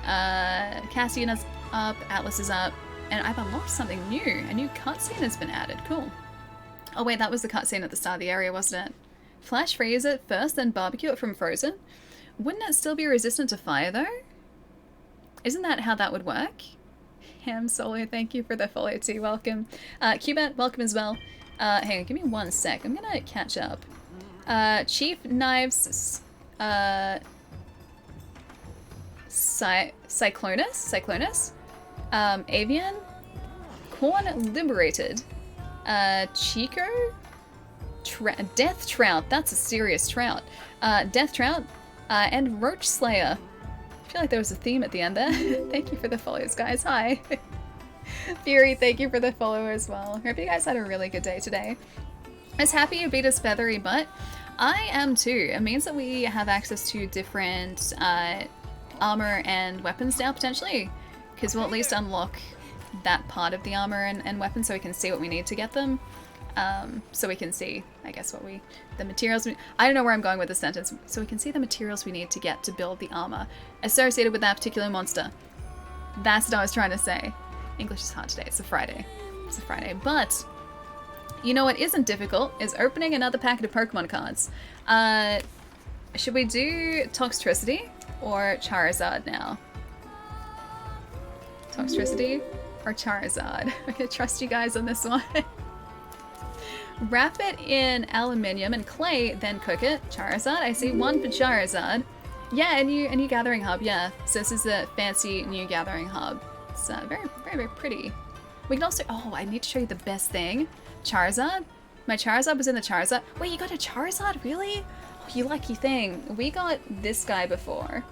Cassian is up, Atlas is up, and I've unlocked something new. A new cutscene has been added. Cool. Oh wait, that was the cutscene at the start of the area, wasn't it? Flash freeze it first, then barbecue it from frozen? Wouldn't it still be resistant to fire, though? Isn't that how that would work? Ham Solo, thank you for the follow too. Welcome. Qbet, welcome as well. Hang on, give me 1 sec. I'm gonna catch up. Chief Knives, Cyclonus, Avian, Corn Liberated, Chico, Death Trout, that's a serious trout, Death Trout, and Roach Slayer. I feel like there was a theme at the end there. Thank you for the follows, guys. Hi. Fury, thank you for the follow as well. Hope you guys had a really good day today. I was happy you beat his feathery butt. I am too. It means that we have access to different armor and weapons now, potentially. Because we'll at least unlock that part of the armor and weapons so we can see what we need to get them. So we can see, I guess, the materials I don't know where I'm going with this sentence. So we can see the materials we need to get to build the armor associated with that particular monster. That's what I was trying to say. English is hard today. It's a Friday. It's a Friday. But you know what isn't difficult is opening another packet of Pokemon cards. Should we do Toxtricity or Charizard now? Toxtricity or Charizard? I'm gonna trust you guys on this one. Wrap it in aluminium and clay, then cook it. Charizard, I see 1 for Charizard. Yeah, a new gathering hub, yeah. So this is a fancy new gathering hub. It's very, very, very pretty. We can also, oh, I need to show you the best thing. Charizard? My Charizard was in the Charizard. Wait, you got a Charizard? Really? Oh, you lucky thing. We got this guy before.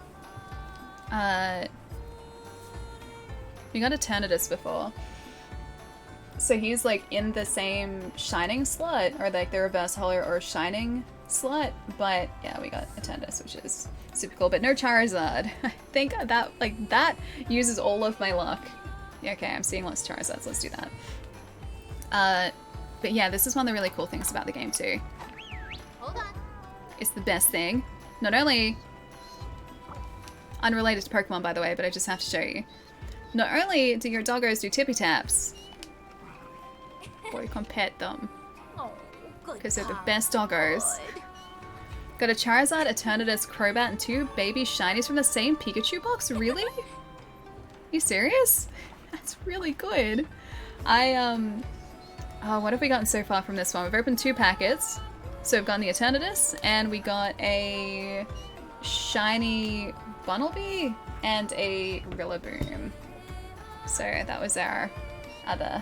We got a Eternatus before. So he's like in the same Shining slot, or like the reverse holo or Shining slot, but yeah, we got a Eternatus, which is super cool, but no Charizard. I think that uses all of my luck. Yeah, okay, I'm seeing lots of Charizards, let's do that. But yeah, this is one of the really cool things about the game too. Hold on. It's the best thing. Not only, unrelated to Pokemon by the way, but I just have to show you. Not only do your doggos do tippy taps, boy, you can pet them. Oh, good. Because they're the best doggos. Got a Charizard, Eternatus, Crobat, and 2 baby shinies from the same Pikachu box? Really? You serious? That's really good. Oh, what have we gotten so far from this one? We've opened 2 packets. So we've gotten the Eternatus, and we got a shiny Bunnelby and a Rillaboom. So that was our other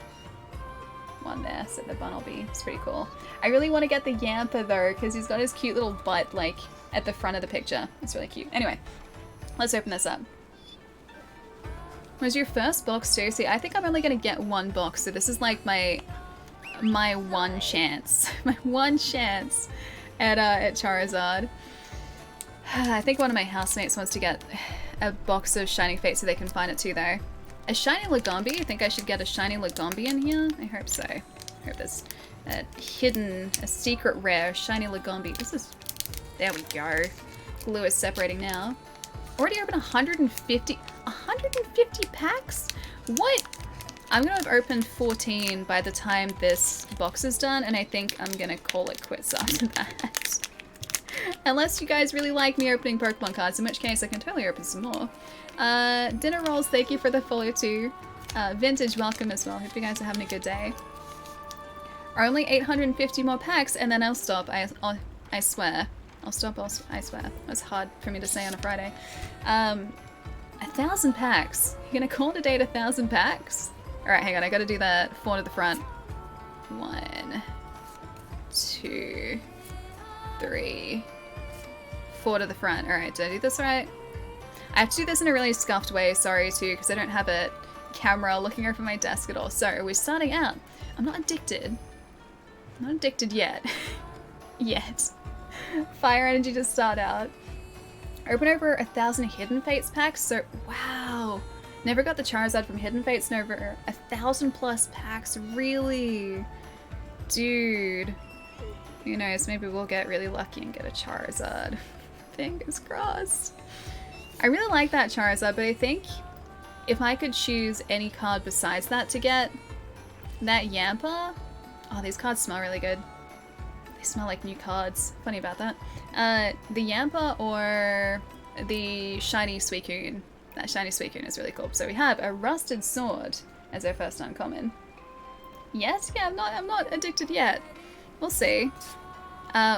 one there, so the Bunnelby. It's pretty cool. I really want to get the Yamper though, because he's got his cute little butt like at the front of the picture. It's really cute. Anyway, let's open this up. Was your first box too? See, I think I'm only going to get 1 box, so this is like my one chance. My one chance at Charizard. I think one of my housemates wants to get a box of Shining Fate so they can find it too though. A shiny Lagombi? I think I should get a shiny Lagombi in here. I hope so. I hope there's a hidden, a secret rare shiny Lagombi. This is, there we go. Glue is separating now. Already opened 150 packs? What? I'm gonna have opened 14 by the time this box is done, and I think I'm gonna call it quits after that. Unless you guys really like me opening Pokemon cards, in which case I can totally open some more. Dinner Rolls, thank you for the follow too. Vintage, welcome as well. Hope you guys are having a good day. Only 850 more packs, and then I'll stop. I swear. I'll stop, I swear. That's hard for me to say on a Friday. 1,000 packs. You're gonna call it a day at 1,000 packs? Alright, hang on, I gotta do that 4 to the front. 1, 2, 3, 4 to the front. Alright, did I do this right? I have to do this in a really scuffed way, sorry too, because I don't have a camera looking over my desk at all. So, we're starting out. I'm not addicted. I'm not addicted yet. Yet. Fire energy to start out. Open over 1,000 Hidden Fates packs, so wow. Never got the Charizard from Hidden Fates and over 1,000 plus packs, really? Dude. Who knows, maybe we'll get really lucky and get a Charizard. Fingers crossed. I really like that Charizard, but I think if I could choose any card besides that to get, that Yampa, oh, these cards smell really good. They smell like new cards. Funny about that. The Yampa or the shiny Suicune. That shiny Suicune is really cool. So we have a Rusted Sword as our first uncommon. Yes, yeah, I'm not addicted yet. We'll see.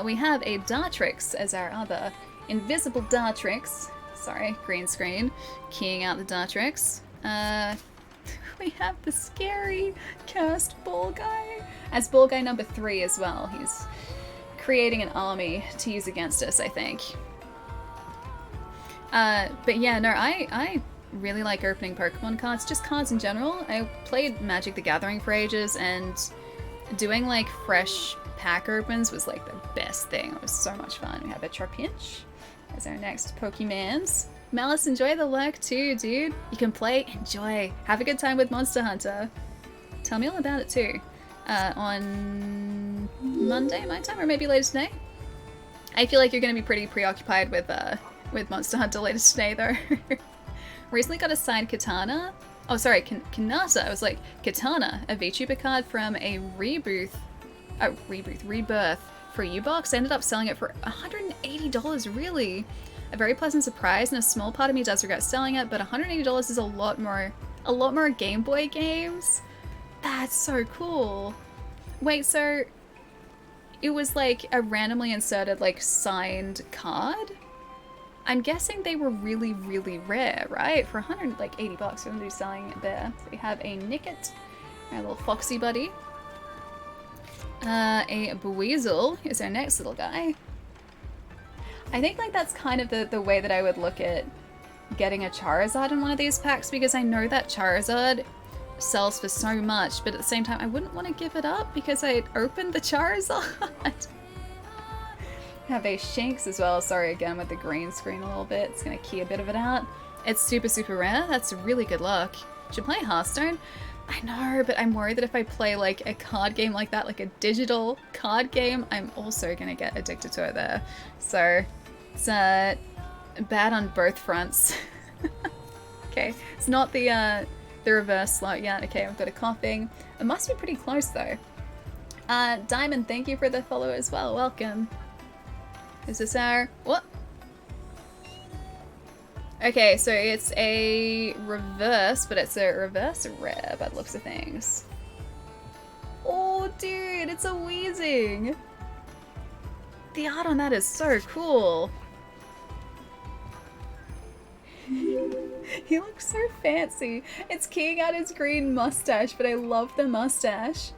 We have a Dartrix as our other invisible Dartrix. Sorry, green screen. Keying out the Dartrix. We have the scary cursed ball guy as ball guy number 3 as well. He's creating an army to use against us, I think. But yeah, no, I really like opening Pokemon cards, just cards in general. I played Magic the Gathering for ages, and doing like fresh pack opens was like the best thing. It was so much fun. We have a Trapinch as our next Pokemans. Malice, enjoy the lurk too, dude. You can play, enjoy, have a good time with Monster Hunter. Tell me all about it too. On Monday, my time, or maybe later today. I feel like you're going to be pretty preoccupied with Monster Hunter later today, though. Recently got a signed Katana. Oh, sorry, Kanata. I was like, Katana, a VTuber card from a rebirth for U-Box. I ended up selling it for $180, really. A very pleasant surprise, and a small part of me does regret selling it, but $180 is a lot more Game Boy games. That's so cool. Wait, so it was like a randomly inserted, like, signed card? I'm guessing they were really, really rare, right? For $180, we're going to be selling it there. So we have a Nickit, our little foxy buddy. A Buizel is our next little guy. I think like that's kind of the way that I would look at getting a Charizard in one of these packs, because I know that Charizard sells for so much, but at the same time I wouldn't want to give it up because I opened the Charizard. Have a Shanks as well. Sorry again with the green screen a little bit. It's going to key a bit of it out. It's super, super rare. That's really good luck. Should play Hearthstone. I know, but I'm worried that if I play like a card game like that, like a digital card game, I'm also going to get addicted to it there. So it's bad on both fronts. Okay, it's not the reverse slot yet. Okay, I've got a coughing. It must be pretty close though. Diamond, thank you for the follow as well. Welcome. Is this our... what? Okay, so it's a reverse, but it's a reverse rare by the looks of things. Oh, dude, it's a Weezing! The art on that is so cool. He looks so fancy. It's keying out his green mustache, but I love the mustache.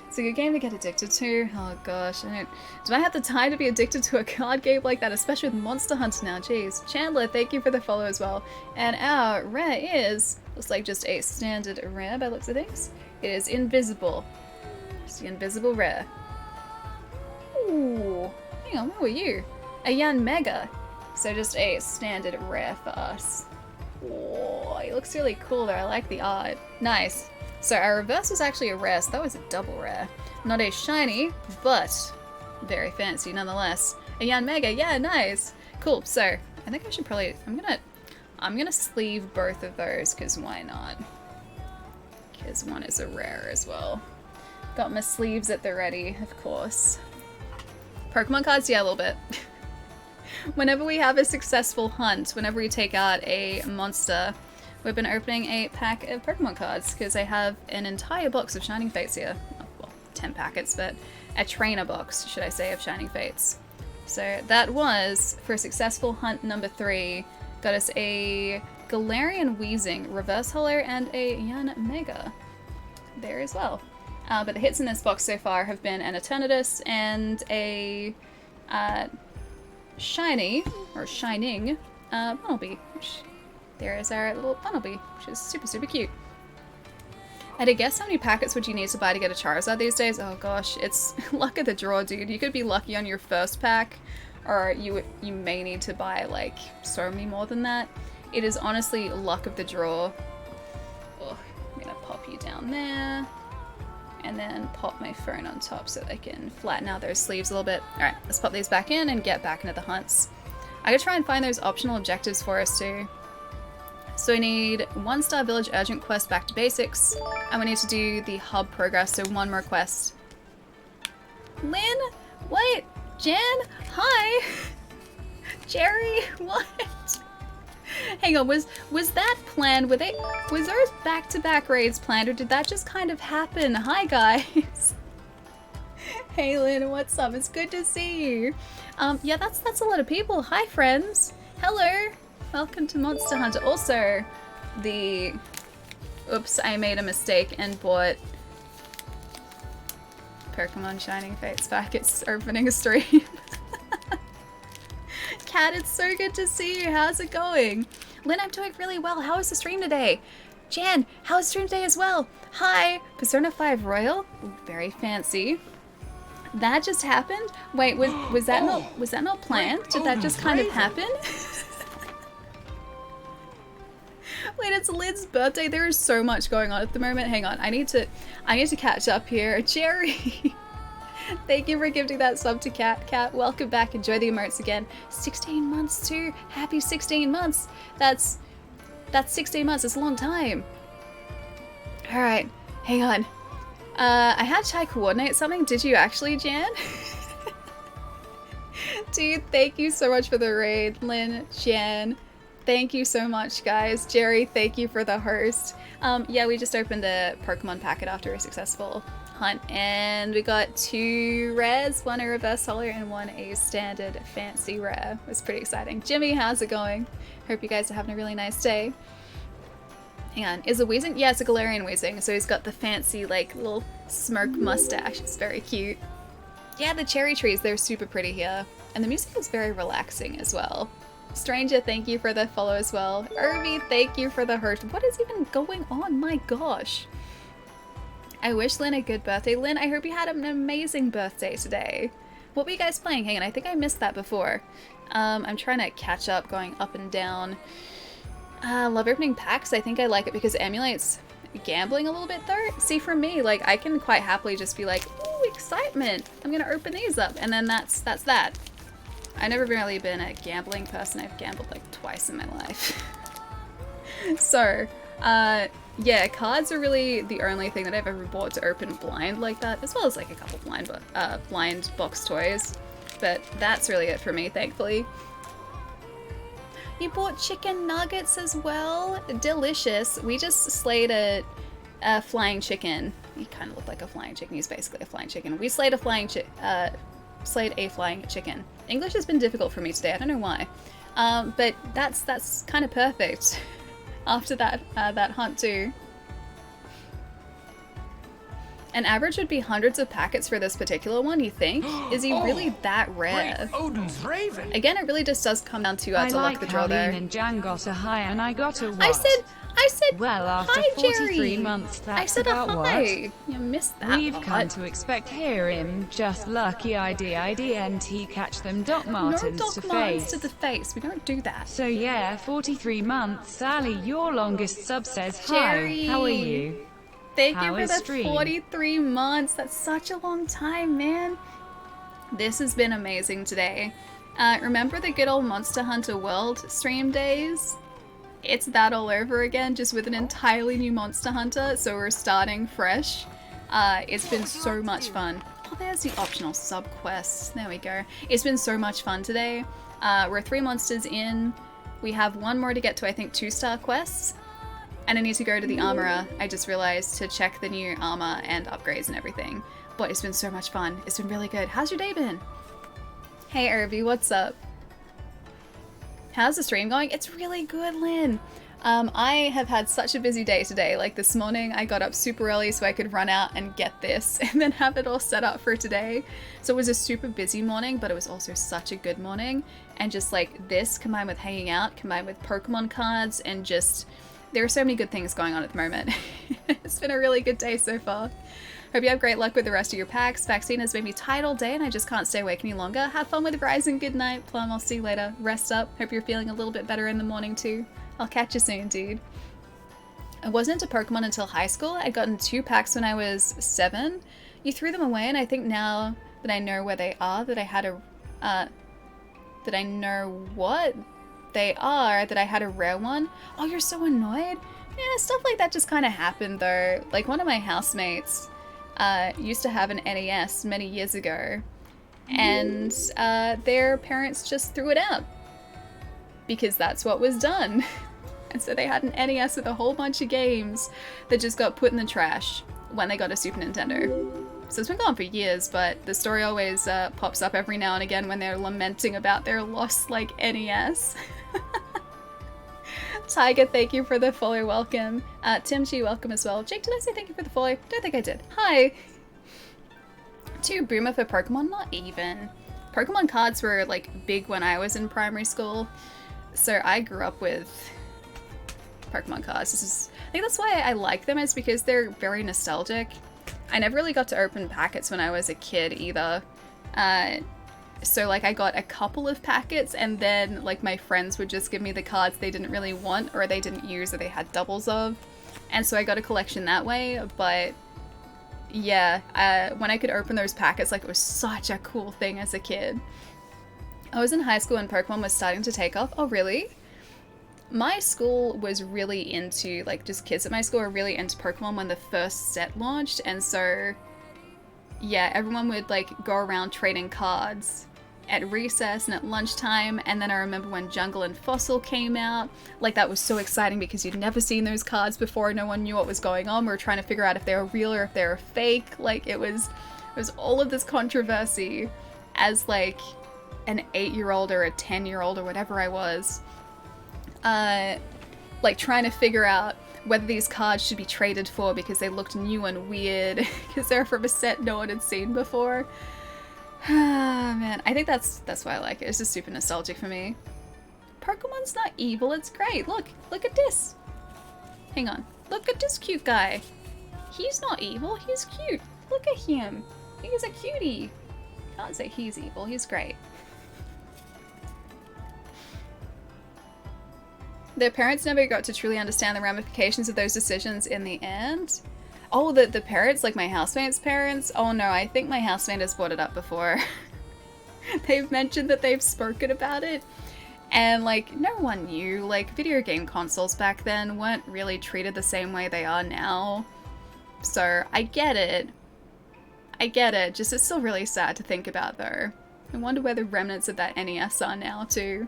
It's a good game to get addicted to. Oh gosh, do I have the time to be addicted to a card game like that, especially with Monster Hunter now? Jeez. Chandler, thank you for the follow as well. And our rare is, looks like just a standard rare by looks of things. It is invisible. Just the invisible rare. Ooh, hang on, where were you? A Yan Mega. So just a standard rare for us. Oh, he looks really cool there. I like the art. Nice. So our reverse was actually a rare, so that was a double rare. Not a shiny, but very fancy nonetheless. A Yan Mega, yeah, nice. Cool, so I think I should probably, I'm gonna I'm gonna sleeve both of those, because why not? Because one is a rare as well. Got my sleeves at the ready, of course. Pokemon cards, yeah, a little bit. Whenever we have a successful hunt, whenever we take out a monster, we've been opening a pack of Pokemon cards, because I have an entire box of Shining Fates here. Well, 10 packets, but a trainer box, should I say, of Shining Fates. So that was, for successful hunt number 3, got us a Galarian Weezing, Reverse Holo, and a Yan Mega there as well. But the hits in this box so far have been an Eternatus and a Shining Bunnelby. There is our little Bunnelby, which is super, super cute. And I guess how many packets would you need to buy to get a Charizard these days? Oh gosh, it's luck of the draw, dude. You could be lucky on your first pack, or you may need to buy like so many more than that. It is honestly luck of the draw. Oh, I'm gonna pop you down there, and then pop my phone on top so I can flatten out those sleeves a little bit. Alright, let's pop these back in and get back into the hunts. I gotta try and find those optional objectives for us too. So we need 1-star village urgent quest back to basics, and we need to do the hub progress, so 1 more quest. Lynn? Wait! Jan? Hi! Jerry? What? Hang on, was that planned? Was those back-to-back raids planned, or did that just kind of happen? Hi guys! Hey Lynn, what's up? It's good to see you. Yeah, that's a lot of people. Hi friends! Hello! Welcome to Monster Hunter. Also, oops, I made a mistake and bought Pokemon Shining Fates back. It's opening a stream. Kat, it's so good to see you. How's it going? Lynn, I'm doing really well. How was the stream today? Jan, how was the stream today as well? Hi! Persona 5 Royal? Ooh, very fancy. That just happened? Wait, was that not planned? Did that just kind of happen? Wait, it's Lynn's birthday. There is so much going on at the moment. Hang on, I need to catch up here. Jerry, thank you for gifting that sub to Kat. Kat, welcome back. Enjoy the emotes again. 16 months too. Happy 16 months. That's 16 months. It's a long time. All right, hang on. I had Chai coordinate something. Did you actually, Jan? Dude, thank you so much for the raid, Lynn, Jan. Thank you so much, guys. Jerry, thank you for the host. Yeah, we just opened a Pokemon packet after a successful hunt, and we got 2 rares, 1 a reverse holo and 1 a standard fancy rare. It was pretty exciting. Jimmy, how's it going? Hope you guys are having a really nice day. Hang on, is it Weezing? Yeah, it's a Galarian Weezing, so he's got the fancy, like, little smirk mustache. It's very cute. Yeah, the cherry trees, they're super pretty here. And the music is very relaxing as well. Stranger, thank you for the follow as well. Irby, thank you for the host. What is even going on? My gosh. I wish Lynn a good birthday. Lynn, I hope you had an amazing birthday today. What were you guys playing? Hang on, I think I missed that before. I'm trying to catch up, going up and down. Love opening packs. I think I like it because it emulates gambling a little bit though. See, for me, like, I can quite happily just be like, ooh, excitement. I'm gonna open these up, and then that's that. I've never really been a gambling person. I've gambled like twice in my life. So, yeah, cards are really the only thing that I've ever bought to open blind like that, as well as like a couple blind box toys. But that's really it for me, thankfully. You bought chicken nuggets as well? Delicious. We just slayed a flying chicken. He kind of looked like a flying chicken. He's basically a flying chicken. We slayed a flying chicken. English has been difficult for me today. I don't know why. But that's kind of perfect after that hunt too. An average would be hundreds of packets for this particular one, you think? Is he really that rare? Odin's Raven. Again, it really just does come down to luck the draw there. And Jan got a high and I got a what? I said well, after hi, 43 Jerry. months, that's I said about a what? hi. You missed that We've part. come to expect him. Just lucky IDNT catch them Doc Martens no to Doc Martens face. to the face. We don't do that. So yeah, 43 months. Sally, your longest sub says Jerry. hi. How are you? Thank How you for is the stream? 43 months. That's such a long time, man. This has been amazing today. Remember the good old Monster Hunter World stream days? it's that all over again, just with an entirely new Monster Hunter, so we're starting fresh. It's been so much fun. Oh, there's the optional sub-quests. There we go. It's been so much fun today. We're 3 monsters in. We have 1 more to get to, I think, 2-star quests. And I need to go to the armorer, I just realized, to check the new armor and upgrades and everything. But it's been so much fun. It's been really good. How's your day been? Hey, Irby, what's up? How's the stream going? It's really good, Lynn. I have had such a busy day today. Like this morning, I got up super early so I could run out and get this and then have it all set up for today. So it was a super busy morning, but it was also such a good morning. And just like this combined with hanging out, combined with Pokemon cards, and just there are so many good things going on at the moment. It's been a really good day so far. Hope you have great luck with the rest of your packs. Vaccine has made me tired all day and I just can't stay awake any longer. Have fun with Verizon. Good night, Plum. I'll see you later. Rest up. Hope you're feeling a little bit better in the morning too. I'll catch you soon, dude. I wasn't into Pokemon until high school. I'd gotten 2 packs when I was 7. You threw them away, and I think now that I know where they are, that I had a, that I know what they are, that I had a rare one. Oh, you're so annoyed? Yeah, stuff like that just kind of happened though. Like one of my housemates used to have an NES many years ago, and their parents just threw it out because that's what was done. And so they had an NES with a whole bunch of games that just got put in the trash when they got a Super Nintendo. So it's been gone for years, but the story always pops up every now and again when they're lamenting about their lost, like, NES. Tiger, thank you for the follow, welcome. Tim G, welcome as well. Jake, did I say thank you for the follow? Don't think I did. Hi! 2 boomer for Pokemon? Not even. Pokemon cards were, like, big when I was in primary school, so I grew up with Pokemon cards. I think that's why I like them, is because they're very nostalgic. I never really got to open packets when I was a kid either. So like I got a couple of packets and then like my friends would just give me the cards they didn't really want or they didn't use or they had doubles of. And so I got a collection that way, but yeah, when I could open those packets, like it was such a cool thing as a kid. I was in high school and Pokemon was starting to take off. Oh really? My school was really into, like just kids at my school were really into Pokemon when the first set launched, and so yeah, everyone would like go around trading cards at recess and at lunchtime. And then I remember when Jungle and Fossil came out, like that was so exciting because you'd never seen those cards before. No one knew what was going on. We were trying to figure out if they were real or if they were fake. Like it was all of this controversy as like an 8-year-old or a 10-year-old or whatever I was, like trying to figure out whether these cards should be traded for because they looked new and weird because they're from a set no one had seen before. Man, I think that's why I like it. It's just super nostalgic for me. Pokemon's not evil, it's great. Look at this. Hang on. Look at this cute guy. He's not evil, he's cute. Look at him. He's a cutie. Can't say he's evil, he's great. Their parents never got to truly understand the ramifications of those decisions in the end. Oh, the parents, like my housemate's parents? Oh no, I think my housemate has brought it up before. They've mentioned that they've spoken about it. And like, no one knew. Like, video game consoles back then weren't really treated the same way they are now. So, I get it. I get it. Just it's still really sad to think about though. I wonder where the remnants of that NES are now too.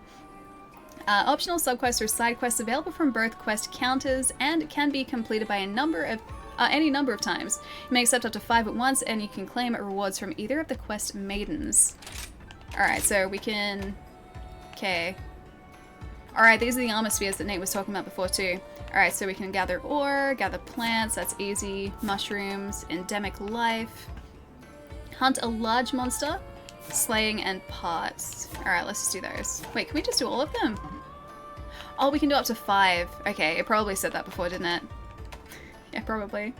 Optional subquests or side quests available from both quest counters and can be completed by any number of times. You may accept up to 5 at once, and you can claim rewards from either of the quest maidens. Alright, so we can... Okay. Alright, these are the armor spheres that Nate was talking about before too. Alright, so we can gather ore, gather plants, that's easy. Mushrooms, endemic life. Hunt a large monster. Slaying and parts. Alright, let's just do those. Wait, can we just do all of them? Oh, we can do up to 5. Okay, it probably said that before, didn't it? Yeah, probably.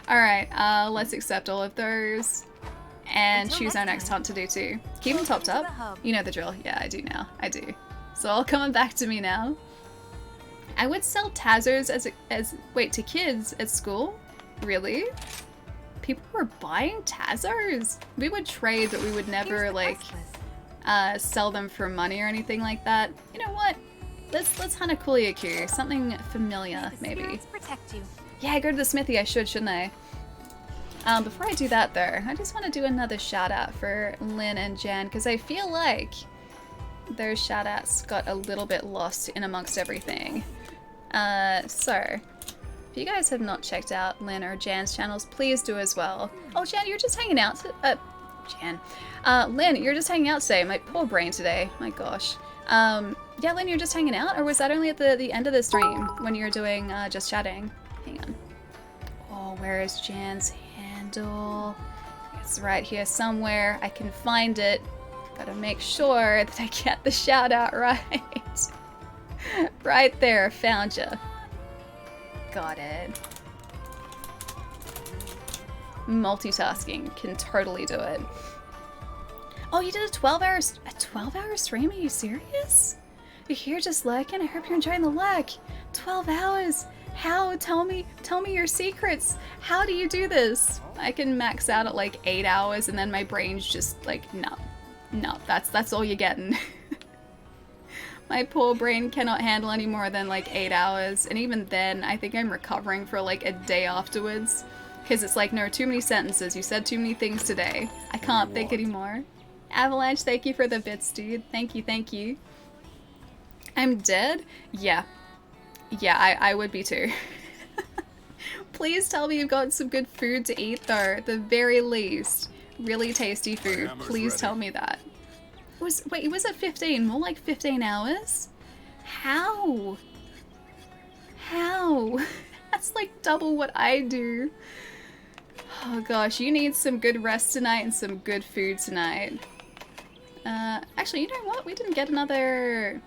Alright, let's accept all of those. And choose our next hunt to do too. Keep them topped up. You know the drill. Yeah, I do now. I do. It's all coming back to me now. I would sell Tazos wait, to kids at school? Really? People were buying Tazos? We would trade, but we would never, like, sell them for money or anything like that. You know what? Let's hunt a Kuliaku. Something familiar, The maybe. spirits protect you. Yeah, go to the smithy. I should, shouldn't I? Before I do that, though, I just want to do another shout out for Lynn and Jan, because I feel like those shout outs got a little bit lost in amongst everything. So, if you guys have not checked out Lynn or Jan's channels, please do as well. Oh, Jan, you're just hanging out. Lynn, you're just hanging out today. My poor brain today. My gosh. Yeah, Lynn, you're just hanging out, or was that only at the end of the stream when you were doing just chatting? Hang on. Oh, where is Jan's handle? It's right here somewhere. I can find it. Gotta make sure that I get the shout out right. Right there, found ya. Got it. Multitasking, can totally do it. Oh, you did a 12-hour stream? Are you serious? You're here just lurking? I hope you're enjoying the lurk. 12 hours. How? Tell me your secrets. How do you do this? I can max out at like 8 hours and then my brain's just like, no, that's all you're getting. My poor brain cannot handle any more than like 8 hours, and even then I think I'm recovering for like a day afterwards, because it's like, no, too many sentences, you said too many things today, I can't think anymore. Avalanche, thank you for the bits, dude. Thank you. I'm dead? Yeah, I would be too. Please tell me you've got some good food to eat though, at the very least. Really tasty food. Please tell me that. Wait, it was at 15, more like 15 hours? How? That's like double what I do. Oh gosh, you need some good rest tonight and some good food tonight. Actually, you know what? We didn't get another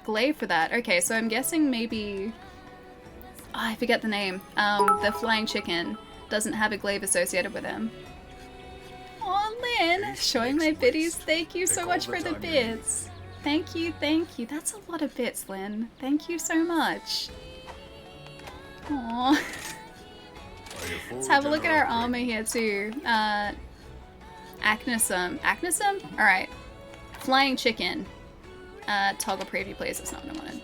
glaive for that. Okay, so I'm guessing maybe... Oh, I forget the name. The flying chicken doesn't have a glaive associated with him. Aw, Lynn! Showing my biddies. Thank you so much for the bits. Thank you. That's a lot of bits, Lynn. Thank you so much. Aww. Let's have a look at our armor here too. Acnosum. Alright. Flying chicken. Toggle preview, please. That's not what I wanted.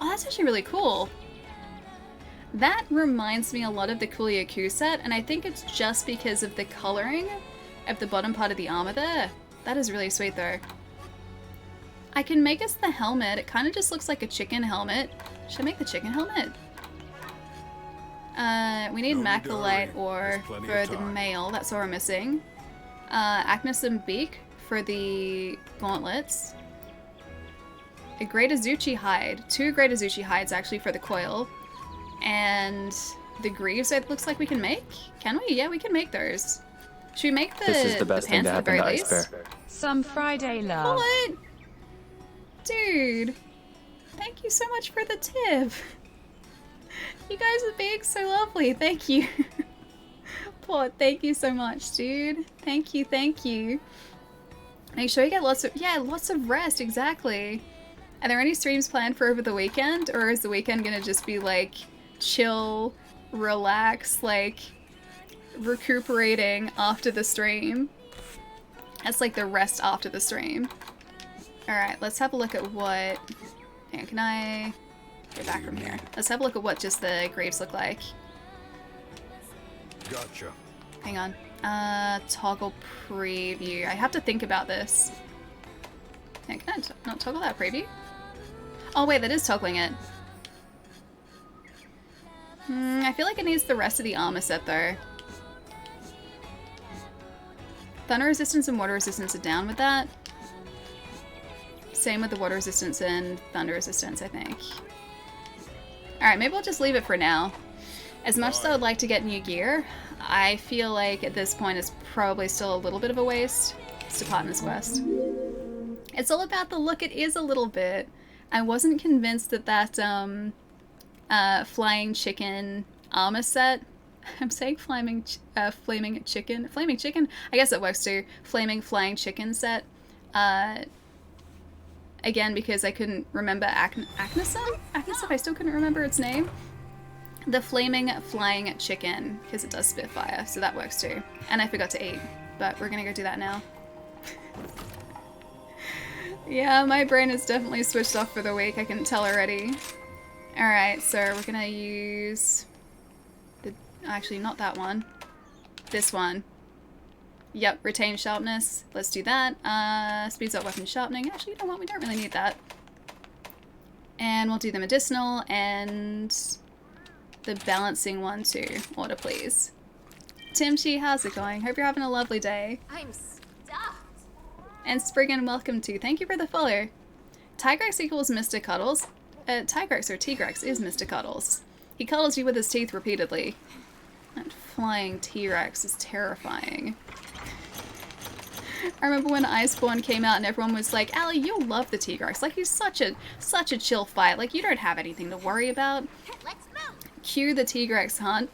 Oh, that's actually really cool. That reminds me a lot of the Kuliaku set, and I think it's just because of the coloring of the bottom part of the armor there. That is really sweet though. I can make us the helmet. It kind of just looks like a chicken helmet. Should I make the chicken helmet? We need Macrolite ore for the mail. That's what we're missing. Acnosum beak for the gauntlets. A Great Azuchi hide. 2 Great Azuchi hides actually for the coil. And the greaves it looks like we can make? Can we? Yeah, we can make those. Should we make the This is the best thing pants to at the happen very to least? Ice Bear. Some Friday love. What? Dude. Thank you so much for the tip. You guys are being so lovely. Thank you. Port, thank you so much, dude. Thank you. Make sure you get lots of rest, exactly. Are there any streams planned for over the weekend? Or is the weekend gonna just be like chill, relax, like recuperating after the stream? That's like the rest after the stream. Alright, let's have a look at what... Hang on, can I go back from here? Let's have a look at what just the graves look like. Gotcha. Hang on. Toggle preview. I have to think about this. Yeah, can I not toggle that preview? Oh wait, that is toggling it. I feel like it needs the rest of the armor set though. Thunder resistance and water resistance are down with that. Same with the water resistance and thunder resistance, I think. Alright, maybe we'll just leave it for now. As much as I would like to get new gear, I feel like at this point it's probably still a little bit of a waste to part in this quest. It's all about the look, it is a little bit. I wasn't convinced that that flying chicken armor set, I'm saying flaming chicken? I guess it works too. Flaming flying chicken set. Again, because I couldn't remember Acnosum? I still couldn't remember its name. The flaming flying chicken, because it does spit fire, so that works too. And I forgot to eat, but we're gonna go do that now. Yeah, my brain is definitely switched off for the week, I can tell already. Alright, so we're gonna use the, actually not that one. This one. Yep, retain sharpness. Let's do that. Speeds up weapon sharpening. Actually, you know what? We don't really need that. And we'll do the medicinal and the balancing one too. Order, please. Timchi, how's it going? Hope you're having a lovely day. I'm stuffed. And Spriggan, welcome to. Thank you for the follow. Tigrex equals Mr. Cuddles. Tigrex or Tigrex is Mr. Cuddles. He cuddles you with his teeth repeatedly. That flying T-Rex is terrifying. I remember when Iceborne came out and everyone was like, Allie, you'll love the Tigrex. Like, he's such a chill fight. Like, you don't have anything to worry about. Let's move. Cue the Tigrex hunt.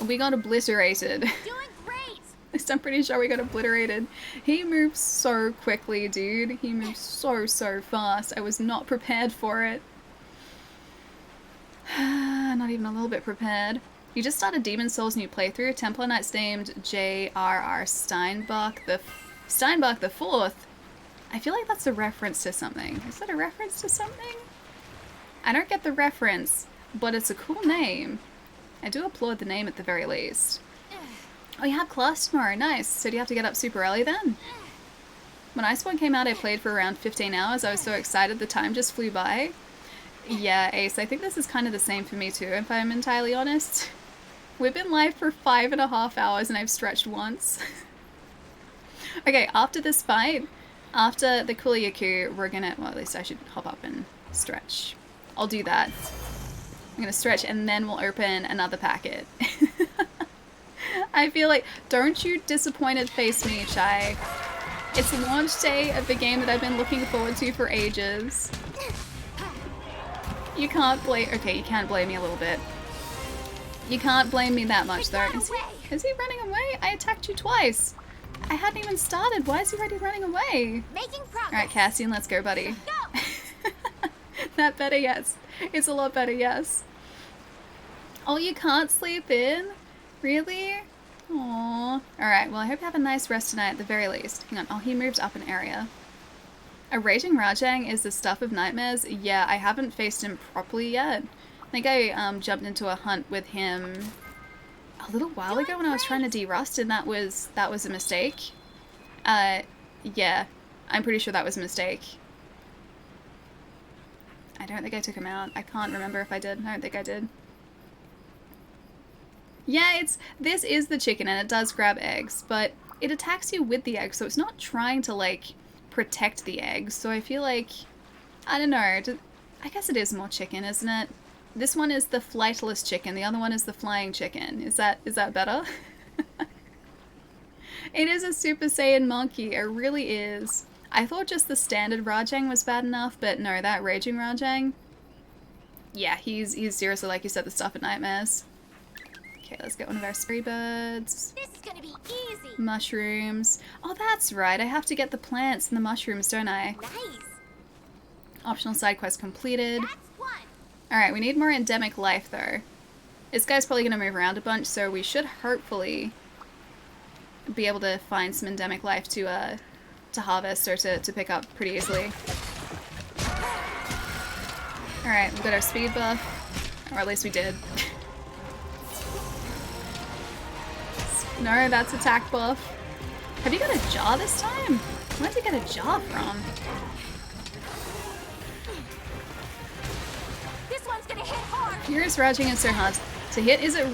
We got obliterated. Doing great. At least I'm pretty sure we got obliterated. He moves so quickly, dude. He moves so fast. I was not prepared for it. Not even a little bit prepared. You just started Demon Souls new playthrough. Templar Knights named J.R.R. Steinbach the Fourth. I feel like that's a reference to something. Is that a reference to something? I don't get the reference, but it's a cool name. I do applaud the name at the very least. Oh, you have class tomorrow. Nice. So do you have to get up super early then? When Iceborne came out, I played for around 15 hours. I was so excited the time just flew by. Yeah, Ace, I think this is kind of the same for me too, if I'm entirely honest. We've been live for 5.5 hours and I've stretched once. Okay, after this fight, after the Kuliyaku, we're gonna, well, at least I should hop up and stretch. I'll do that. I'm gonna stretch and then we'll open another packet. I feel like, don't you disappointed face me, Chai. It's launch day of the game that I've been looking forward to for ages. You can't blame, okay, you can blame me a little bit. You can't blame me that much though. Is he running away? I attacked you twice. I hadn't even started. Why is he already running away? Making progress. Alright, Cassian, let's go, buddy. Go. That better, yes. It's a lot better, yes. Oh, you can't sleep in? Really? Aww. Alright, well I hope you have a nice rest tonight at the very least. Hang on. Oh, he moved up an area. A Raging Rajang is the stuff of nightmares. Yeah, I haven't faced him properly yet. I think I jumped into a hunt with him a little while ago when I was trying to derust, and that was a mistake. Yeah, I'm pretty sure that was a mistake. I don't think I took him out. I can't remember if I did. I don't think I did. Yeah, this is the chicken and it does grab eggs, but it attacks you with the eggs, so it's not trying to like protect the eggs. So I feel like, I don't know, I guess it is more chicken, isn't it? This one is the flightless chicken, the other one is the flying chicken. Is that better? It is a Super Saiyan monkey, it really is. I thought just the standard Rajang was bad enough, but no, that Raging Rajang, yeah, he's seriously, like you said, the stuff of nightmares. Okay, let's get one of our spree birds. This is gonna be easy. Mushrooms. Oh, that's right, I have to get the plants and the mushrooms, don't I? Nice. Optional side quest completed. That's one. Alright, we need more endemic life though. This guy's probably going to move around a bunch, so we should hopefully be able to find some endemic life to harvest or to pick up pretty easily. Alright, we've got our speed buff. Or at least we did. No, that's attack buff. Have you got a jaw this time? Where did you get a jaw from? This one's gonna hit hard. Furious Raging and so hard to hit. Is it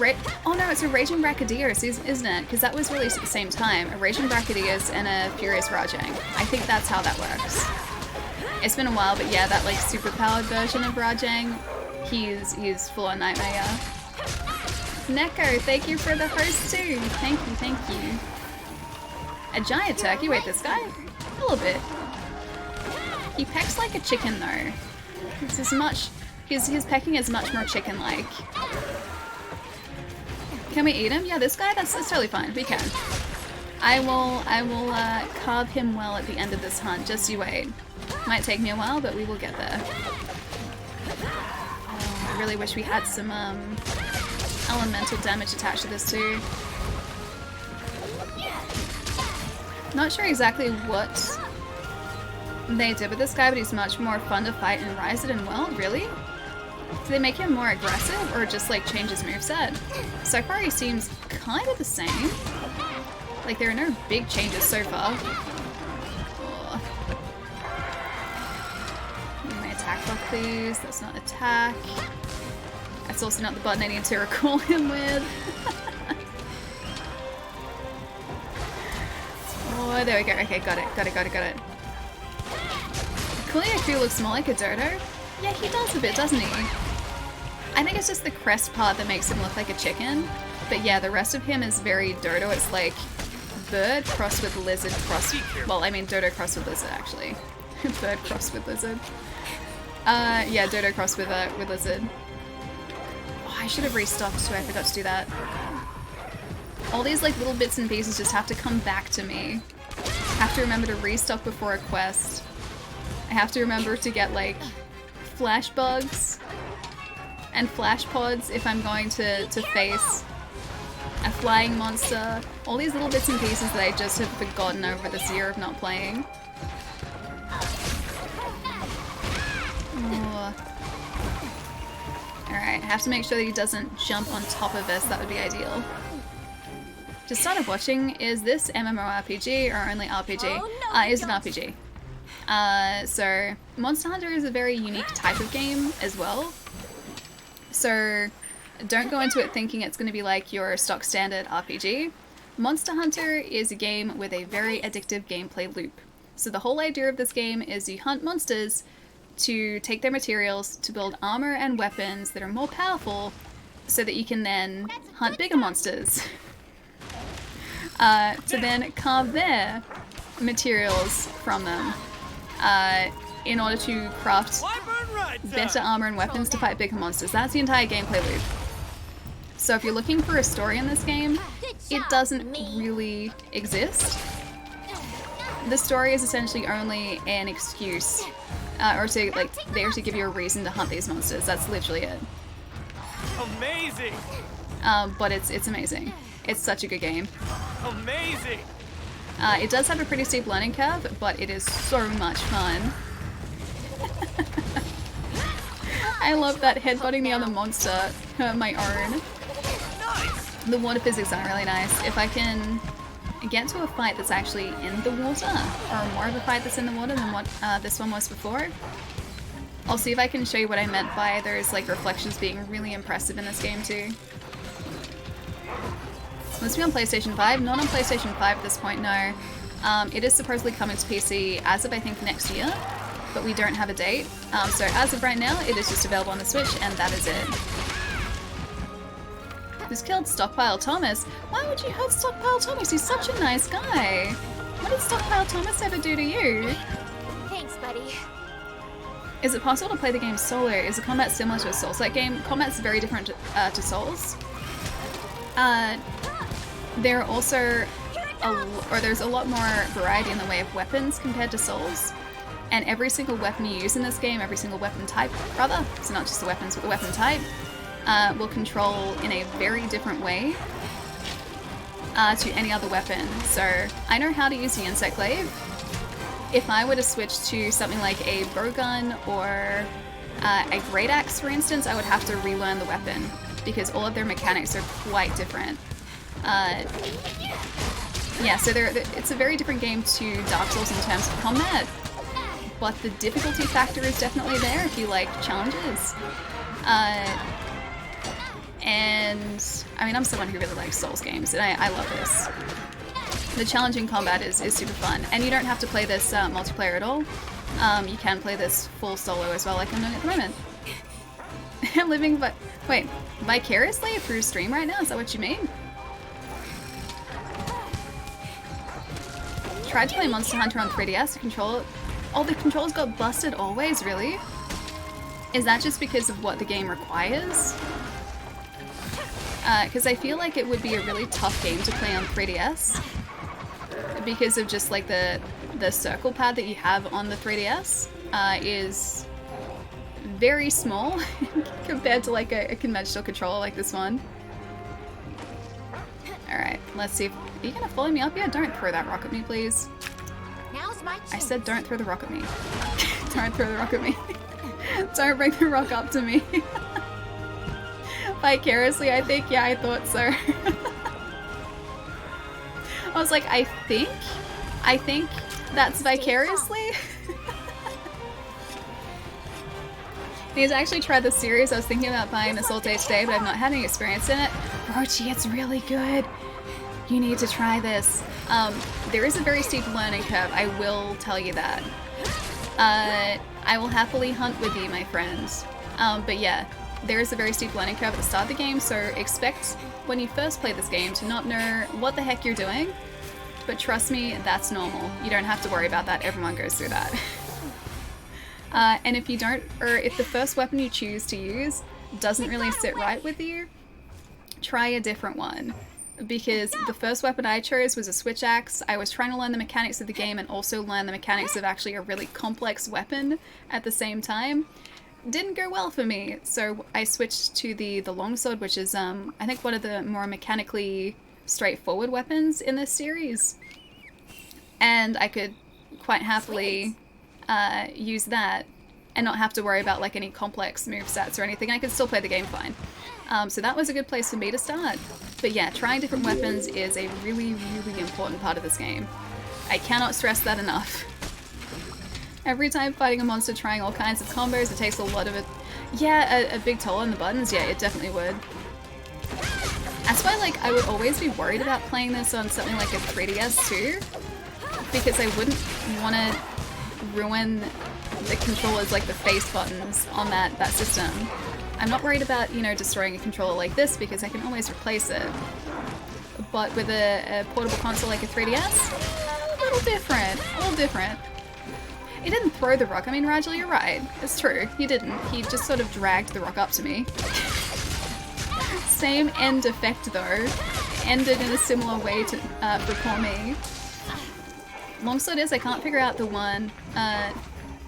oh no, it's a Raging Brachydios, isn't it? Because that was released at the same time. A Raging Brachydios and a Furious Raging. I think that's how that works. It's been a while, but yeah, that like super powered version of Rajang, he's full on nightmare, yeah. Neko, thank you for the host too. Thank you. A giant turkey, wait, this guy? A little bit. He pecks like a chicken though. It's as much, his pecking is much more chicken-like. Can we eat him? Yeah, this guy, that's totally fine, we can. I will carve him well at the end of this hunt, just you wait. Might take me a while, but we will get there. Oh, I really wish we had some elemental damage attached to this too. Not sure exactly what They did with this guy, but he's much more fun to fight in Rise It and World, really? Do they make him more aggressive or just like change his moveset? So far he seems kind of the same. Like there are no big changes so far. Oh. My attack block please, that's not attack. That's also not the button I need to recall him with. Oh, there we go. Okay, got it. Kuliaku looks more like a dodo. Yeah, he does a bit, doesn't he? I think it's just the crest part that makes him look like a chicken. But yeah, the rest of him is very dodo. It's like bird crossed with lizard crossed... Well, I mean dodo crossed with lizard, actually. Bird crossed with lizard. Yeah, dodo crossed with lizard. Oh, I should have restocked too. I forgot to do that. All these like little bits and pieces just have to come back to me. I have to remember to restock before a quest. I have to remember to get like flash bugs and flash pods if I'm going to face a flying monster. All these little bits and pieces that I just have forgotten over this year of not playing. Alright, I have to make sure that he doesn't jump on top of us. That would be ideal. Just started watching. Is this MMORPG or only RPG? Oh, no, Is an RPG. So Monster Hunter is a very unique type of game as well. So don't go into it thinking it's going to be like your stock standard RPG. Monster Hunter is a game with a very addictive gameplay loop. So the whole idea of this game is you hunt monsters to take their materials to build armor and weapons that are more powerful so that you can then hunt bigger monsters. To then carve their materials from them in order to craft better armor and weapons to fight bigger monsters. That's the entire gameplay loop. So if you're looking for a story in this game, it doesn't really exist. The story is essentially only an excuse, or to like they actually give you a reason to hunt these monsters. That's literally it. Amazing. But it's amazing. It's such a good game. Amazing. It does have a pretty steep learning curve, but it is so much fun. I love that headbutting the other monster, my own. The water physics are really nice. If I can get to a fight that's actually in the water, or more of a fight that's in the water than what this one was before, I'll see if I can show you what I meant by those like reflections being really impressive in this game too. Must be on PlayStation 5, not on PlayStation 5 at this point, no. It is supposedly coming to PC as of I think next year, but we don't have a date. So as of right now, it is just available on the Switch, and that is it. Who's killed Stockpile Thomas? Why would you hurt Stockpile Thomas? He's such a nice guy. What did Stockpile Thomas ever do to you? Thanks, buddy. Is it possible to play the game solo? Is the combat similar to a Souls-like game? Combat's very different to Souls. There are also there's a lot more variety in the way of weapons compared to Souls, and every single weapon you use in this game, every single weapon type, rather, so not just the weapons, but the weapon type, will control in a very different way to any other weapon. So I know how to use the Insect Glaive. If I were to switch to something like a bowgun or a great axe, for instance, I would have to relearn the weapon because all of their mechanics are quite different. Yeah, so it's a very different game to Dark Souls in terms of combat, but the difficulty factor is definitely there if you like challenges. And I mean, I'm someone who really likes Souls games, and I love this. The challenging combat is super fun, and you don't have to play this multiplayer at all. You can play this full solo as well, like I'm doing at the moment. I'm living, but wait, vicariously through stream right now? Is that what you mean? Tried to play Monster Hunter on 3DS to control it. Oh, the controls got busted always, really? Is that just because of what the game requires? Because I feel like it would be a really tough game to play on 3DS. Because of just like the circle pad that you have on the 3DS is very small compared to like a conventional controller like this one. Alright, let's see if... Are you gonna follow me up here? Don't throw that rock at me, please. Now's my I chance. said don't throw the rock at me. Don't throw the rock at me. Don't bring the rock up to me. Vicariously, I think. Yeah, I thought so. I was like, I think that's vicariously. I need to actually try this series. I was thinking about buying Assault Age today, but I've not had any experience in it. Brochi, it's really good. You need to try this. There is a very steep learning curve, I will tell you that. I will happily hunt with you, my friends. But yeah, there is a very steep learning curve at the start of the game, so expect when you first play this game to not know what the heck you're doing. But trust me, that's normal. You don't have to worry about that. Everyone goes through that. And if you don't, or if the first weapon you choose to use doesn't really sit right with you, try a different one. Because the first weapon I chose was a switch axe. I was trying to learn the mechanics of the game and also learn the mechanics of actually a really complex weapon at the same time. Didn't go well for me, so I switched to the longsword, which is I think one of the more mechanically straightforward weapons in this series. And I could quite happily use that and not have to worry about like any complex movesets or anything. I could still play the game fine. So that was a good place for me to start. But yeah, trying different weapons is a really, really important part of this game. I cannot stress that enough. Every time fighting a monster, trying all kinds of combos, it takes a lot of it. Yeah, a big toll on the buttons, yeah, it definitely would. That's why, like, I would always be worried about playing this on something like a 3DS too, because I wouldn't want to ruin the controllers, like the face buttons on that system. I'm not worried about, you know, destroying a controller like this because I can always replace it. But with a portable console like a 3DS, a little different, a little different. He didn't throw the rock. I mean, Rajal, you're right. It's true. He didn't. He just sort of dragged the rock up to me. Same end effect, though. Ended in a similar way to for poor me. Longsword is, I can't figure out the one,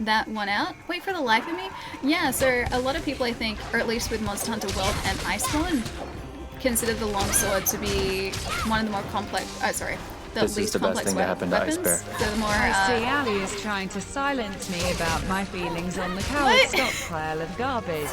that one out. Wait, for the life of me? Yeah, so a lot of people, I think, or at least with Monster Hunter World and Iceborne, consider the longsword to be one of the more complex, the This is least the best complex thing to happen to weapons. Ice Bear. So the more, I see Ali is trying to silence me about my feelings on the coward stockpile of garbage.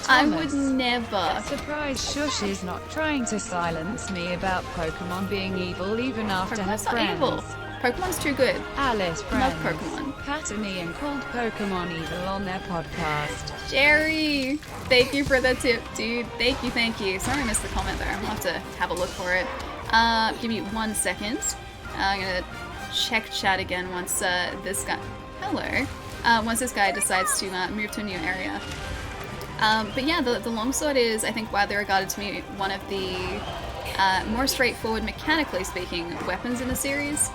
I would Thomas. never. Surprise, Shush is not trying to silence me about Pokemon being evil even after her Pokemon's not friends. evil. Pokemon's too good. Alice Love friends Pokemon. patted me and called Pokemon evil on their podcast. Jerry, thank you for the tip, dude. Thank you. Sorry I missed the comment there. I'll have to have a look for it. Give me 1 second. I'm gonna check chat again once this guy... Hello. Once this guy decides to move to a new area. But yeah, the longsword is, I think, widely regarded to be one of the more straightforward, mechanically speaking, weapons in the series.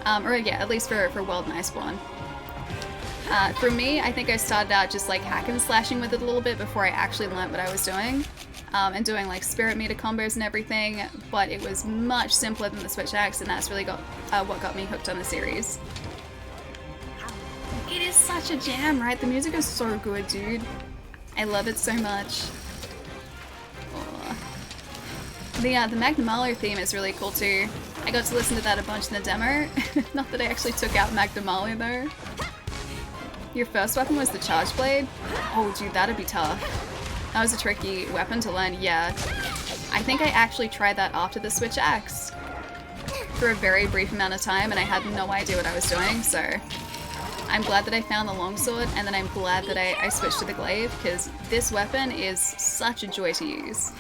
Or yeah, at least for World and Iceborne. For me, I think I started out just like hack and slashing with it a little bit before I actually learned what I was doing. And doing like spirit meter combos and everything, but it was much simpler than the switch axe, and that's really what got me hooked on the series. It is such a jam, right? The music is so good, dude. I love it so much. Oh. The Magnamalo theme is really cool too. I got to listen to that a bunch in the demo. Not that I actually took out Magnamalo though. Your first weapon was the Charge Blade? Oh dude, that'd be tough. That was a tricky weapon to learn, yeah. I think I actually tried that after the Switch Axe for a very brief amount of time, and I had no idea what I was doing, so I'm glad that I found the longsword, and then I'm glad that I switched to the glaive, because this weapon is such a joy to use.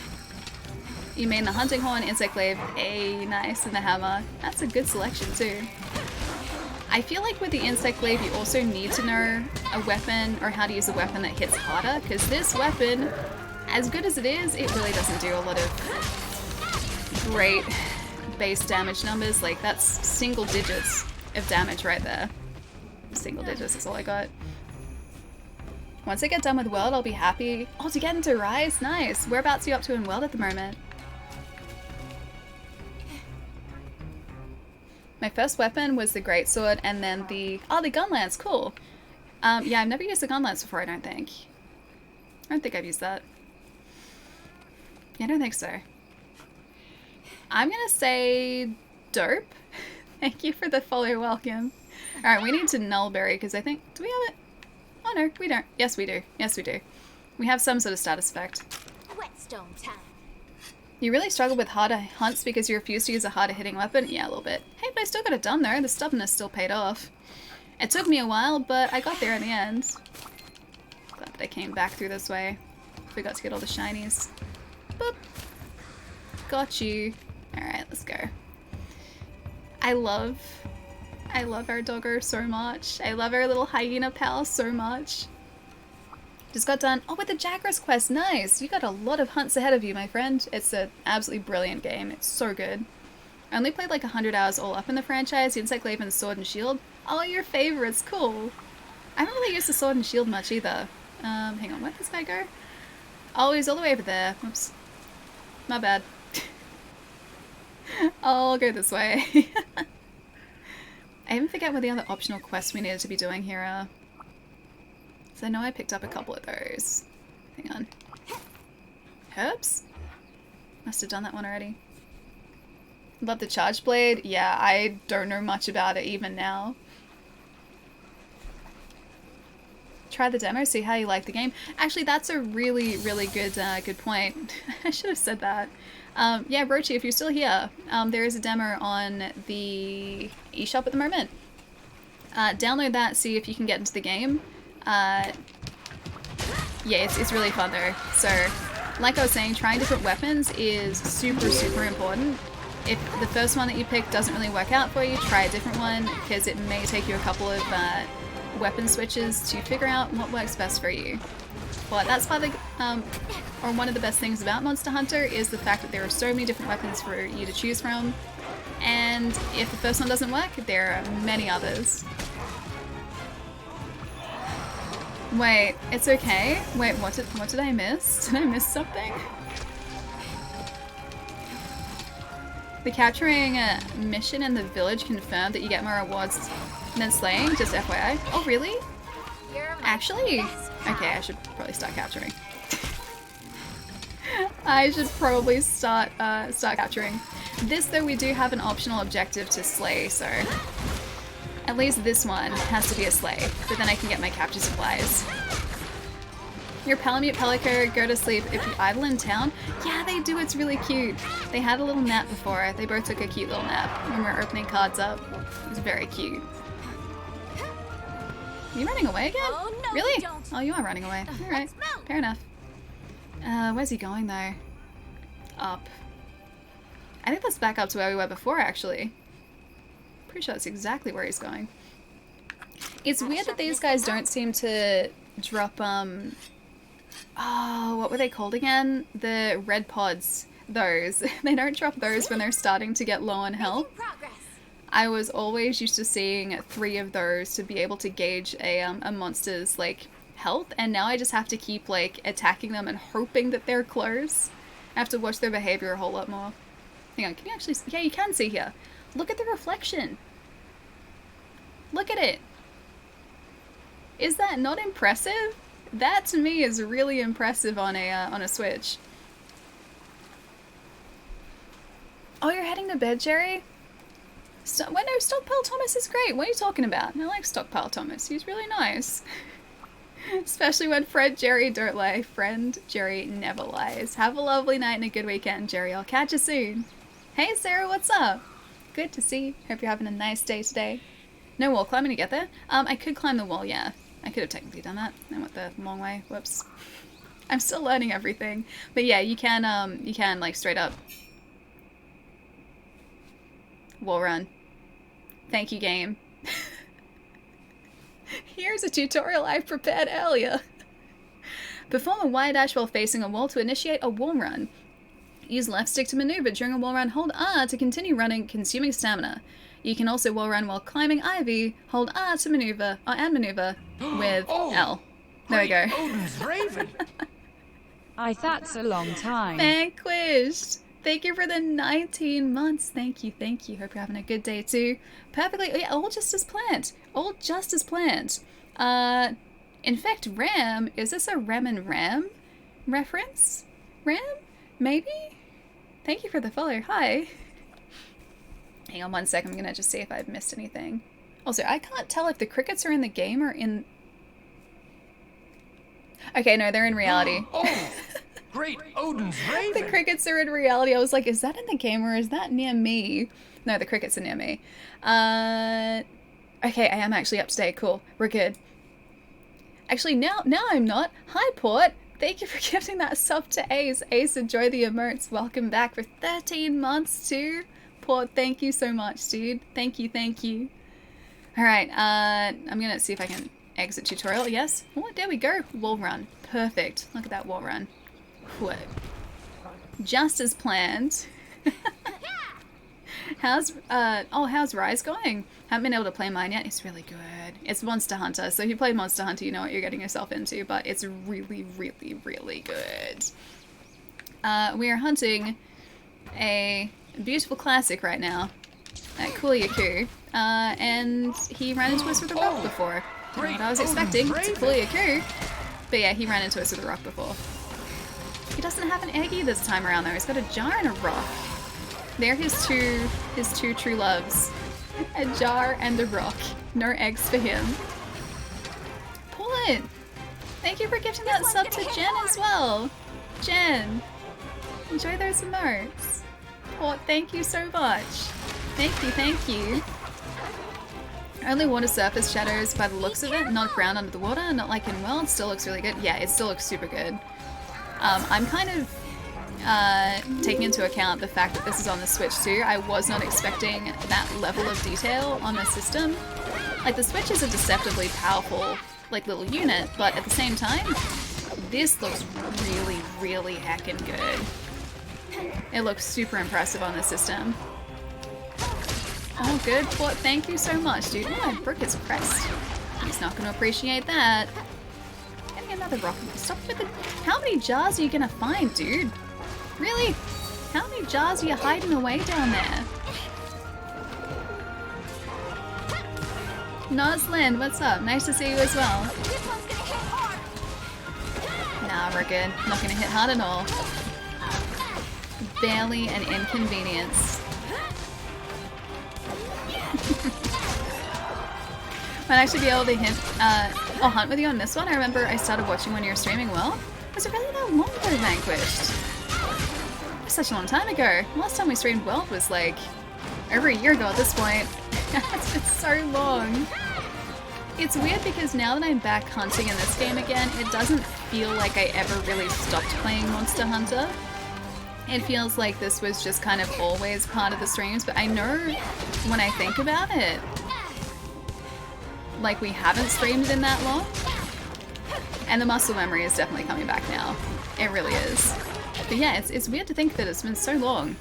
You mean the hunting horn, insect glaive, nice, and the hammer. That's a good selection too. I feel like with the insect glaive you also need to know a weapon, or how to use a weapon that hits harder, because this weapon, as good as it is, it really doesn't do a lot of great base damage numbers. Like, that's single digits of damage right there. Single digits is all I got. Once I get done with World, I'll be happy. Oh, to get into Rise? Nice! Whereabouts are you up to in World at the moment? My first weapon was the greatsword, and then the gun lance, cool. Yeah, I've never used the gun lance before, I don't think. I don't think I've used that. Yeah, I don't think so. I'm gonna say dope. Thank you for the follow, welcome. Alright, we need to nullberry because I think... Do we have it? Oh no, we don't. Yes, we do. Yes, we do. We have some sort of status effect. Whetstone time. You really struggle with harder hunts because you refuse to use a harder hitting weapon? Yeah, a little bit. Hey, but I still got it done though. The stubbornness still paid off. It took me a while, but I got there in the end. Glad that I came back through this way. Forgot to get all the shinies. Boop. Got you. Alright, let's go. I love our doggo so much. I love our little hyena pal so much. Just got done. Oh, with the Jagras quest. Nice. You got a lot of hunts ahead of you, my friend. It's an absolutely brilliant game. It's so good. I only played like 100 hours all up in the franchise. The Insect Glaive and Sword and Shield. Oh, your favorites. Cool. I haven't really used the Sword and Shield much either. Hang on. Where'd this guy go? Oh, he's all the way over there. Oops. My bad. I'll go this way. I even forget what the other optional quests we needed to be doing here are. So I know I picked up a couple of those. Hang on. Herbs? Must have done that one already. Love the Charge Blade? Yeah, I don't know much about it even now. Try the demo, see how you like the game. Actually, that's a really, really good good point. I should have said that. Yeah, Brochi, if you're still here, there is a demo on the eShop at the moment. Download that, see if you can get into the game. Yeah, it's really fun though. So, like I was saying, trying different weapons is super, super important. If the first one that you pick doesn't really work out for you, try a different one, because it may take you a couple of weapon switches to figure out what works best for you. But that's why or one of the best things about Monster Hunter is the fact that there are so many different weapons for you to choose from. And if the first one doesn't work, there are many others. Wait, it's okay. Wait, what did I miss? Did I miss something? The capturing mission in the village confirmed that you get more rewards than slaying, just FYI. Oh, really? Actually? Okay, I should probably start capturing. I should probably start capturing. This, though, we do have an optional objective to slay, so... At least this one has to be a slay, but then I can get my capture supplies. Your Palamute Pelico, go to sleep if you idle in town. Yeah, they do, it's really cute. They had a little nap before. They both took a cute little nap when we were opening cards up. It was very cute. Are you running away again? Oh, no, really? you don't. Oh, you are running away. Alright, fair enough. Where's he going though? Up. I think that's back up to where we were before, actually. Pretty sure that's exactly where he's going. It's weird that these guys don't seem to drop, oh, what were they called again? The red pods. Those. They don't drop those when they're starting to get low on health. I was always used to seeing 3 of those to be able to gauge a monster's, like, health, and now I just have to keep, like, attacking them and hoping that they're close. I have to watch their behavior a whole lot more. Hang on, can you actually... Yeah, you can see here. Look at the reflection. Look at it. Is that not impressive? That to me is really impressive on a Switch. Oh, you're heading to bed, Jerry? Wait, no, Stockpile Thomas is great. What are you talking about? I like Stockpile Thomas. He's really nice. Especially when Fred Jerry don't lie. Friend Jerry never lies. Have a lovely night and a good weekend, Jerry. I'll catch you soon. Hey, Sarah, what's up? Good to see you. Hope you're having a nice day today. No wall climbing to get there? I could climb the wall, yeah. I could have technically done that. I went the long way. Whoops. I'm still learning everything. But yeah, you can like straight up wall run. Thank you, game. Here's a tutorial I prepared earlier. Perform a wide dash while facing a wall to initiate a wall run. Use left stick to maneuver during a wall run. Hold R to continue running, consuming stamina. You can also wall run while climbing ivy. Hold R to maneuver, and maneuver with L. There we go. Odin's Raven. That's a long time. Vanquished. Thank you for the 19 months. Thank you, thank you. Hope you're having a good day too. Perfectly, yeah, all just as planned. All just as planned. In fact, Ram, is this a Rem and Ram reference? Ram? Maybe? Thank you for the follow. Hi. Hang on one sec. I'm gonna just see if I've missed anything. Also, I can't tell if the crickets are in the game or in... Okay, no, they're in reality. Oh, great Odin's The raven! crickets are in reality. I was like, is that in the game or is that near me? No, the crickets are near me. Okay, I am actually up to date. Cool. We're good. Actually, now I'm not. Hi, Port. Thank you for gifting that sub to Ace. Ace, enjoy the emotes. Welcome back for 13 months too. Port, thank you so much, dude. Thank you, thank you. Alright, I'm gonna see if I can exit tutorial. Yes. Oh, there we go. Wall run. Perfect. Look at that wall run. What? Just as planned. How's Rise going? Haven't been able to play mine yet. It's really good. It's Monster Hunter, so if you play Monster Hunter, you know what you're getting yourself into, but it's really, really, really good. We are hunting a beautiful classic right now at Kuliaku, and he ran into us with a rock before. Not what I was expecting. It's a Kuliaku. But yeah, he ran into us with a rock before. He doesn't have an eggie this time around though. He's got a jar and a rock. They're his two true loves. A jar and a rock. No eggs for him. Pull it! Thank you for gifting that sub to Jen as well. Jen, enjoy those emotes. Port, thank you so much. Thank you, thank you. Only water surface shadows by the looks of it, not ground under the water, not like in World. Still looks really good. Yeah, it still looks super good. I'm kind of taking into account the fact that this is on the Switch too. I was not expecting that level of detail on the system. Like, the Switch is a deceptively powerful, like, little unit, but at the same time, this looks really, really heckin' good. It looks super impressive on the system. Oh, good. Port, thank you so much, dude. Oh, my Brook is pressed. He's not gonna appreciate that. Getting another rock. Stop with the... How many jars are you gonna find, dude? Really? How many jars are you hiding away down there? Noslin, what's up? Nice to see you as well. Nah, we're good. Not gonna hit hard at all. Barely an inconvenience. Might actually be able to I'll hunt with you on this one. I remember I started watching when you were streaming well. Was it really that long ago, Vanquished? It was such a long time ago. Last time we streamed World was like over a year ago at this point. It's been so long. It's weird because now that I'm back hunting in this game again, it doesn't feel like I ever really stopped playing Monster Hunter. It feels like this was just kind of always part of the streams, but I know when I think about it, like, we haven't streamed in that long. And the muscle memory is definitely coming back now. It really is. But yeah, it's weird to think that it's been so long.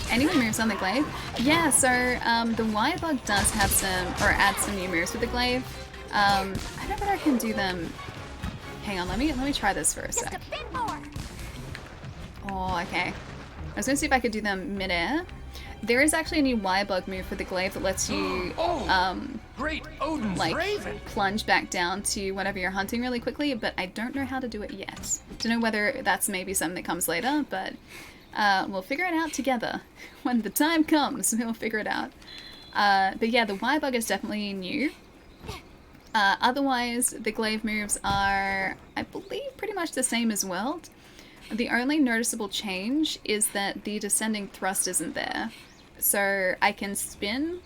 Any new moves on the glaive? Yeah, so the Y-Bug does have some, or add some new moves with the glaive. I don't know whether I can do them. Hang on, let me try this for a sec. Just a bit more. Oh, okay. I was gonna see if I could do them mid-air. There is actually a new Y-Bug move for the glaive that lets you, Great Odin's like, raven! plunge back down to whatever you're hunting really quickly, but I don't know how to do it yet. Don't know whether that's maybe something that comes later, but we'll figure it out together. When the time comes, we'll figure it out. But yeah, the Y-Bug is definitely new. Otherwise, the glaive moves are, I believe, pretty much the same as World. The only noticeable change is that the descending thrust isn't there. So I can spin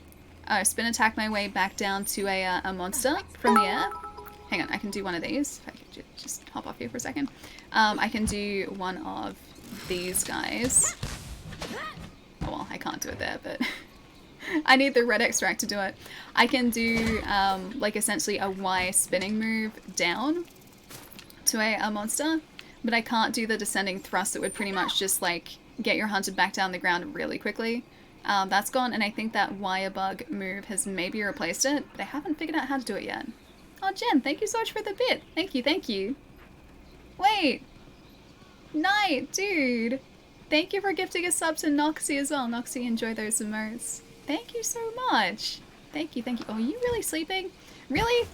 attack my way back down to a monster from the air. Hang on, I can do one of these. If I could just hop off here for a second. I can do one of these guys. Oh well, I can't do it there, but I need the red extract to do it. I can do like essentially a Y spinning move down to a monster, but I can't do the descending thrust that would pretty much just like get your hunted back down the ground really quickly. That's gone, and I think that Y-Bug move has maybe replaced it, but I haven't figured out how to do it yet. Oh, Jen, thank you so much for the bit. Thank you, thank you. Wait. Night, dude. Thank you for gifting a sub to Noxie as well. Noxie, enjoy those emotes. Thank you so much. Thank you, thank you. Oh, are you really sleeping? Really?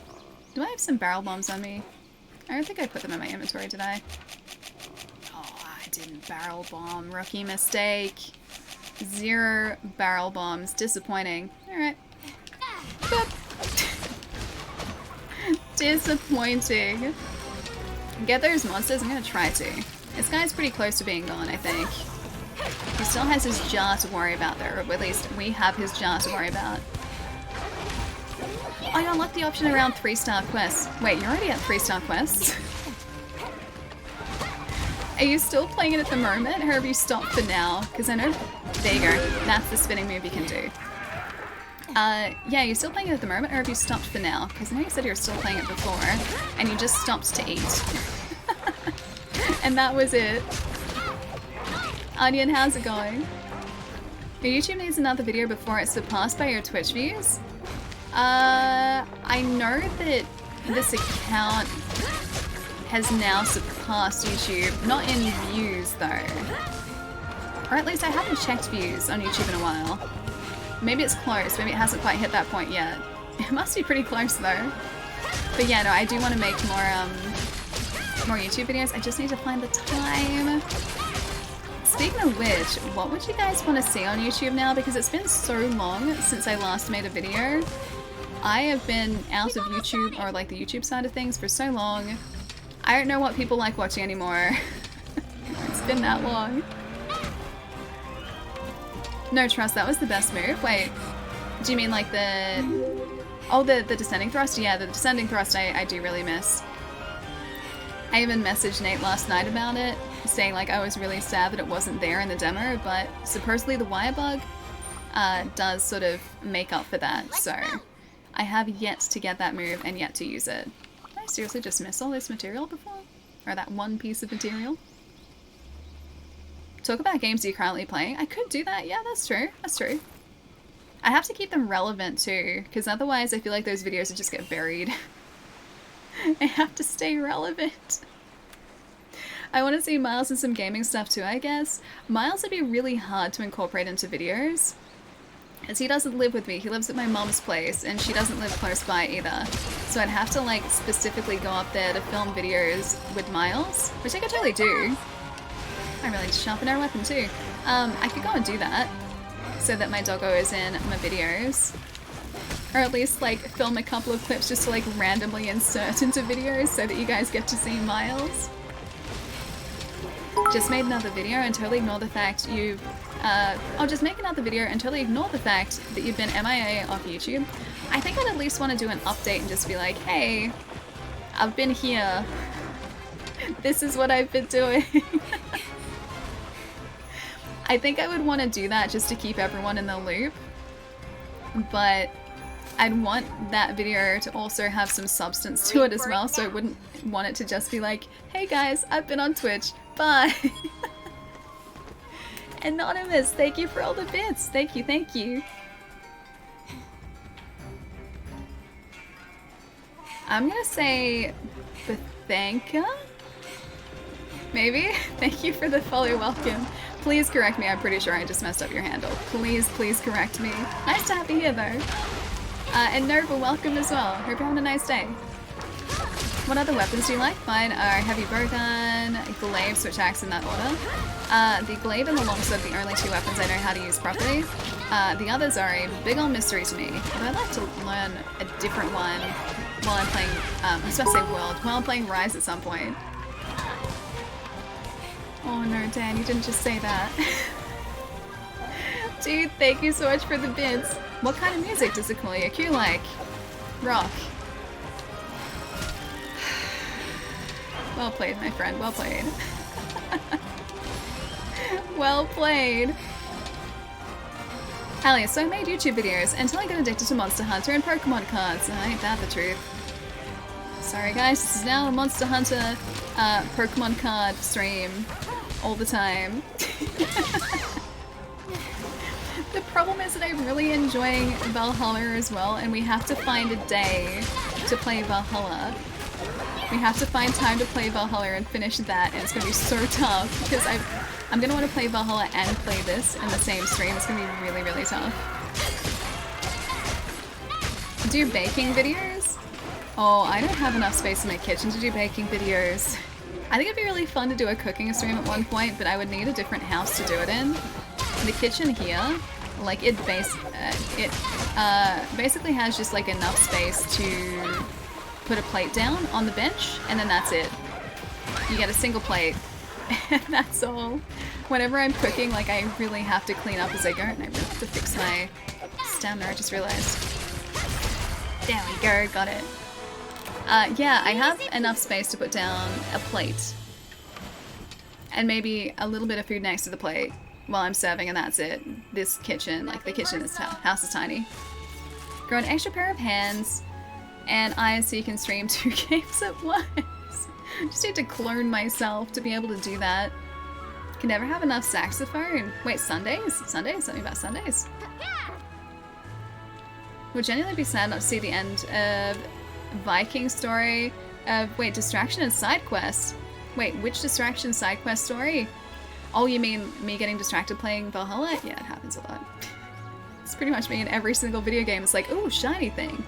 Do I have some barrel bombs on me? I don't think I put them in my inventory, did I? Oh, I didn't barrel bomb. Rookie mistake. 0 barrel bombs. Disappointing. Alright. Disappointing. Get those monsters? I'm gonna try to. This guy's pretty close to being gone, I think. He still has his jar to worry about though, or at least we have his jar to worry about. I unlocked the option around 3-star quests. Wait, you're already at 3-star quests? Are you still playing it at the moment, or have you stopped for now? Because I know... There you go. That's the spinning move you can do. Yeah, you're still playing it at the moment, or have you stopped for now? Because I know you said you were still playing it before, and you just stopped to eat. And that was it. Onion, how's it going? Your YouTube needs another video before it's surpassed by your Twitch views? I know that this account has now surpassed YouTube. Not in views, though. Or at least I haven't checked views on YouTube in a while. Maybe it's close. Maybe it hasn't quite hit that point yet. It must be pretty close, though. But yeah, no, I do want to make more YouTube videos. I just need to find the time. Speaking of which, what would you guys want to see on YouTube now? Because it's been so long since I last made a video. I have been out of YouTube, or like the YouTube side of things, for so long. I don't know what people like watching anymore. It's been that long. No trust, that was the best move. Wait, do you mean like the... Oh, the descending thrust? Yeah, the descending thrust I do really miss. I even messaged Nate last night about it, saying like I was really sad that it wasn't there in the demo, but supposedly the wire bug does sort of make up for that, so I have yet to get that move and yet to use it. Did I seriously just miss all this material before? Or that one piece of material? Talk about games you're currently playing. I could do that, yeah, that's true, that's true. I have to keep them relevant too, because otherwise I feel like those videos would just get buried. I have to stay relevant. I want to see Miles in some gaming stuff too, I guess. Miles would be really hard to incorporate into videos, as he doesn't live with me. He lives at my mom's place, and she doesn't live close by either. So I'd have to like specifically go up there to film videos with Miles, which I could totally do. I really need to sharpen our weapon too. I could go and do that, so that my doggo is in my videos. Or at least like film a couple of clips just to like randomly insert into videos so that you guys get to see Miles. Just made another video and totally ignore the fact you've... I'll just make another video and totally ignore the fact that you've been MIA off YouTube. I think I'd at least want to do an update and just be like, hey, I've been here. This is what I've been doing. I think I would want to do that just to keep everyone in the loop. But I'd want that video to also have some substance to it as well, so I wouldn't want it to just be like, hey guys, I've been on Twitch, bye. Anonymous, thank you for all the bits. Thank you, thank you. I'm gonna say Bethanka? Maybe? Thank you for the follow, welcome. Please correct me, I'm pretty sure I just messed up your handle. Please, please correct me. Nice to have you here though. And Nova, welcome as well. Hope you're having a nice day. What other weapons do you like? Mine are heavy bowgun, glaive, which acts in that order. The glaive and the longsword are the only 2 weapons I know how to use properly. The others are a big old mystery to me. But I'd like to learn a different one while I'm playing, I was about to say World, while I'm playing Rise at some point. Oh no, Dan, you didn't just say that. Dude, thank you so much for the bits. What kind of music does Aquilia Q like? Rock. Well played, my friend, well played. Well played. Hell yeah, so I made YouTube videos until I got addicted to Monster Hunter and Pokemon cards. Ain't that the truth? Sorry guys, this is now a Monster Hunter Pokemon card stream all the time. The problem is that I'm really enjoying Valhalla as well, and we have to find a day to play Valhalla. We have to find time to play Valhalla and finish that, and it's gonna be so tough because I'm gonna want to play Valhalla and play this in the same stream. It's gonna be really, really tough. Do baking videos? Oh, I don't have enough space in my kitchen to do baking videos. I think it'd be really fun to do a cooking stream at one point, but I would need a different house to do it in. The kitchen here, like it basically has just like enough space to put a plate down on the bench, and then that's it. You get a single plate, and that's all. Whenever I'm cooking, like, I really have to clean up as I go, and I really have to fix my stamina, I just realized. There we go, got it. Yeah, I have enough space to put down a plate. And maybe a little bit of food next to the plate while I'm serving, and that's it. This kitchen, like the kitchen, this house is tiny. Grow an extra pair of hands and eyes so you can stream 2 games at once. Just need to clone myself to be able to do that. Can never have enough saxophone. Wait, Sundays? Sundays? Something about Sundays? Would genuinely be sad not to see the end of Viking story of, wait, distraction and side quest. Wait, which distraction side quest story? Oh, you mean me getting distracted playing Valhalla? Yeah, it happens a lot. It's pretty much me in every single video game. It's like, ooh, shiny thing.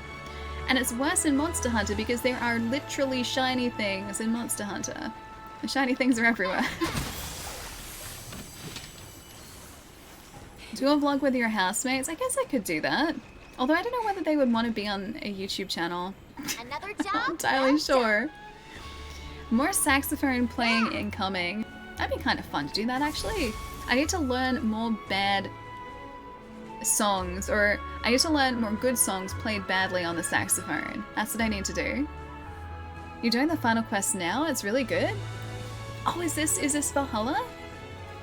And it's worse in Monster Hunter because there are literally shiny things in Monster Hunter. The shiny things are everywhere. Do a vlog with your housemates? I guess I could do that. Although I don't know whether they would want to be on a YouTube channel. Another I'm job? not entirely sure. More saxophone playing incoming. That'd be kind of fun to do that, actually. I need to learn more bad songs, or I need to learn more good songs played badly on the saxophone. That's what I need to do. You're doing the final quest now? It's really good? Oh, is this Valhalla?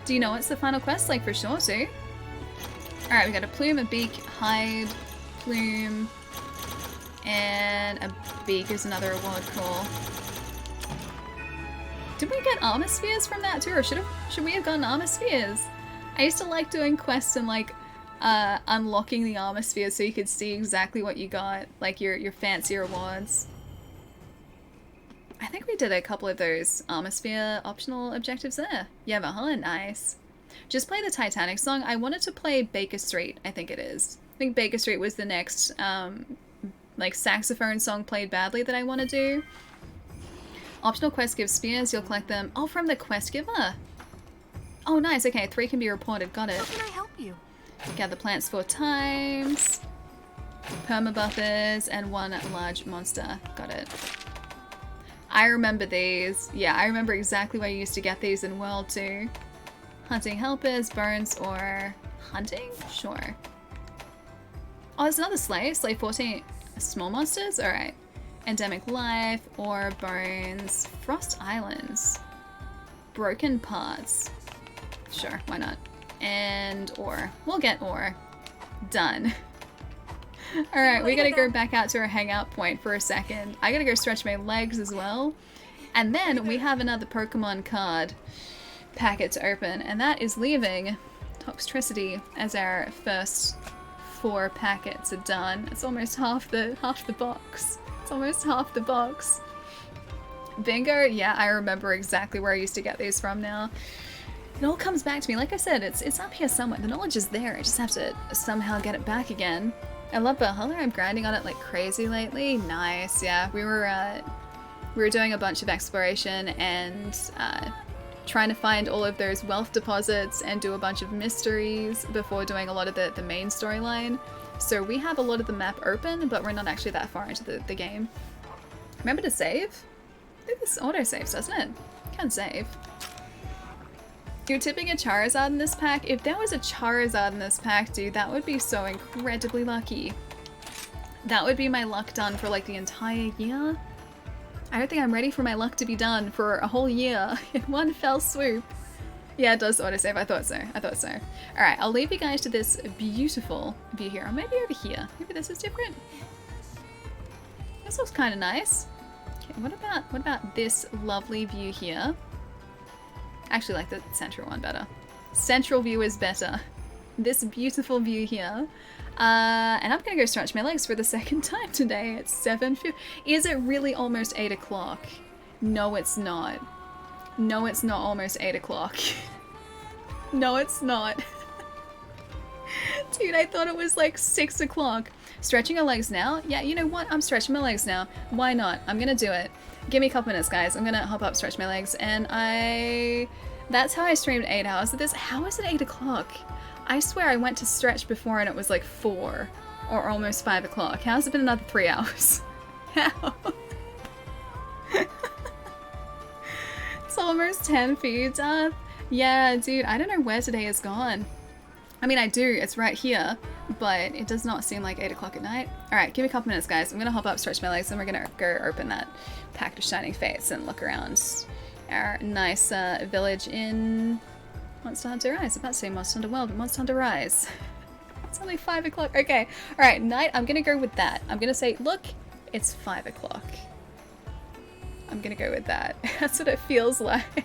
Do you know what's the final quest? Like, for sure, too? Alright, we got a plume, a beak, hide, plume, and a beak is another award. Cool. Did we get armor spheres from that too, or should we have gotten armor spheres? I used to like doing quests and like unlocking the armor spheres so you could see exactly what you got, like your fancier awards. I think we did a couple of those armor sphere optional objectives there. Yeah, Valhalla, nice. Just play the Titanic song. I wanted to play Baker Street, I think it is. I think Baker Street was the next like saxophone song played badly that I want to do. Optional quest gives spears, you'll collect them. Oh, from the quest giver? Oh, nice, okay, 3 can be reported, got it. How can I help you? Gather plants 4 times. Permabuffers and 1 large monster, got it. I remember these. Yeah, I remember exactly where you used to get these in World 2. Hunting helpers, bones, or hunting? Sure. Oh, there's another slave. Slave 14. Small monsters? Alright. Endemic life, or bones. Frost Islands. Broken parts. Sure, why not? And ore. We'll get ore. Done. Alright, we gotta go back out to our hangout point for a second. I gotta go stretch my legs as well. And then we have another Pokemon card packet to open, and that is leaving Toxtricity as our first 4 packets are done. It's almost half the box. It's almost half the box. Bingo, yeah, I remember exactly where I used to get these from now. It all comes back to me. Like I said, it's up here somewhere. The knowledge is there. I just have to somehow get it back again. I love Valhalla. I'm grinding on it like crazy lately. Nice, yeah. We were doing a bunch of exploration and trying to find all of those wealth deposits and do a bunch of mysteries before doing a lot of the main storyline. So we have a lot of the map open, but we're not actually that far into the game. Remember to save? I think this auto-saves, doesn't it? Can save. You're tipping a Charizard in this pack? If there was a Charizard in this pack, dude, that would be so incredibly lucky. That would be my luck done for like the entire year. I don't think I'm ready for my luck to be done for a whole year in one fell swoop. Yeah, it does autosave. I thought so. I thought so. Alright, I'll leave you guys to this beautiful view here. Or maybe over here. Maybe this is different. This looks kind of nice. Okay, what about this lovely view here? I actually like the central one better. Central view is better. This beautiful view here. And I'm gonna go stretch my legs for the second time today. It's 7:50. Is it really almost 8 o'clock? No, it's not. No, it's not almost 8 o'clock. No, it's not. Dude, I thought it was like 6 o'clock. Stretching your legs now? Yeah, you know what? I'm stretching my legs now. Why not? I'm gonna do it. Give me a couple minutes, guys. I'm gonna hop up, stretch my legs, and that's how I streamed 8 hours of this. How is it 8 o'clock? I swear I went to stretch before and it was like 4 or almost 5 o'clock. How's it been another 3 hours? How? almost 10 for you, Darth. Yeah, dude, I don't know where today has gone. I mean, I do, it's right here, but it does not seem like 8 o'clock at night. Alright, give me a couple minutes, guys. I'm gonna hop up, stretch my legs, and we're gonna go open that Pact of Shining Fates and look around our nice village in Monster Hunter Rise. I'm about to say Monster Hunter World, but Monster Hunter Rise. It's only 5 o'clock. Okay, alright, night, I'm gonna go with that. I'm gonna say, look, it's 5 o'clock. I'm gonna go with that. That's what it feels like.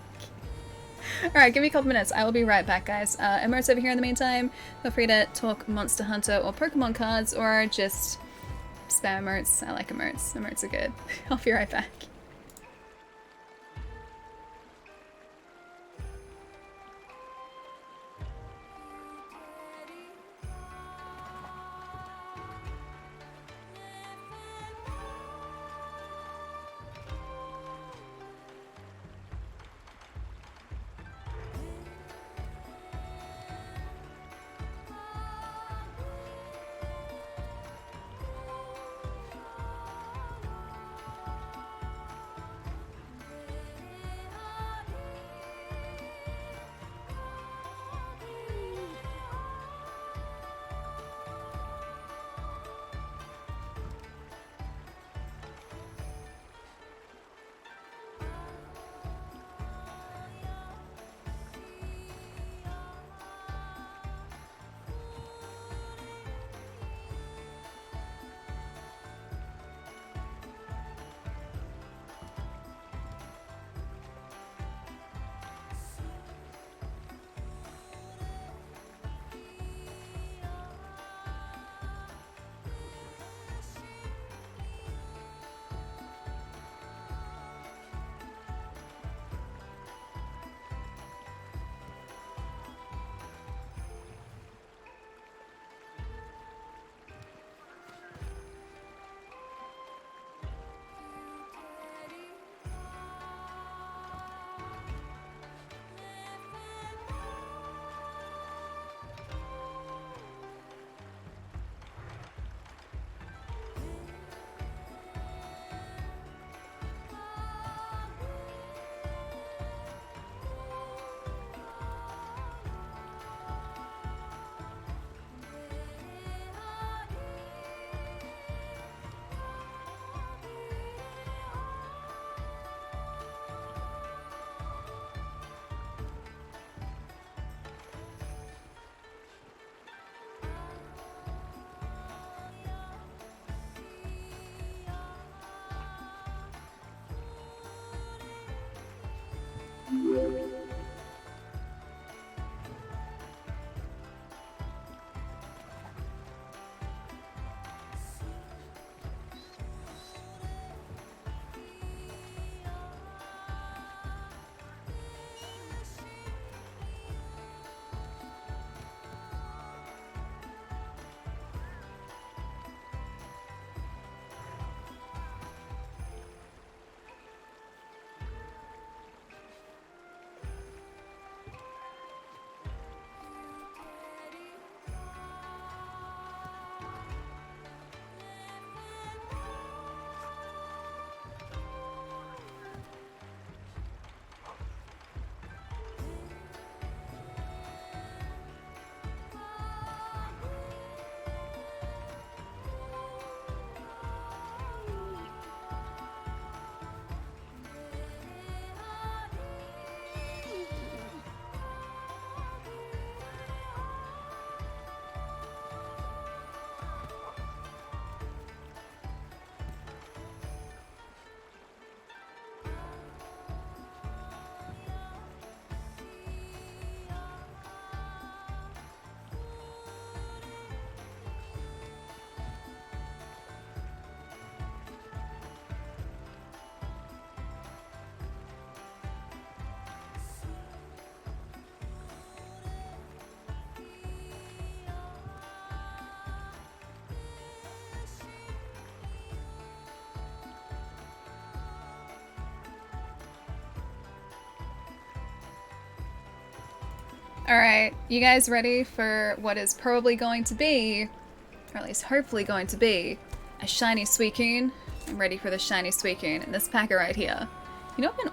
Alright, give me a couple minutes. I will be right back, guys. Emotes over here in the meantime. Feel free to talk Monster Hunter or Pokemon cards, or just spam emotes. I like emotes. Emotes are good. I'll be right back. Alright, you guys ready for what is probably going to be, or at least hopefully going to be, a shiny Suicune? I'm ready for the shiny Suicune in this packet right here. You know, I've been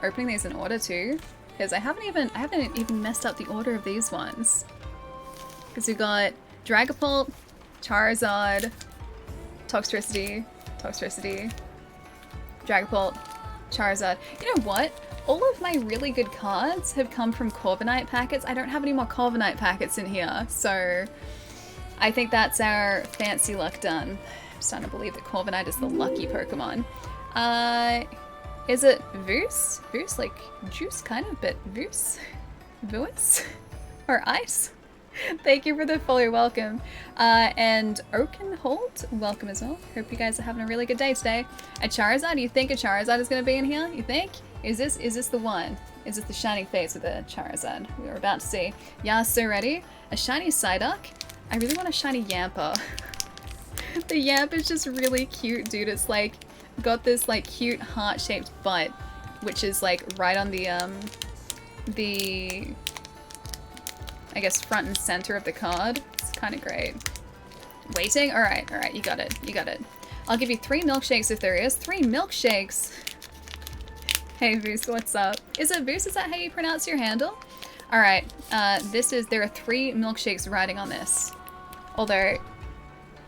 opening these in order too, because I haven't even messed up the order of these ones. Because we got Dragapult, Charizard, Toxtricity, Dragapult, Charizard. You know what? All of my really good cards have come from Corviknight packets. I don't have any more Corviknight packets in here, so I think that's our fancy luck done. I'm starting to believe that Corviknight is the lucky Pokemon. Is it Voos? Voos, like juice kind of, but Voos? Voos? Or ice? Thank you for the follow, welcome. And Oakenholt, welcome as well. Hope you guys are having a really good day today. A Charizard, you think a Charizard is going to be in here? You think? Is this the one? Is this the shining face with a Charizard? We are about to see. Yeah, so ready. A shiny Psyduck. I really want a shiny Yamper. The Yamp is just really cute, dude. It's like, got this like cute heart-shaped butt, which is like right on the I guess front and center of the card. It's kind of great. Waiting? Alright, you got it. I'll give you 3 milkshakes if there is. 3 milkshakes! Hey Voos, what's up? Is it Voos? Is that how you pronounce your handle? Alright, there are 3 milkshakes riding on this. Although,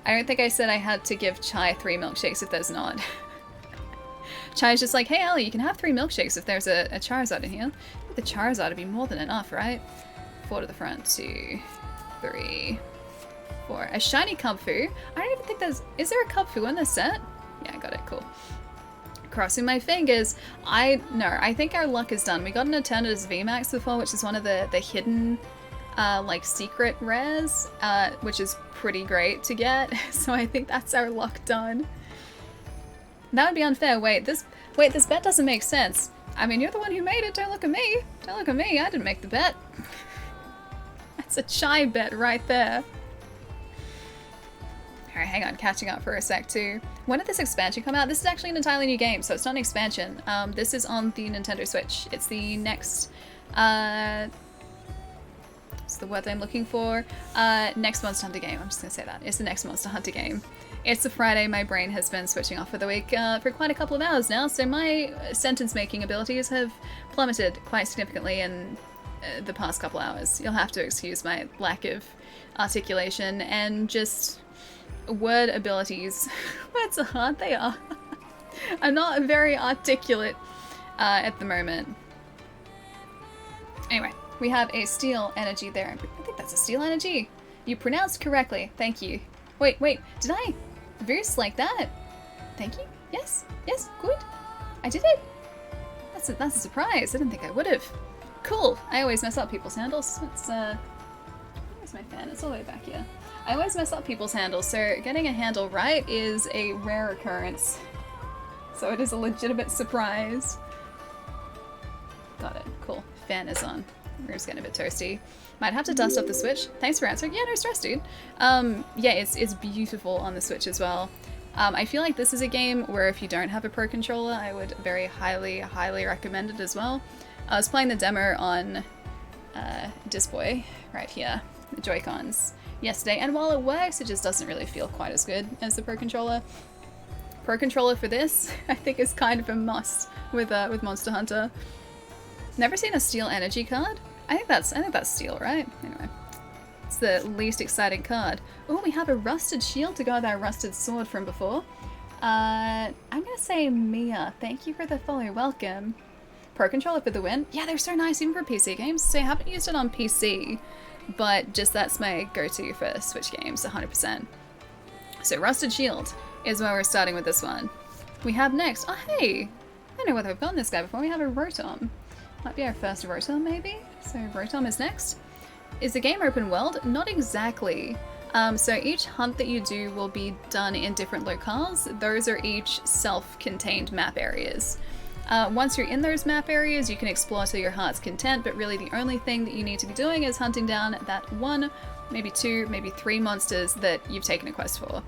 I don't think I said I had to give Chai 3 milkshakes if there's not. Chai's just like, hey Ellie, you can have 3 milkshakes if there's a Charizard in here. The Charizard would be more than enough, right? 4 to the front, 2, 3, 4. A shiny Kubfu. I don't even think is there a Kubfu in this set? Yeah, I got it, cool. Crossing my fingers. I think our luck is done. We got an Eternatus VMAX before, which is one of the hidden, like secret rares, which is pretty great to get. So I think that's our luck done. That would be unfair. Wait, this bet doesn't make sense. I mean, you're the one who made it. Don't look at me. Don't look at me. I didn't make the bet. That's a Chai bet right there. Alright, hang on. Catching up for a sec too. When did this expansion come out? This is actually an entirely new game, so it's not an expansion. This is on the Nintendo Switch. It's the next... what's the word I'm looking for? Next Monster Hunter game. I'm just gonna say that. It's the next Monster Hunter game. It's a Friday. My brain has been switching off for the week for quite a couple of hours now, so my sentence-making abilities have plummeted quite significantly in the past couple hours. You'll have to excuse my lack of articulation and just word abilities. Words are hard, they are. I'm not very articulate at the moment. Anyway, we have a steel energy there. I think that's a steel energy. You pronounced correctly. Thank you. Wait, did I verse like that? Thank you. Yes, good. I did it. That's a surprise. I didn't think I would have. Cool. I always mess up people's handles. It's where's my fan? It's all the way back here. I always mess up people's handles, so getting a handle right is a rare occurrence. So it is a legitimate surprise. Got it. Cool. Fan is on. Room's getting a bit toasty. Might have to dust off the Switch. Thanks for answering. Yeah, no stress, dude. Yeah, it's beautiful on the Switch as well. I feel like this is a game where if you don't have a Pro Controller, I would very highly recommend it as well. I was playing the demo on Disboy right here, the Joy-Cons, yesterday, and while it works, it just doesn't really feel quite as good as the Pro Controller. Pro Controller for this, I think, is kind of a must with Monster Hunter. Never seen a Steel Energy card? I think that's Steel, right? Anyway, it's the least exciting card. Oh, we have a Rusted Shield to go with our Rusted Sword from before. I'm gonna say Mia. Thank you for the follow. Welcome. Pro Controller for the win. Yeah, they're so nice even for PC games. So I haven't used it on PC, but just that's my go-to for Switch games, 100%. So Rusted Shield is where we're starting with this one. We have next, oh hey, I don't know whether I've gotten this guy before. We have a Rotom. Might be our first Rotom maybe? So Rotom is next. Is the game open world? Not exactly. So each hunt that you do will be done in different locales. Those are each self-contained map areas. Once you're in those map areas, you can explore to your heart's content, but really the only thing that you need to be doing is hunting down that 1, maybe 2, maybe 3 monsters that you've taken a quest for.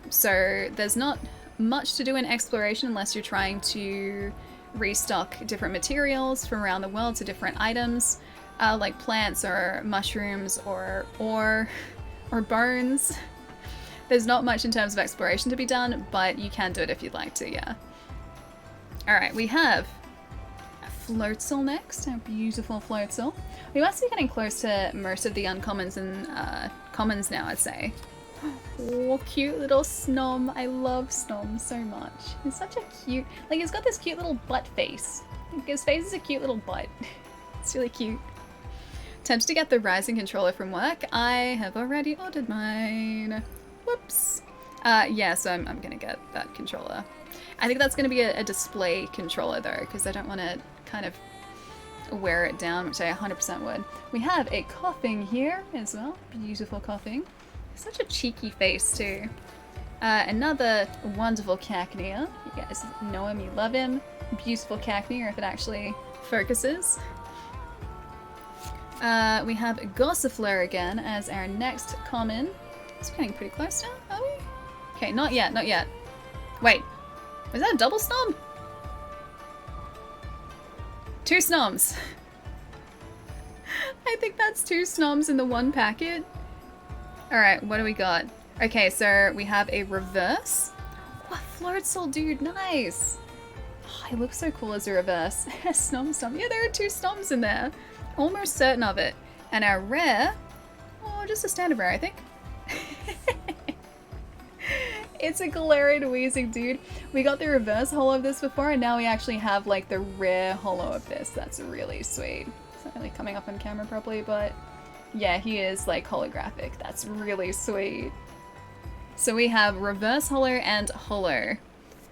So there's not much to do in exploration unless you're trying to restock different materials from around the world to different items, like plants or mushrooms or ore or bones. There's not much in terms of exploration to be done, but you can do it if you'd like to, yeah. Alright, we have a Floatzel next. A beautiful Floatzel. We must be getting close to most of the uncommons and commons now, I'd say. Oh, cute little Snom. I love Snom so much. He's such a cute... Like, he's got this cute little butt face. Like, his face is a cute little butt. It's really cute. Attempts to get the Rising controller from work. I have already ordered mine. Whoops. Yeah, so I'm gonna get that controller. I think that's gonna be a display controller though, because I don't want to kind of wear it down, which I 100% would. We have a coughing here as well. Beautiful coughing. Such a cheeky face too. Another wonderful Cacnea. You guys know him, you love him. Beautiful Cacnea if it actually focuses. We have Gossifleur again as our next common. It's getting pretty close now, are we? Okay, not yet, not yet. Wait, was that a double Snom? 2 Snoms. I think that's 2 Snoms in the one packet. Alright, what do we got? Okay, so we have a reverse. What Floatzel, dude, nice! Oh, he looks so cool as a reverse. Snom. Yeah, there are 2 Snoms in there. Almost certain of it. And our rare, oh, just a standard rare, I think. It's a Galarian Wheezing, dude. We got the reverse holo of this before, and now we actually have like the rare holo of this. That's really sweet. It's not really coming up on camera properly, but yeah, he is like holographic. That's really sweet. So we have reverse holo and holo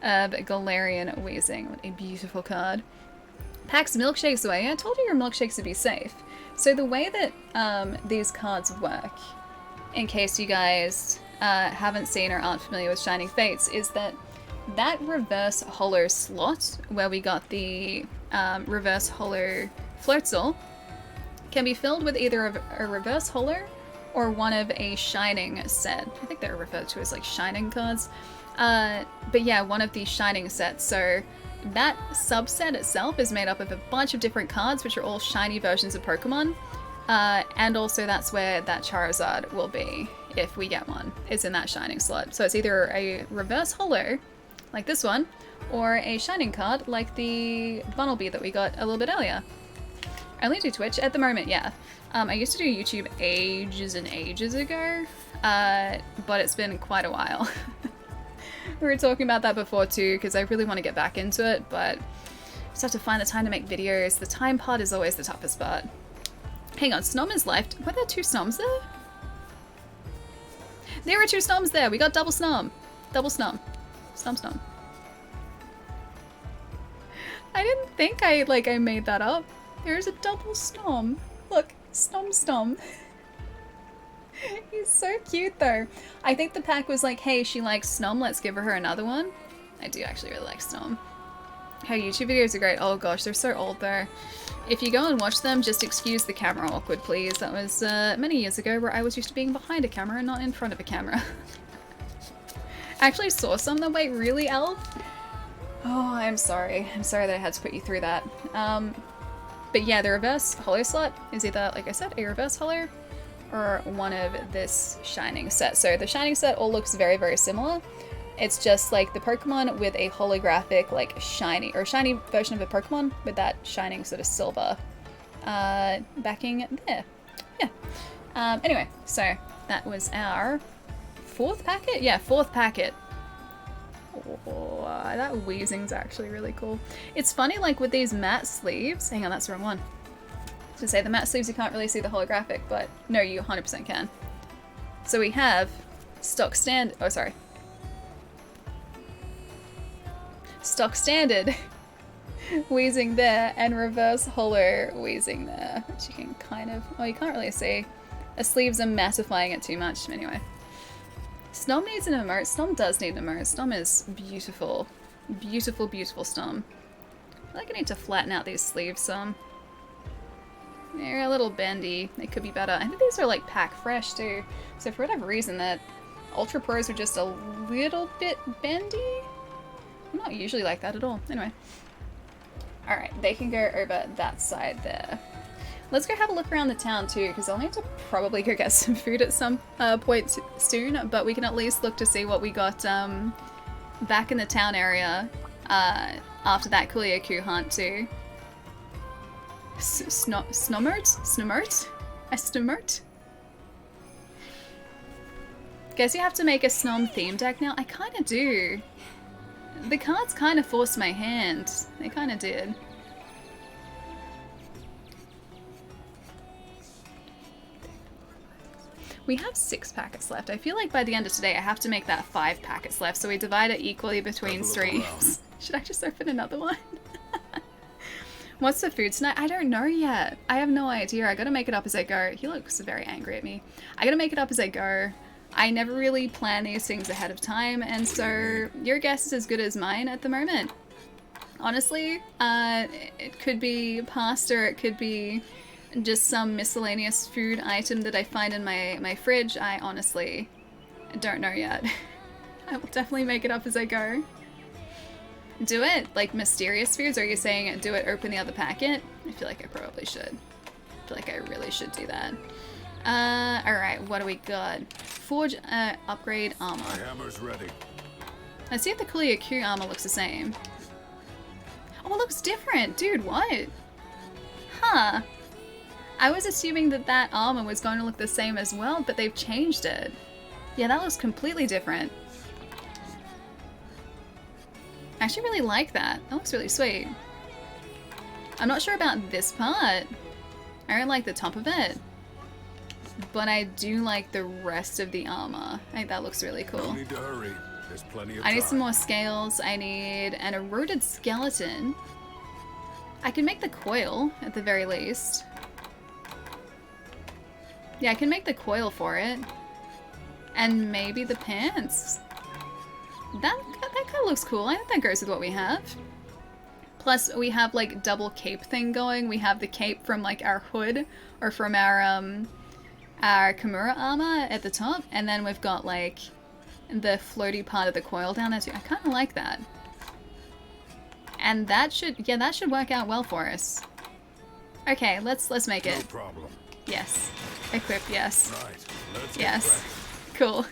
of Galarian Wheezing. What a beautiful card. Packs milkshakes away. I told you your milkshakes would be safe. So the way that these cards work, in case you guys haven't seen or aren't familiar with Shining Fates, is that reverse holo slot where we got the reverse holo Floatzel can be filled with either a reverse holo or one of a shining set. I think they're referred to as like shining cards. But yeah, one of the shining sets. So that subset itself is made up of a bunch of different cards which are all shiny versions of Pokemon. And also that's where that Charizard will be if we get one. It's in that shining slot. So it's either a reverse holo, like this one, or a shining card like the Bunnelby that we got a little bit earlier. I only do Twitch at the moment, yeah. I used to do YouTube ages and ages ago, but it's been quite a while. We were talking about that before too, because I really want to get back into it, but just have to find the time to make videos. The time part is always the toughest part. Hang on, Snom is left. Were there 2 Snoms there? There were 2 Snoms there. We got double Snom. Double Snom. Snom. I didn't think I made that up. There's a double Snom. Look, Snom. He's so cute though. I think the pack was like, hey, she likes Snom, let's give her another one. I do actually really like Snom. Her YouTube videos are great. Oh gosh, they're so old though. If you go and watch them, just excuse the camera awkward, please. That was many years ago where I was used to being behind a camera and not in front of a camera. I actually saw some that wait, really, Elf? Oh, I'm sorry. I'm sorry that I had to put you through that. But yeah, the reverse holo slot is either, like I said, a reverse holo or one of this shining set. So the shining set all looks very, very similar. It's just like the Pokemon with a holographic, like shiny version of a Pokemon with that shining sort of silver backing there. Yeah. Anyway, so that was our 4th packet? Yeah, 4th packet. Oh, that Wheezing's actually really cool. It's funny, like with these matte sleeves. Hang on, that's the wrong one. To say the matte sleeves, you can't really see the holographic, but no, you 100% can. So we have stock standard Wheezing there and reverse holo Wheezing there, which you can kind of, well, you can't really see. The sleeves are mattifying it too much. Anyway, Snom needs an emote. Snom does need an emote. Snom is beautiful. Beautiful, beautiful Snom. I feel like I need to flatten out these sleeves some. They're a little bendy. They could be better. I think these are like pack fresh too. So for whatever reason that Ultra Pros are just a little bit bendy. I'm not usually like that at all. Anyway. Alright, they can go over that side there. Let's go have a look around the town too, because I'll need to probably go get some food at some point soon, but we can at least look to see what we got back in the town area after that Kuliaku hunt too. Snomert? A Snomert? Guess you have to make a Snom theme deck now? I kinda do. The cards kinda forced my hand. They kinda did. We have 6 packets left. I feel like by the end of today I have to make that 5 packets left so we divide it equally between streams. Should I just open another one? What's the food tonight? I don't know yet. I have no idea. I gotta make it up as I go. He looks very angry at me. I gotta make it up as I go. I never really plan these things ahead of time, and so your guess is as good as mine at the moment. Honestly, it could be pasta, it could be just some miscellaneous food item that I find in my fridge. I honestly don't know yet. I will definitely make it up as I go. Do it like mysterious foods, or are you saying do it open the other packet? I feel like I probably should. I feel like I really should do that. Alright, what do we got? Forge, upgrade armor. My hammer's ready. Let's see if the Kuliaku armor looks the same. Oh, it looks different! Dude, what? Huh. I was assuming that that armor was going to look the same as well, but they've changed it. Yeah, that looks completely different. I actually really like that. That looks really sweet. I'm not sure about this part. I don't like the top of it. But I do like the rest of the armor. I think that looks really cool. No need to hurry. There's plenty of I need time. some more scales. I need an eroded skeleton. I can make the coil at the very least. Yeah, I can make the coil for it. And maybe the pants. That kind of looks cool. I think that goes with what we have. Plus, we have like double cape thing going. We have the cape from like our hood or from our Kamura armor at the top, and then we've got like the floaty part of the coil down there too. I kind of like that. And that should, yeah, that should work out well for us. Okay, let's make it. No problem. Yes. Equip, yes. Right. Let's Yes. Cool.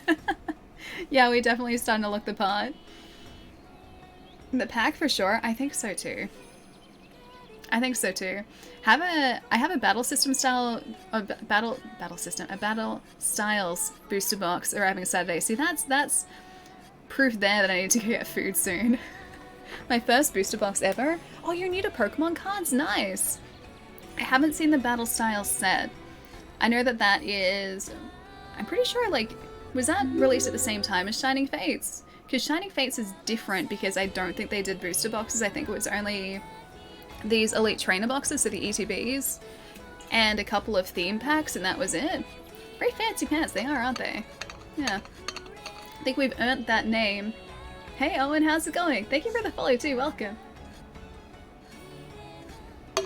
Yeah, we definitely starting to look the part. The pack for sure. I think so too. I think so too. I have a battle system style, a battle styles booster box arriving Saturday. See, that's proof there that I need to go get food soon. My first booster box ever. Oh, you're new to Pokemon cards? Nice. I haven't seen the battle styles set. I know that is, I'm pretty sure, like, was that released at the same time as Shining Fates? Because Shining Fates is different because I don't think they did booster boxes. I think it was only these Elite Trainer boxes, so the ETBs, and a couple of theme packs, and that was it. Very fancy pants they are, aren't they? Yeah. I think we've earned that name. Hey Owen, how's it going? Thank you for the follow too, welcome. I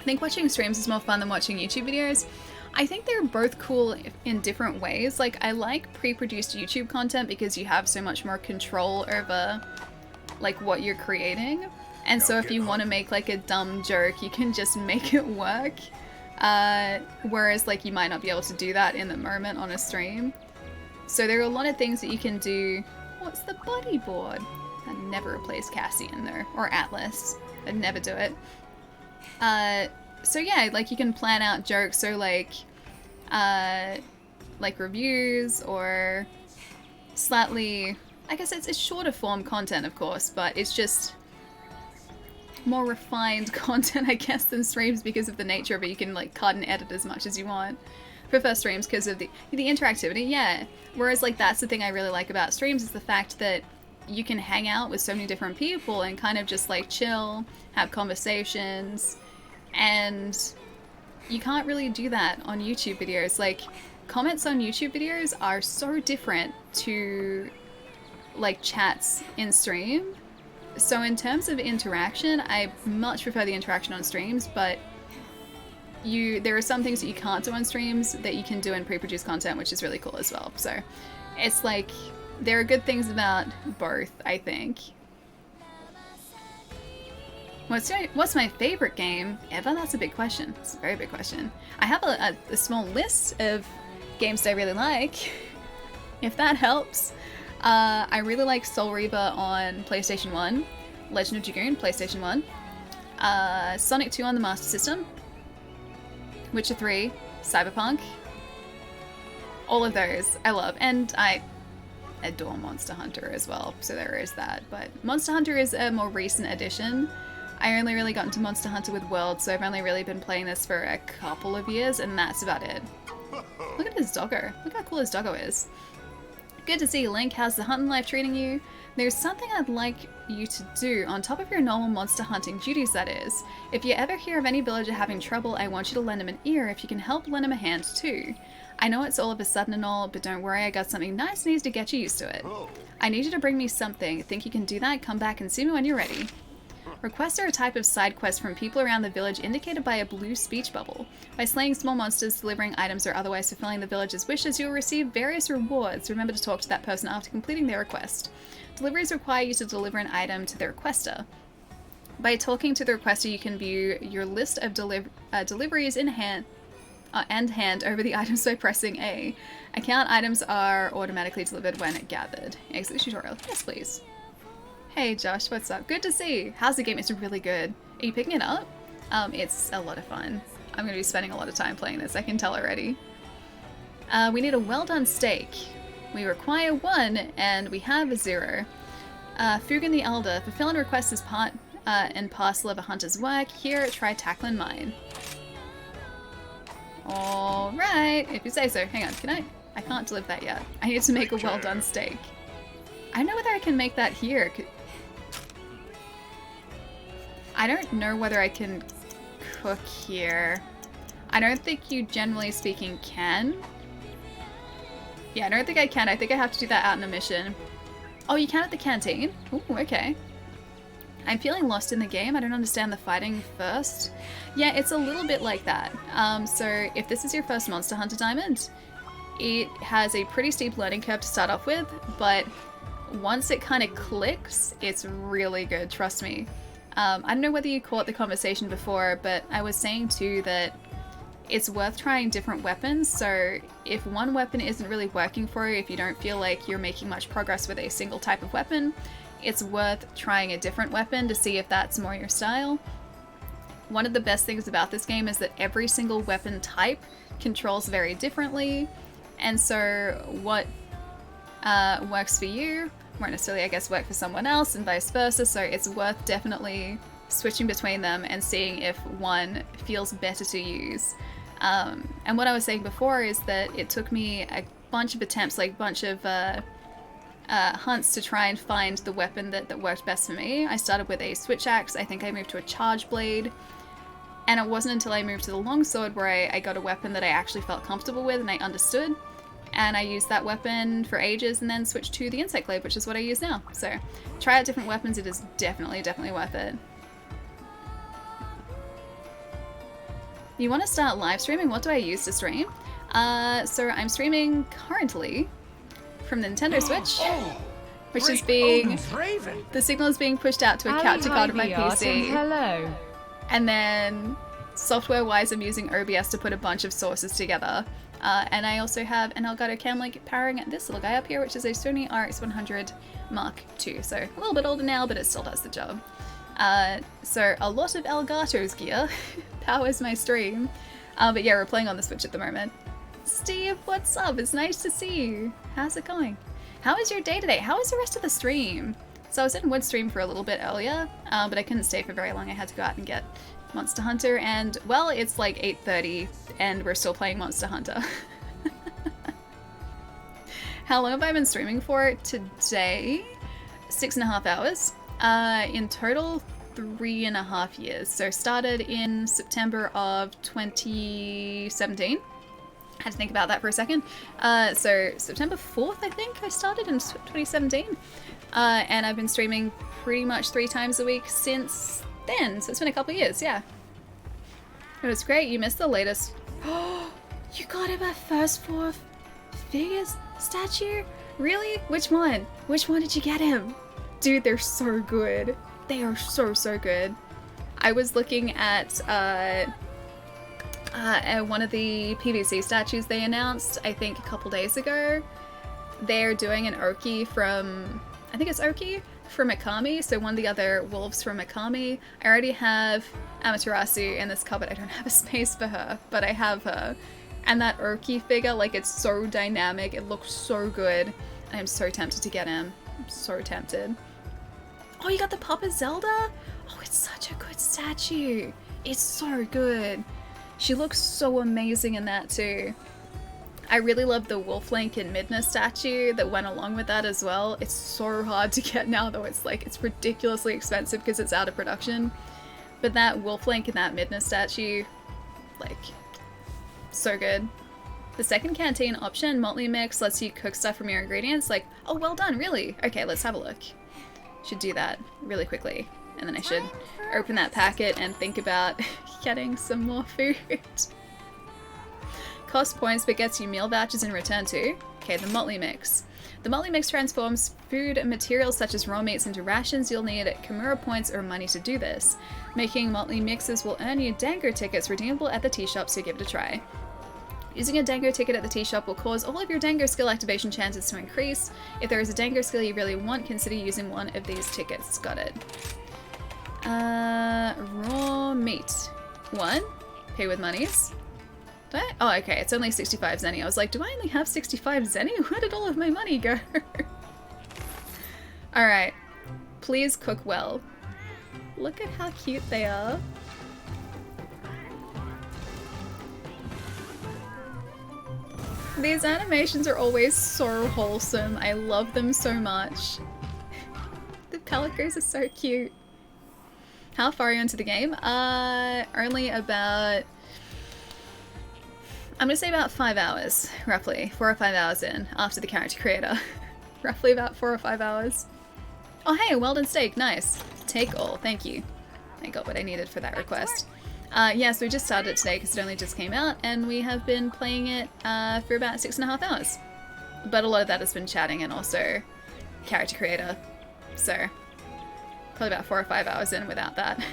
think watching streams is more fun than watching YouTube videos. I think they're both cool in different ways. Like, I like pre-produced YouTube content because you have so much more control over, like, what you're creating. And so if you want to make, like, a dumb joke, you can just make it work. Whereas, like, you might not be able to do that in the moment on a stream. So there are a lot of things that you can do. What's the bodyboard? I'd never replace Cassian, though. Or Atlas. I'd never do it. So yeah, like, you can plan out jokes, so like reviews, or slightly, I guess it's shorter form content, of course, but it's just more refined content, I guess, than streams because of the nature of it. You can, like, cut and edit as much as you want. Prefer streams because of the interactivity, yeah. Whereas, like, that's the thing I really like about streams, is the fact that you can hang out with so many different people and kind of just, like, chill, have conversations. And you can't really do that on YouTube videos. Like, comments on YouTube videos are so different to, like, chats in stream. So in terms of interaction, I much prefer the interaction on streams, but there are some things that you can't do on streams that you can do in pre-produced content, which is really cool as well. So it's like, there are good things about both, I think. What's my favorite game ever? That's a big question. It's a very big question. I have a small list of games that I really like, if that helps. I really like Soul Reaver on PlayStation 1, Legend of Dragoon, PlayStation 1, Sonic 2 on the Master System, Witcher 3, Cyberpunk. All of those I love, and I adore Monster Hunter as well, so there is that. But Monster Hunter is a more recent addition. I only really got into Monster Hunter with World, so I've only really been playing this for a couple of years, and that's about it. Look at this doggo. Look how cool this doggo is. Good to see you, Link. How's the hunting life treating you? There's something I'd like you to do on top of your normal monster hunting duties, that is. If you ever hear of any villager having trouble, I want you to lend him an ear. If you can help, lend him a hand too. I know it's all of a sudden and all, but don't worry, I got something nice and easy to get you used to it. I need you to bring me something. Think you can do that? Come back and see me when you're ready. Requests are a type of side quest from people around the village indicated by a blue speech bubble. By slaying small monsters, delivering items, or otherwise fulfilling the village's wishes, you will receive various rewards. Remember to talk to that person after completing their request. Deliveries require you to deliver an item to the requester. By talking to the requester, you can view your list of deliveries in hand and hand over the items by pressing A. Account items are automatically delivered when gathered. Exit the tutorial. Yes, please. Hey Josh, what's up? Good to see you. How's the game? It's really good. Are you picking it up? It's a lot of fun. I'm going to be spending a lot of time playing this, I can tell already. We need a well done steak. We require 1, and we have a 0. Fugan the Elder. Fulfilling requests is part and parcel of a hunter's work. Here, try tackling mine. Alright, if you say so. Hang on, can I? I can't deliver that yet. I need to make a well done steak. I don't know whether I can make that here. I don't know whether I can cook here. I don't think you, generally speaking, can. Yeah, I don't think I can. I think I have to do that out in a mission. Oh, you can at the canteen? Ooh, okay. I'm feeling lost in the game. I don't understand the fighting first. Yeah, it's a little bit like that. So if this is your first Monster Hunter Diamond, it has a pretty steep learning curve to start off with, but once it kind of clicks, it's really good, trust me. I don't know whether you caught the conversation before, but I was saying too that it's worth trying different weapons. So if one weapon isn't really working for you, if you don't feel like you're making much progress with a single type of weapon, it's worth trying a different weapon to see if that's more your style. One of the best things about this game is that every single weapon type controls very differently, and so what works for you won't necessarily, I guess, work for someone else, and vice versa, so it's worth definitely switching between them and seeing if one feels better to use. And what I was saying before is that it took me a bunch of attempts, like a bunch of hunts to try and find the weapon that worked best for me. I started with a switch axe, I think I moved to a charge blade, and it wasn't until I moved to the longsword where I got a weapon that I actually felt comfortable with and I understood. And I used that weapon for ages and then switched to the insect glaive, which is what I use now. So try out different weapons, it is definitely worth it. You want to start live streaming? What do I use to stream? So I'm streaming currently from the Nintendo Switch, which is being, the signal is being pushed out to a capture card of my PC. Hello. And then software-wise, I'm using OBS to put a bunch of sources together. And I also have an Elgato Cam Link powering this little guy up here, which is a Sony RX100 Mark II. So a little bit older now, but it still does the job. So a lot of Elgato's gear powers my stream. But yeah, we're playing on the Switch at the moment. Steve, what's up? It's nice to see you. How's it going? How is your day today? How is the rest of the stream? So I was in Woodstream for a little bit earlier, but I couldn't stay for very long. I had to go out and get Monster Hunter, and well, it's like 8:30 and we're still playing Monster Hunter. How long have I been streaming for today? 6.5 hours. In total, 3.5 years. So started in September of 2017. I had to think about that for a second. So September 4th, I think I started in 2017. And I've been streaming pretty much 3 times a week since then. So it's been a couple years, yeah. It was great. You missed the latest. Oh, you got him a first 4 figures statue? Really? Which one? Which one did you get him? Dude, they're so good. They are so good. I was looking at one of the PVC statues they announced, I think a couple days ago. they're doing an Oki from, I think it's Oki from Mikami, so one of the other wolves from Mikami. I already have Amaterasu in this cupboard. I don't have a space for her, but I have her. And that Oki figure, like, it's so dynamic. It looks so good. I am so tempted to get him. I'm so tempted. Oh, you got the Papa Zelda? Oh, it's such a good statue. It's so good. She looks so amazing in that too. I really love the Wolf Link and Midna statue that went along with that as well. It's so hard to get now though. It's like, it's ridiculously expensive because it's out of production. But that Wolf Link and that Midna statue, like, so good. The second canteen option, Motley Mix, lets you cook stuff from your ingredients. Like, oh, well done, really? Okay, let's have a look. Should do that really quickly. And then I should open that packet and think about getting some more food. Cost points, but gets you meal vouchers in return too. Okay, the Motley Mix. The Motley Mix transforms food and materials such as raw meats into rations. You'll need Kamura points or money to do this. Making Motley Mixes will earn you Dango tickets redeemable at the tea shop, so give it a try. Using a Dango ticket at the tea shop will cause all of your Dango skill activation chances to increase. If there is a Dango skill you really want, consider using one of these tickets. Got it. Raw meat. 1. Pay with monies. Do I? Oh, okay, it's only 65 zenny. I was like, do I only have 65 zenny? Where did all of my money go? Alright. Please cook well. Look at how cute they are. These animations are always so wholesome. I love them so much. The pelicos are so cute. How far are you into the game? Only about... I'm gonna say about 5 hours, roughly. 4 or 5 hours in, after the character creator. Roughly about 4 or 5 hours. Oh hey, well done steak, nice. Take all, thank you. I got what I needed for that request. Yes, we just started it today because it only just came out, and we have been playing it for about 6.5 hours. But a lot of that has been chatting and also character creator, so probably about 4 or 5 hours in without that.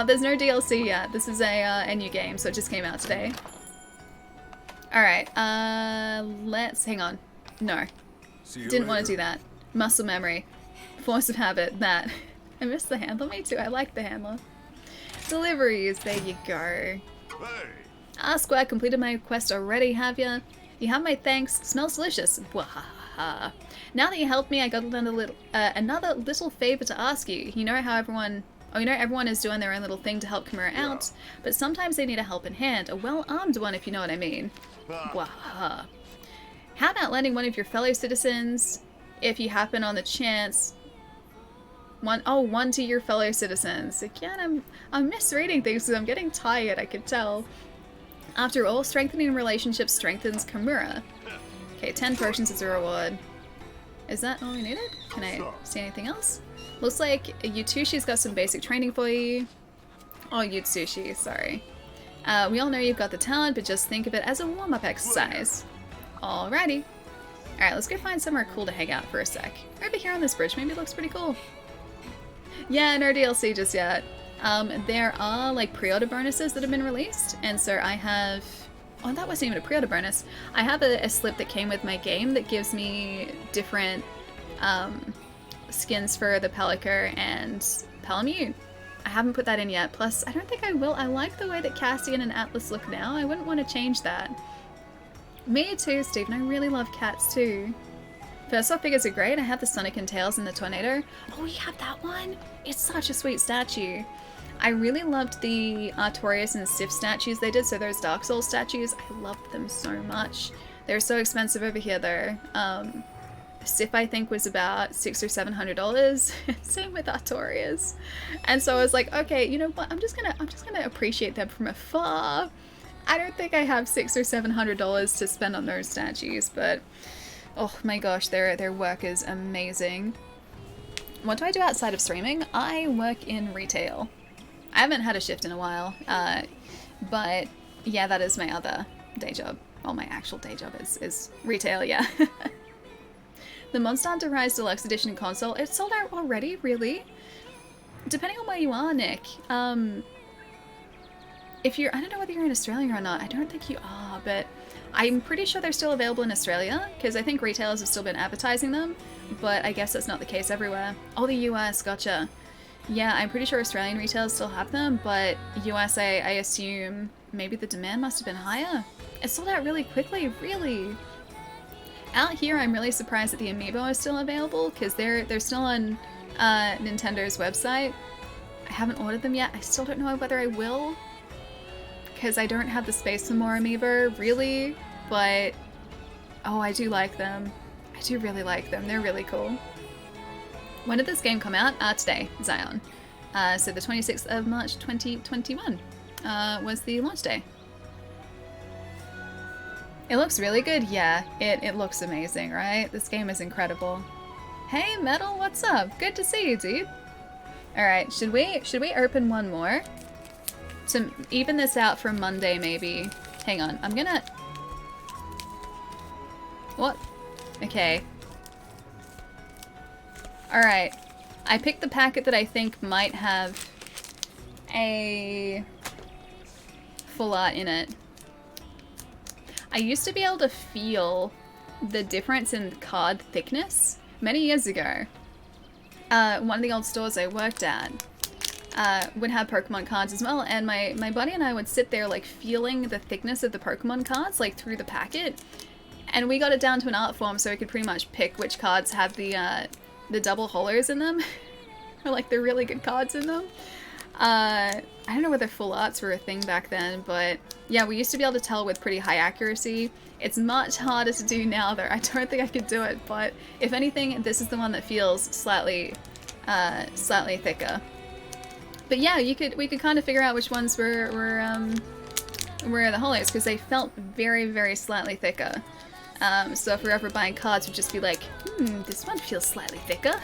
There's no DLC yet. This is a new game, so it just came out today. Alright, let's... hang on. No. Didn't want to do that. Muscle memory. Force of habit. That. I miss the handler. Me too. I like the handler. Deliveries. There you go. Hey. Square, completed my quest already, have ya? You have my thanks. Smells delicious. Wahaha. Now that you helped me, I got another little favor to ask you. You know how everyone... Oh, you know everyone is doing their own little thing to help Kamura out, but sometimes they need a helping hand. A well-armed one, if you know what I mean. Wahaha. How about lending one of your fellow citizens, if you happen on the chance... one to your fellow citizens. Again, I'm misreading things because I'm getting tired, I can tell. After all, strengthening relationships strengthens Kamura. Okay, 10 potions is a reward. Is that all we needed? Can I see anything else? Looks like Yutsushi's got some basic training for you. Oh, Yutsushi, sorry. We all know you've got the talent, but just think of it as a warm-up exercise. Alrighty. Alright, let's go find somewhere cool to hang out for a sec. Over here on this bridge, maybe it looks pretty cool. Yeah, no DLC just yet. There are like pre-order bonuses that have been released, and so I have... Oh, that wasn't even a pre-order bonus. I have a slip that came with my game that gives me different skins for the Pelico and Palamute. I haven't put that in yet, plus I don't think I will. I like the way that Cassian and Atlas look now. I wouldn't want to change that. Me too, Stephen. I really love cats too. First off, figures are great. I have the Sonic and Tails and the Tornado. Oh, you have that one? It's such a sweet statue. I really loved the Artorias and Sif statues they did, so those Dark Souls statues, I loved them so much. They're so expensive over here though. Sif I think was about $600 or $700. Same with Artorias. And so I was like, okay, you know what? I'm just gonna appreciate them from afar. I don't think I have $600 or $700 to spend on those statues, but oh my gosh, their work is amazing. What do I do outside of streaming? I work in retail. I haven't had a shift in a while, but yeah, that is my other day job. Well, my actual day job is retail, yeah. The Monster Hunter Rise Deluxe Edition console, it's sold out already, really? Depending on where you are, Nick. If you're, I don't know whether you're in Australia or not, I don't think you are, but I'm pretty sure they're still available in Australia, because I think retailers have still been advertising them, but I guess that's not the case everywhere. Oh, the US, gotcha. Yeah, I'm pretty sure Australian retailers still have them, but USA, I assume maybe the demand must have been higher. It sold out really quickly, really. Out here, I'm really surprised that the amiibo is still available, because they're still on Nintendo's website. I haven't ordered them yet. I still don't know whether I will, because I don't have the space for more amiibo, really, but oh, I do like them. I do really like them. They're really cool. When did this game come out? Today, Zion. So the 26th of March 2021 was the launch day. It looks really good. Yeah, it looks amazing, right? This game is incredible. Hey, Metal, what's up? Good to see you, dude. All right, should we open one more to even this out for Monday, maybe? Hang on, I'm gonna. What? Okay. All right, I picked the packet that I think might have a full art in it. I used to be able to feel the difference in card thickness many years ago. One of the old stores I worked at would have Pokemon cards as well, and my buddy and I would sit there like feeling the thickness of the Pokemon cards like through the packet, and we got it down to an art form so we could pretty much pick which cards have the double hollows in them, or like the really good cards in them. I don't know whether full arts were a thing back then, but yeah, we used to be able to tell with pretty high accuracy. It's much harder to do now though. I don't think I could do it, but if anything, this is the one that feels slightly thicker. But yeah, we could kind of figure out which ones were the hollows, because they felt very, very slightly thicker. So if we're ever buying cards, we'd just be like, this one feels slightly thicker.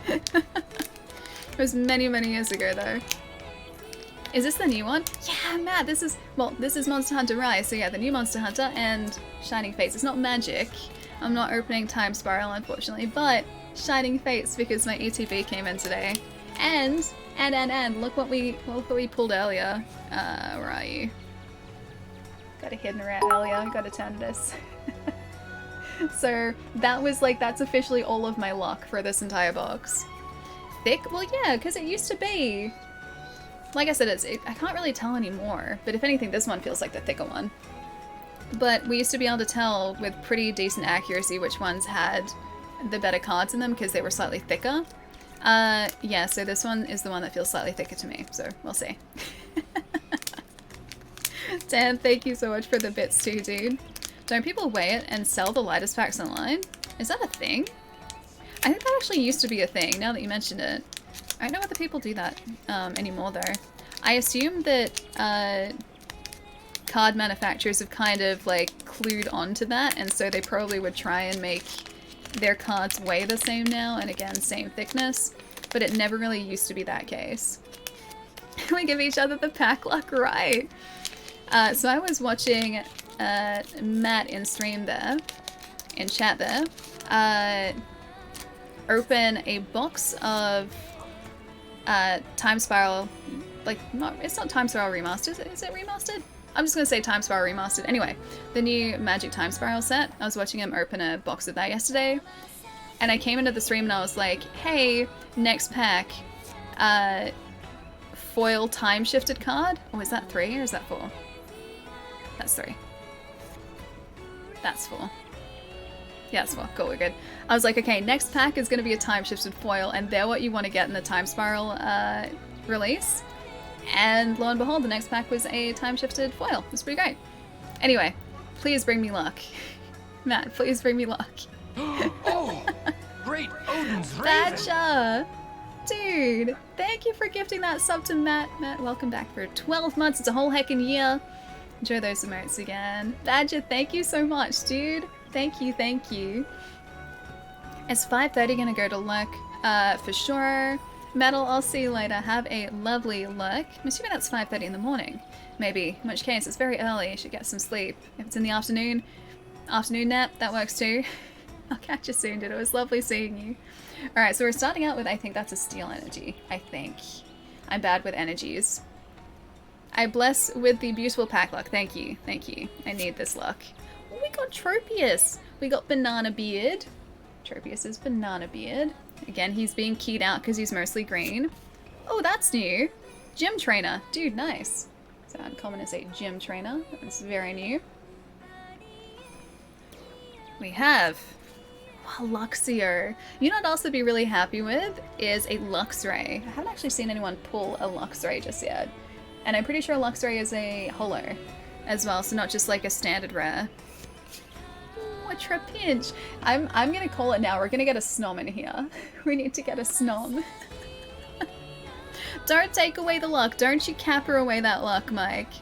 It was many, many years ago though. Is this the new one? Yeah, Matt, this is Monster Hunter Rise, so yeah, the new Monster Hunter and Shining Fates. It's not magic. I'm not opening Time Spiral, unfortunately, but Shining Fates, because my ETB came in today. And look what we pulled earlier. Where are you? Got a hidden rare earlier, gotta turn this. So that was like, that's officially all of my luck for this entire box. Thick? Well, yeah, because it used to be. Like I said, I can't really tell anymore, but if anything, this one feels like the thicker one. But we used to be able to tell with pretty decent accuracy which ones had the better cards in them because they were slightly thicker. Yeah, so this one is the one that feels slightly thicker to me, so we'll see. Dan, thank you so much for the bits too, dude. Don't people weigh it and sell the lightest packs online? Is that a thing? I think that actually used to be a thing, now that you mentioned it. I don't know whether people do that anymore, though. I assume that card manufacturers have kind of, like, clued onto that, and so they probably would try and make their cards weigh the same now, and again, same thickness, but it never really used to be that case. We give each other the pack luck, right? So I was watching Matt in stream there, in chat there, open a box of Time Spiral, like, it's not Time Spiral Remastered, is it remastered? I'm just gonna say Time Spiral Remastered. Anyway, the new Magic Time Spiral set, I was watching him open a box of that yesterday, and I came into the stream and I was like, hey, next pack, foil time shifted card? Oh, is that 3 or is that 4? That's 3. That's 4. Yeah, that's 4. Cool, we're good. I was like, okay, next pack is going to be a time-shifted foil, and they're what you want to get in the Time Spiral release. And lo and behold, the next pack was a time-shifted foil. It's pretty great. Anyway, please bring me luck. Matt, please bring me luck. Oh, great Odin's Raven! Badger! Dude, thank you for gifting that sub to Matt. Matt, welcome back for 12 months. It's a whole heckin' year. Enjoy those emotes again. Badger, thank you so much, dude. Thank you, thank you. Is 5:30 gonna go to lurk? For sure. Metal, I'll see you later. Have a lovely lurk. I'm assuming that's 5:30 in the morning. Maybe. In which case, it's very early. You should get some sleep. If it's in the afternoon nap, that works too. I'll catch you soon, dude. It was lovely seeing you. Alright, so we're starting out with, I think that's a steel energy. I think. I'm bad with energies. I bless with the beautiful pack luck. Thank you. Thank you. I need this luck. Oh, we got Tropius. We got Banana Beard. Tropius's Banana Beard. Again, he's being keyed out because he's mostly green. Oh, that's new. Gym Trainer. Dude, nice. So uncommon is a Gym Trainer. That's very new. We have Luxio. You know what else I'd be really happy with is a Luxray. I haven't actually seen anyone pull a Luxray just yet. And I'm pretty sure Luxray is a holo as well, so not just like a standard rare. Ooh, a Trapinch. I'm gonna call it now. We're gonna get a Snom in here. We need to get a Snom. Don't take away the luck. Don't you capper away that luck, Mike.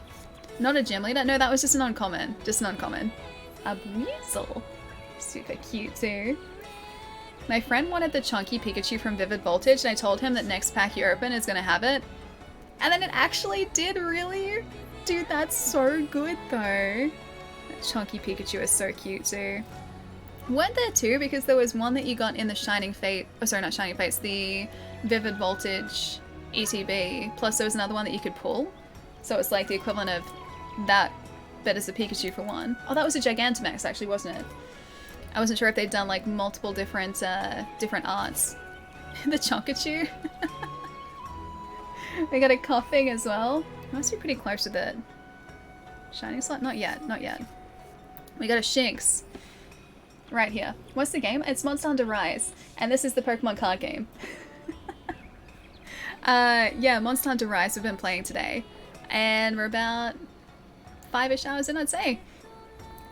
Not a gym leader. No, that was just an uncommon. Just an uncommon. A Weasel. Super cute too. My friend wanted the chunky Pikachu from Vivid Voltage, and I told him that next pack you open is gonna have it. And then it actually did, really? Dude, that's so good though. That chunky Pikachu is so cute too. Weren't there two? Because there was one that you got in the Shining Fate, oh sorry, not Shining Fates, the Vivid Voltage ETB, plus there was another one that you could pull. So it's like the equivalent of that, but as a Pikachu for one. Oh, that was a Gigantamax actually, wasn't it? I wasn't sure if they'd done like multiple different arts. The Chonkachu. We got a Coughing as well. Must be pretty close to the shiny slot. Not yet, not yet. We got a Shinx. Right here. What's the game? It's Monster Hunter Rise. And this is the Pokemon card game. Yeah, Monster Hunter Rise we've been playing today. And we're about 5-ish hours in, I'd say.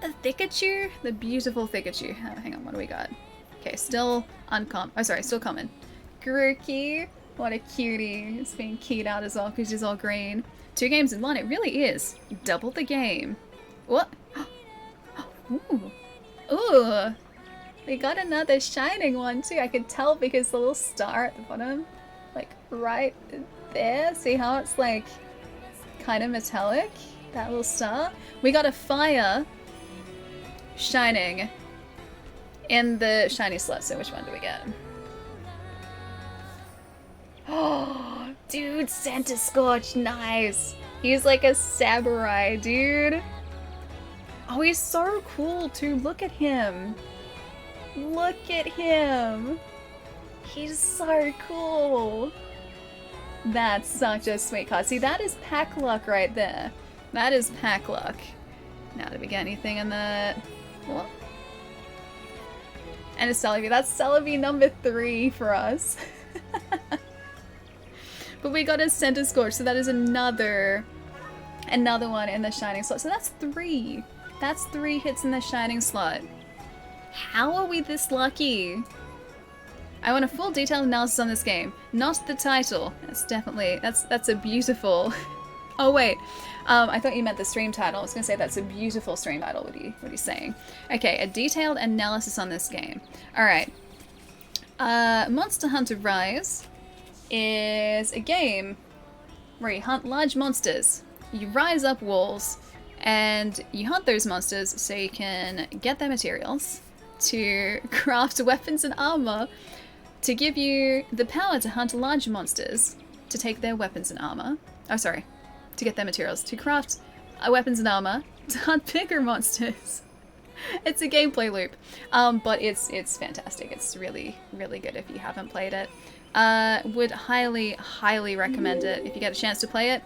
The Thikachu, the beautiful Thikachu. Oh, hang on, what do we got? Okay, still uncommon. Oh, sorry, still common. Grookey, what a cutie. It's being keyed out as well because she's all green. 2 games in 1, it really is. Double the game. What? Ooh. Ooh. We got another shining one too. I could tell because the little star at the bottom, like right there. See how it's like kind of metallic? That little star. We got a fire shining in the shiny slot. So which one do we get? Oh, dude, Santa Scorch, nice. He's like a samurai, dude. Oh, he's so cool too. Look at him. Look at him. He's so cool. That's such a sweet card. See, that is pack luck right there. That is pack luck. Now, did we get anything in the... What? And a Celebi. That's Celebi number 3 for us. But we got a Center Scorch, so that is another one in the Shining slot. So that's 3. That's 3 hits in the Shining slot. How are we this lucky? I want a full detailed analysis on this game, not the title. That's definitely, that's a beautiful... Oh wait, I thought you meant the stream title. I was gonna say that's a beautiful stream title, what are you saying? Okay, a detailed analysis on this game. Alright. Monster Hunter Rise is a game where you hunt large monsters. You rise up walls, and you hunt those monsters so you can get their materials to craft weapons and armor to give you the power to hunt large monsters, to take their weapons and armor. Oh, sorry. To get their materials. To craft weapons and armor to hunt bigger monsters. It's a gameplay loop. But it's fantastic. It's really, really good if you haven't played it. Would highly, highly recommend it. If you get a chance to play it,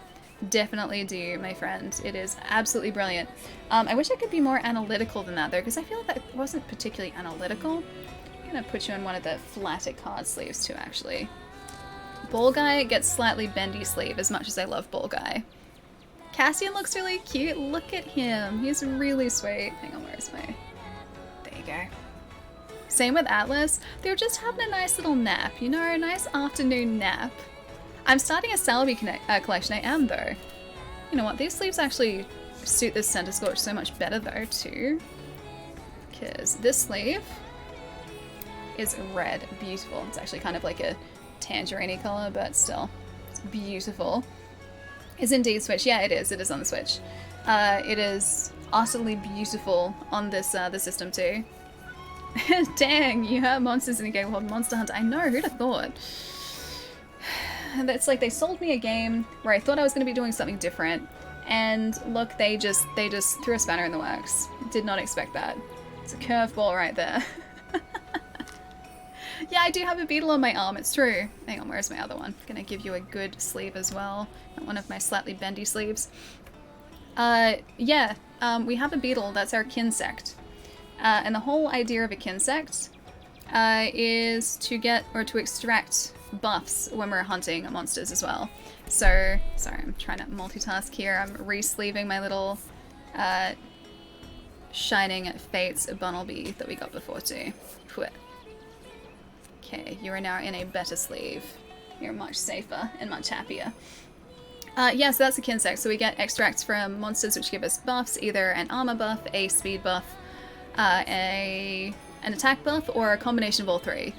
definitely do, my friend. It is absolutely brilliant. I wish I could be more analytical than that, though, because I feel like that wasn't particularly analytical. I'm gonna put you in one of the flatter card sleeves, too, actually. Ball Guy gets slightly bendy sleeve, as much as I love Ball Guy. Cassian looks really cute. Look at him. He's really sweet. Hang on, where's my... There you go. Same with Atlas. They were just having a nice little nap, you know, a nice afternoon nap. I'm starting a Celebi collection. I am, though. You know what? These sleeves actually suit this Center Scorch so much better, though, too. Because this sleeve is red. Beautiful. It's actually kind of like a tangerine-y color, but still. It's beautiful. Is indeed Switch. Yeah, it is. It is on the Switch. It is utterly beautiful on this the system, too. Dang, you have monsters in a game called Monster Hunter. I know, who'd have thought? it's like they sold me a game where I thought I was going to be doing something different, and look, they just threw a spanner in the works. Did not expect that. It's a curveball right there. Yeah, I do have a beetle on my arm, it's true. Hang on, where's my other one? Gonna give you a good sleeve as well. Not one of my slightly bendy sleeves. Yeah, we have a beetle, that's our kinsect. And the whole idea of a kinsect is to get, or to extract buffs when we're hunting monsters as well. So, sorry, I'm trying to multitask here. I'm re-sleeving my little Shining Fates Bunnelby that we got before too. Okay, you are now in a better sleeve. You're much safer and much happier. Yeah, so that's a kinsect. So we get extracts from monsters which give us buffs, either an armor buff, a speed buff, an attack buff, or a combination of all three.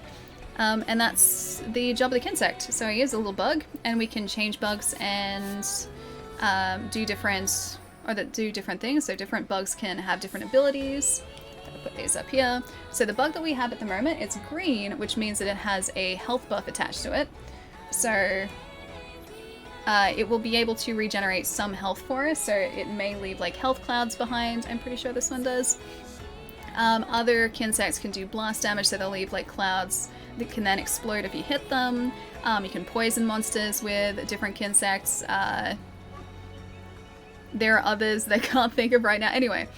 And that's the job of the kinsect. So he is a little bug, and we can change bugs and do different things. So different bugs can have different abilities. I'll put these up here. So the bug that we have at the moment, it's green, which means that it has a health buff attached to it. So it will be able to regenerate some health for us, so it may leave like health clouds behind. I'm pretty sure this one does. Other kinsects can do blast damage, so they'll leave like clouds that can then explode if you hit them. You can poison monsters with different kinsects. There are others that I can't think of right now. Anyway,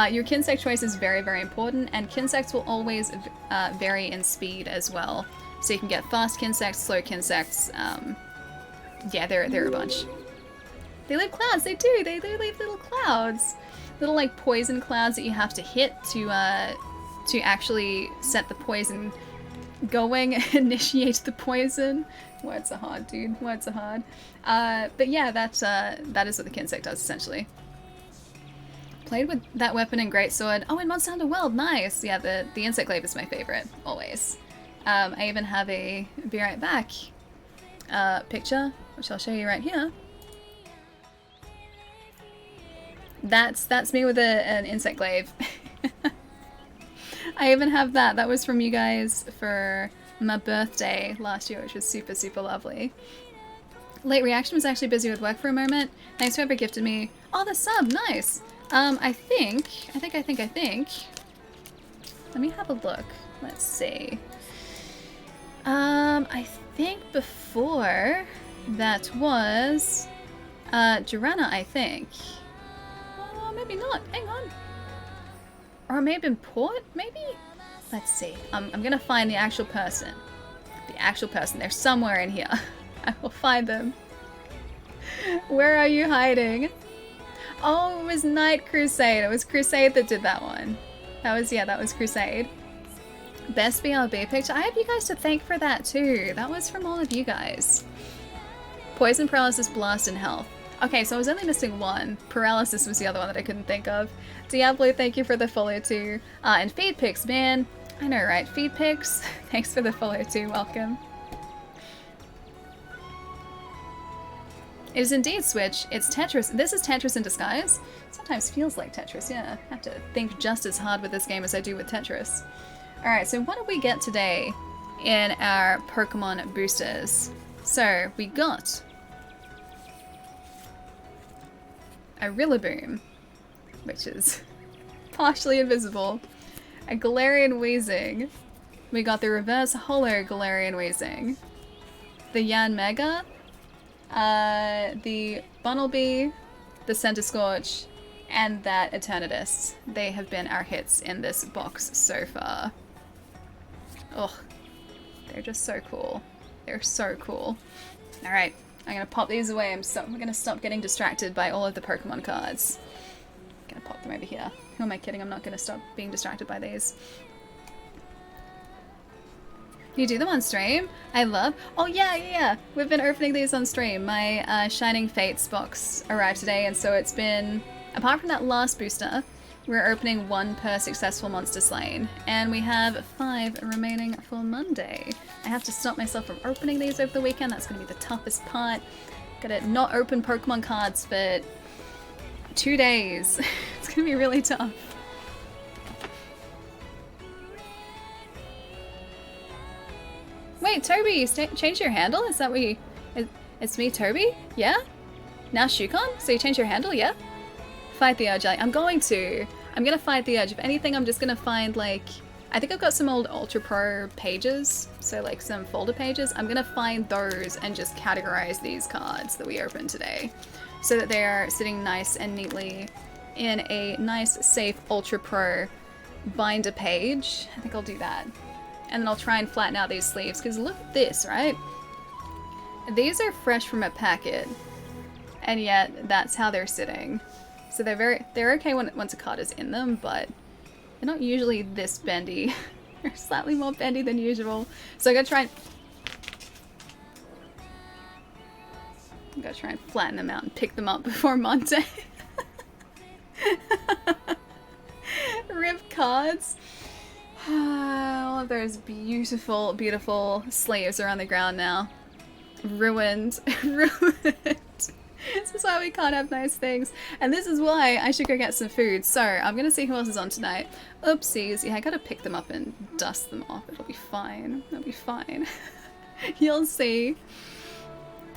your kinsect choice is very, very important, and kinsects will always vary in speed as well. So you can get fast kinsects, slow kinsects. Yeah, there are a bunch. They leave clouds, they do. They leave little clouds. Little like poison clouds that you have to hit to actually set the poison going, initiate the poison. Words are hard, dude. Words are hard. But yeah, that is what the kinsect does, essentially. Played with that weapon in Greatsword. Oh, in Monster Hunter World, nice! Yeah, the insect glaive is my favorite, always. I even have a be right back picture, which I'll show you right here. That's me with an insect glaive. I even have that. That was from you guys for my birthday last year, which was super, super lovely. Late reaction, was actually busy with work for a moment. Thanks for whoever gifted me. Oh, the sub, nice. I think. Let me have a look. Let's see. I think before that was Joanna, I think. Maybe not. Hang on. Or it may have been Port, maybe? Let's see. I'm gonna find the actual person. The actual person. They're somewhere in here. I will find them. Where are you hiding? Oh, it was Night Crusade. It was Crusade that did that one. That was Crusade. Best BRB picture. I have you guys to thank for that too. That was from all of you guys. Poison, paralysis, blast, and health. Okay, so I was only missing one. Paralysis was the other one that I couldn't think of. Diablo, thank you for the follow too. And feed pics, man. I know, right? Feed pics. Thanks for the follow too. Welcome. It is indeed Switch. It's Tetris. This is Tetris in disguise. Sometimes feels like Tetris, yeah. I have to think just as hard with this game as I do with Tetris. Alright, so what did we get today in our Pokemon boosters? So, we got a Rillaboom, which is partially invisible, a Galarian Weezing, we got the reverse holo Galarian Weezing, the Yanmega, the Bunnelby, the Centiskorch, and that Eternatus. They have been our hits in this box so far. Ugh, they're just so cool. They're so cool. Alright, I'm gonna pop these away. I'm gonna stop getting distracted by all of the Pokemon cards. I'm gonna pop them over here. Who am I kidding? I'm not gonna stop being distracted by these. You do them on stream? I love. Oh yeah. We've been opening these on stream. My Shining Fates box arrived today, and so it's been, apart from that last booster, we're opening one per successful monster slain, and we have 5 remaining for Monday. I have to stop myself from opening these over the weekend. That's going to be the toughest part. Gotta not open Pokemon cards for 2 days. It's going to be really tough. Wait, Toby, you changed your handle? Is that It's me, Toby? Yeah? Now Shukon? So you changed your handle, yeah? Fight the urge, I'm going to. I'm gonna fight the urge. If anything, I'm just gonna find, like... I think I've got some old Ultra Pro pages, so like some folder pages. I'm gonna find those and just categorize these cards that we opened today so that they are sitting nice and neatly in a nice, safe Ultra Pro binder page. I think I'll do that. And then I'll try and flatten out these sleeves, because look at this, right? These are fresh from a packet, and yet that's how they're sitting. So they're okay once a card is in them, but they're not usually this bendy. They're slightly more bendy than usual. So I'm gonna try and flatten them out and pick them up before Monday. Rip cards. All of those beautiful, beautiful sleeves are on the ground now. Ruined. Ruined. This is why we can't have nice things. And this is why I should go get some food. So, I'm gonna see who else is on tonight. Oopsies. Yeah, I gotta pick them up and dust them off. It'll be fine. It'll be fine. You'll see.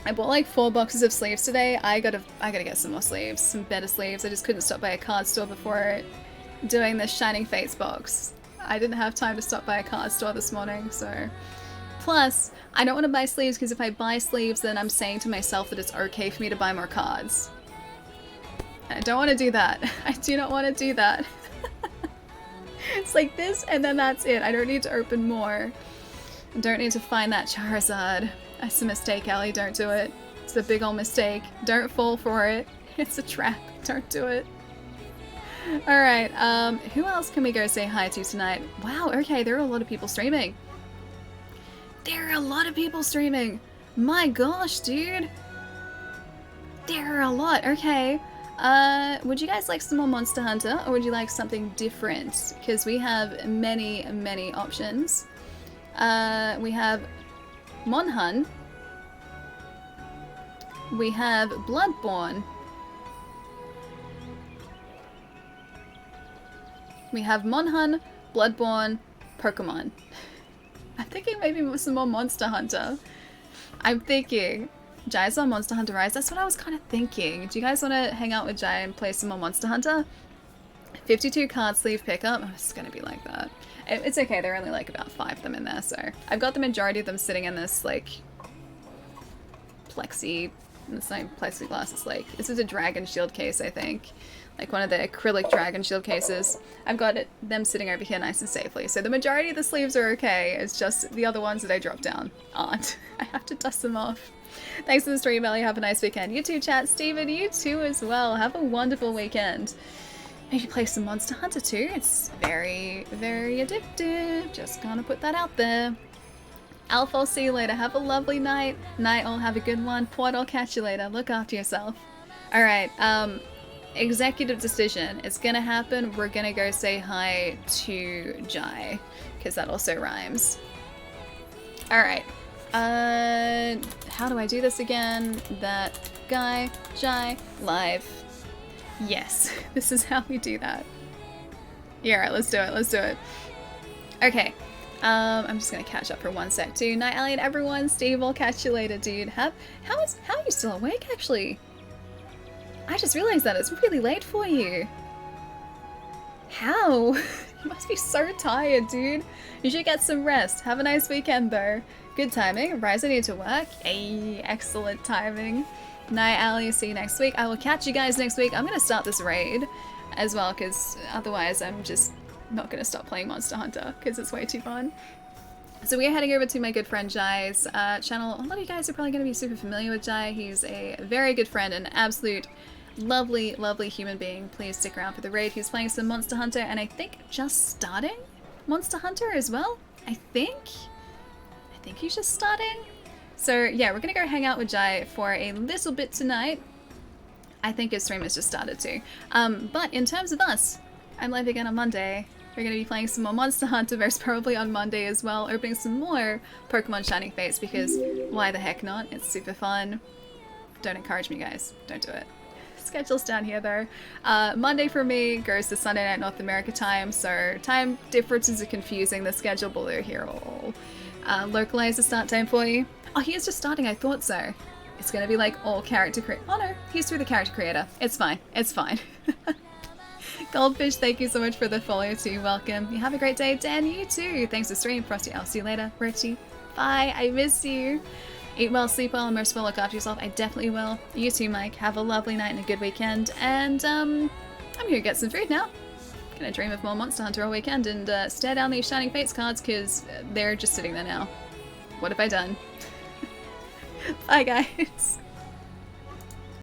I bought like 4 boxes of sleeves today. I gotta get some more sleeves. Some better sleeves. I just couldn't stop by a card store before doing this Shining Fates box. I didn't have time to stop by a card store this morning, so... Plus, I don't want to buy sleeves because if I buy sleeves, then I'm saying to myself that it's okay for me to buy more cards. And I don't want to do that. I do not want to do that. It's like this, and then that's it. I don't need to open more. I don't need to find that Charizard. That's a mistake, Ellie. Don't do it. It's a big old mistake. Don't fall for it. It's a trap. Don't do it. Alright, who else can we go say hi to tonight? Wow, okay, there are a lot of people streaming. There are a lot of people streaming. My gosh, dude. There are a lot. Okay. Would you guys like some more Monster Hunter, or would you like something different? Because we have many, many options. We have Monhun. We have Bloodborne. We have Monhun, Bloodborne, Pokemon. I'm thinking maybe some more Monster Hunter. I'm thinking Jai's on Monster Hunter Rise. That's what I was kind of thinking. Do you guys want to hang out with Jai and play some more Monster Hunter? 52 card sleeve pickup. Oh, it's going to be like that. It's okay. There are only like about 5 of them in there. So I've got the majority of them sitting in this like plexiglass. It's like, this is a dragon shield case, I think. Like one of the acrylic dragon shield cases. I've got them sitting over here nice and safely. So the majority of the sleeves are okay. It's just the other ones that I dropped down aren't. I have to dust them off. Thanks for the stream, Ellie. Have a nice weekend. You too, chat. Steven, you too as well. Have a wonderful weekend. Maybe play some Monster Hunter too. It's very, very addictive. Just gonna put that out there. Alpha, I'll see you later. Have a lovely night. Night, all have a good one. Port, I'll catch you later. Look after yourself. Alright, executive decision. It's gonna happen. We're gonna go say hi to Jai, because that also rhymes. Alright. How do I do this again? That guy, Jai, live. Yes, this is how we do that. Yeah, alright, let's do it. Let's do it. Okay. I'm just gonna catch up for 1 sec too. Night, Ellie, and everyone. Steve, I'll catch you later, dude. How are you still awake, actually? I just realized that it's really late for you. How? You must be so tired, dude. You should get some rest. Have a nice weekend, though. Good timing. Rise, I need to work. Hey, excellent timing. Night, Allie. See you next week. I will catch you guys next week. I'm gonna start this raid as well, because otherwise I'm just not gonna stop playing Monster Hunter, because it's way too fun. So we're heading over to my good friend Jai's channel. A lot of you guys are probably going to be super familiar with Jai. He's a very good friend, an absolute lovely, lovely human being. Please stick around for the raid. He's playing some Monster Hunter, and I think just starting Monster Hunter as well. I think he's just starting. So yeah, we're going to go hang out with Jai for a little bit tonight. I think his stream has just started too. But in terms of us, I'm live again on Monday. We're going to be playing some more Monster Hunter, most probably on Monday as well, opening some more Pokemon Shining Fates, because why the heck not? It's super fun. Don't encourage me, guys. Don't do it. Schedule's down here, though. Monday for me goes to Sunday night North America time, so time differences are confusing the schedule, but they're here all. Localize the start time for you. Oh, he is just starting. I thought so. It's gonna be like all character creator. Oh no, he's through the character creator. It's fine. It's fine. Goldfish, thank you so much for the follow too. Welcome. You have a great day. Dan, you too. Thanks for stream. Frosty, I'll see you later. Richie, bye. I miss you. Eat well, sleep well, and most well, look after yourself. I definitely will. You too, Mike. Have a lovely night and a good weekend. And I'm gonna get some food now. Gonna dream of more Monster Hunter all weekend and stare down these Shining Fates cards because they're just sitting there now. What have I done? Bye, guys.